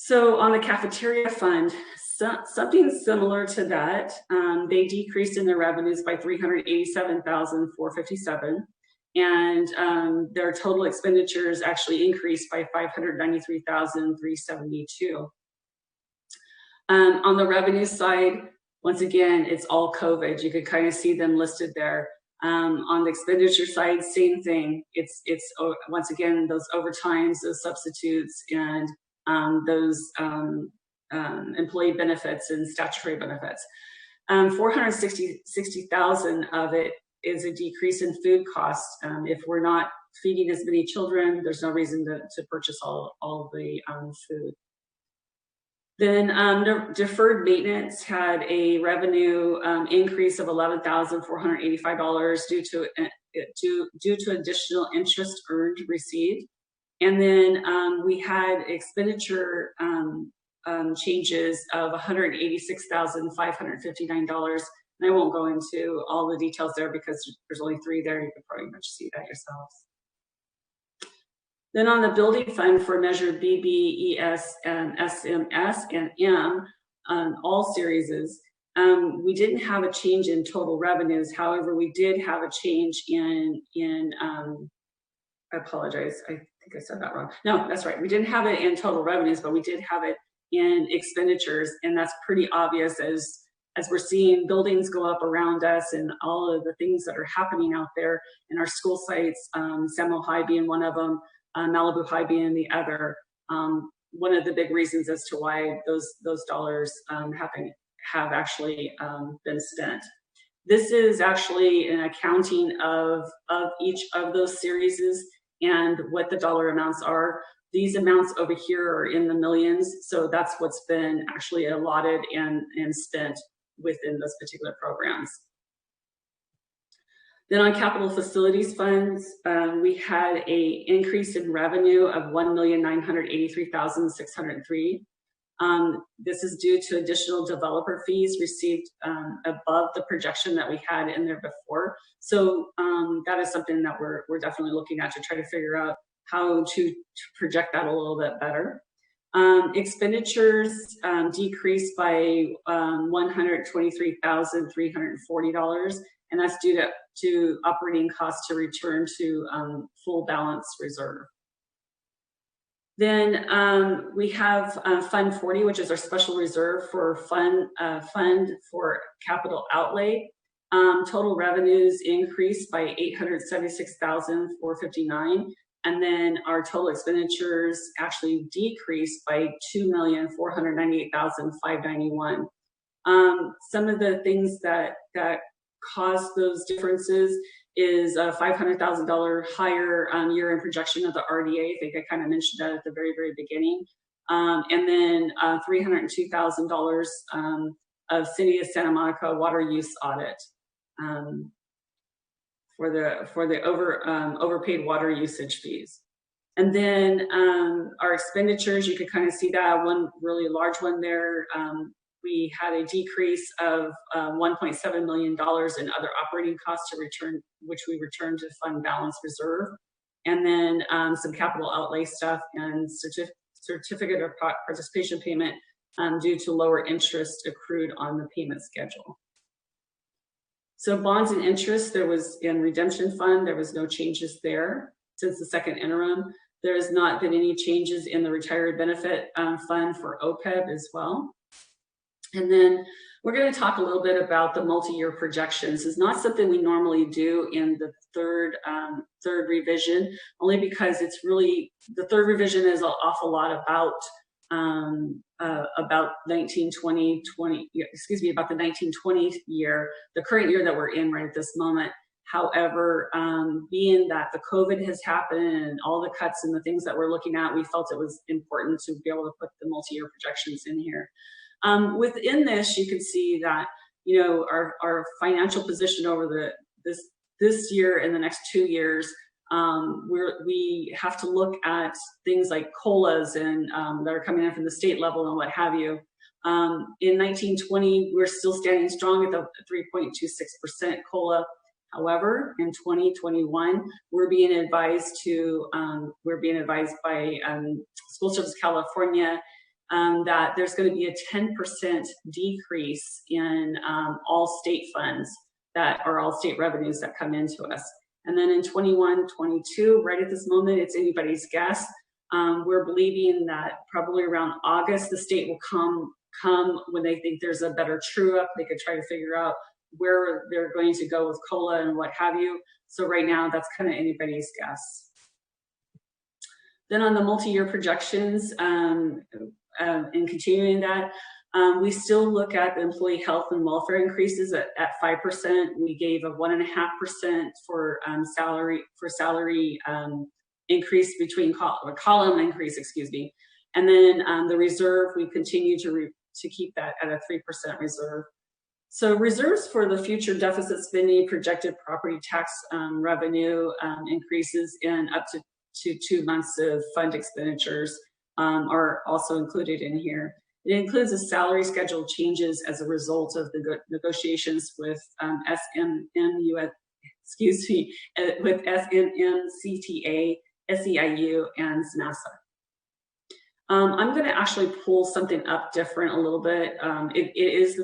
Speaker 13: So on the cafeteria fund, something similar to that, they decreased in their revenues by $387,457. And their total expenditures actually increased by $593,372. On the revenue side, once again, it's all COVID. You could kind of see them listed there. On the expenditure side, same thing. It's once again those overtimes, those substitutes, and those employee benefits and statutory benefits. 460,000 of it is a decrease in food costs. If we're not feeding as many children, there's no reason to purchase all of the food. Then deferred maintenance had a revenue increase of $11,485 due to additional interest earned received. And then we had expenditure changes of $186,559. And I won't go into all the details there because there's only 3 there. You could pretty much see that yourselves. Then on the building fund for measure B, B, ES, SMS, and M, all series, we didn't have a change in total revenues. However, we did have a change in I apologize, I think I said that wrong. No, that's right. We didn't have it in total revenues, but we did have it in expenditures, and that's pretty obvious as we're seeing buildings go up around us and all of the things that are happening out there in our school sites, Samuel High being one of them, Malibu High being the other. One of the big reasons as to why those dollars have actually been spent. This is actually an accounting of each of those series and what the dollar amounts are. These amounts over here are in the millions, so that's what's been actually allotted and spent within those particular programs. Then on capital facilities funds, we had an increase in revenue of $1,983,603. This is due to additional developer fees received above the projection that we had in there before. So that is something that we're definitely looking at to try to figure out how to project that a little bit better. Expenditures decreased by $123,340, and that's due to operating costs to return to full balance reserve. Then we have Fund 40, which is our special reserve for fund for capital outlay. Total revenues increased by $876,459, and then our total expenditures actually decreased by $2,498,591. Some of the things that caused those differences is a $500,000 higher year-end projection of the RDA. I think I kind of mentioned that at the very, very beginning. And then $302,000 of City of Santa Monica water use audit for the overpaid water usage fees. And then our expenditures, you can kind of see that one really large one there. We had a decrease of $1.7 million in other operating costs which we returned to fund balance reserve. And then some capital outlay stuff and certificate of participation payment due to lower interest accrued on the payment schedule. So bonds and interest, there was in redemption fund, there was no changes there since the second interim. There has not been any changes in the retiree benefit fund for OPEB as well. And then we're going to talk a little bit about the multi-year projections. It's not something we normally do in the third revision, only because it's really, the third revision is an awful lot about 1920, about the 1920 year, the current year that we're in right at this moment. However, being that the COVID has happened and all the cuts and the things that we're looking at, we felt it was important to be able to put the multi-year projections in here. Within this, you can see that, you know, our financial position over this year and the next 2 years, we have to look at things like COLAs and that are coming in from the state level and what have you. In 1920, we're still standing strong at the 3.26% COLA. However, in 2021, we're being advised by School Service California that there's going to be a 10% decrease in all state funds that are all state revenues that come into us. And then in 21, 22, right at this moment, it's anybody's guess. We're believing that probably around August, the state will come when they think there's a better true up. They could try to figure out where they're going to go with COLA and what have you. So right now, that's kind of anybody's guess. Then on the multi-year projections, and continuing that, we still look at the employee health and welfare increases at 5%. We gave a 1.5% for salary increase between column increase, excuse me. And then the reserve, we continue to keep that at a 3% reserve. So reserves for the future deficit spending, projected property tax revenue increases, and up to 2 months of fund expenditures are also included in here. It includes the salary schedule changes as a result of the negotiations with SMMUSD, with SMMCTA, SEIU, and SNASA. I'm going to actually pull something up different a little bit. It is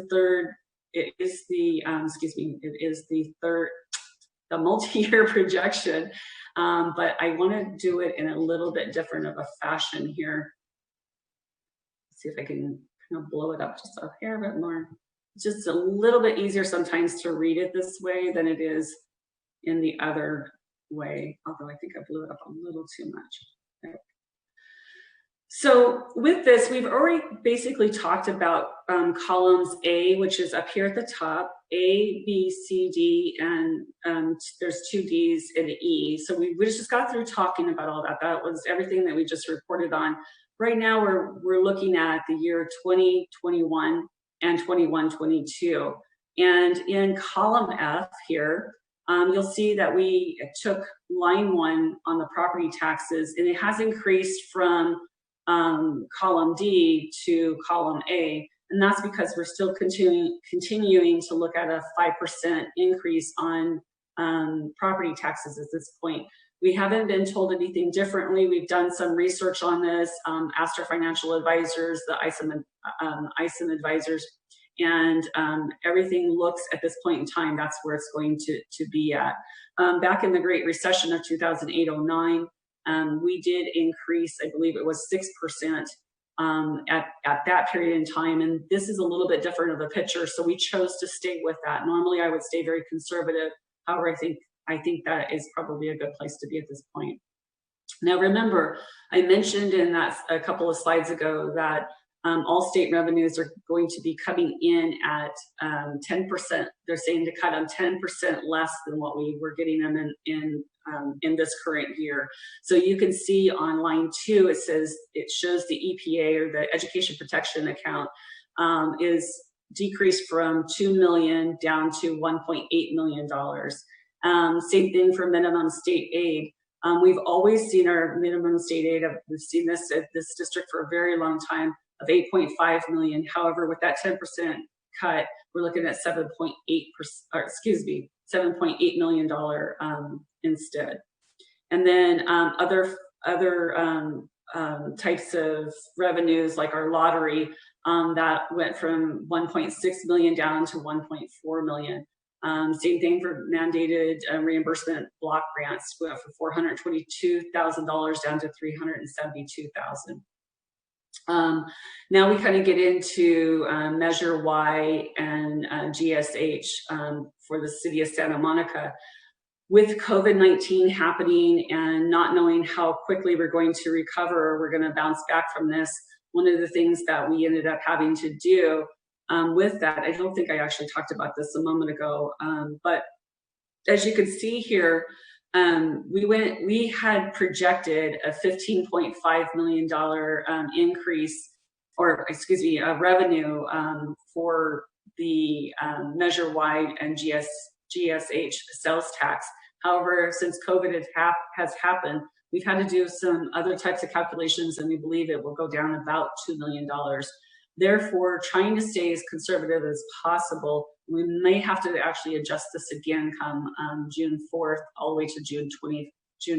Speaker 13: the multi-year projection, but I want to do it in a little bit different of a fashion here. See if I can kind of blow it up just a hair bit more. It's just a little bit easier sometimes to read it this way than it is in the other way, although I think I blew it up a little too much. Okay. So with this, we've already basically talked about columns A, which is up here at the top, A, B, C, D, and there's 2 Ds and an E. So we just got through talking about all that. That was everything that we just reported on. Right now, we're looking at the year 2021 and 21-22. And in column F here, you'll see that we took line 1 on the property taxes, and it has increased from column D to column A, and that's because we're still continuing to look at a 5% increase on property taxes at this point. We haven't been told anything differently. We've done some research on this, asked our financial advisors, the ISM advisors, and everything looks at this point in time, that's where it's going to be at. Back in the Great Recession of 2008-09, we did increase, I believe it was 6% at that period in time, and this is a little bit different of a picture, so we chose to stay with that. Normally I would stay very conservative. However, I think that is probably a good place to be at this point. Now remember, I mentioned in that a couple of slides ago that all state revenues are going to be coming in at 10%. They're saying to cut them 10% less than what we were getting them in this current year. So you can see on line 2, it shows the EPA, or the Education Protection Account, is decreased from $2 million down to $1.8 million. Same thing for minimum state aid. We've always seen our minimum state aid. We've seen this at this district for a very long time, of 8.5 million. However, with that 10% cut, we're looking at $7.8 million instead. And then other types of revenues, like our lottery, that went from 1.6 million down to 1.4 million. Same thing for mandated reimbursement block grants, went from $422,000 down to $372,000. Now we kind of get into Measure Y and GSH for the city of Santa Monica. With COVID-19 happening and not knowing how quickly we're going to recover or we're going to bounce back from this, one of the things that we ended up having to do with that, I don't think I actually talked about this a moment ago, but as you can see here, we had projected a $15.5 million increase, or excuse me, revenue for the Measure Y and GSH sales tax. However, since COVID has happened, we've had to do some other types of calculations, and we believe it will go down about $2 million. Therefore, trying to stay as conservative as possible, we may have to actually adjust this again come June 4th all the way to June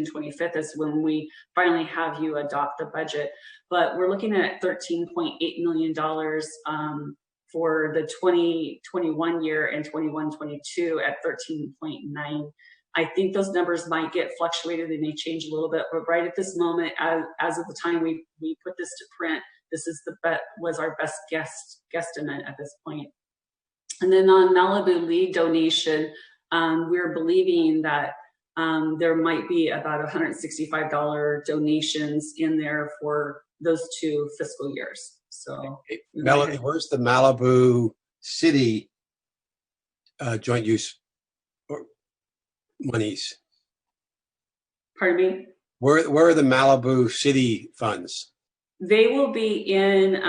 Speaker 13: 25th is when we finally have you adopt the budget. But we're looking at $13.8 million for the 2021 year and 21-22 at 13.9. I think those numbers might get fluctuated. They may change a little bit, but right at this moment, as of the time we put this to print, this is was our best guesstimate at this point. And then on Malibu lead donation, we're believing that there might be about $165 donations in there for those 2 fiscal years. So,
Speaker 9: Melanie, where's the Malibu City joint use monies?
Speaker 13: Pardon me?
Speaker 9: Where are the Malibu City funds?
Speaker 13: They will be in,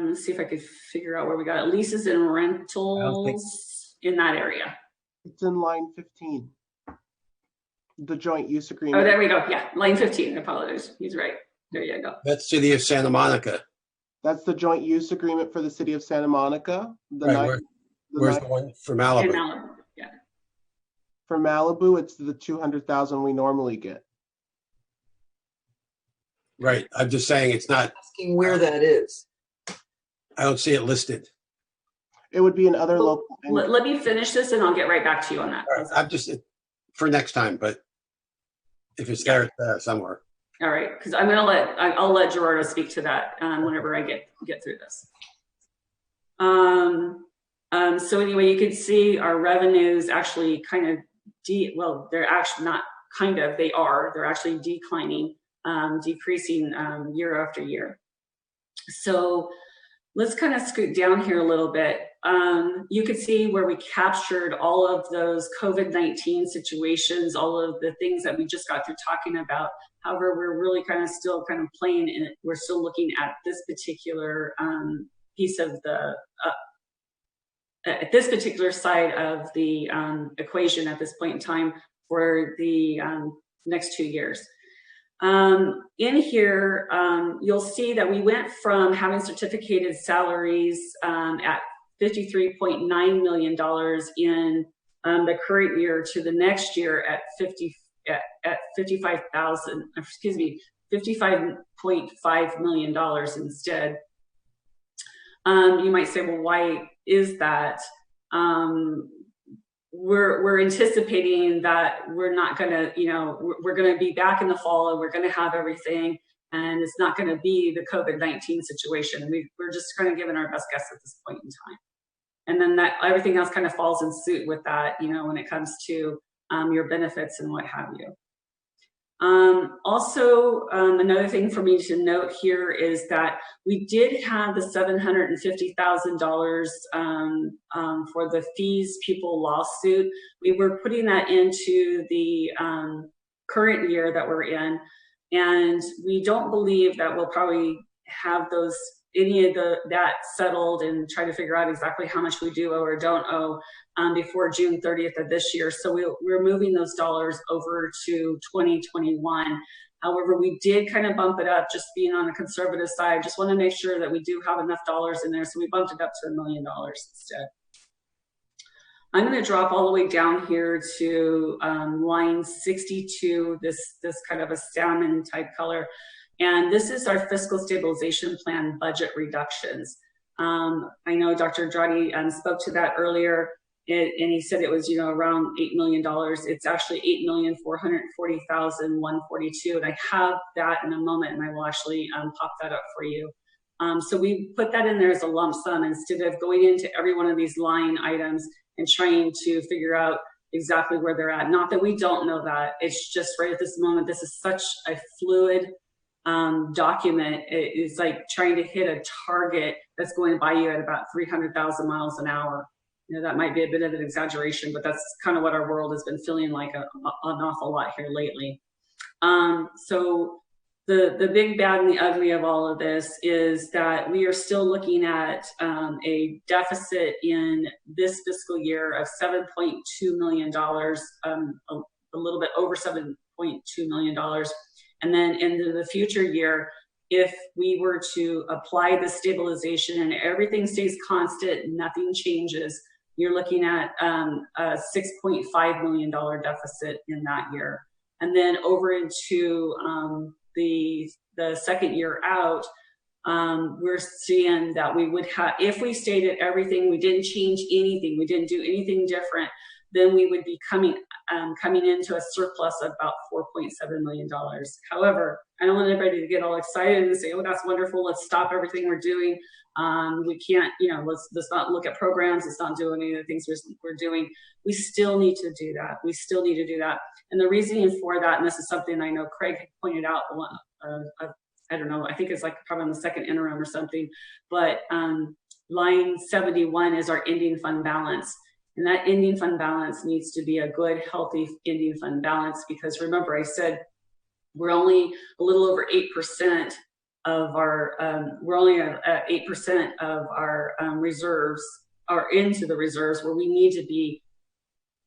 Speaker 13: let's see if I could figure out where we got it. Leases and rentals in that area.
Speaker 3: It's in line 15. The joint use agreement.
Speaker 13: Oh, there we go. Yeah, line 15. I apologize. He's right. There you go.
Speaker 9: That's City of Santa Monica.
Speaker 3: That's the joint use agreement for the city of Santa Monica.
Speaker 9: Where's the one for Malibu?
Speaker 13: In Malibu, yeah.
Speaker 3: For Malibu, it's the 200,000 we normally get.
Speaker 9: Right. I'm just saying it's not.
Speaker 4: Asking where that is.
Speaker 9: I don't see it listed.
Speaker 3: It would be in other local.
Speaker 13: Let me finish this and I'll get right back to you on that.
Speaker 9: Right. I'm just for next time, but if it's there, it's there somewhere.
Speaker 13: All right, because I'll let Gerardo speak to that whenever I get through this. So anyway, you can see our revenues actually kind of they're actually not kind of, they're actually declining, decreasing year after year. So let's kind of scoot down here a little bit. You can see where we captured all of those COVID-19 situations, all of the things that we just got through talking about. However, we're really still playing in it. We're still looking at this particular piece of the, at this particular side of the equation at this point in time for the next 2 years. In here, you'll see that we went from having certificated salaries at $53.9 million in the current year to the next year at $55.5 million instead. You might say, well, why is that? We're anticipating that we're not gonna, we're gonna be back in the fall and we're gonna have everything, and it's not gonna be the COVID-19 situation. We're just kind of giving our best guess at this point in time. And then that everything else kind of falls in suit with that, when it comes to your benefits and what have you. Also, another thing for me to note here is that we did have the $750,000 for the fees people lawsuit. We were putting that into the current year that we're in, and we don't believe that we'll probably have any of that settled and try to figure out exactly how much we do owe or don't owe before June 30th of this year. So we're moving those dollars over to 2021. However, we did kind of bump it up, just being on a conservative side. Just want to make sure that we do have enough dollars in there. So we bumped it up to $1 million instead. I'm going to drop all the way down here to line 62, this kind of a salmon type color. And this is our fiscal stabilization plan budget reductions. I know Dr. Andrade spoke to that earlier, and he said it was, you know, around $8 million. It's actually $8,440,142, and I have that in a moment, and I will actually pop that up for you. So we put that in there as a lump sum instead of going into every one of these line items and trying to figure out exactly where they're at. Not that we don't know that, it's just right at this moment, this is such a fluid document. It's like trying to hit a target that's going by you at about 300,000 miles an hour. You know, that might be a bit of an exaggeration, but that's kind of what our world has been feeling like an awful lot here lately. So the big, bad, and the ugly of all of this is that we are still looking at a deficit in this fiscal year of $7.2 million, a little bit over $7.2 million. And then in the future year, if we were to apply the stabilization and everything stays constant, nothing changes, you're looking at a $6.5 million deficit in that year. And then over into the second year out, we're seeing that we would have, if we stayed at everything, we didn't change anything, we didn't do anything different, then we would be coming into a surplus of about $4.7 million. However, I don't want everybody to get all excited and say, oh, that's wonderful, let's stop everything we're doing. We can't, you know, let's not look at programs, let's not do any of the things we're doing. We still need to do that. We still need to do that. And the reasoning for that, and this is something I know Craig pointed out, I don't know, I think it's like probably on the second interim or something, but line 71 is our ending fund balance. And that ending fund balance needs to be a good, healthy ending fund balance, because remember, I said we're only a little over 8% of our, we're only at 8% of our reserves are into the reserves, where we need to be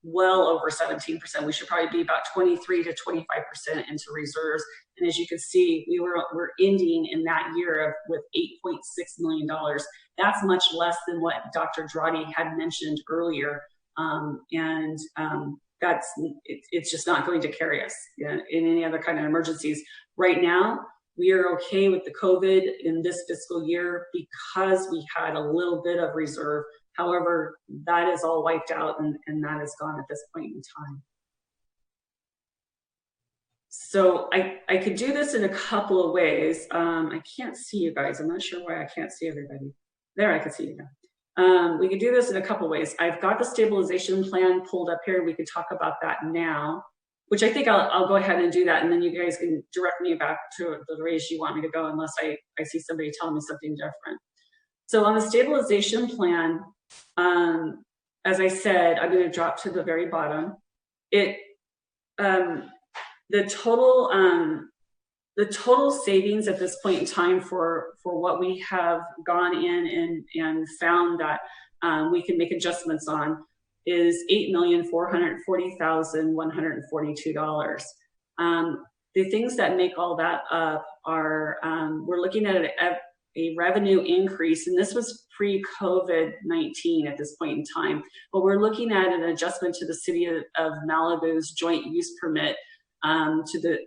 Speaker 13: well over 17%. We should probably be about 23 to 25% into reserves. And as you can see, we're ending in that year with $8.6 million. That's much less than what Dr. Andrade had mentioned earlier. It's just not going to carry us in any other kind of emergencies. Right now, we are okay with the COVID in this fiscal year because we had a little bit of reserve. However, that is all wiped out and that is gone at this point in time. So I could do this in a couple of ways. I can't see you guys. I'm not sure why I can't see everybody. There, I can see you now. We could do this in a couple of ways. I've got the stabilization plan pulled up here. We could talk about that now, which I think I'll go ahead and do that. And then you guys can direct me back to the ways you want me to go, unless I see somebody telling me something different. So on the stabilization plan, as I said, I'm going to drop to the very bottom. The total savings at this point in time for what we have gone in and found that we can make adjustments on is $8,440,142. The things that make all that up are we're looking at a revenue increase, and this was pre-COVID-19 at this point in time, but we're looking at an adjustment to the City of Malibu's joint use permit to the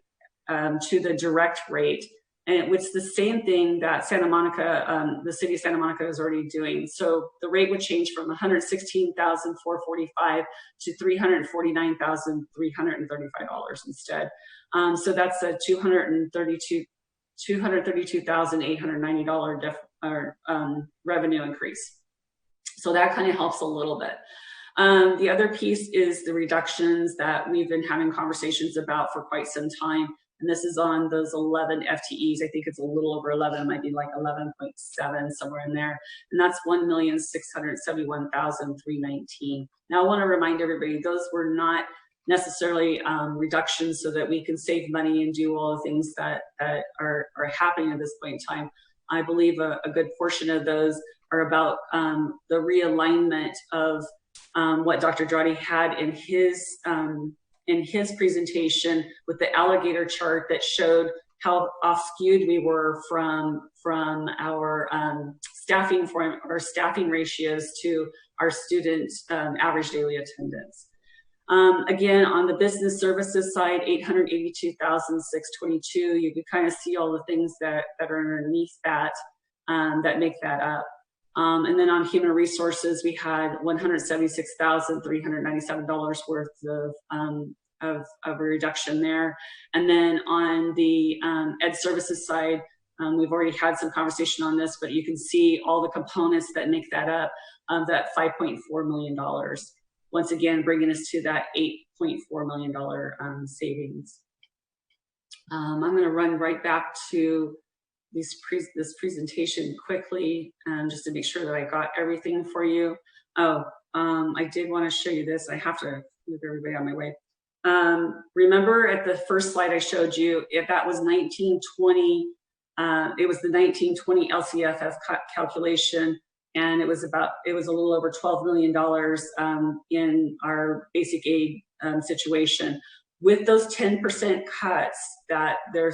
Speaker 13: direct rate, and it's the same thing that Santa Monica, the City of Santa Monica is already doing. So the rate would change from $116,445 to $349,335 instead. So that's a $232,890 revenue increase. So that kind of helps a little bit. The other piece is the reductions that we've been having conversations about for quite some time. And this is on those 11 FTEs. I think it's a little over 11, it might be like 11.7, somewhere in there. And that's $1,671,319. Now I want to remind everybody, those were not necessarily reductions so that we can save money and do all the things that are happening at this point in time. I believe a good portion of those are about the realignment of what Dr. Andrade had in his presentation with the alligator chart that showed how off-skewed we were from our staffing ratios to our student average daily attendance. Again, on the business services side, $882,622. You can kind of see all the things that are underneath that that make that up. And then on human resources, we had $176,397 worth of a reduction there. And then on the ed services side, we've already had some conversation on this, but you can see all the components that make that up, that $5.4 million. Once again, bringing us to that $8.4 million savings. I'm going to run right back to this presentation quickly, just to make sure that I got everything for you. Oh, I did want to show you this. I have to move everybody on my way. Remember at the first slide I showed you, if that was 1920, it was the 1920 LCFF calculation, and it was a little over $12 million in our basic aid situation. With those 10% cuts that they're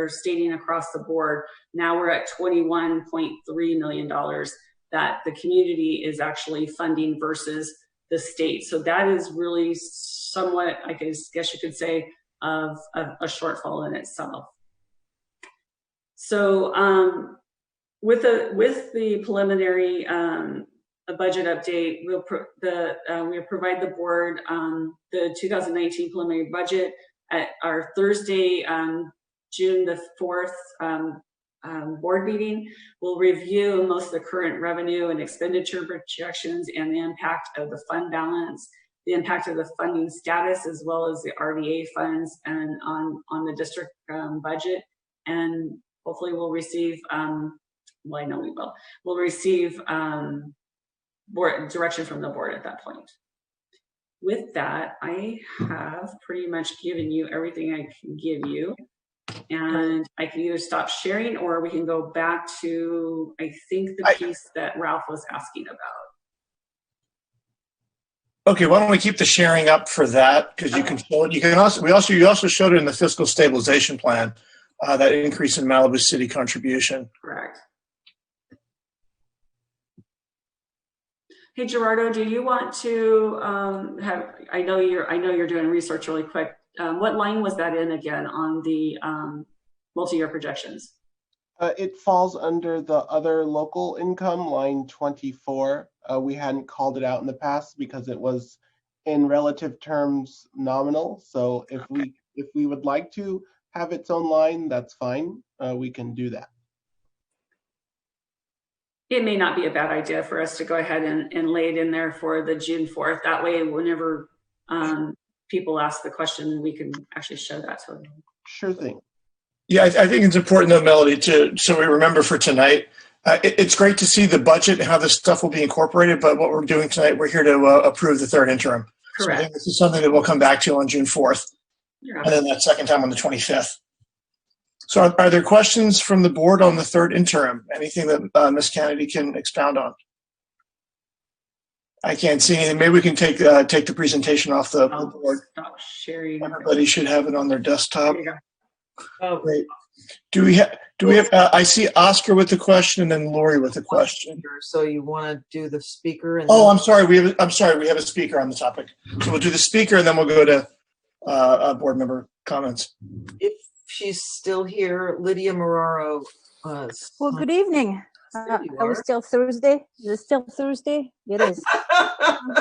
Speaker 13: stating across the board, now we're at $21.3 million that the community is actually funding versus the state. So that is really somewhat, I guess you could say, of a shortfall in itself. So with the preliminary budget update, we'll provide the board the 2019 preliminary budget at our Thursday, June the 4th board meeting. We'll review most of the current revenue and expenditure projections and the impact of the fund balance, the impact of the funding status, as well as the RDA funds and on the district budget. And hopefully we'll receive, well, I know we will, we'll receive board direction from the board at that point. With that, I have pretty much given you everything I can give you. And I can either stop sharing or we can go back to, I think, the piece that Ralph was asking about.
Speaker 1: Okay, why don't we keep the sharing up for that? Because you can you also showed it in the fiscal stabilization plan, that increase in Malibu City contribution.
Speaker 13: Correct. Hey Gerardo, do you want to have? I know you're doing research really quick. What line was that in again on the multi-year projections?
Speaker 3: It falls under the other local income, line 24. We hadn't called it out in the past because it was in relative terms nominal. So if we would like to have its own line, that's fine. We can do that.
Speaker 13: It may not be a bad idea for us to go ahead and lay it in there for the June 4th. That way, whenever people ask the question, we can actually show that to them.
Speaker 3: Sure thing.
Speaker 1: Yeah, I think it's important though, Melody, so we remember for tonight. It's great to see the budget and how this stuff will be incorporated, but what we're doing tonight, we're here to approve the third interim.
Speaker 13: Correct.
Speaker 1: So I think this is something that we'll come back to on June 4th,
Speaker 13: Yeah.
Speaker 1: and then that second time on the 25th. So are there questions from the board on the third interim? Anything that Ms. Kennedy can expound on? I can't see anything. Maybe we can take the presentation off the board.
Speaker 13: Stop sharing.
Speaker 1: Everybody should have it on their desktop.
Speaker 13: There you go.
Speaker 4: Oh,
Speaker 1: great. Do we have? I see Oscar with the question and then Lori with the question.
Speaker 4: So you want to do the speaker? And
Speaker 1: Oh, I'm sorry. We have a speaker on the topic. So we'll do the speaker and then we'll go to board member comments.
Speaker 4: If she's still here, Lydia Marraro.
Speaker 21: Well, good evening. Are we still Thursday? Is it still Thursday? It is.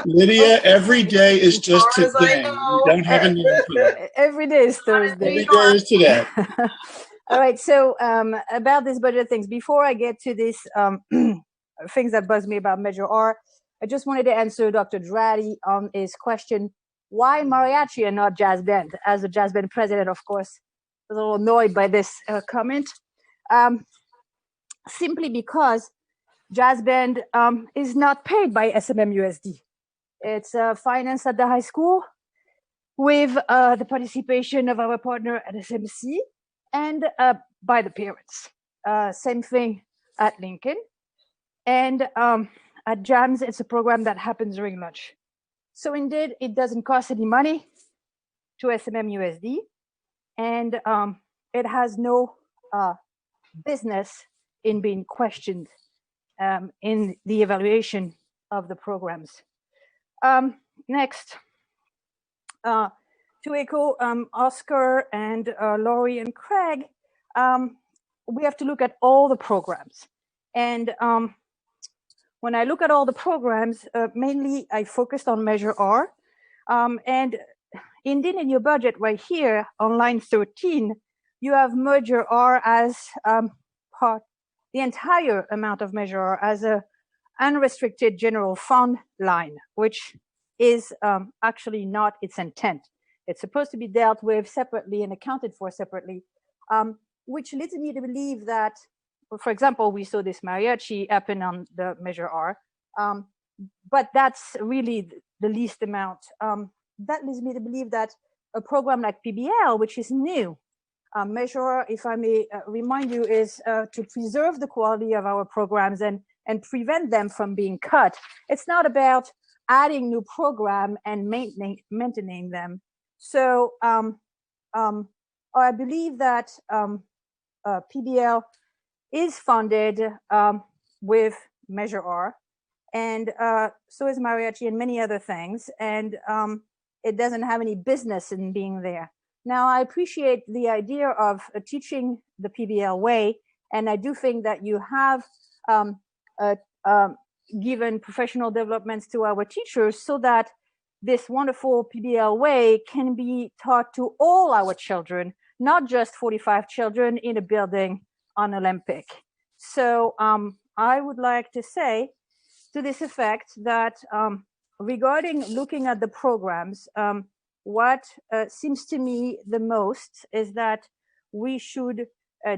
Speaker 1: Lydia, every day is just today. You don't have a name for that.
Speaker 21: Every day is Thursday.
Speaker 1: Every day is today.
Speaker 21: All right. So about these budget things, before I get to these things that buzz me about Measure R, I just wanted to answer Dr. Dratty on his question, why mariachi and not jazz band? As a jazz band president, of course, I was a little annoyed by this comment. Simply because jazz band is not paid by SMMUSD. It's financed at the high school with the participation of our partner at SMC and by the parents. Same thing at Lincoln. And at JAMS, it's a program that happens during lunch. So indeed, it doesn't cost any money to SMMUSD, and it has no business in being questioned in the evaluation of the programs. Next,
Speaker 14: to echo Oscar and Laurie and Craig, we have to look at all the programs. And when I look at all the programs, mainly I focused on Measure R. And indeed, in your budget right here on line 13, you have Measure R as part, the entire amount of Measure R as a unrestricted general fund line, which is actually not its intent. It's supposed to be dealt with separately and accounted for separately, which leads me to believe that, for example, we saw this mariachi happen on the Measure R, but that's really the least amount. That leads me to believe that a program like PBL, which is new, Measure R, if I may remind you, is to preserve the quality of our programs and prevent them from being cut. It's not about adding new program and maintaining them. So I believe that PBL is funded with Measure R, and so is mariachi and many other things, and it doesn't have any business in being there. Now, I appreciate the idea of teaching the PBL way, and I do think that you have given professional developments to our teachers so that this wonderful PBL way can be taught to all our children, not just 45 children in a building on Olympic. So I would like to say to this effect that regarding looking at the programs, what seems to me the most is that we should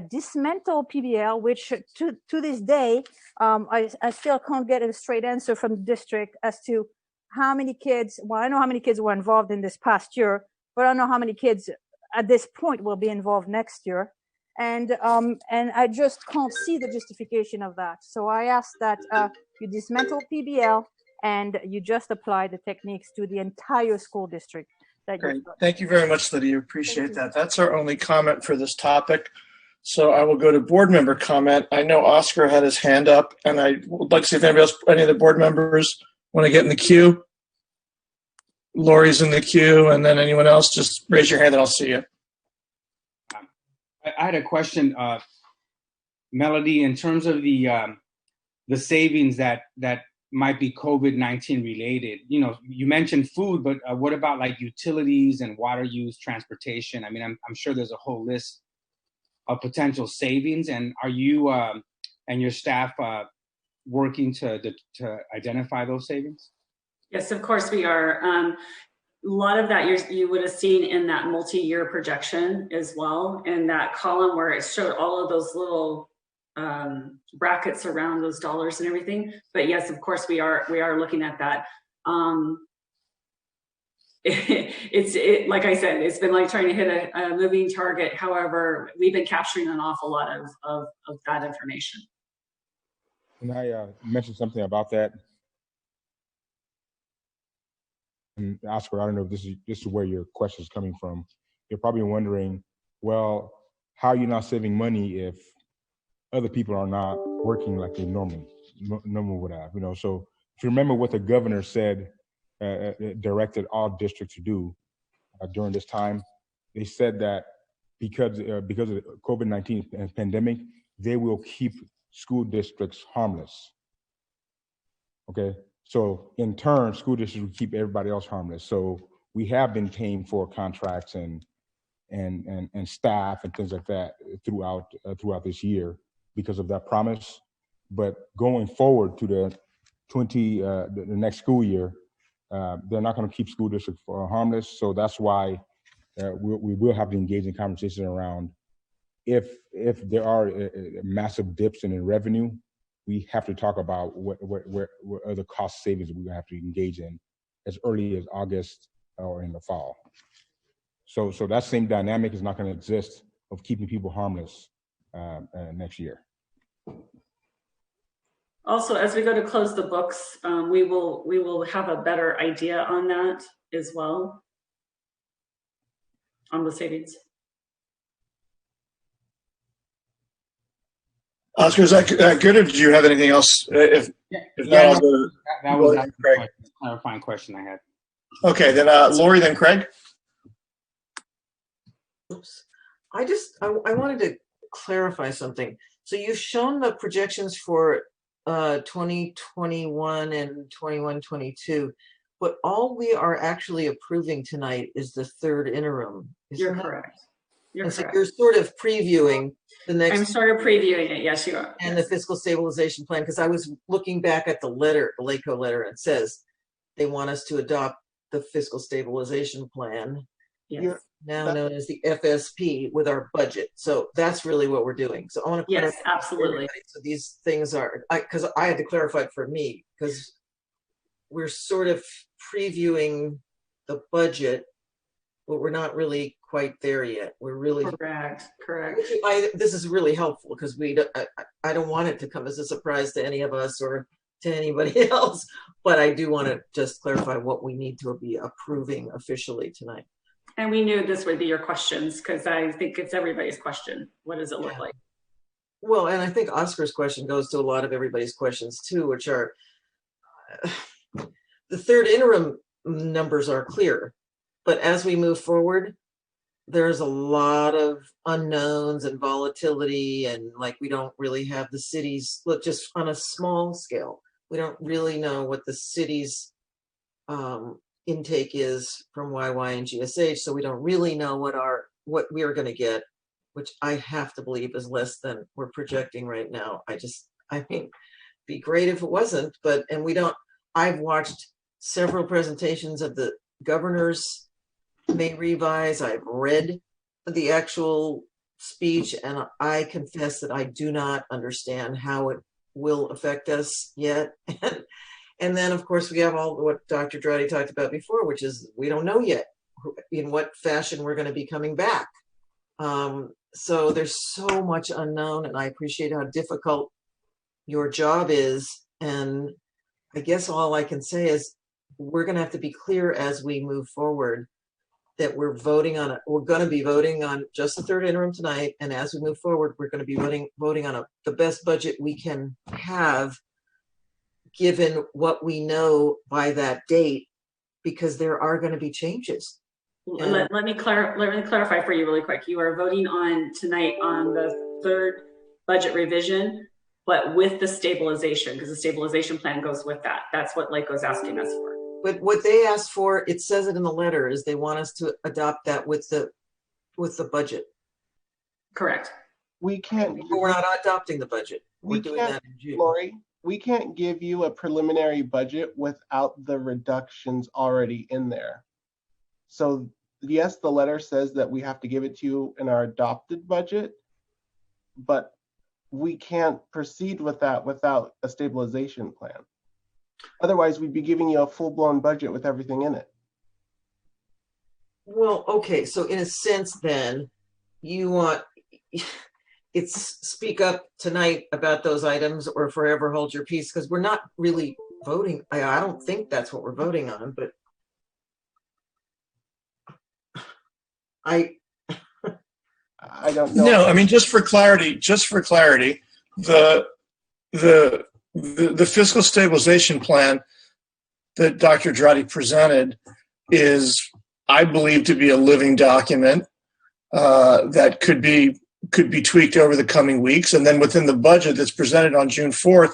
Speaker 14: dismantle PBL, which to this day, I still can't get a straight answer from the district as to how many kids, well, I know how many kids were involved in this past year, but I don't know how many kids at this point will be involved next year. And I just can't see the justification of that. So I ask that you dismantle PBL and you just apply the techniques to the entire school district.
Speaker 1: Great. Thank you very much, Lydia. Appreciate that. That's our only comment for this topic. So I will go to board member comment. I know Oscar had his hand up, and I would like to see if anybody else, any of the board members want to get in the queue. Lori's in the queue, and then anyone else, just raise your hand and I'll see you.
Speaker 15: I had a question, Melody, in terms of the savings that might be COVID-19 related. You know, you mentioned food, but what about like utilities and water use, transportation? I mean, I'm sure there's a whole list of potential savings. And are you and your staff working to identify those savings?
Speaker 13: Yes, of course we are. A lot of that you would have seen in that multi-year projection as well, in that column where it showed all of those little brackets around those dollars and everything. But yes, of course we are looking at that. It's like I said, it's been like trying to hit a moving target. However, we've been capturing an awful lot of that information.
Speaker 23: Can I mention something about that? And Oscar, I don't know if this is where your question is coming from. You're probably wondering, well, how are you not saving money if other people are not working like they normally would have? You know, so if you remember what the governor said, directed all districts to do during this time, they said that because of the COVID-19 pandemic, they will keep school districts harmless. Okay. So in turn, school districts will keep everybody else harmless. So we have been paying for contracts and staff and things like that throughout this year because of that promise. But going forward to the next school year, they're not going to keep school districts harmless. So that's why we will have to engage in conversation around if there are massive dips in revenue, we have to talk about what other cost savings we have to engage in as early as August or in the fall. So that same dynamic is not going to exist of keeping people harmless next year.
Speaker 13: Also, as we go to close the books, we will have a better idea on that as well, on the savings.
Speaker 1: Oscar, is that good, or did you have anything else? If not, I'll go.
Speaker 15: That was a clarifying question I had.
Speaker 1: Okay, then Lori, then Craig.
Speaker 4: Oops. I wanted to clarify something. So you've shown the projections for 2021 and 21-22, but all we are actually approving tonight is the third interim.
Speaker 13: You're correct. You're correct.
Speaker 4: You're sort of previewing the next.
Speaker 13: I'm sort of previewing it. Yes, you are.
Speaker 4: And the fiscal stabilization plan, because I was looking back at the letter, the LACO letter, and it says they want us to adopt the fiscal stabilization plan.
Speaker 13: Yes.
Speaker 4: Now known as the FSP with our budget. So that's really what we're doing. So I want to clarify.
Speaker 13: Yes, absolutely.
Speaker 4: So these things are, because I had to clarify it for me, because we're sort of previewing the budget, but we're not really quite there yet. We're really
Speaker 13: correct.
Speaker 4: This is really helpful because I don't want it to come as a surprise to any of us or to anybody else, but I do want to just clarify what we need to be approving officially tonight.
Speaker 13: And we knew this would be your questions because I think it's everybody's question. What does it look like?
Speaker 4: Well, and I think Oscar's question goes to a lot of everybody's questions too, which are the third interim numbers are clear, but as we move forward, there's a lot of unknowns and volatility, and like we don't really have the cities, look, just on a small scale, we don't really know what the city's intake is from YY and GSH, so we don't really know what we are going to get, which I have to believe is less than we're projecting right now. I mean, be great if it wasn't, but I've watched several presentations of the governor's May revise. I've read the actual speech, and I confess that I do not understand how it will affect us yet. And then, of course, we have all what Dr. Droddy talked about before, which is we don't know yet in what fashion we're going to be coming back. So there's so much unknown, and I appreciate how difficult your job is. And I guess all I can say is we're going to have to be clear as we move forward that we're going to be voting on just the third interim tonight. And as we move forward, we're going to be voting on the best budget we can have, given what we know by that date, because there are going to be changes.
Speaker 13: Let me clarify for you really quick. You are voting on tonight on the third budget revision, but with the stabilization, because the stabilization plan goes with that. That's what LACO's asking us for.
Speaker 4: But what they asked for, it says it in the letter, is they want us to adopt that with the budget.
Speaker 13: Correct.
Speaker 3: We can't.
Speaker 4: We're not adopting the budget. We're doing that in June.
Speaker 3: Lori, we can't give you a preliminary budget without the reductions already in there. So yes, the letter says that we have to give it to you in our adopted budget, but we can't proceed with that without a stabilization plan. Otherwise, we'd be giving you a full-blown budget with everything in it.
Speaker 4: Well, okay, so in a sense then, you want it's speak up tonight about those items or forever hold your peace, because we're not really voting. I don't think that's what we're voting on, but I don't know.
Speaker 1: No, I mean, just for clarity, the fiscal stabilization plan that Dr. Droddy presented is, I believe, to be a living document that could be tweaked over the coming weeks. And then within the budget that's presented on June 4th,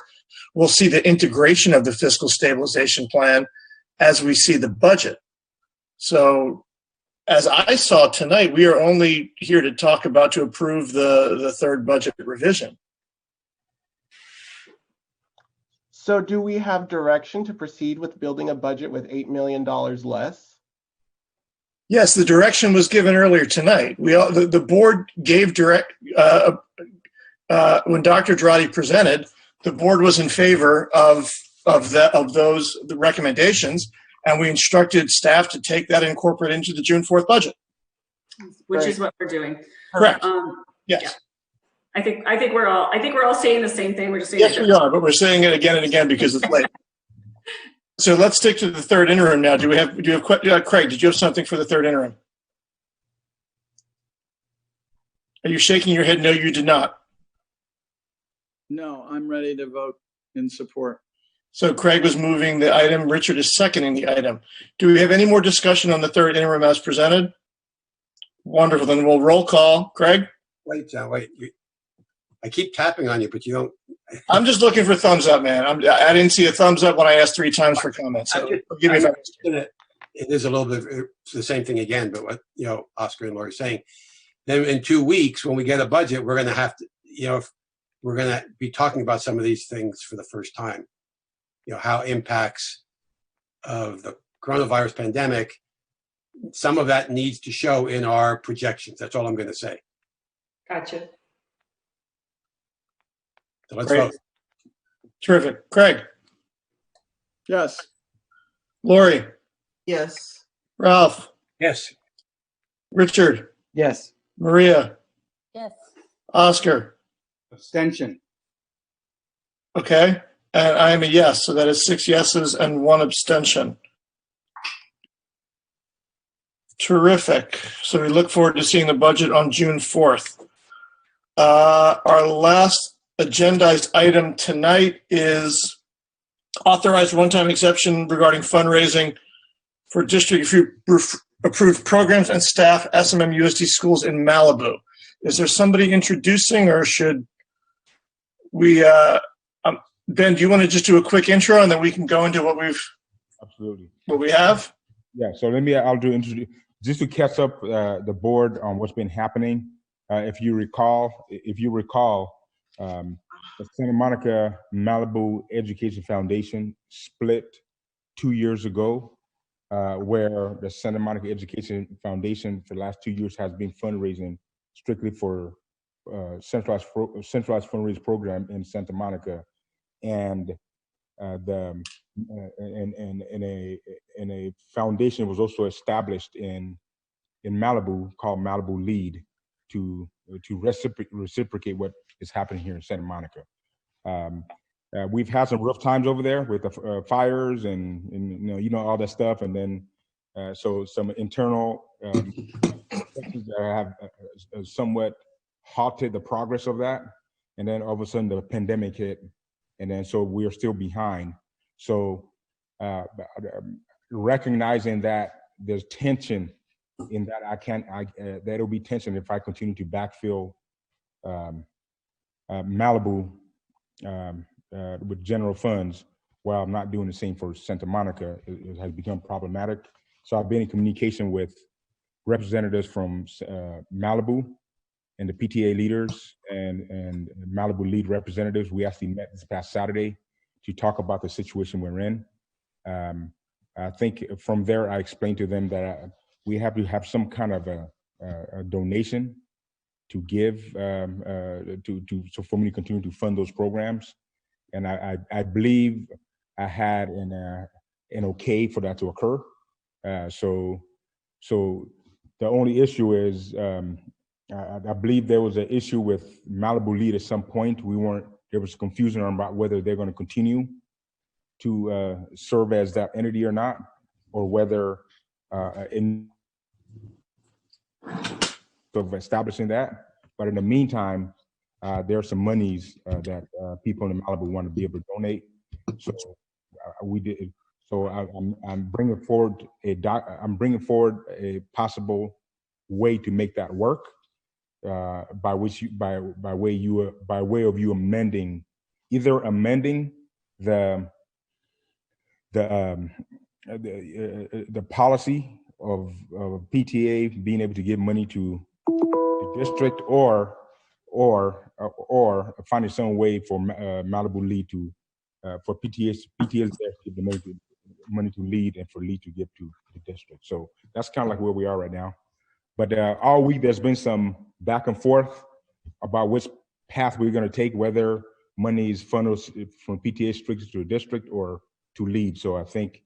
Speaker 1: we'll see the integration of the fiscal stabilization plan as we see the budget. So as I saw tonight, we are only here to approve the third budget revision.
Speaker 3: So do we have direction to proceed with building a budget with $8 million less?
Speaker 1: Yes, the direction was given earlier tonight. The board gave when Dr. Droddy presented, the board was in favor of the recommendations, and we instructed staff to take that and incorporate into the June 4th budget.
Speaker 13: Which is what we're doing.
Speaker 1: Correct. Yes.
Speaker 13: Yeah. I think we're all saying the same thing. We're just saying
Speaker 1: yes, we are, but we're saying it again and again because it's late. So let's stick to the third interim now. Do you have Craig? Did you have something for the third interim? Are you shaking your head? No, you did not.
Speaker 12: No, I'm ready to vote in support.
Speaker 1: So Craig was moving the item. Richard is seconding the item. Do we have any more discussion on the third interim as presented? Wonderful. Then we'll roll call. Craig?
Speaker 9: Wait, John, wait. I keep tapping on you, but you don't.
Speaker 1: I'm just looking for thumbs up, man. I didn't see a thumbs up when I asked 3 times for comments. So forgive me if
Speaker 9: it is a little bit the same thing again, but what, Oscar and Lori are saying. Then in 2 weeks, when we get a budget, we're going to have to, we're going to be talking about some of these things for the first time. How impacts of the coronavirus pandemic, some of that needs to show in our projections. That's all I'm going to say.
Speaker 4: Gotcha.
Speaker 9: So let's
Speaker 1: Great.
Speaker 9: vote.
Speaker 1: Terrific. Craig?
Speaker 12: Yes.
Speaker 1: Lori?
Speaker 4: Yes.
Speaker 1: Ralph?
Speaker 9: Yes.
Speaker 1: Richard?
Speaker 6: Yes.
Speaker 1: Maria?
Speaker 21: Yes.
Speaker 1: Oscar?
Speaker 15: Abstention.
Speaker 1: Okay. And I am a yes. So that is 6 yeses and 1 abstention. Terrific. So we look forward to seeing the budget on June 4th. Our last agendized item tonight is authorized one-time exception regarding fundraising for district approved programs and staff SMMUSD schools in Malibu. Is there somebody introducing, or should we, Ben, do you want to just do a quick intro and then we can go into what we have?
Speaker 23: Yeah, so I'll introduce, just to catch up the board on what's been happening. If you recall, the Santa Monica Malibu Education Foundation split 2 years ago, where the Santa Monica Education Foundation for the last 2 years has been fundraising strictly for centralized fundraising program in Santa Monica, and a foundation was also established in Malibu called Malibu Lead to reciprocate what is happening here in Santa Monica. We've had some rough times over there with the fires and all that stuff, and then so some internal things that have somewhat halted the progress of that, and then all of a sudden the pandemic hit, and then so we are still behind. So recognizing that there's tension in that, that'll be tension if I continue to backfill Malibu with general funds while I'm not doing the same for Santa Monica. It has become problematic. So I've been in communication with representatives from Malibu and the PTA leaders and Malibu lead representatives. We actually met this past Saturday to talk about the situation we're in. I think from there, I explained to them that we have to have some kind of a donation to give so for me to continue to fund those programs. And I believe I had an okay for that to occur. So the only issue is I believe there was an issue with Malibu Lead at some point. There was confusion about whether they're going to continue to serve as that entity or not, or whether of establishing that. But in the meantime, there are some monies that people in Malibu want to be able to donate. So we did. So I'm bringing forward a possible way to make that work, by way of you amending the policy of PTA being able to give money to the district, or finding some way for Malibu Lead to for PTAs there to give the money to Lead, and for Lead to give to the district. So that's kind of like where we are right now. But all week there's been some back and forth about which path we're going to take, whether money is funneled from PTA strictly to the district or to Lead. So I think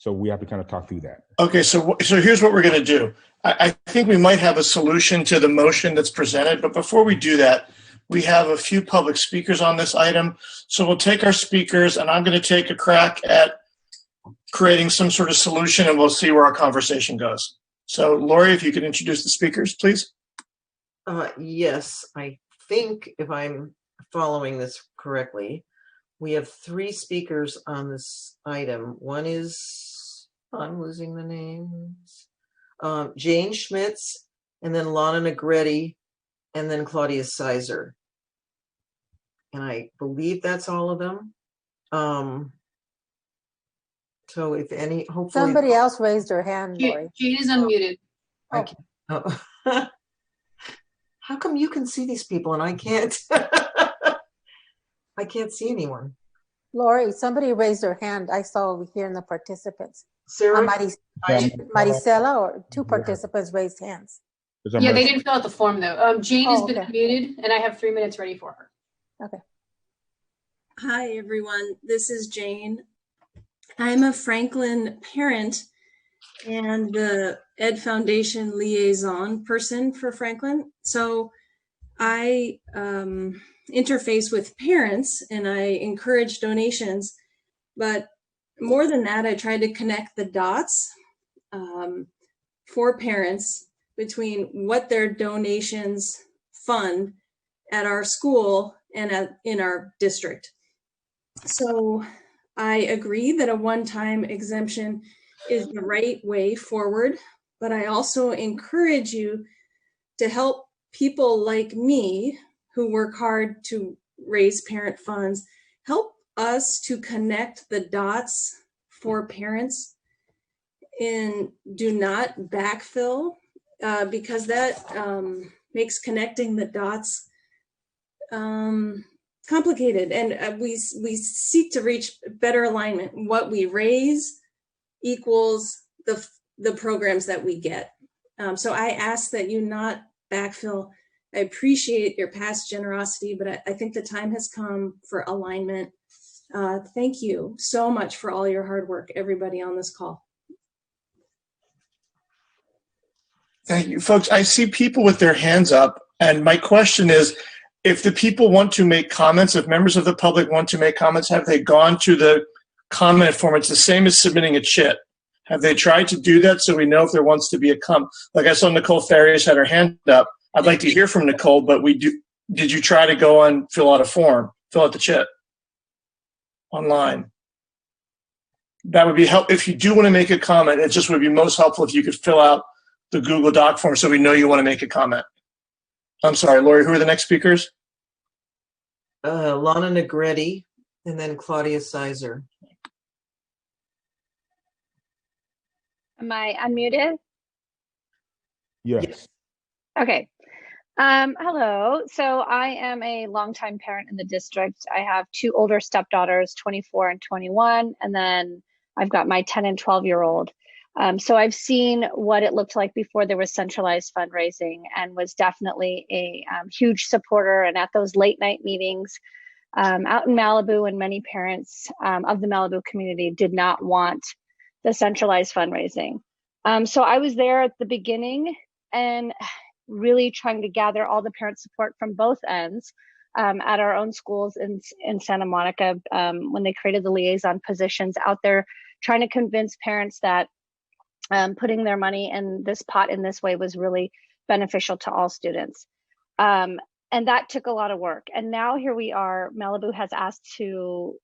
Speaker 23: we have to kind of talk through that.
Speaker 1: Okay, so here's what we're going to do. I think we might have a solution to the motion that's presented, but before we do that, we have a few public speakers on this item. So we'll take our speakers, and I'm going to take a crack at creating some sort of solution, and we'll see where our conversation goes. So Lori, if you could introduce the speakers, please.
Speaker 4: Yes, I think if I'm following this correctly, We have 3 speakers on this item. One is, I'm losing the names, Jane Schmitz, and then Lana Negretti, and then Claudia Sizer. And I believe that's all of them. So if any, hopefully.
Speaker 21: Somebody else raised her hand, Lori.
Speaker 2: Jane is unmuted.
Speaker 4: I can't, oh. How come you can see these people and I can't? I can't see anyone.
Speaker 21: Lori, somebody raised her hand. I saw over here in the participants.
Speaker 4: Sarah?
Speaker 21: Maricela, or 2 participants raised hands.
Speaker 2: Yeah, they didn't fill out the form though. Jane has been
Speaker 21: okay.
Speaker 2: unmuted, and I have 3 minutes ready for her.
Speaker 21: Okay.
Speaker 5: Hi, everyone. This is Jane. I'm a Franklin parent and the Ed Foundation liaison person for Franklin. So I interface with parents and I encourage donations, but more than that, I try to connect the dots for parents between what their donations fund at our school and in our district. So I agree that a one-time exemption is the right way forward, but I also encourage you to help people like me who work hard to raise parent funds, help us to connect the dots for parents and do not backfill because that makes connecting the dots complicated, and we seek to reach better alignment. What we raise equals the programs that we get. So I ask that you not backfill. I appreciate your past generosity, but I think the time has come for alignment. Thank you so much for all your hard work, everybody on this call.
Speaker 1: Thank you, folks. I see people with their hands up, and my question is, if the people want to make comments, if members of the public want to make comments, have they gone to the comment form? It's the same as submitting a chit. Have they tried to do that so we know if there wants to be a comment? Like I saw Nicole Farias had her hand up. I'd like to hear from Nicole, but did you try to go and fill out a form, fill out the chit online? That would be helpful. If you do want to make a comment, it just would be most helpful if you could fill out the Google Doc form so we know you want to make a comment. I'm sorry, Lori, who are the next speakers?
Speaker 4: Lana Negretti and then Claudia Sizer.
Speaker 16: Am I unmuted?
Speaker 23: Yes.
Speaker 16: Okay. Hello. So I am a longtime parent in the district. I have 2 older stepdaughters, 24 and 21, and then I've got my 10 and 12-year-old. So I've seen what it looked like before there was centralized fundraising, and was definitely a huge supporter. And at those late night meetings out in Malibu, and many parents of the Malibu community did not want the centralized fundraising. So I was there at the beginning and really trying to gather all the parent support from both ends at our own schools in Santa Monica when they created the liaison positions out there, trying to convince parents that putting their money in this pot in this way was really beneficial to all students. And that took a lot of work. And now here we are, Malibu has asked to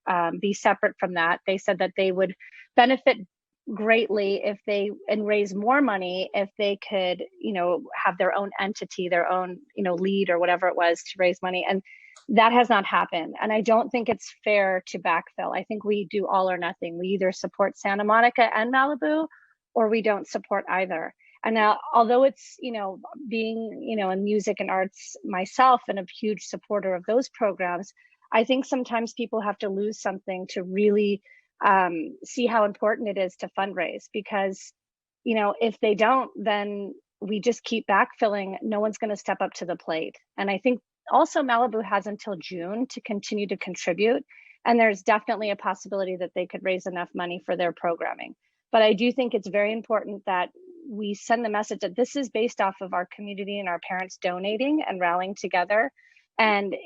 Speaker 16: be separate from that. They said that they would benefit greatly if they, and raise more money if they could, have their own entity, their own, lead or whatever it was to raise money. And that has not happened. And I don't think it's fair to backfill. I think we do all or nothing. We either support Santa Monica and Malibu, or we don't support either. And now, although it's, being, in music and arts myself and a huge supporter of those programs, I think sometimes people have to lose something to really see how important it is to fundraise, because, if they don't, then we just keep backfilling. No one's going to step up to the plate. And I think also Malibu has until June to continue to contribute. And there's definitely a possibility that they could raise enough money for their programming. But I do think it's very important that we send the message that this is based off of our community and our parents donating and rallying together. And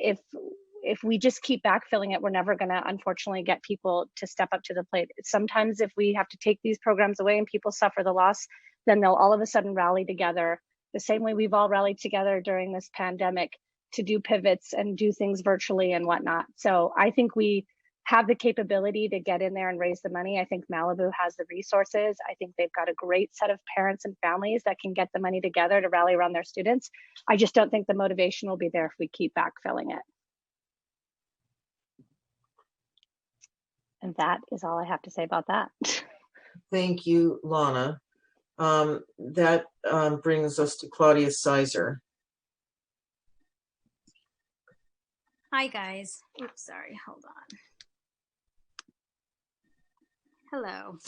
Speaker 16: if we just keep backfilling it, we're never going to, unfortunately, get people to step up to the plate. Sometimes if we have to take these programs away and people suffer the loss, then they'll all of a sudden rally together the same way we've all rallied together during this pandemic to do pivots and do things virtually and whatnot. So I think we have the capability to get in there and raise the money. I think Malibu has the resources. I think they've got a great set of parents and families that can get the money together to rally around their students. I just don't think the motivation will be there if we keep backfilling it. And that is all I have to say about that.
Speaker 4: Thank you, Lana. That brings us to Claudia Sizer.
Speaker 17: Hi, guys. Oops, sorry, hold on. Hello.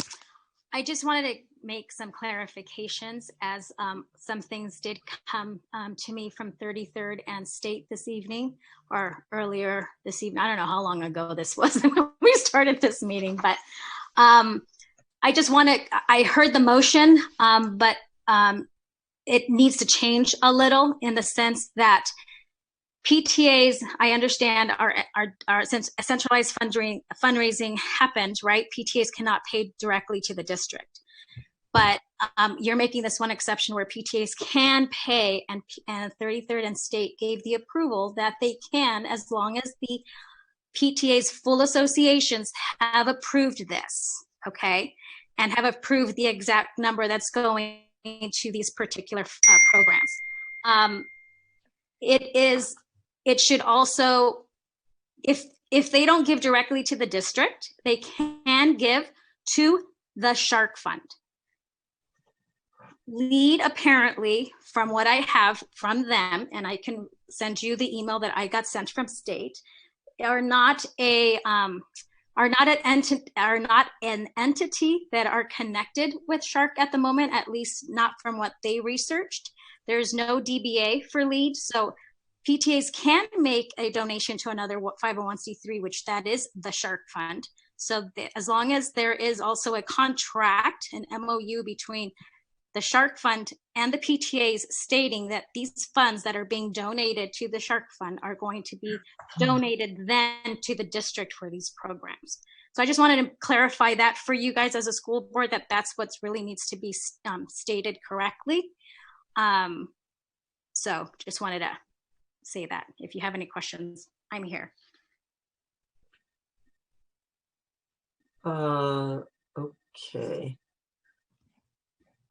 Speaker 17: I just wanted to make some clarifications as some things did come to me from 33rd and State this evening, or earlier this evening. I don't know how long ago this was when we started this meeting, but I just want to, I heard the motion, but it needs to change a little in the sense that PTAs, I understand, are since centralized fundraising happened, right? PTAs cannot pay directly to the district, but you're making this one exception where PTAs can pay, and 33rd and State gave the approval that they can, as long as the PTA's full associations have approved this, okay, and have approved the exact number that's going to these particular programs. It should also, if they don't give directly to the district, they can give to the Shark Fund. LEAD, apparently, from what I have from them, and I can send you the email that I got sent from State, are not an entity that are connected with Shark at the moment, at least not from what they researched. There's no DBA for LEAD, so PTAs can make a donation to another 501c3, which that is the Shark Fund. So as long as there is also a contract, an MOU between the Shark Fund and the PTAs stating that these funds that are being donated to the Shark Fund are going to be donated then to the district for these programs. So I just wanted to clarify that for you guys as a school board, that that's what really needs to be stated correctly. So just wanted to say that. If you have any questions, I'm here.
Speaker 4: Okay.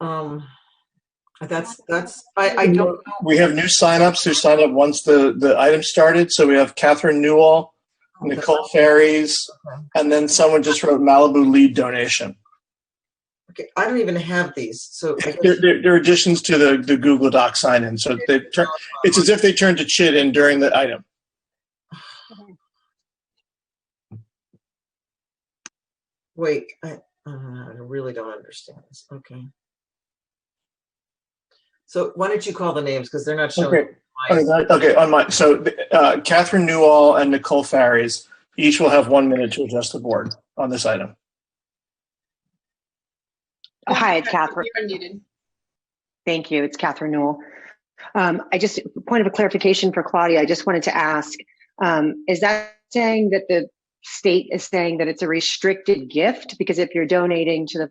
Speaker 4: I don't know.
Speaker 1: We have new signups who signed up once the item started. So we have Catherine Newell, Nicole Ferries, and then someone just wrote Malibu LEAD donation.
Speaker 4: Okay, I don't even have these. So I guess
Speaker 1: they're additions to the Google Doc sign in. So it's as if they turned to chit in during the item.
Speaker 4: Wait, I really don't understand this. Okay. So why don't you call the names, because they're not showing.
Speaker 1: Okay, on my, so Catherine Newell and Nicole Ferries each will have 1 minute to address the board on this item.
Speaker 18: Hi, it's Catherine.
Speaker 2: You're unmuted.
Speaker 18: Thank you. It's Catherine Newell. I just, point of a clarification for Claudia, I just wanted to ask, is that saying that the state is saying that it's a restricted gift? Because if you're donating to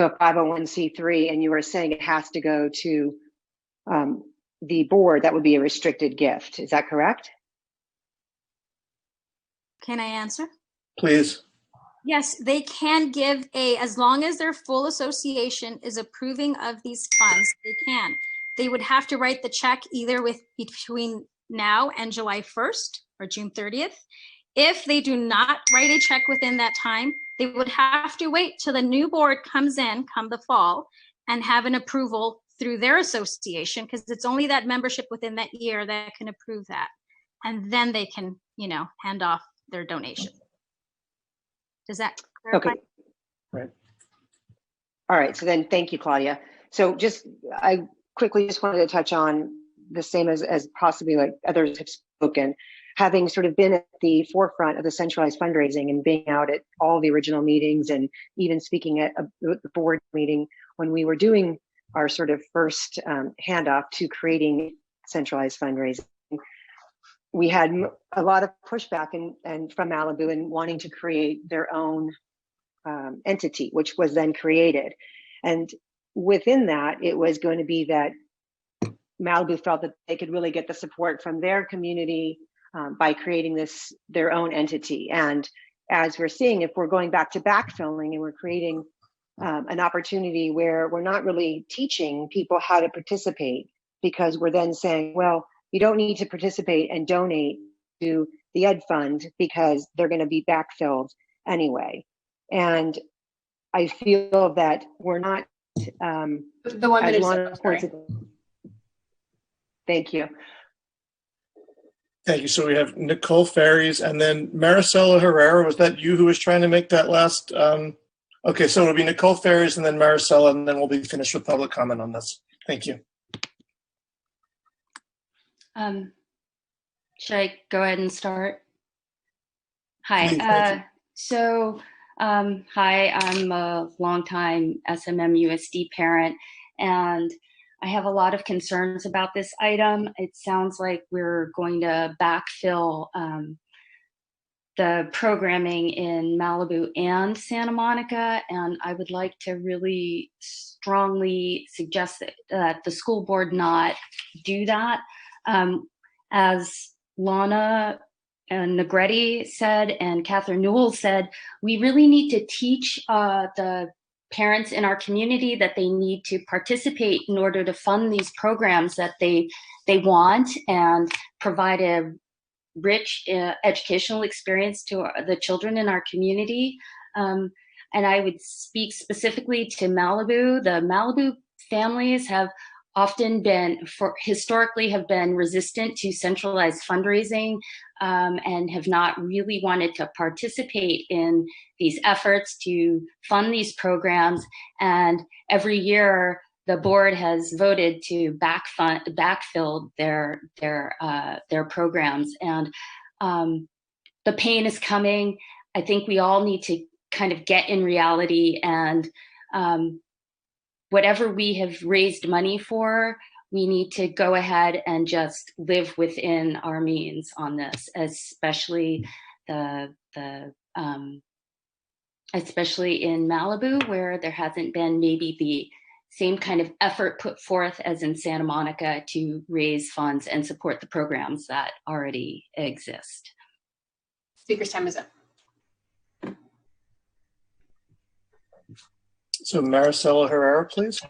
Speaker 18: a 501c3 and you are saying it has to go to the board, that would be a restricted gift. Is that correct?
Speaker 17: Can I answer?
Speaker 1: Please.
Speaker 17: Yes, they can give as long as their full association is approving of these funds, they can. They would have to write the check either between now and July 1st or June 30th. If they do not write a check within that time, they would have to wait till the new board comes in come the fall and have an approval through their association, because it's only that membership within that year that can approve that. And then they can, hand off their donation. Does that clarify?
Speaker 18: Okay. Right. All right. So then thank you, Claudia. So I quickly just wanted to touch on the same as possibly like others have spoken, having sort of been at the forefront of the centralized fundraising and being out at all the original meetings and even speaking at the board meeting when we were doing our sort of first handoff to creating centralized fundraising. We had a lot of pushback and from Malibu and wanting to create their own entity, which was then created. And within that, it was going to be that Malibu felt that they could really get the support from their community by creating their own entity. And as we're seeing, if we're going back to backfilling and we're creating an opportunity where we're not really teaching people how to participate, because we're then saying, well, you don't need to participate and donate to the Ed Fund because they're going to be backfilled anyway. And I feel that we're not,
Speaker 2: the 1 minute.
Speaker 18: Thank you.
Speaker 1: Thank you. So we have Nicole Ferries and then Maricela Herrera. Was that you who was trying to make that last? Okay, so it'll be Nicole Ferries and then Maricela, and then we'll be finished with public comment on this. Thank you.
Speaker 19: Should I go ahead and start? Hi.
Speaker 1: Please,
Speaker 19: Hi, I'm a longtime SMMUSD parent, and I have a lot of concerns about this item. It sounds like we're going to backfill the programming in Malibu and Santa Monica, and I would like to really strongly suggest that the school board not do that. As Lana and Negretti said and Catherine Newell said, we really need to teach the parents in our community that they need to participate in order to fund these programs that they want and provide a rich educational experience to the children in our community. And I would speak specifically to Malibu. The Malibu families have often historically have been resistant to centralized fundraising and have not really wanted to participate in these efforts to fund these programs. And every year, the board has voted to backfill their programs. And the pain is coming. I think we all need to kind of get in reality, and whatever we have raised money for, we need to go ahead and just live within our means on this, especially especially in Malibu, where there hasn't been maybe the same kind of effort put forth as in Santa Monica to raise funds and support the programs that already exist.
Speaker 2: Speaker's time is up.
Speaker 1: So Maricela Herrera, please.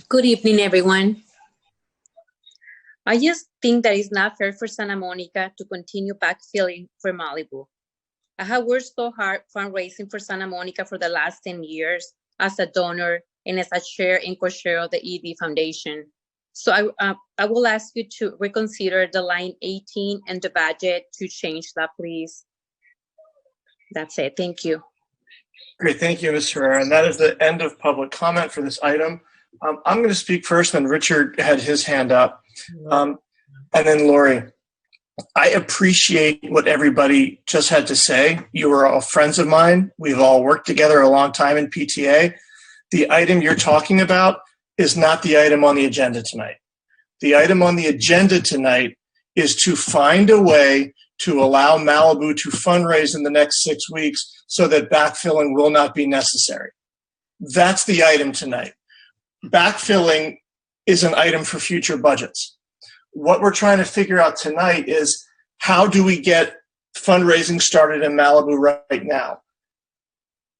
Speaker 20: Good evening, everyone. I just think that it's not fair for Santa Monica to continue backfilling for Malibu. I have worked so hard fundraising for Santa Monica for the last 10 years as a donor and as a chair and co-chair of the ED Foundation. So I will ask you to reconsider the line 18 and the budget to change that, please. That's it. Thank you.
Speaker 1: Great, thank you, Ms. Herrera. And that is the end of public comment for this item. I'm going to speak first, then Richard had his hand up, and then Lori. I appreciate what everybody just had to say. You are all friends of mine. We've all worked together a long time in PTA. The item you're talking about is not the item on the agenda tonight. The item on the agenda tonight is to find a way to allow Malibu to fundraise in the next 6 weeks so that backfilling will not be necessary. That's the item tonight. Backfilling is an item for future budgets. What we're trying to figure out tonight is how do we get fundraising started in Malibu right now?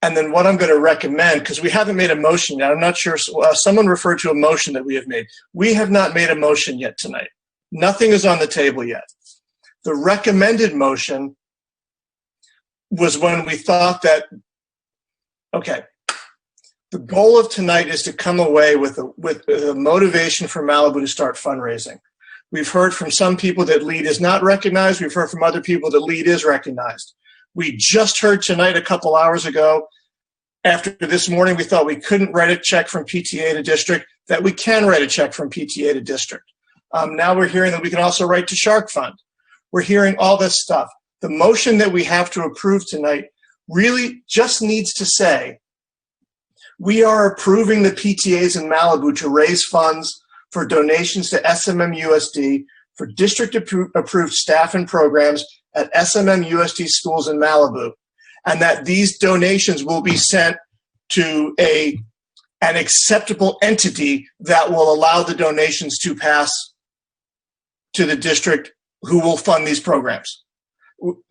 Speaker 1: And then what I'm going to recommend, because we haven't made a motion yet, I'm not sure, someone referred to a motion that we have made. We have not made a motion yet tonight. Nothing is on the table yet. The recommended motion was when we thought that, okay, the goal of tonight is to come away with a motivation for Malibu to start fundraising. We've heard from some people that LEAD is not recognized. We've heard from other people that LEAD is recognized. We just heard tonight, a couple hours ago, after this morning, we thought we couldn't write a check from PTA to district, that we can write a check from PTA to district. Now we're hearing that we can also write to Shark Fund. We're hearing all this stuff. The motion that we have to approve tonight really just needs to say, we are approving the PTAs in Malibu to raise funds for donations to SMMUSD for district-approved staff and programs at SMMUSD schools in Malibu, and that these donations will be sent to an acceptable entity that will allow the donations to pass to the district who will fund these programs.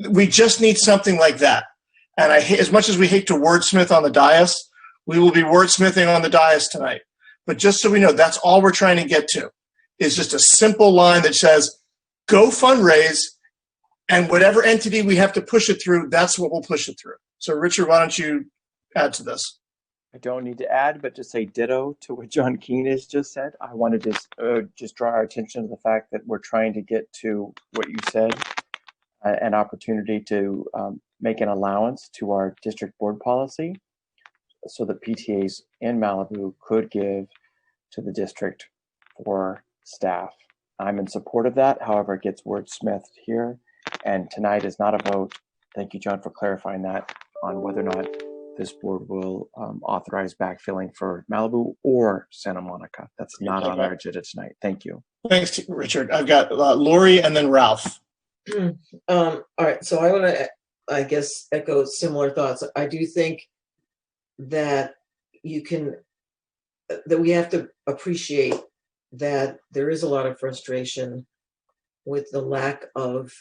Speaker 1: We just need something like that. And as much as we hate to wordsmith on the dais, we will be wordsmithing on the dais tonight. But just so we know, that's all we're trying to get to, is just a simple line that says, go fundraise, and whatever entity we have to push it through, that's what we'll push it through. So Richard, why don't you add to this?
Speaker 6: I don't need to add, but just say ditto to what John Keane has just said. I wanted to just draw our attention to the fact that we're trying to get to what you said, an opportunity to make an allowance to our district board policy so that PTAs in Malibu could give to the district for staff. I'm in support of that. However, it gets wordsmithed here. And tonight is not a vote. Thank you, John, for clarifying that on whether or not this board will authorize backfilling for Malibu or Santa Monica. That's not on our agenda tonight. Thank you.
Speaker 1: Thanks, Richard. I've got Lori and then Ralph.
Speaker 4: All right, so I want to, I guess, echo similar thoughts. I do think that that we have to appreciate that there is a lot of frustration with the lack of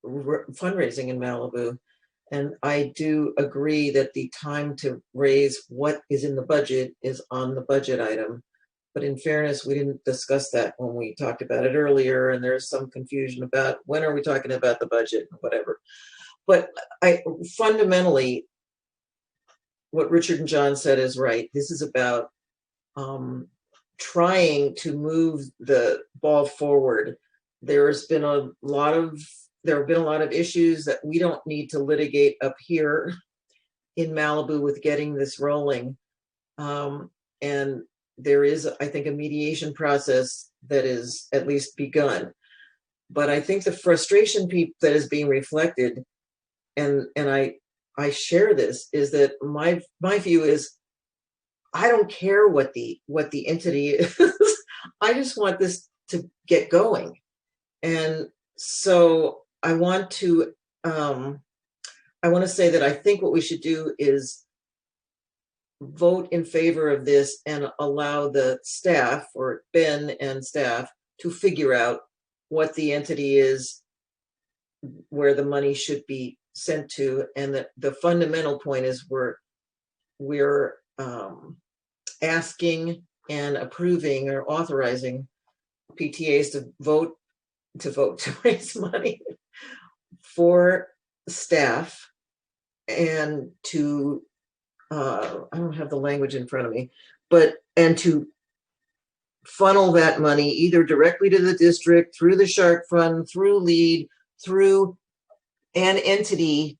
Speaker 4: fundraising in Malibu. And I do agree that the time to raise what is in the budget is on the budget item. But in fairness, we didn't discuss that when we talked about it earlier, and there's some confusion about when are we talking about the budget and whatever. But fundamentally, what Richard and John said is right. This is about trying to move the ball forward. There have been a lot of issues that we don't need to litigate up here in Malibu with getting this rolling. And there is, I think, a mediation process that is at least begun. But I think the frustration that is being reflected, and I share this, is that my view is I don't care what the entity is. I just want this to get going. And so I want to say that I think what we should do is vote in favor of this and allow the staff, or Ben and staff, to figure out what the entity is, where the money should be sent to, and that the fundamental point is we're asking and approving or authorizing PTAs to vote to raise money for staff and to I don't have the language in front of me, and to funnel that money either directly to the district, through the Shark Fund, through LEAD, through an entity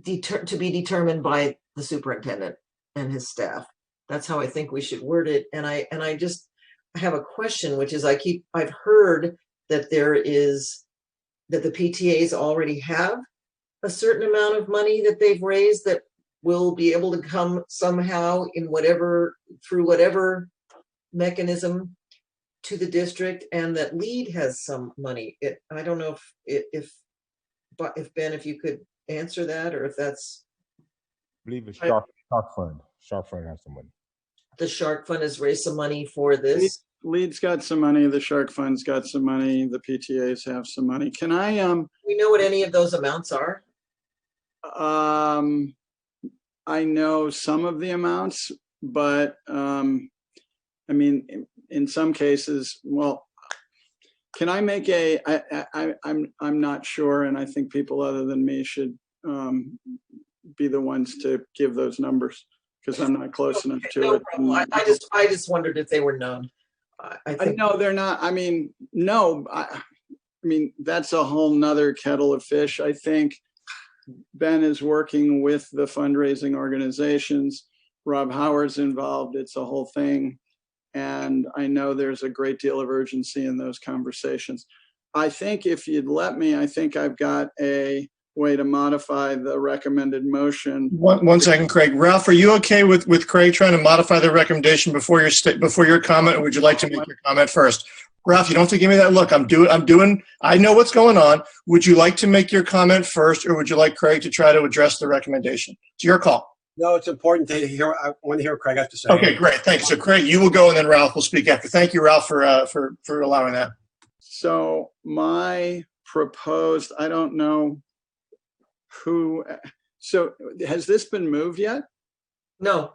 Speaker 4: to be determined by the superintendent and his staff. That's how I think we should word it. And I have a question, which is I've heard that that the PTAs already have a certain amount of money that they've raised that will be able to come somehow through whatever mechanism to the district, and that LEAD has some money. I don't know if Ben, if you could answer that, or if that's.
Speaker 23: I believe it's Shark Fund. Shark Fund has some money.
Speaker 4: The Shark Fund has raised some money for this.
Speaker 12: LEAD's got some money. The Shark Fund's got some money. The PTAs have some money. Can I?
Speaker 4: We know what any of those amounts are.
Speaker 12: I know some of the amounts, but I mean, in some cases, well, can I make I'm not sure, and I think people other than me should be the ones to give those numbers, because I'm not close enough to it.
Speaker 4: Problem. I just wondered if they were known. I think
Speaker 12: no, they're not. I mean, no. I mean, that's a whole nother kettle of fish. I think Ben is working with the fundraising organizations. Rob Howard's involved. It's a whole thing. And I know there's a great deal of urgency in those conversations. I think if you'd let me, I think I've got a way to modify the recommended motion.
Speaker 1: One second, Craig. Ralph, are you okay with Craig trying to modify the recommendation before your comment, or would you like to make your comment first? Ralph, you don't have to give me that look. I know what's going on. Would you like to make your comment first, or would you like Craig to try to address the recommendation? It's your call.
Speaker 9: No, it's important to hear. I want to hear what Craig has to say.
Speaker 1: Okay, great. Thanks. So Craig, you will go, and then Ralph will speak after. Thank you, Ralph, for allowing that.
Speaker 12: So my proposed, I don't know who, so has this been moved yet?
Speaker 4: No.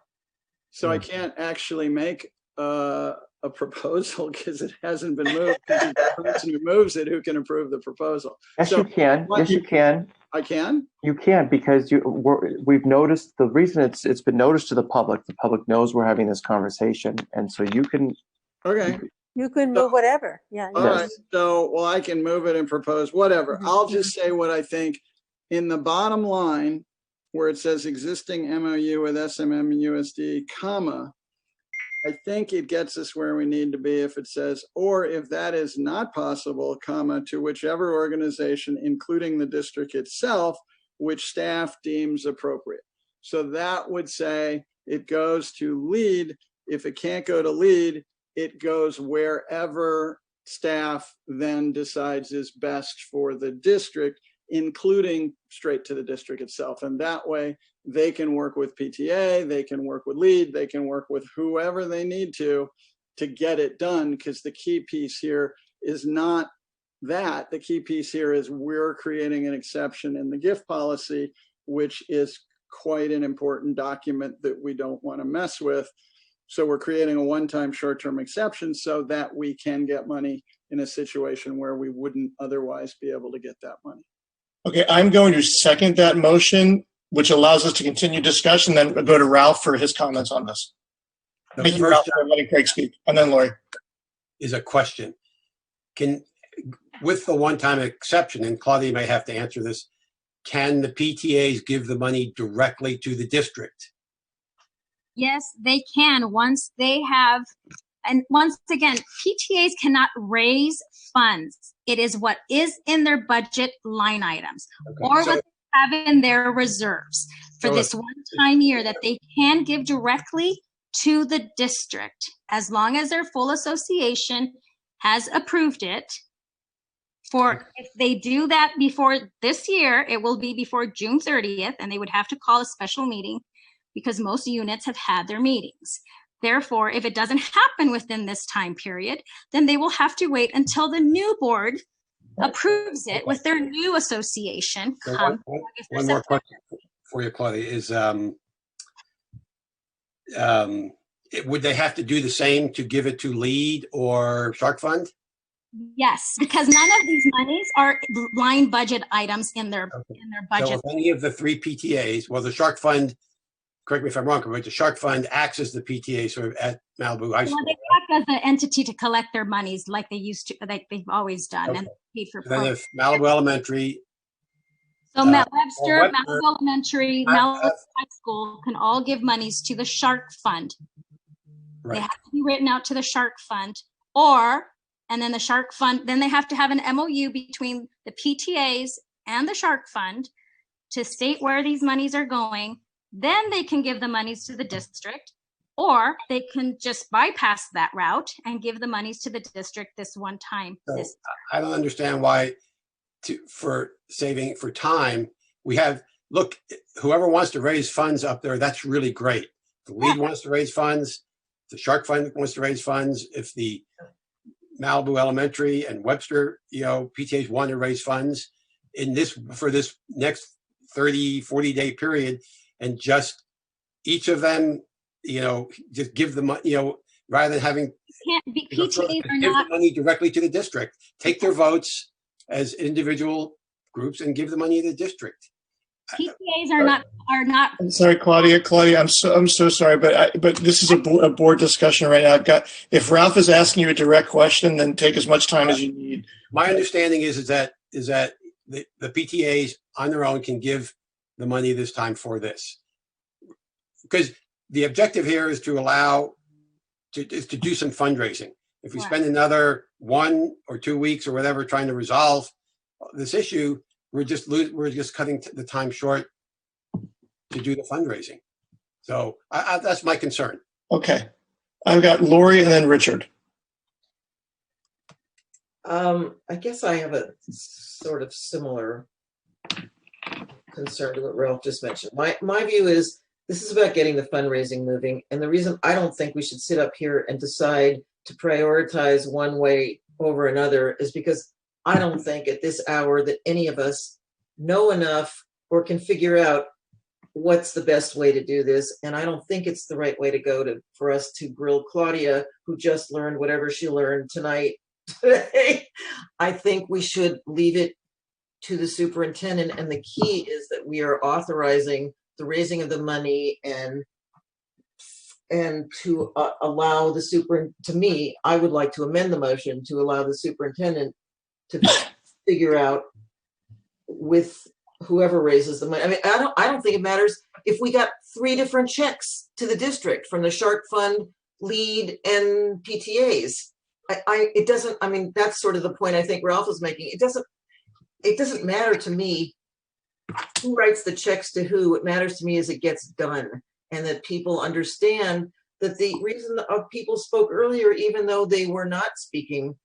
Speaker 12: So I can't actually make a proposal because it hasn't been moved. Because the person who moves it, who can approve the proposal?
Speaker 6: Yes,
Speaker 12: So
Speaker 6: you can. Yes, you can.
Speaker 12: I can?
Speaker 6: You can, because we've noticed, the reason it's been noticed to the public knows we're having this conversation, and so you can.
Speaker 12: Okay.
Speaker 21: You can move whatever. Yeah.
Speaker 12: All right. So, well, I can move it and propose whatever. I'll just say what I think in the bottom line where it says existing MOU with SMMUSD, comma, I think it gets us where we need to be if it says, or if that is not possible, comma, to whichever organization, including the district itself, which staff deems appropriate. So that would say it goes to lead. If it can't go to lead, it goes wherever staff then decides is best for the district, including straight to the district itself. And that way they can work with PTA, they can work with lead, they can work with whoever they need to get it done. Because the key piece here is not that. The key piece here is we're creating an exception in the gift policy, which is quite an important document that we don't want to mess with. So we're creating a one-time short-term exception so that we can get money in a situation where we wouldn't otherwise be able to get that money.
Speaker 1: Okay, I'm going to second that motion, which allows us to continue discussion, then go to Ralph for his comments on this. Thank you, Ralph, for letting Craig speak. And then Lori.
Speaker 9: Is a question. With the one-time exception, and Claudia may have to answer this, can the PTAs give the money directly to the district?
Speaker 17: Yes, they can once they have, and once again, PTAs cannot raise funds. It is what is in their budget line items or what they have in their reserves for this one-time year that they can give directly to the district as long as their full association has approved it. If they do that before this year, it will be before June 30th, and they would have to call a special meeting because most units have had their meetings. Therefore, if it doesn't happen within this time period, then they will have to wait until the new board approves it with their new association.
Speaker 9: So one more question for you, Claudia, is would they have to do the same to give it to LEAD or Shark Fund?
Speaker 17: Yes, because none of these monies are line budget items in their budget.
Speaker 9: So if any of the three PTAs, well, the Shark Fund, correct me if I'm wrong, but the Shark Fund acts as the PTA sort of at Malibu High School.
Speaker 17: Well, they act as an entity to collect their monies like they used to, like they've always done, and paid for.
Speaker 9: Then if Malibu Elementary,
Speaker 17: so Webster, Malibu Elementary, Malibu High School can all give monies to the Shark Fund. Right. They have to be written out to the Shark Fund, and then the Shark Fund, then they have to have an MOU between the PTAs and the Shark Fund to state where these monies are going. Then they can give the monies to the district, or they can just bypass that route and give the monies to the district this one time.
Speaker 9: So I don't understand why, for saving for time, we have, look, whoever wants to raise funds up there, that's really great. The LEAD wants to raise funds, the Shark Fund wants to raise funds. If the Malibu Elementary and Webster, PTAs want to raise funds for this next 30, 40-day period, and just each of them, just give the money, rather than having
Speaker 17: PTAs are
Speaker 9: give
Speaker 17: not
Speaker 9: the money directly to the district. Take their votes as individual groups and give the money to the district.
Speaker 17: PTAs are not.
Speaker 1: I'm sorry, Claudia. I'm so sorry, but this is a board discussion right now. If Ralph is asking you a direct question, then take as much time as you need.
Speaker 9: My understanding is that the PTAs on their own can give the money this time for this, because the objective here is to do some fundraising. If we spend another 1 or 2 weeks or whatever trying to resolve this issue, we're just cutting the time short to do the fundraising. So that's my concern.
Speaker 1: Okay, I've got Lori and then Richard.
Speaker 4: I guess I have a sort of similar concern to what Ralph just mentioned. My view is this is about getting the fundraising moving. And the reason I don't think we should sit up here and decide to prioritize one way over another is because I don't think at this hour that any of us know enough or can figure out what's the best way to do this. And I don't think it's the right way to go for us to grill Claudia, who just learned whatever she learned tonight. I think we should leave it to the superintendent. And the key is that we are authorizing the raising of the money and to allow the to me, I would like to amend the motion to allow the superintendent to figure out with whoever raises the money. I mean, I don't think it matters if we got 3 different checks to the district from the Shark Fund, LEAD, and PTAs. It doesn't, I mean, that's sort of the point I think Ralph was making. It doesn't matter to me who writes the checks to who. What matters to me is it gets done, and that people understand that the reason people spoke earlier, even though they were not speaking,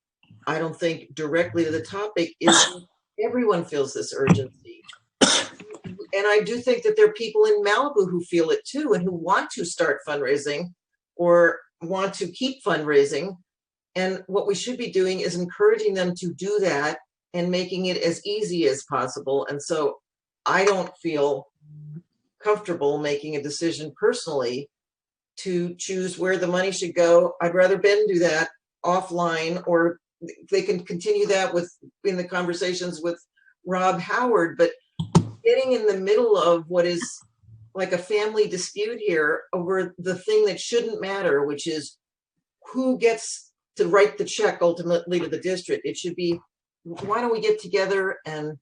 Speaker 4: I don't think directly to the topic, is everyone feels this urgency. And I do think that there are people in Malibu who feel it too, and who want to start fundraising or want to keep fundraising. And what we should be doing is encouraging them to do that and making it as easy as possible. And so I don't feel comfortable making a decision personally to choose where the money should go. I'd rather Ben do that offline, or they can continue that in the conversations with Rob Howard. But getting in the middle of what is like a family dispute here over the thing that shouldn't matter, which is who gets to write the check ultimately to the district. It should be, why don't we get together and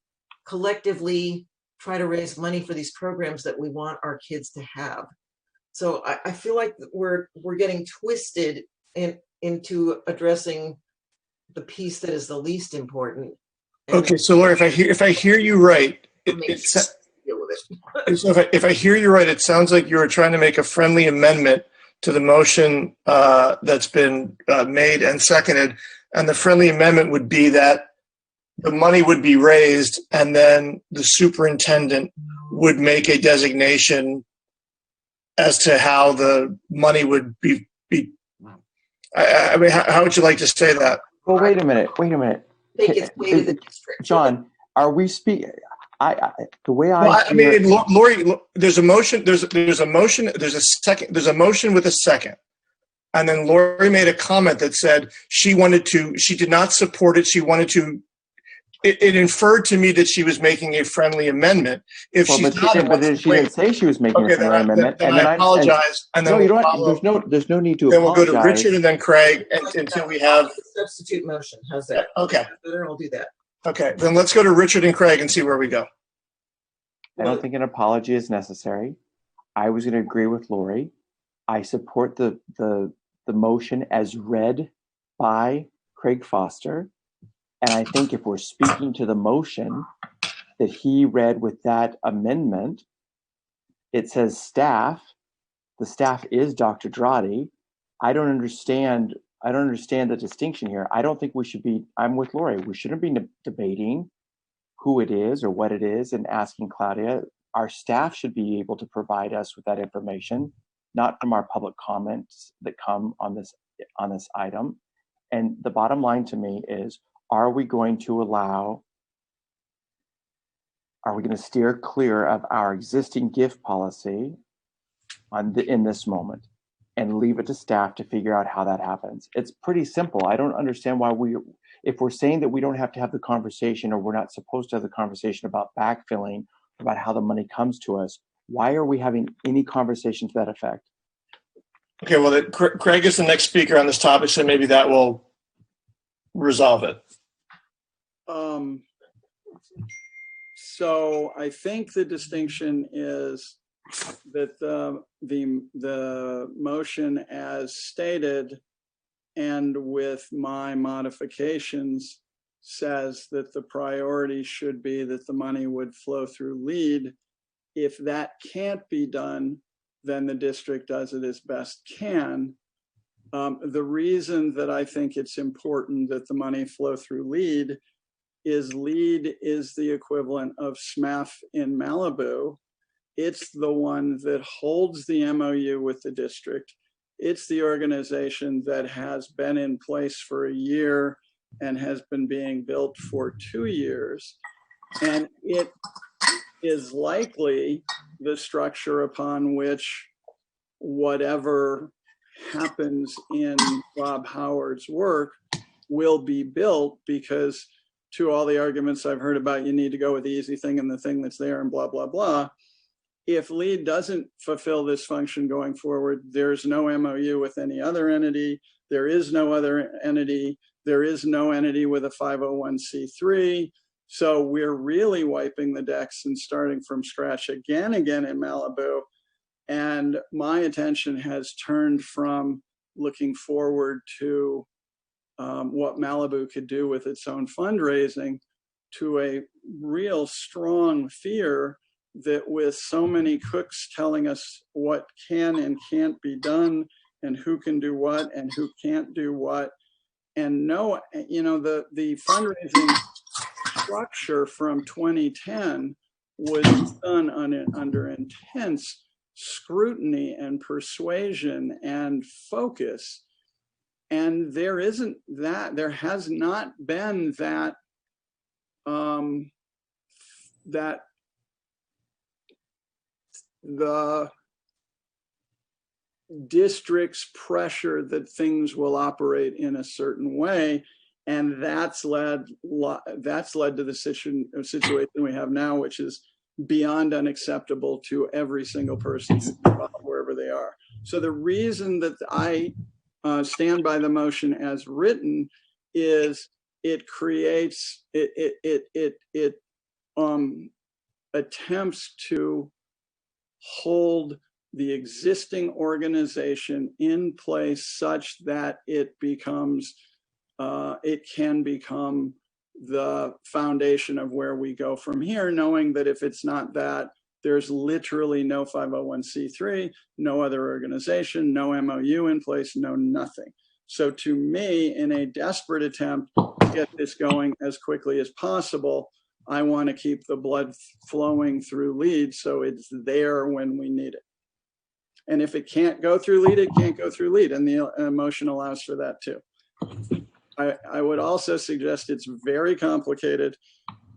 Speaker 4: collectively try to raise money for these programs that we want our kids to have. So I feel like we're getting twisted into addressing the piece that is the least important.
Speaker 1: Okay, so Laura, if I hear you right, so if I hear you right, it sounds like you were trying to make a friendly amendment to the motion that's been made and seconded, and the friendly amendment would be that the money would be raised, and then the superintendent would make a designation as to how the money would be. I mean, how would you like to say that?
Speaker 6: Well, wait a minute.
Speaker 4: Think it's paid to the district.
Speaker 6: John, are we speaking? The way
Speaker 1: I mean, Lori, there's a motion. There's a motion. There's a second. There's a motion with a second, and then Lori made a comment that said she did not support it. She wanted to. It inferred to me that she was making a friendly amendment. If she
Speaker 6: didn't say she was making a friendly amendment.
Speaker 1: Then I apologize. And then
Speaker 6: no, you don't. There's no need to.
Speaker 1: Then we'll go to Richard and then Craig until we have
Speaker 4: substitute motion. How's that?
Speaker 1: Okay.
Speaker 4: I'll do that.
Speaker 1: Okay, then let's go to Richard and Craig and see where we go.
Speaker 6: I don't think an apology is necessary. I was going to agree with Lori. I support the motion as read by Craig Foster. And I think if we're speaking to the motion that he read with that amendment, it says staff. The staff is Dr. Drotti. I don't understand the distinction here. I don't think we should be, I'm with Lori, we shouldn't be debating who it is or what it is and asking Claudia. Our staff should be able to provide us with that information, not from our public comments that come on this item. And the bottom line to me is, are we going to steer clear of our existing gift policy in this moment and leave it to staff to figure out how that happens? It's pretty simple. I don't understand why if we're saying that we don't have to have the conversation, or we're not supposed to have the conversation about backfilling, about how the money comes to us, why are we having any conversation to that effect?
Speaker 1: Okay, well, Craig is the next speaker on this topic, so maybe that will resolve it.
Speaker 12: So I think the distinction is that the motion as stated and with my modifications says that the priority should be that the money would flow through LEAD. If that can't be done, then the district does it as best can. The reason that I think it's important that the money flow through LEAD is the equivalent of SMAF in Malibu. It's the one that holds the MOU with the district. It's the organization that has been in place for a year and has been being built for 2 years. And is likely the structure upon which whatever happens in Rob Howard's work will be built, because to all the arguments I've heard about, you need to go with the easy thing and the thing that's there and blah, blah, blah. If LEAD doesn't fulfill this function going forward, there's no MOU with any other entity. There is no other entity. There is no entity with a 501c3. So we're really wiping the decks and starting from scratch again in Malibu. And my attention has turned from looking forward to what Malibu could do with its own fundraising to a real strong fear that with so many cooks telling us what can and can't be done and who can do what and who can't do what, and no, you know, the fundraising structure from 2010 was done under intense scrutiny and persuasion and focus. And there isn't that, there has not been that, that the district's pressure that things will operate in a certain way. And that's led to the situation we have now, which is beyond unacceptable to every single person who's involved wherever they are. So the reason that I stand by the motion as written is it creates, it attempts to hold the existing organization in place such that it becomes, it can become the foundation of where we go from here, knowing that if it's not that, there's literally no 501c3, no other organization, no MOU in place, no nothing. So to me, in a desperate attempt to get this going as quickly as possible, I want to keep the blood flowing through LEAD so it's there when we need it. And if it can't go through LEAD, it can't go through LEAD, and the motion allows for that too. I would also suggest it's very complicated,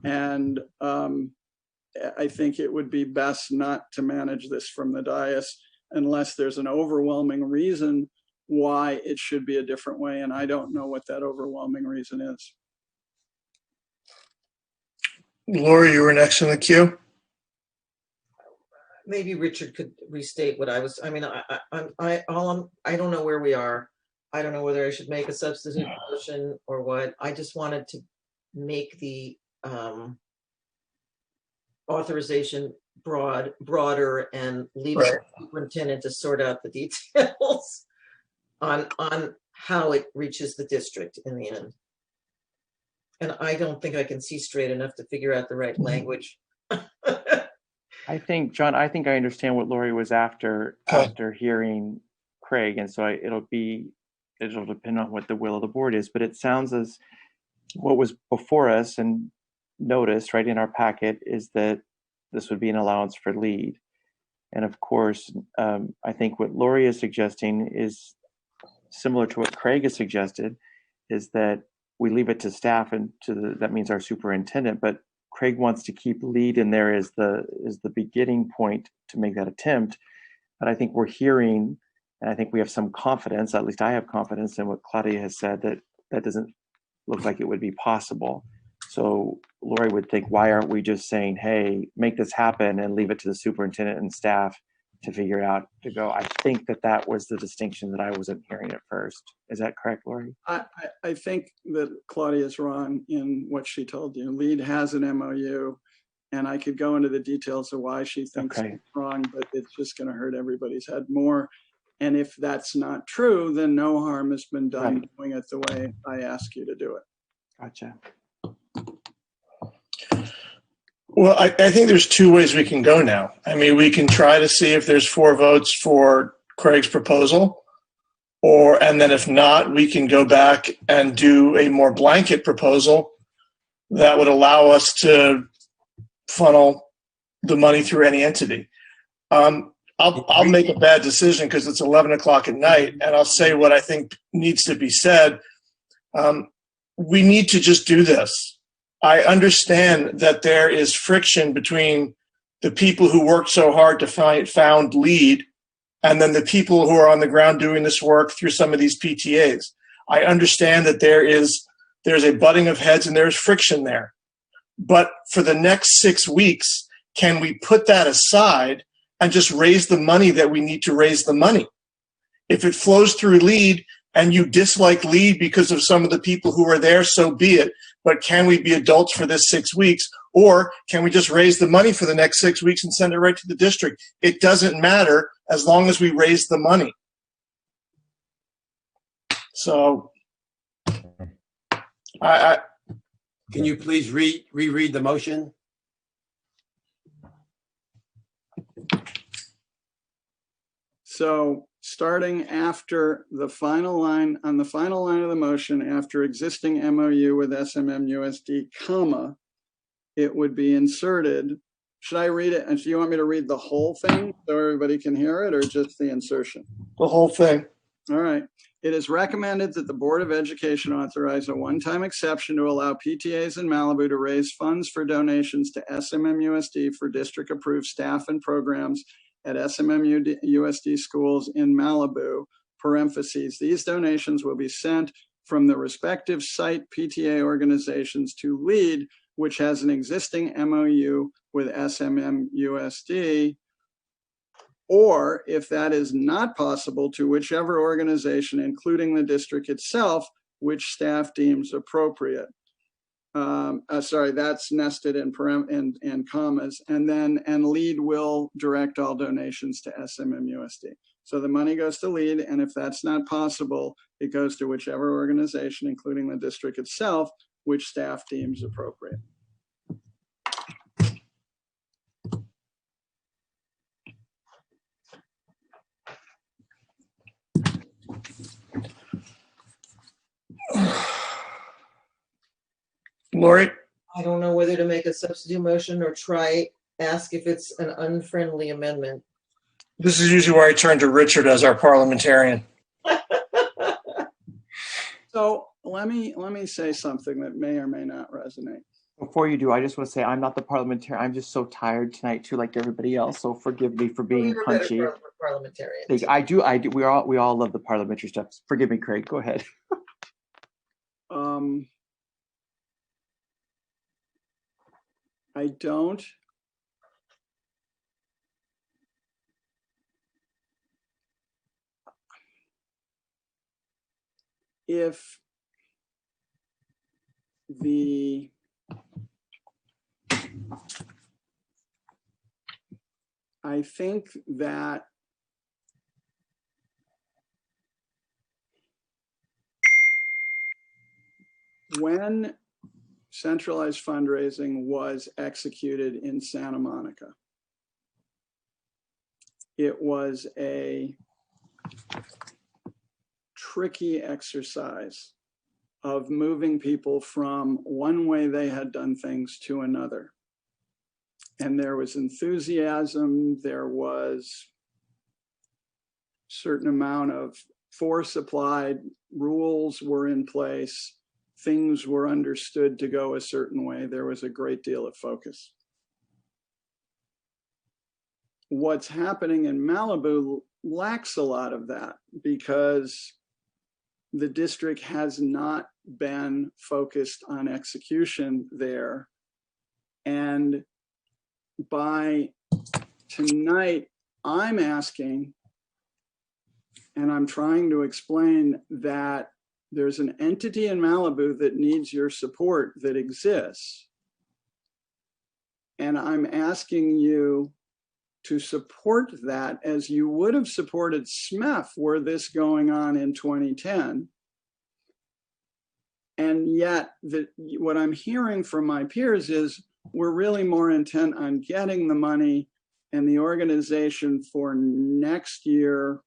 Speaker 12: and I think it would be best not to manage this from the dais unless there's an overwhelming reason why it should be a different way, and I don't know what that overwhelming reason is.
Speaker 1: Lori, you were next in the queue.
Speaker 4: Maybe Richard could restate what I was. I mean, I don't know where we are. I don't know whether I should make a substitute motion or what. I just wanted to make the authorization broader and leave the superintendent to sort out the details on how it reaches the district in the end. And I don't think I can see straight enough to figure out the right language.
Speaker 6: I think, John, I understand what Lori was after hearing Craig, and so it'll depend on what the will of the board is. But it sounds as what was before us and noticed right in our packet is that this would be an allowance for LEAD, and of course, I think what Lori is suggesting is similar to what Craig has suggested, is that we leave it to staff and that means our superintendent, but Craig wants to keep LEAD in there as the beginning point to make that attempt. But I think we're hearing, and I think we have some confidence, at least I have confidence in what Claudia has said, that doesn't look like it would be possible. So Lori would think, why aren't we just saying, hey, make this happen and leave it to the superintendent and staff to figure it out to go? I think that was the distinction that I wasn't hearing at first. Is that correct, Lori?
Speaker 12: I think that Claudia is wrong in what she told you. LEAD has an MOU, and I could go into the details of why she thinks it's wrong, but it's just going to hurt everybody's head more. And if that's not true, then no harm has been done doing it the way I ask you to do it.
Speaker 6: Gotcha.
Speaker 1: Well, I think there's two ways we can go now. I mean, we can try to see if there's 4 votes for Craig's proposal, and then if not, we can go back and do a more blanket proposal that would allow us to funnel the money through any entity. I'll make a bad decision because it's 11 o'clock at night, and I'll say what I think needs to be said. We need to just do this. I understand that there is friction between the people who worked so hard to found LEAD, and then the people who are on the ground doing this work through some of these PTAs. I understand that there's a butting of heads and there's friction there. But for the next 6 weeks, can we put that aside and just raise the money that we need to raise the money? If it flows through LEAD and you dislike LEAD because of some of the people who are there, so be it. But can we be adults for this 6 weeks? Or can we just raise the money for the next 6 weeks and send it right to the district? It doesn't matter as long as we raise the money. So
Speaker 9: Can you please reread the motion?
Speaker 12: So starting after the final line, on the final line of the motion, after existing MOU with SMMUSD, comma, it would be inserted. Should I read it? And do you want me to read the whole thing so everybody can hear it, or just the insertion?
Speaker 1: The whole thing.
Speaker 12: All right. It is recommended that the Board of Education authorize a one-time exception to allow PTAs in Malibu to raise funds for donations to SMMUSD for district-approved staff and programs at SMMUSD schools in Malibu, parentheses. These donations will be sent from the respective site PTA organizations to LEAD, which has an existing MOU with SMMUSD, or if that is not possible, to whichever organization, including the district itself, which staff deems appropriate. Sorry, that's nested in commas, and LEAD will direct all donations to SMMUSD. So the money goes to LEAD, and if that's not possible, it goes to whichever organization, including the district itself, which staff deems appropriate.
Speaker 1: Lori?
Speaker 4: I don't know whether to make a substitute motion or ask if it's an unfriendly amendment.
Speaker 1: This is usually where I turn to Richard as our parliamentarian.
Speaker 12: So let me say something that may or may not resonate.
Speaker 6: Before you do, I just want to say I'm not the parliamentarian. I'm just so tired tonight too, like everybody else. So forgive me for being punchy.
Speaker 4: Parliamentarian.
Speaker 6: I do. We all love the parliamentary stuff. Forgive me, Craig. Go ahead.
Speaker 12: I don't. If I think that when centralized fundraising was executed in Santa Monica, it was a tricky exercise of moving people from one way they had done things to another. And there was enthusiasm, there was a certain amount of force applied, rules were in place, things were understood to go a certain way. There was a great deal of focus. What's happening in Malibu lacks a lot of that because the district has not been focused on execution there. And by tonight, I'm asking, and I'm trying to explain that there's an entity in Malibu that needs your support that exists. And I'm asking you to support that as you would have supported SMEF were this going on in 2010. And yet what I'm hearing from my peers is we're really more intent on getting the money, and the organization for next year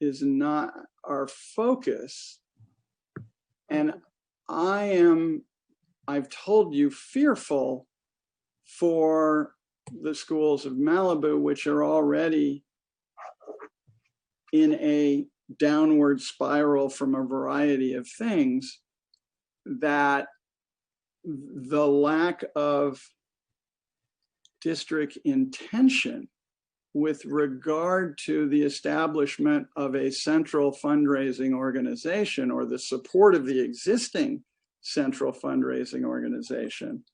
Speaker 12: is not our focus. And I've told you, fearful for the schools of Malibu, which are already in a downward spiral from a variety of things, that the lack of district intention with regard to the establishment of a central fundraising organization or the support of the existing central fundraising organization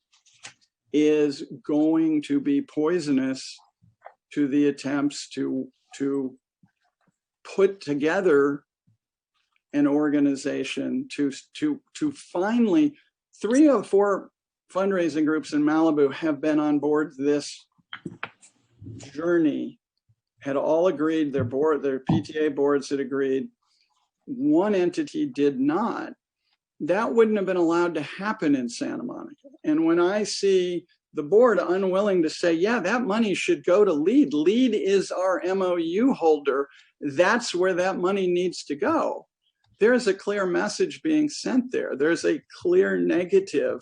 Speaker 12: is going to be poisonous to the attempts to put together an organization to finally, 3 of 4 fundraising groups in Malibu have been on board this journey, had all agreed, their PTA boards had agreed. One entity did not. That wouldn't have been allowed to happen in Santa Monica. And when I see the board unwilling to say, yeah, that money should go to LEAD. LEAD is our MOU holder. That's where that money needs to go. There's a clear message being sent there. There's a clear negative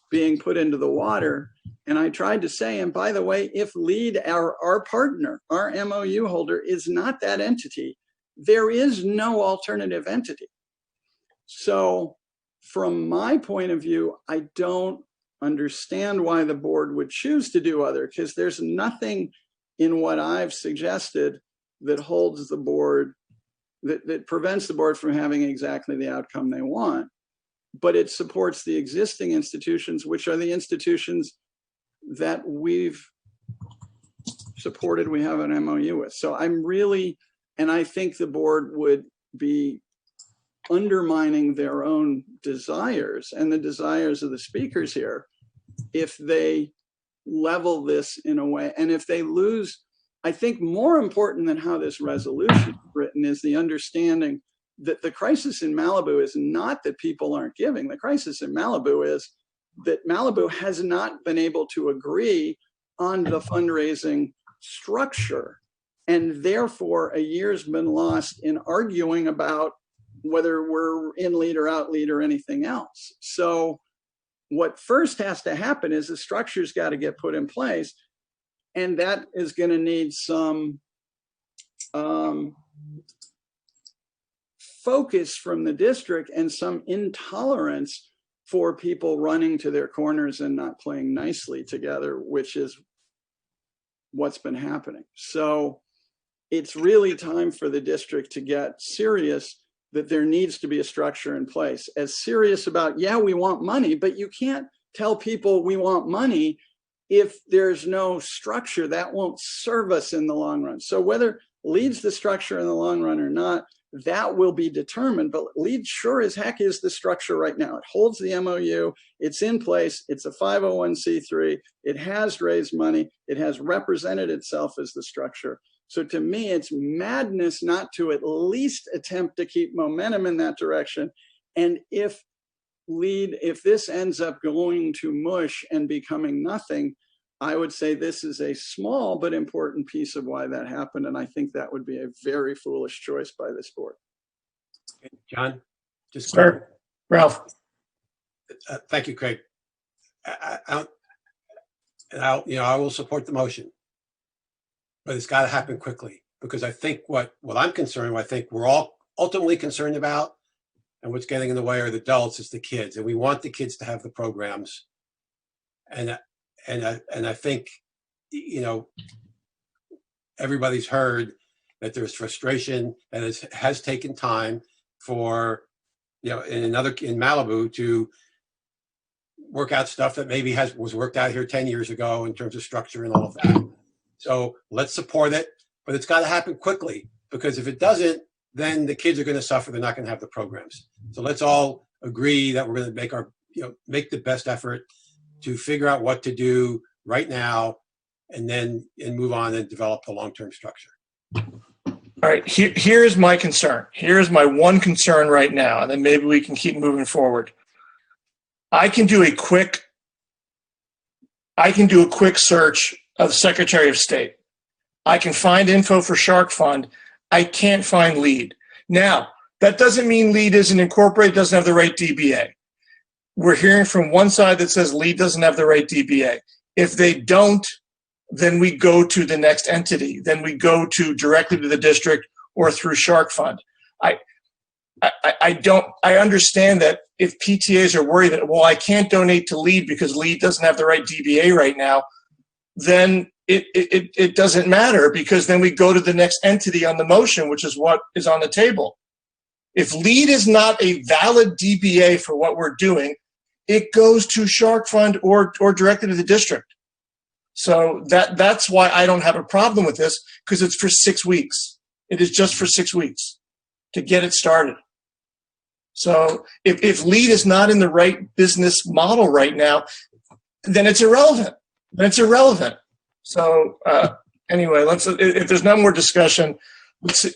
Speaker 12: being put into the water. And I tried to say, and by the way, if LEAD, our partner, our MOU holder, is not that entity, there is no alternative entity. So from my point of view, I don't understand why the board would choose to do other, because there's nothing in what I've suggested that holds the board, that prevents the board from having exactly the outcome they want. But it supports the existing institutions, which are the institutions that we've supported, we have an MOU with. So I'm really, and I think the board would be undermining their own desires and the desires of the speakers here if they level this in a way. And if they lose, I think more important than how this resolution is written is the understanding that the crisis in Malibu is not that people aren't giving. The crisis in Malibu is that Malibu has not been able to agree on the fundraising structure. And therefore, a year's been lost in arguing about whether we're in LEAD or out LEAD or anything else. So what first has to happen is the structure's got to get put in place. And that is going to need some focus from the district and some intolerance for people running to their corners and not playing nicely together, which is what's been happening. So it's really time for the district to get serious that there needs to be a structure in place. As serious about, yeah, we want money, but you can't tell people we want money if there's no structure. That won't serve us in the long run. So whether LEAD's the structure in the long run or not, that will be determined. But LEAD sure as heck is the structure right now. It holds the MOU, it's in place, it's a 501c3, it has raised money, it has represented itself as the structure. So to me, it's madness not to at least attempt to keep momentum in that direction. And if LEAD, if this ends up going to mush and becoming nothing, I would say this is a small but important piece of why that happened. And I think that would be a very foolish choice by this board.
Speaker 9: John, just
Speaker 1: Sir, Ralph.
Speaker 9: Thank you, Craig. I will support the motion, but it's got to happen quickly, because I think what I'm concerned with, I think we're all ultimately concerned about, and what's getting in the way are the adults, is the kids, and we want the kids to have the programs. And I think, everybody's heard that there's frustration, and it has taken time for, in Malibu to work out stuff that maybe was worked out here 10 years ago in terms of structure and all of that. So let's support it, but it's got to happen quickly, because if it doesn't, then the kids are going to suffer. They're not going to have the programs. So let's all agree that we're going to make the best effort to figure out what to do right now, and move on and develop the long-term structure.
Speaker 1: All right, here's my concern. Here's my one concern right now, and then maybe we can keep moving forward. I can do a quick search of the Secretary of State. I can find info for Shark Fund. I can't find LEAD. Now, that doesn't mean LEAD isn't incorporated, doesn't have the right DBA. We're hearing from one side that says LEAD doesn't have the right DBA. If they don't, then we go to the next entity. Then we go directly to the district or through Shark Fund. I understand that if PTAs are worried that, well, I can't donate to LEAD because LEAD doesn't have the right DBA right now, then it doesn't matter, because then we go to the next entity on the motion, which is what is on the table. If LEAD is not a valid DBA for what we're doing, it goes to Shark Fund or directly to the district. So that's why I don't have a problem with this, because it's for 6 weeks. It is just for 6 weeks to get it started. So if LEAD is not in the right business model right now, then it's irrelevant. So anyway, if there's no more discussion,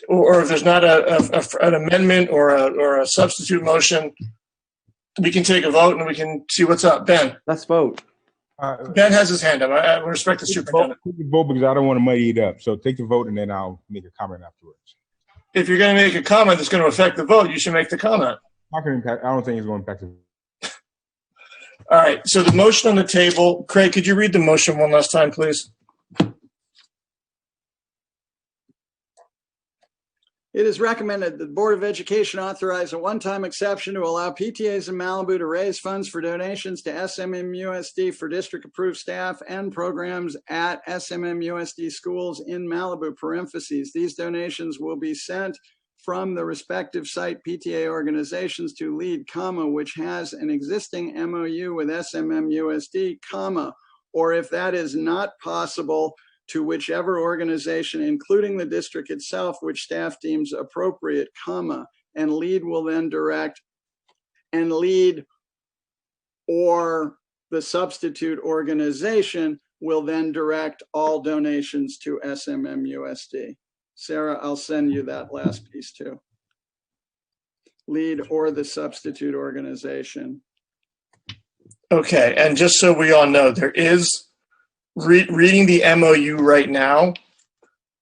Speaker 1: or if there's not an amendment or a substitute motion, we can take a vote and we can see what's up. Ben.
Speaker 6: Let's vote.
Speaker 1: Ben has his hand up. I respect the superintendent.
Speaker 23: Take the vote because I don't want to muddy it up. So take the vote and then I'll make a comment afterwards.
Speaker 1: If you're going to make a comment that's going to affect the vote, you should make the comment.
Speaker 23: I don't think it's going to impact the.
Speaker 1: All right. So the motion on the table, Craig, could you read the motion one last time, please?
Speaker 12: It is recommended that the Board of Education authorize a one-time exception to allow PTAs in Malibu to raise funds for donations to SMMUSD for district-approved staff and programs at SMMUSD schools in Malibu, parentheses. These donations will be sent from the respective site PTA organizations to LEAD, comma, which has an existing MOU with SMMUSD, comma, or if that is not possible, to whichever organization, including the district itself, which staff deems appropriate, comma, and LEAD will then direct, and LEAD or the substitute organization will then direct all donations to SMMUSD. Sarah, I'll send you that last piece too. LEAD or the substitute organization.
Speaker 1: Okay, and just so we all know, there is, reading the MOU right now,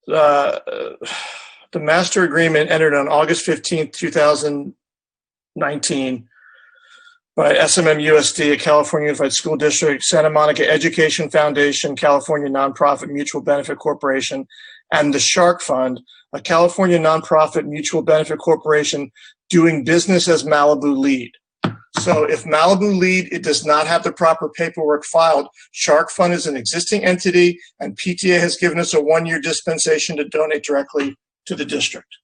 Speaker 1: the master agreement entered on August 15th, 2019 by SMMUSD, a California Unified School District, Santa Monica Education Foundation, California Nonprofit Mutual Benefit Corporation, and the Shark Fund, a California nonprofit mutual benefit corporation doing business as Malibu LEAD. So if Malibu LEAD, it does not have the proper paperwork filed, Shark Fund is an existing entity, and PTA has given us a 1-year dispensation to donate directly to the district.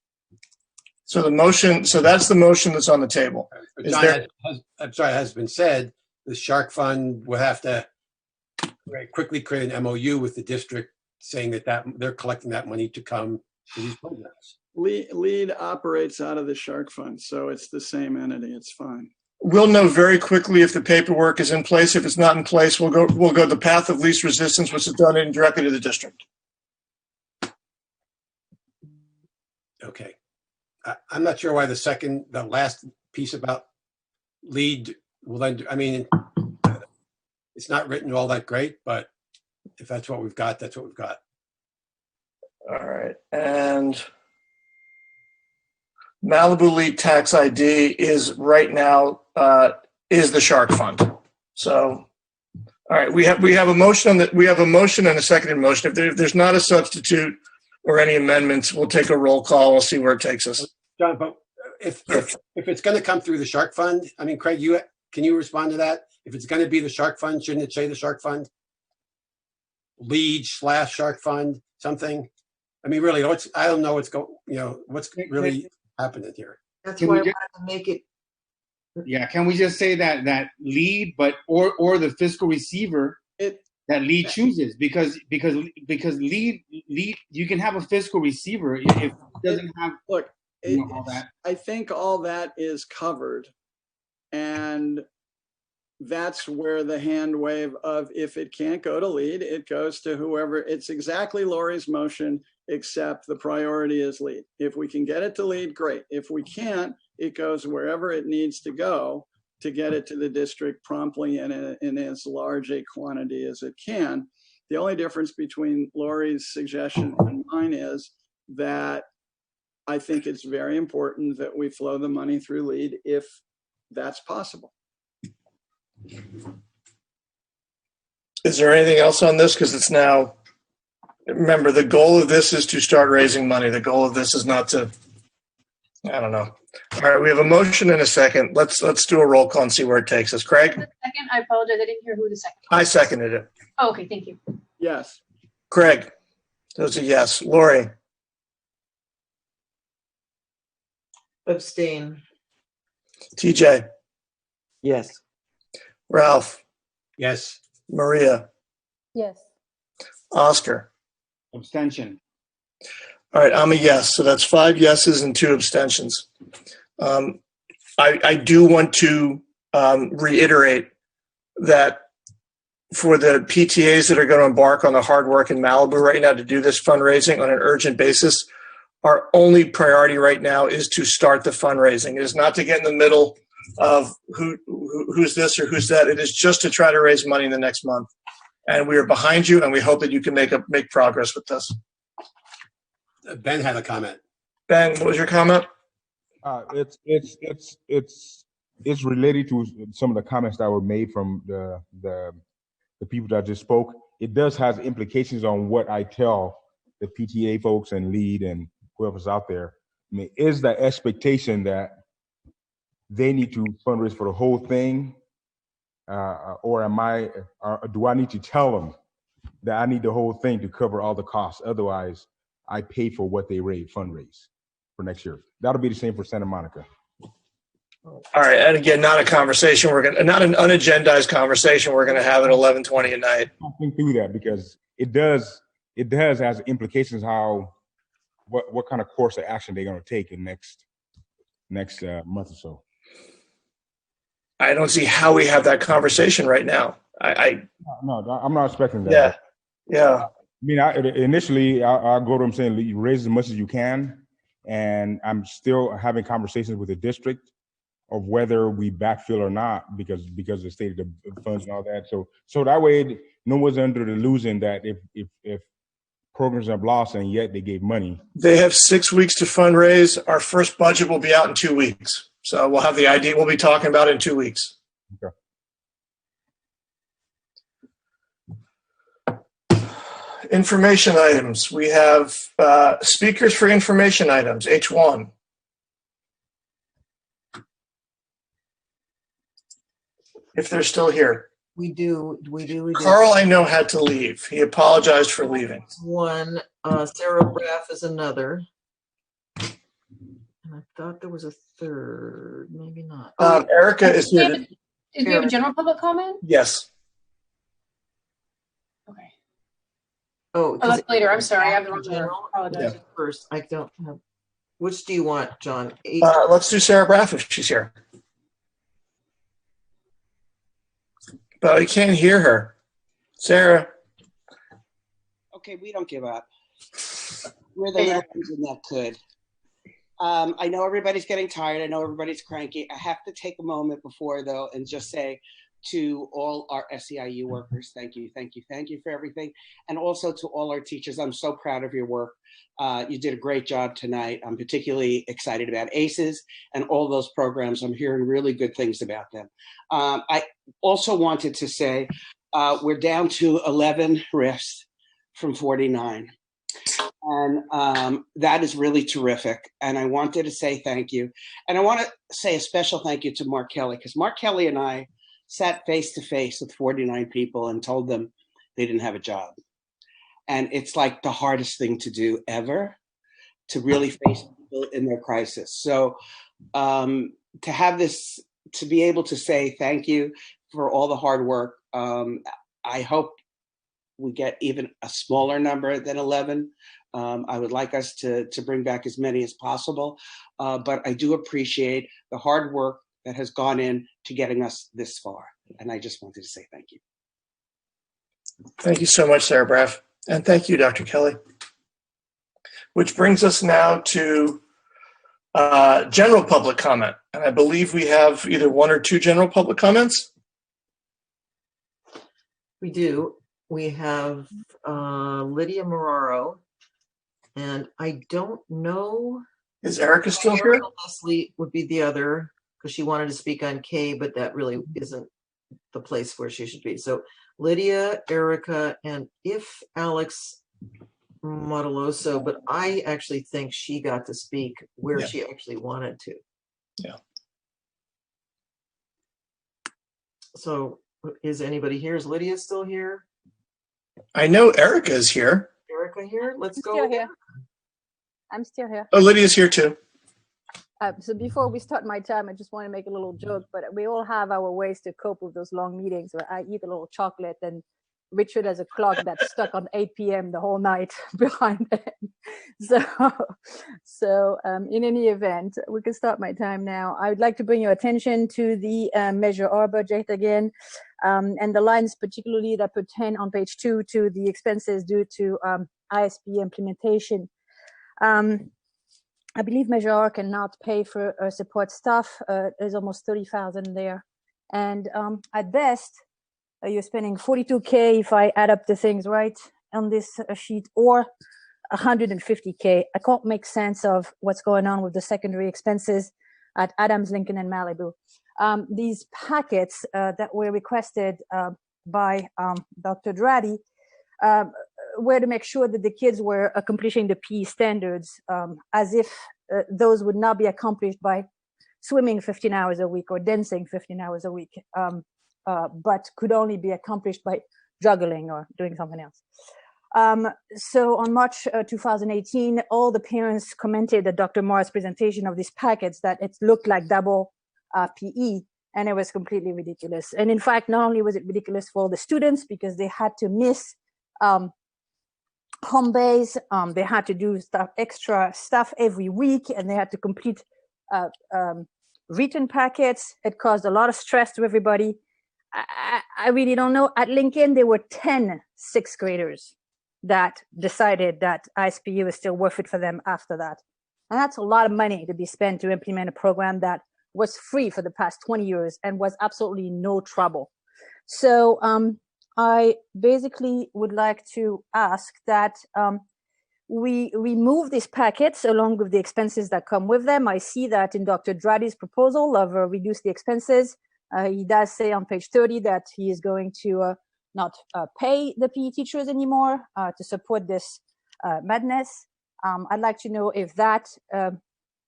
Speaker 1: So the motion, so that's the motion that's on the table.
Speaker 9: I'm sorry, it has been said, the Shark Fund will have to very quickly create an MOU with the district saying that they're collecting that money to come to these programs.
Speaker 12: LEAD operates out of the Shark Fund, so it's the same entity. It's fine.
Speaker 1: We'll know very quickly if the paperwork is in place. If it's not in place, we'll go the path of least resistance, which is donated directly to the district.
Speaker 9: Okay. I'm not sure why the last piece about LEAD will then, I mean, it's not written all that great, but if that's what we've got, that's what we've got.
Speaker 1: All right. And Malibu LEAD tax ID is right now is the Shark Fund. So, all right, we have a motion and a seconded motion. If there's not a substitute or any amendments, we'll take a roll call. We'll see where it takes us.
Speaker 9: John, but if it's going to come through the Shark Fund, I mean, Craig, can you respond to that? If it's going to be the Shark Fund, shouldn't it say the Shark Fund? LEAD/Shark Fund, something. I mean, really, I don't know what's really happening here.
Speaker 4: That's why I wanted to make it.
Speaker 15: Yeah, can we just say that LEAD, but or the fiscal receiver that LEAD chooses, because LEAD you can have a fiscal receiver if it doesn't have all that.
Speaker 12: I think all that is covered, and that's where the hand wave of if it can't go to LEAD, it goes to whoever. It's exactly Lori's motion, except the priority is LEAD. If we can get it to LEAD, great. If we can't, it goes wherever it needs to go to get it to the district promptly and in as large a quantity as it can. The only difference between Lori's suggestion and mine is that I think it's very important that we flow the money through LEAD if that's possible.
Speaker 1: Is there anything else on this? Because it's now, remember, the goal of this is to start raising money. The goal of this is not to, I don't know. All right, we have a motion and a second. Let's do a roll call and see where it takes us. Craig?
Speaker 2: Second, I apologize. I didn't hear who the second.
Speaker 1: I seconded it.
Speaker 2: Oh, okay, thank you.
Speaker 12: Yes.
Speaker 1: Craig, that's a yes. Lori,
Speaker 4: Abstain.
Speaker 1: TJ,
Speaker 6: Yes.
Speaker 1: Ralph,
Speaker 9: Yes.
Speaker 1: Maria,
Speaker 21: Yes.
Speaker 1: Oscar.
Speaker 15: Abstention.
Speaker 1: All right, I'm a yes. So that's 5 yeses and 2 abstentions. I do want to reiterate that for the PTAs that are going to embark on the hard work in Malibu right now to do this fundraising on an urgent basis, our only priority right now is to start the fundraising. It is not to get in the middle of who's this or who's that. It is just to try to raise money in the next month. And we are behind you, and we hope that you can make progress with this.
Speaker 9: Ben had a comment.
Speaker 1: Ben, what was your comment?
Speaker 23: It's related to some of the comments that were made from the people that just spoke. It does have implications on what I tell the PTA folks and lead and whoever's out there. I mean, is the expectation that they need to fundraise for the whole thing, or do I need to tell them that I need the whole thing to cover all the costs? Otherwise, I pay for what they fundraise for next year. That'll be the same for Santa Monica.
Speaker 1: All right, and again, not an unagendized conversation we're going to have at 11:20 at night.
Speaker 23: I'll think through that because it does has implications what kind of course of action they're going to take in next month or so.
Speaker 1: I don't see how we have that conversation right now.
Speaker 23: No, I'm not expecting that.
Speaker 1: Yeah.
Speaker 23: I mean, initially I'll go to them saying you raise as much as you can, and I'm still having conversations with the district of whether we backfill or not because of the state of the funds and all that. So that way, no one's under the illusion that if programs are lost and yet they gave money.
Speaker 1: They have 6 weeks to fundraise. Our first budget will be out in 2 weeks. So we'll have the idea. We'll be talking about it in 2 weeks.
Speaker 23: Okay.
Speaker 1: Information items. We have speakers for information items, H1. If they're still here.
Speaker 4: We do.
Speaker 1: Carl, I know, had to leave. He apologized for leaving.
Speaker 4: One, Sarah Braff is another. And I thought there was a third, maybe not.
Speaker 1: Erica is here.
Speaker 2: Do we have a general public comment?
Speaker 1: Yes.
Speaker 2: Okay.
Speaker 4: Oh,
Speaker 2: that's later. I'm sorry. I have the wrong
Speaker 4: general.
Speaker 1: Yeah.
Speaker 4: First, I don't have. Which do you want, John?
Speaker 1: Let's do Sarah Braff if she's here. But I can't hear her. Sarah.
Speaker 10: Okay, we don't give up. We're the last ones in that could. I know everybody's getting tired. I know everybody's cranky. I have to take a moment before, though, and just say to all our SEIU workers, thank you for everything. And also to all our teachers, I'm so proud of your work. You did a great job tonight. I'm particularly excited about ACES and all those programs. I'm hearing really good things about them. I also wanted to say we're down to 11 RIFs from 49. And that is really terrific. And I wanted to say thank you. And I want to say a special thank you to Mark Kelly, because Mark Kelly and I sat face to face with 49 people and told them they didn't have a job. And it's like the hardest thing to do ever, to really face people in their crisis. So to have this, to be able to say thank you for all the hard work, I hope we get even a smaller number than 11. I would like us to bring back as many as possible, but I do appreciate the hard work that has gone in to getting us this far. And I just wanted to say thank you.
Speaker 1: Thank you so much, Sarah Braff. And thank you, Dr. Kelly. Which brings us now to general public comment. And I believe we have either 1 or 2 general public comments.
Speaker 4: We do. We have Lydia Moraro. And I don't know.
Speaker 1: Is Erica still here?
Speaker 4: Leslie would be the other, because she wanted to speak on K, but that really isn't the place where she should be. So Lydia, Erica, and if Alex Modeloso, but I actually think she got to speak where she actually wanted to.
Speaker 1: Yeah.
Speaker 4: So is anybody here? Is Lydia still here?
Speaker 1: I know Erica is here.
Speaker 4: Erica here. Let's
Speaker 21: I'm
Speaker 4: go.
Speaker 21: still here. I'm still here.
Speaker 1: Oh, Lydia's here too.
Speaker 21: So before we start my time, I just want to make a little joke, but we all have our ways to cope with those long meetings where I eat a little chocolate and Richard has a clock that's stuck on 8 p.m. the whole night behind him. So in any event, we can start my time now. I would like to bring your attention to the Measure R budget again, and the lines particularly that pertain on page 2 to the expenses due to ISP implementation. I believe Measure R cannot pay for support staff. There's almost 30,000 there. And at best, you're spending 42K if I add up the things right on this sheet, or 150K. I can't make sense of what's going on with the secondary expenses at Adams, Lincoln, and Malibu. These packets that were requested by Dr. Draddy were to make sure that the kids were accomplishing the PE standards, as if those would not be accomplished by swimming 15 hours a week or dancing 15 hours a week, but could only be accomplished by juggling or doing something else. So on March 2018, all the parents commented at Dr. Morris' presentation of these packets that it looked like double PE, and it was completely ridiculous. And in fact, not only was it ridiculous for the students because they had to miss home base, they had to do extra stuff every week, and they had to complete written packets. It caused a lot of stress to everybody. I really don't know. At Lincoln, there were 10 sixth graders that decided that ISPU is still worth it for them after that. And that's a lot of money to be spent to implement a program that was free for the past 20 years and was absolutely no trouble. So I basically would like to ask that we remove these packets along with the expenses that come with them. I see that in Dr. Draddy's proposal of reduce the expenses. He does say on page 30 that he is going to not pay the PE teachers anymore to support this madness. I'd like to know if that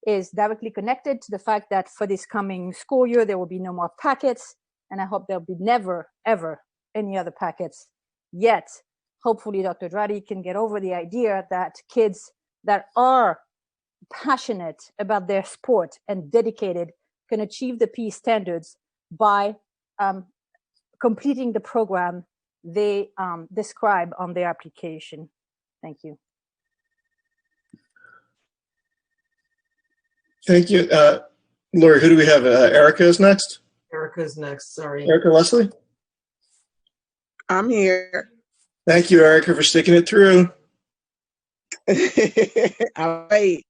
Speaker 21: is directly connected to the fact that for this coming school year, there will be no more packets, and I hope there'll be never, ever any other packets yet. Hopefully Dr. Draddy can get over the idea that kids that are passionate about their sport and dedicated can achieve the PE standards by completing the program they describe on their application. Thank you.
Speaker 1: Thank you. Lori, who do we have? Erica is next?
Speaker 4: Erica's next, sorry.
Speaker 1: Erica Leslie?
Speaker 8: I'm here.
Speaker 1: Thank you, Erica, for sticking it through.
Speaker 8: I'll wait.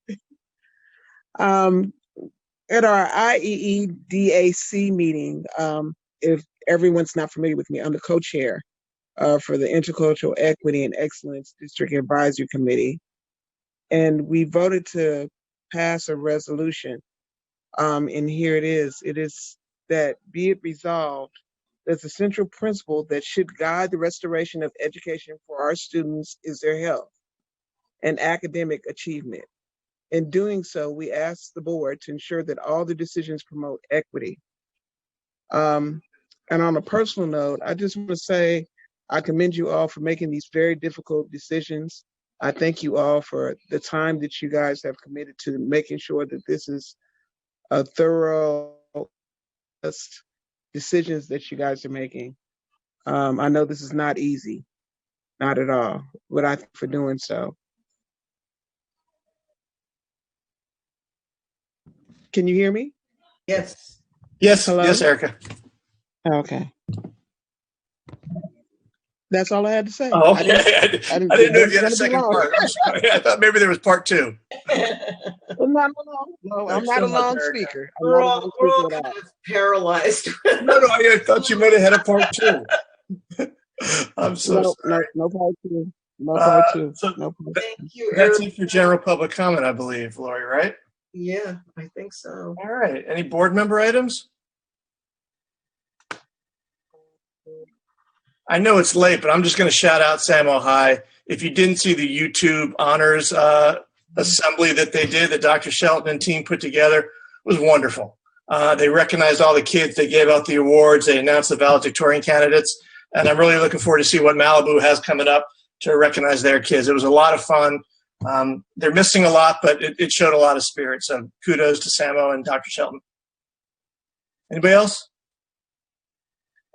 Speaker 8: At our IEEDAC meeting, if everyone's not familiar with me, I'm the co-chair for the Intercultural Equity and Excellence District Advisory Committee. And we voted to pass a resolution. And here it is. It is that be it resolved that the central principle that should guide the restoration of education for our students is their health and academic achievement. In doing so, we ask the board to ensure that all the decisions promote equity. And on a personal note, I just want to say I commend you all for making these very difficult decisions. I thank you all for the time that you guys have committed to making sure that this is a thorough decisions that you guys are making. I know this is not easy, not at all, but I thank you for doing so. Can you hear me?
Speaker 4: Yes.
Speaker 1: Yes,
Speaker 8: hello?
Speaker 1: yes, Erica.
Speaker 8: Okay. That's all I had to say.
Speaker 1: Oh, okay. I didn't know if you had a second
Speaker 8: long.
Speaker 1: part. I'm sorry. I thought maybe there was part two.
Speaker 8: No, I'm not a long speaker.
Speaker 4: We're all kind of paralyzed.
Speaker 1: No, I thought you might have had a part two. I'm so sorry.
Speaker 8: No part two. No part two.
Speaker 1: So
Speaker 8: no part
Speaker 4: Thank you,
Speaker 1: That's
Speaker 4: Eric.
Speaker 1: it for general public comment, I believe, Lori, right?
Speaker 4: Yeah, I think so.
Speaker 1: All right. Any board member items? I know it's late, but I'm just going to shout out Samo High. If you didn't see the YouTube honors assembly that they did, that Dr. Shelton and team put together, it was wonderful. They recognized all the kids. They gave out the awards. They announced the valedictorian candidates. And I'm really looking forward to see what Malibu has coming up to recognize their kids. It was a lot of fun. They're missing a lot, but it showed a lot of spirit. So kudos to Samo and Dr. Shelton. Anybody else?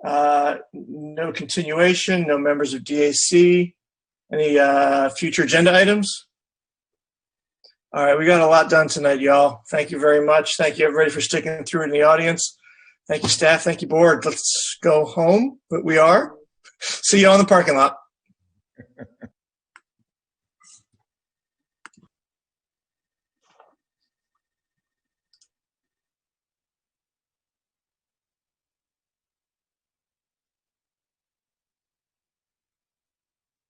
Speaker 1: No continuation, no members of DAC. Any future agenda items? All right, we got a lot done tonight, y'all. Thank you very much. Thank you, everybody, for sticking through in the audience. Thank you, staff. Thank you, board. Let's go home, but we are. See you all in the parking lot.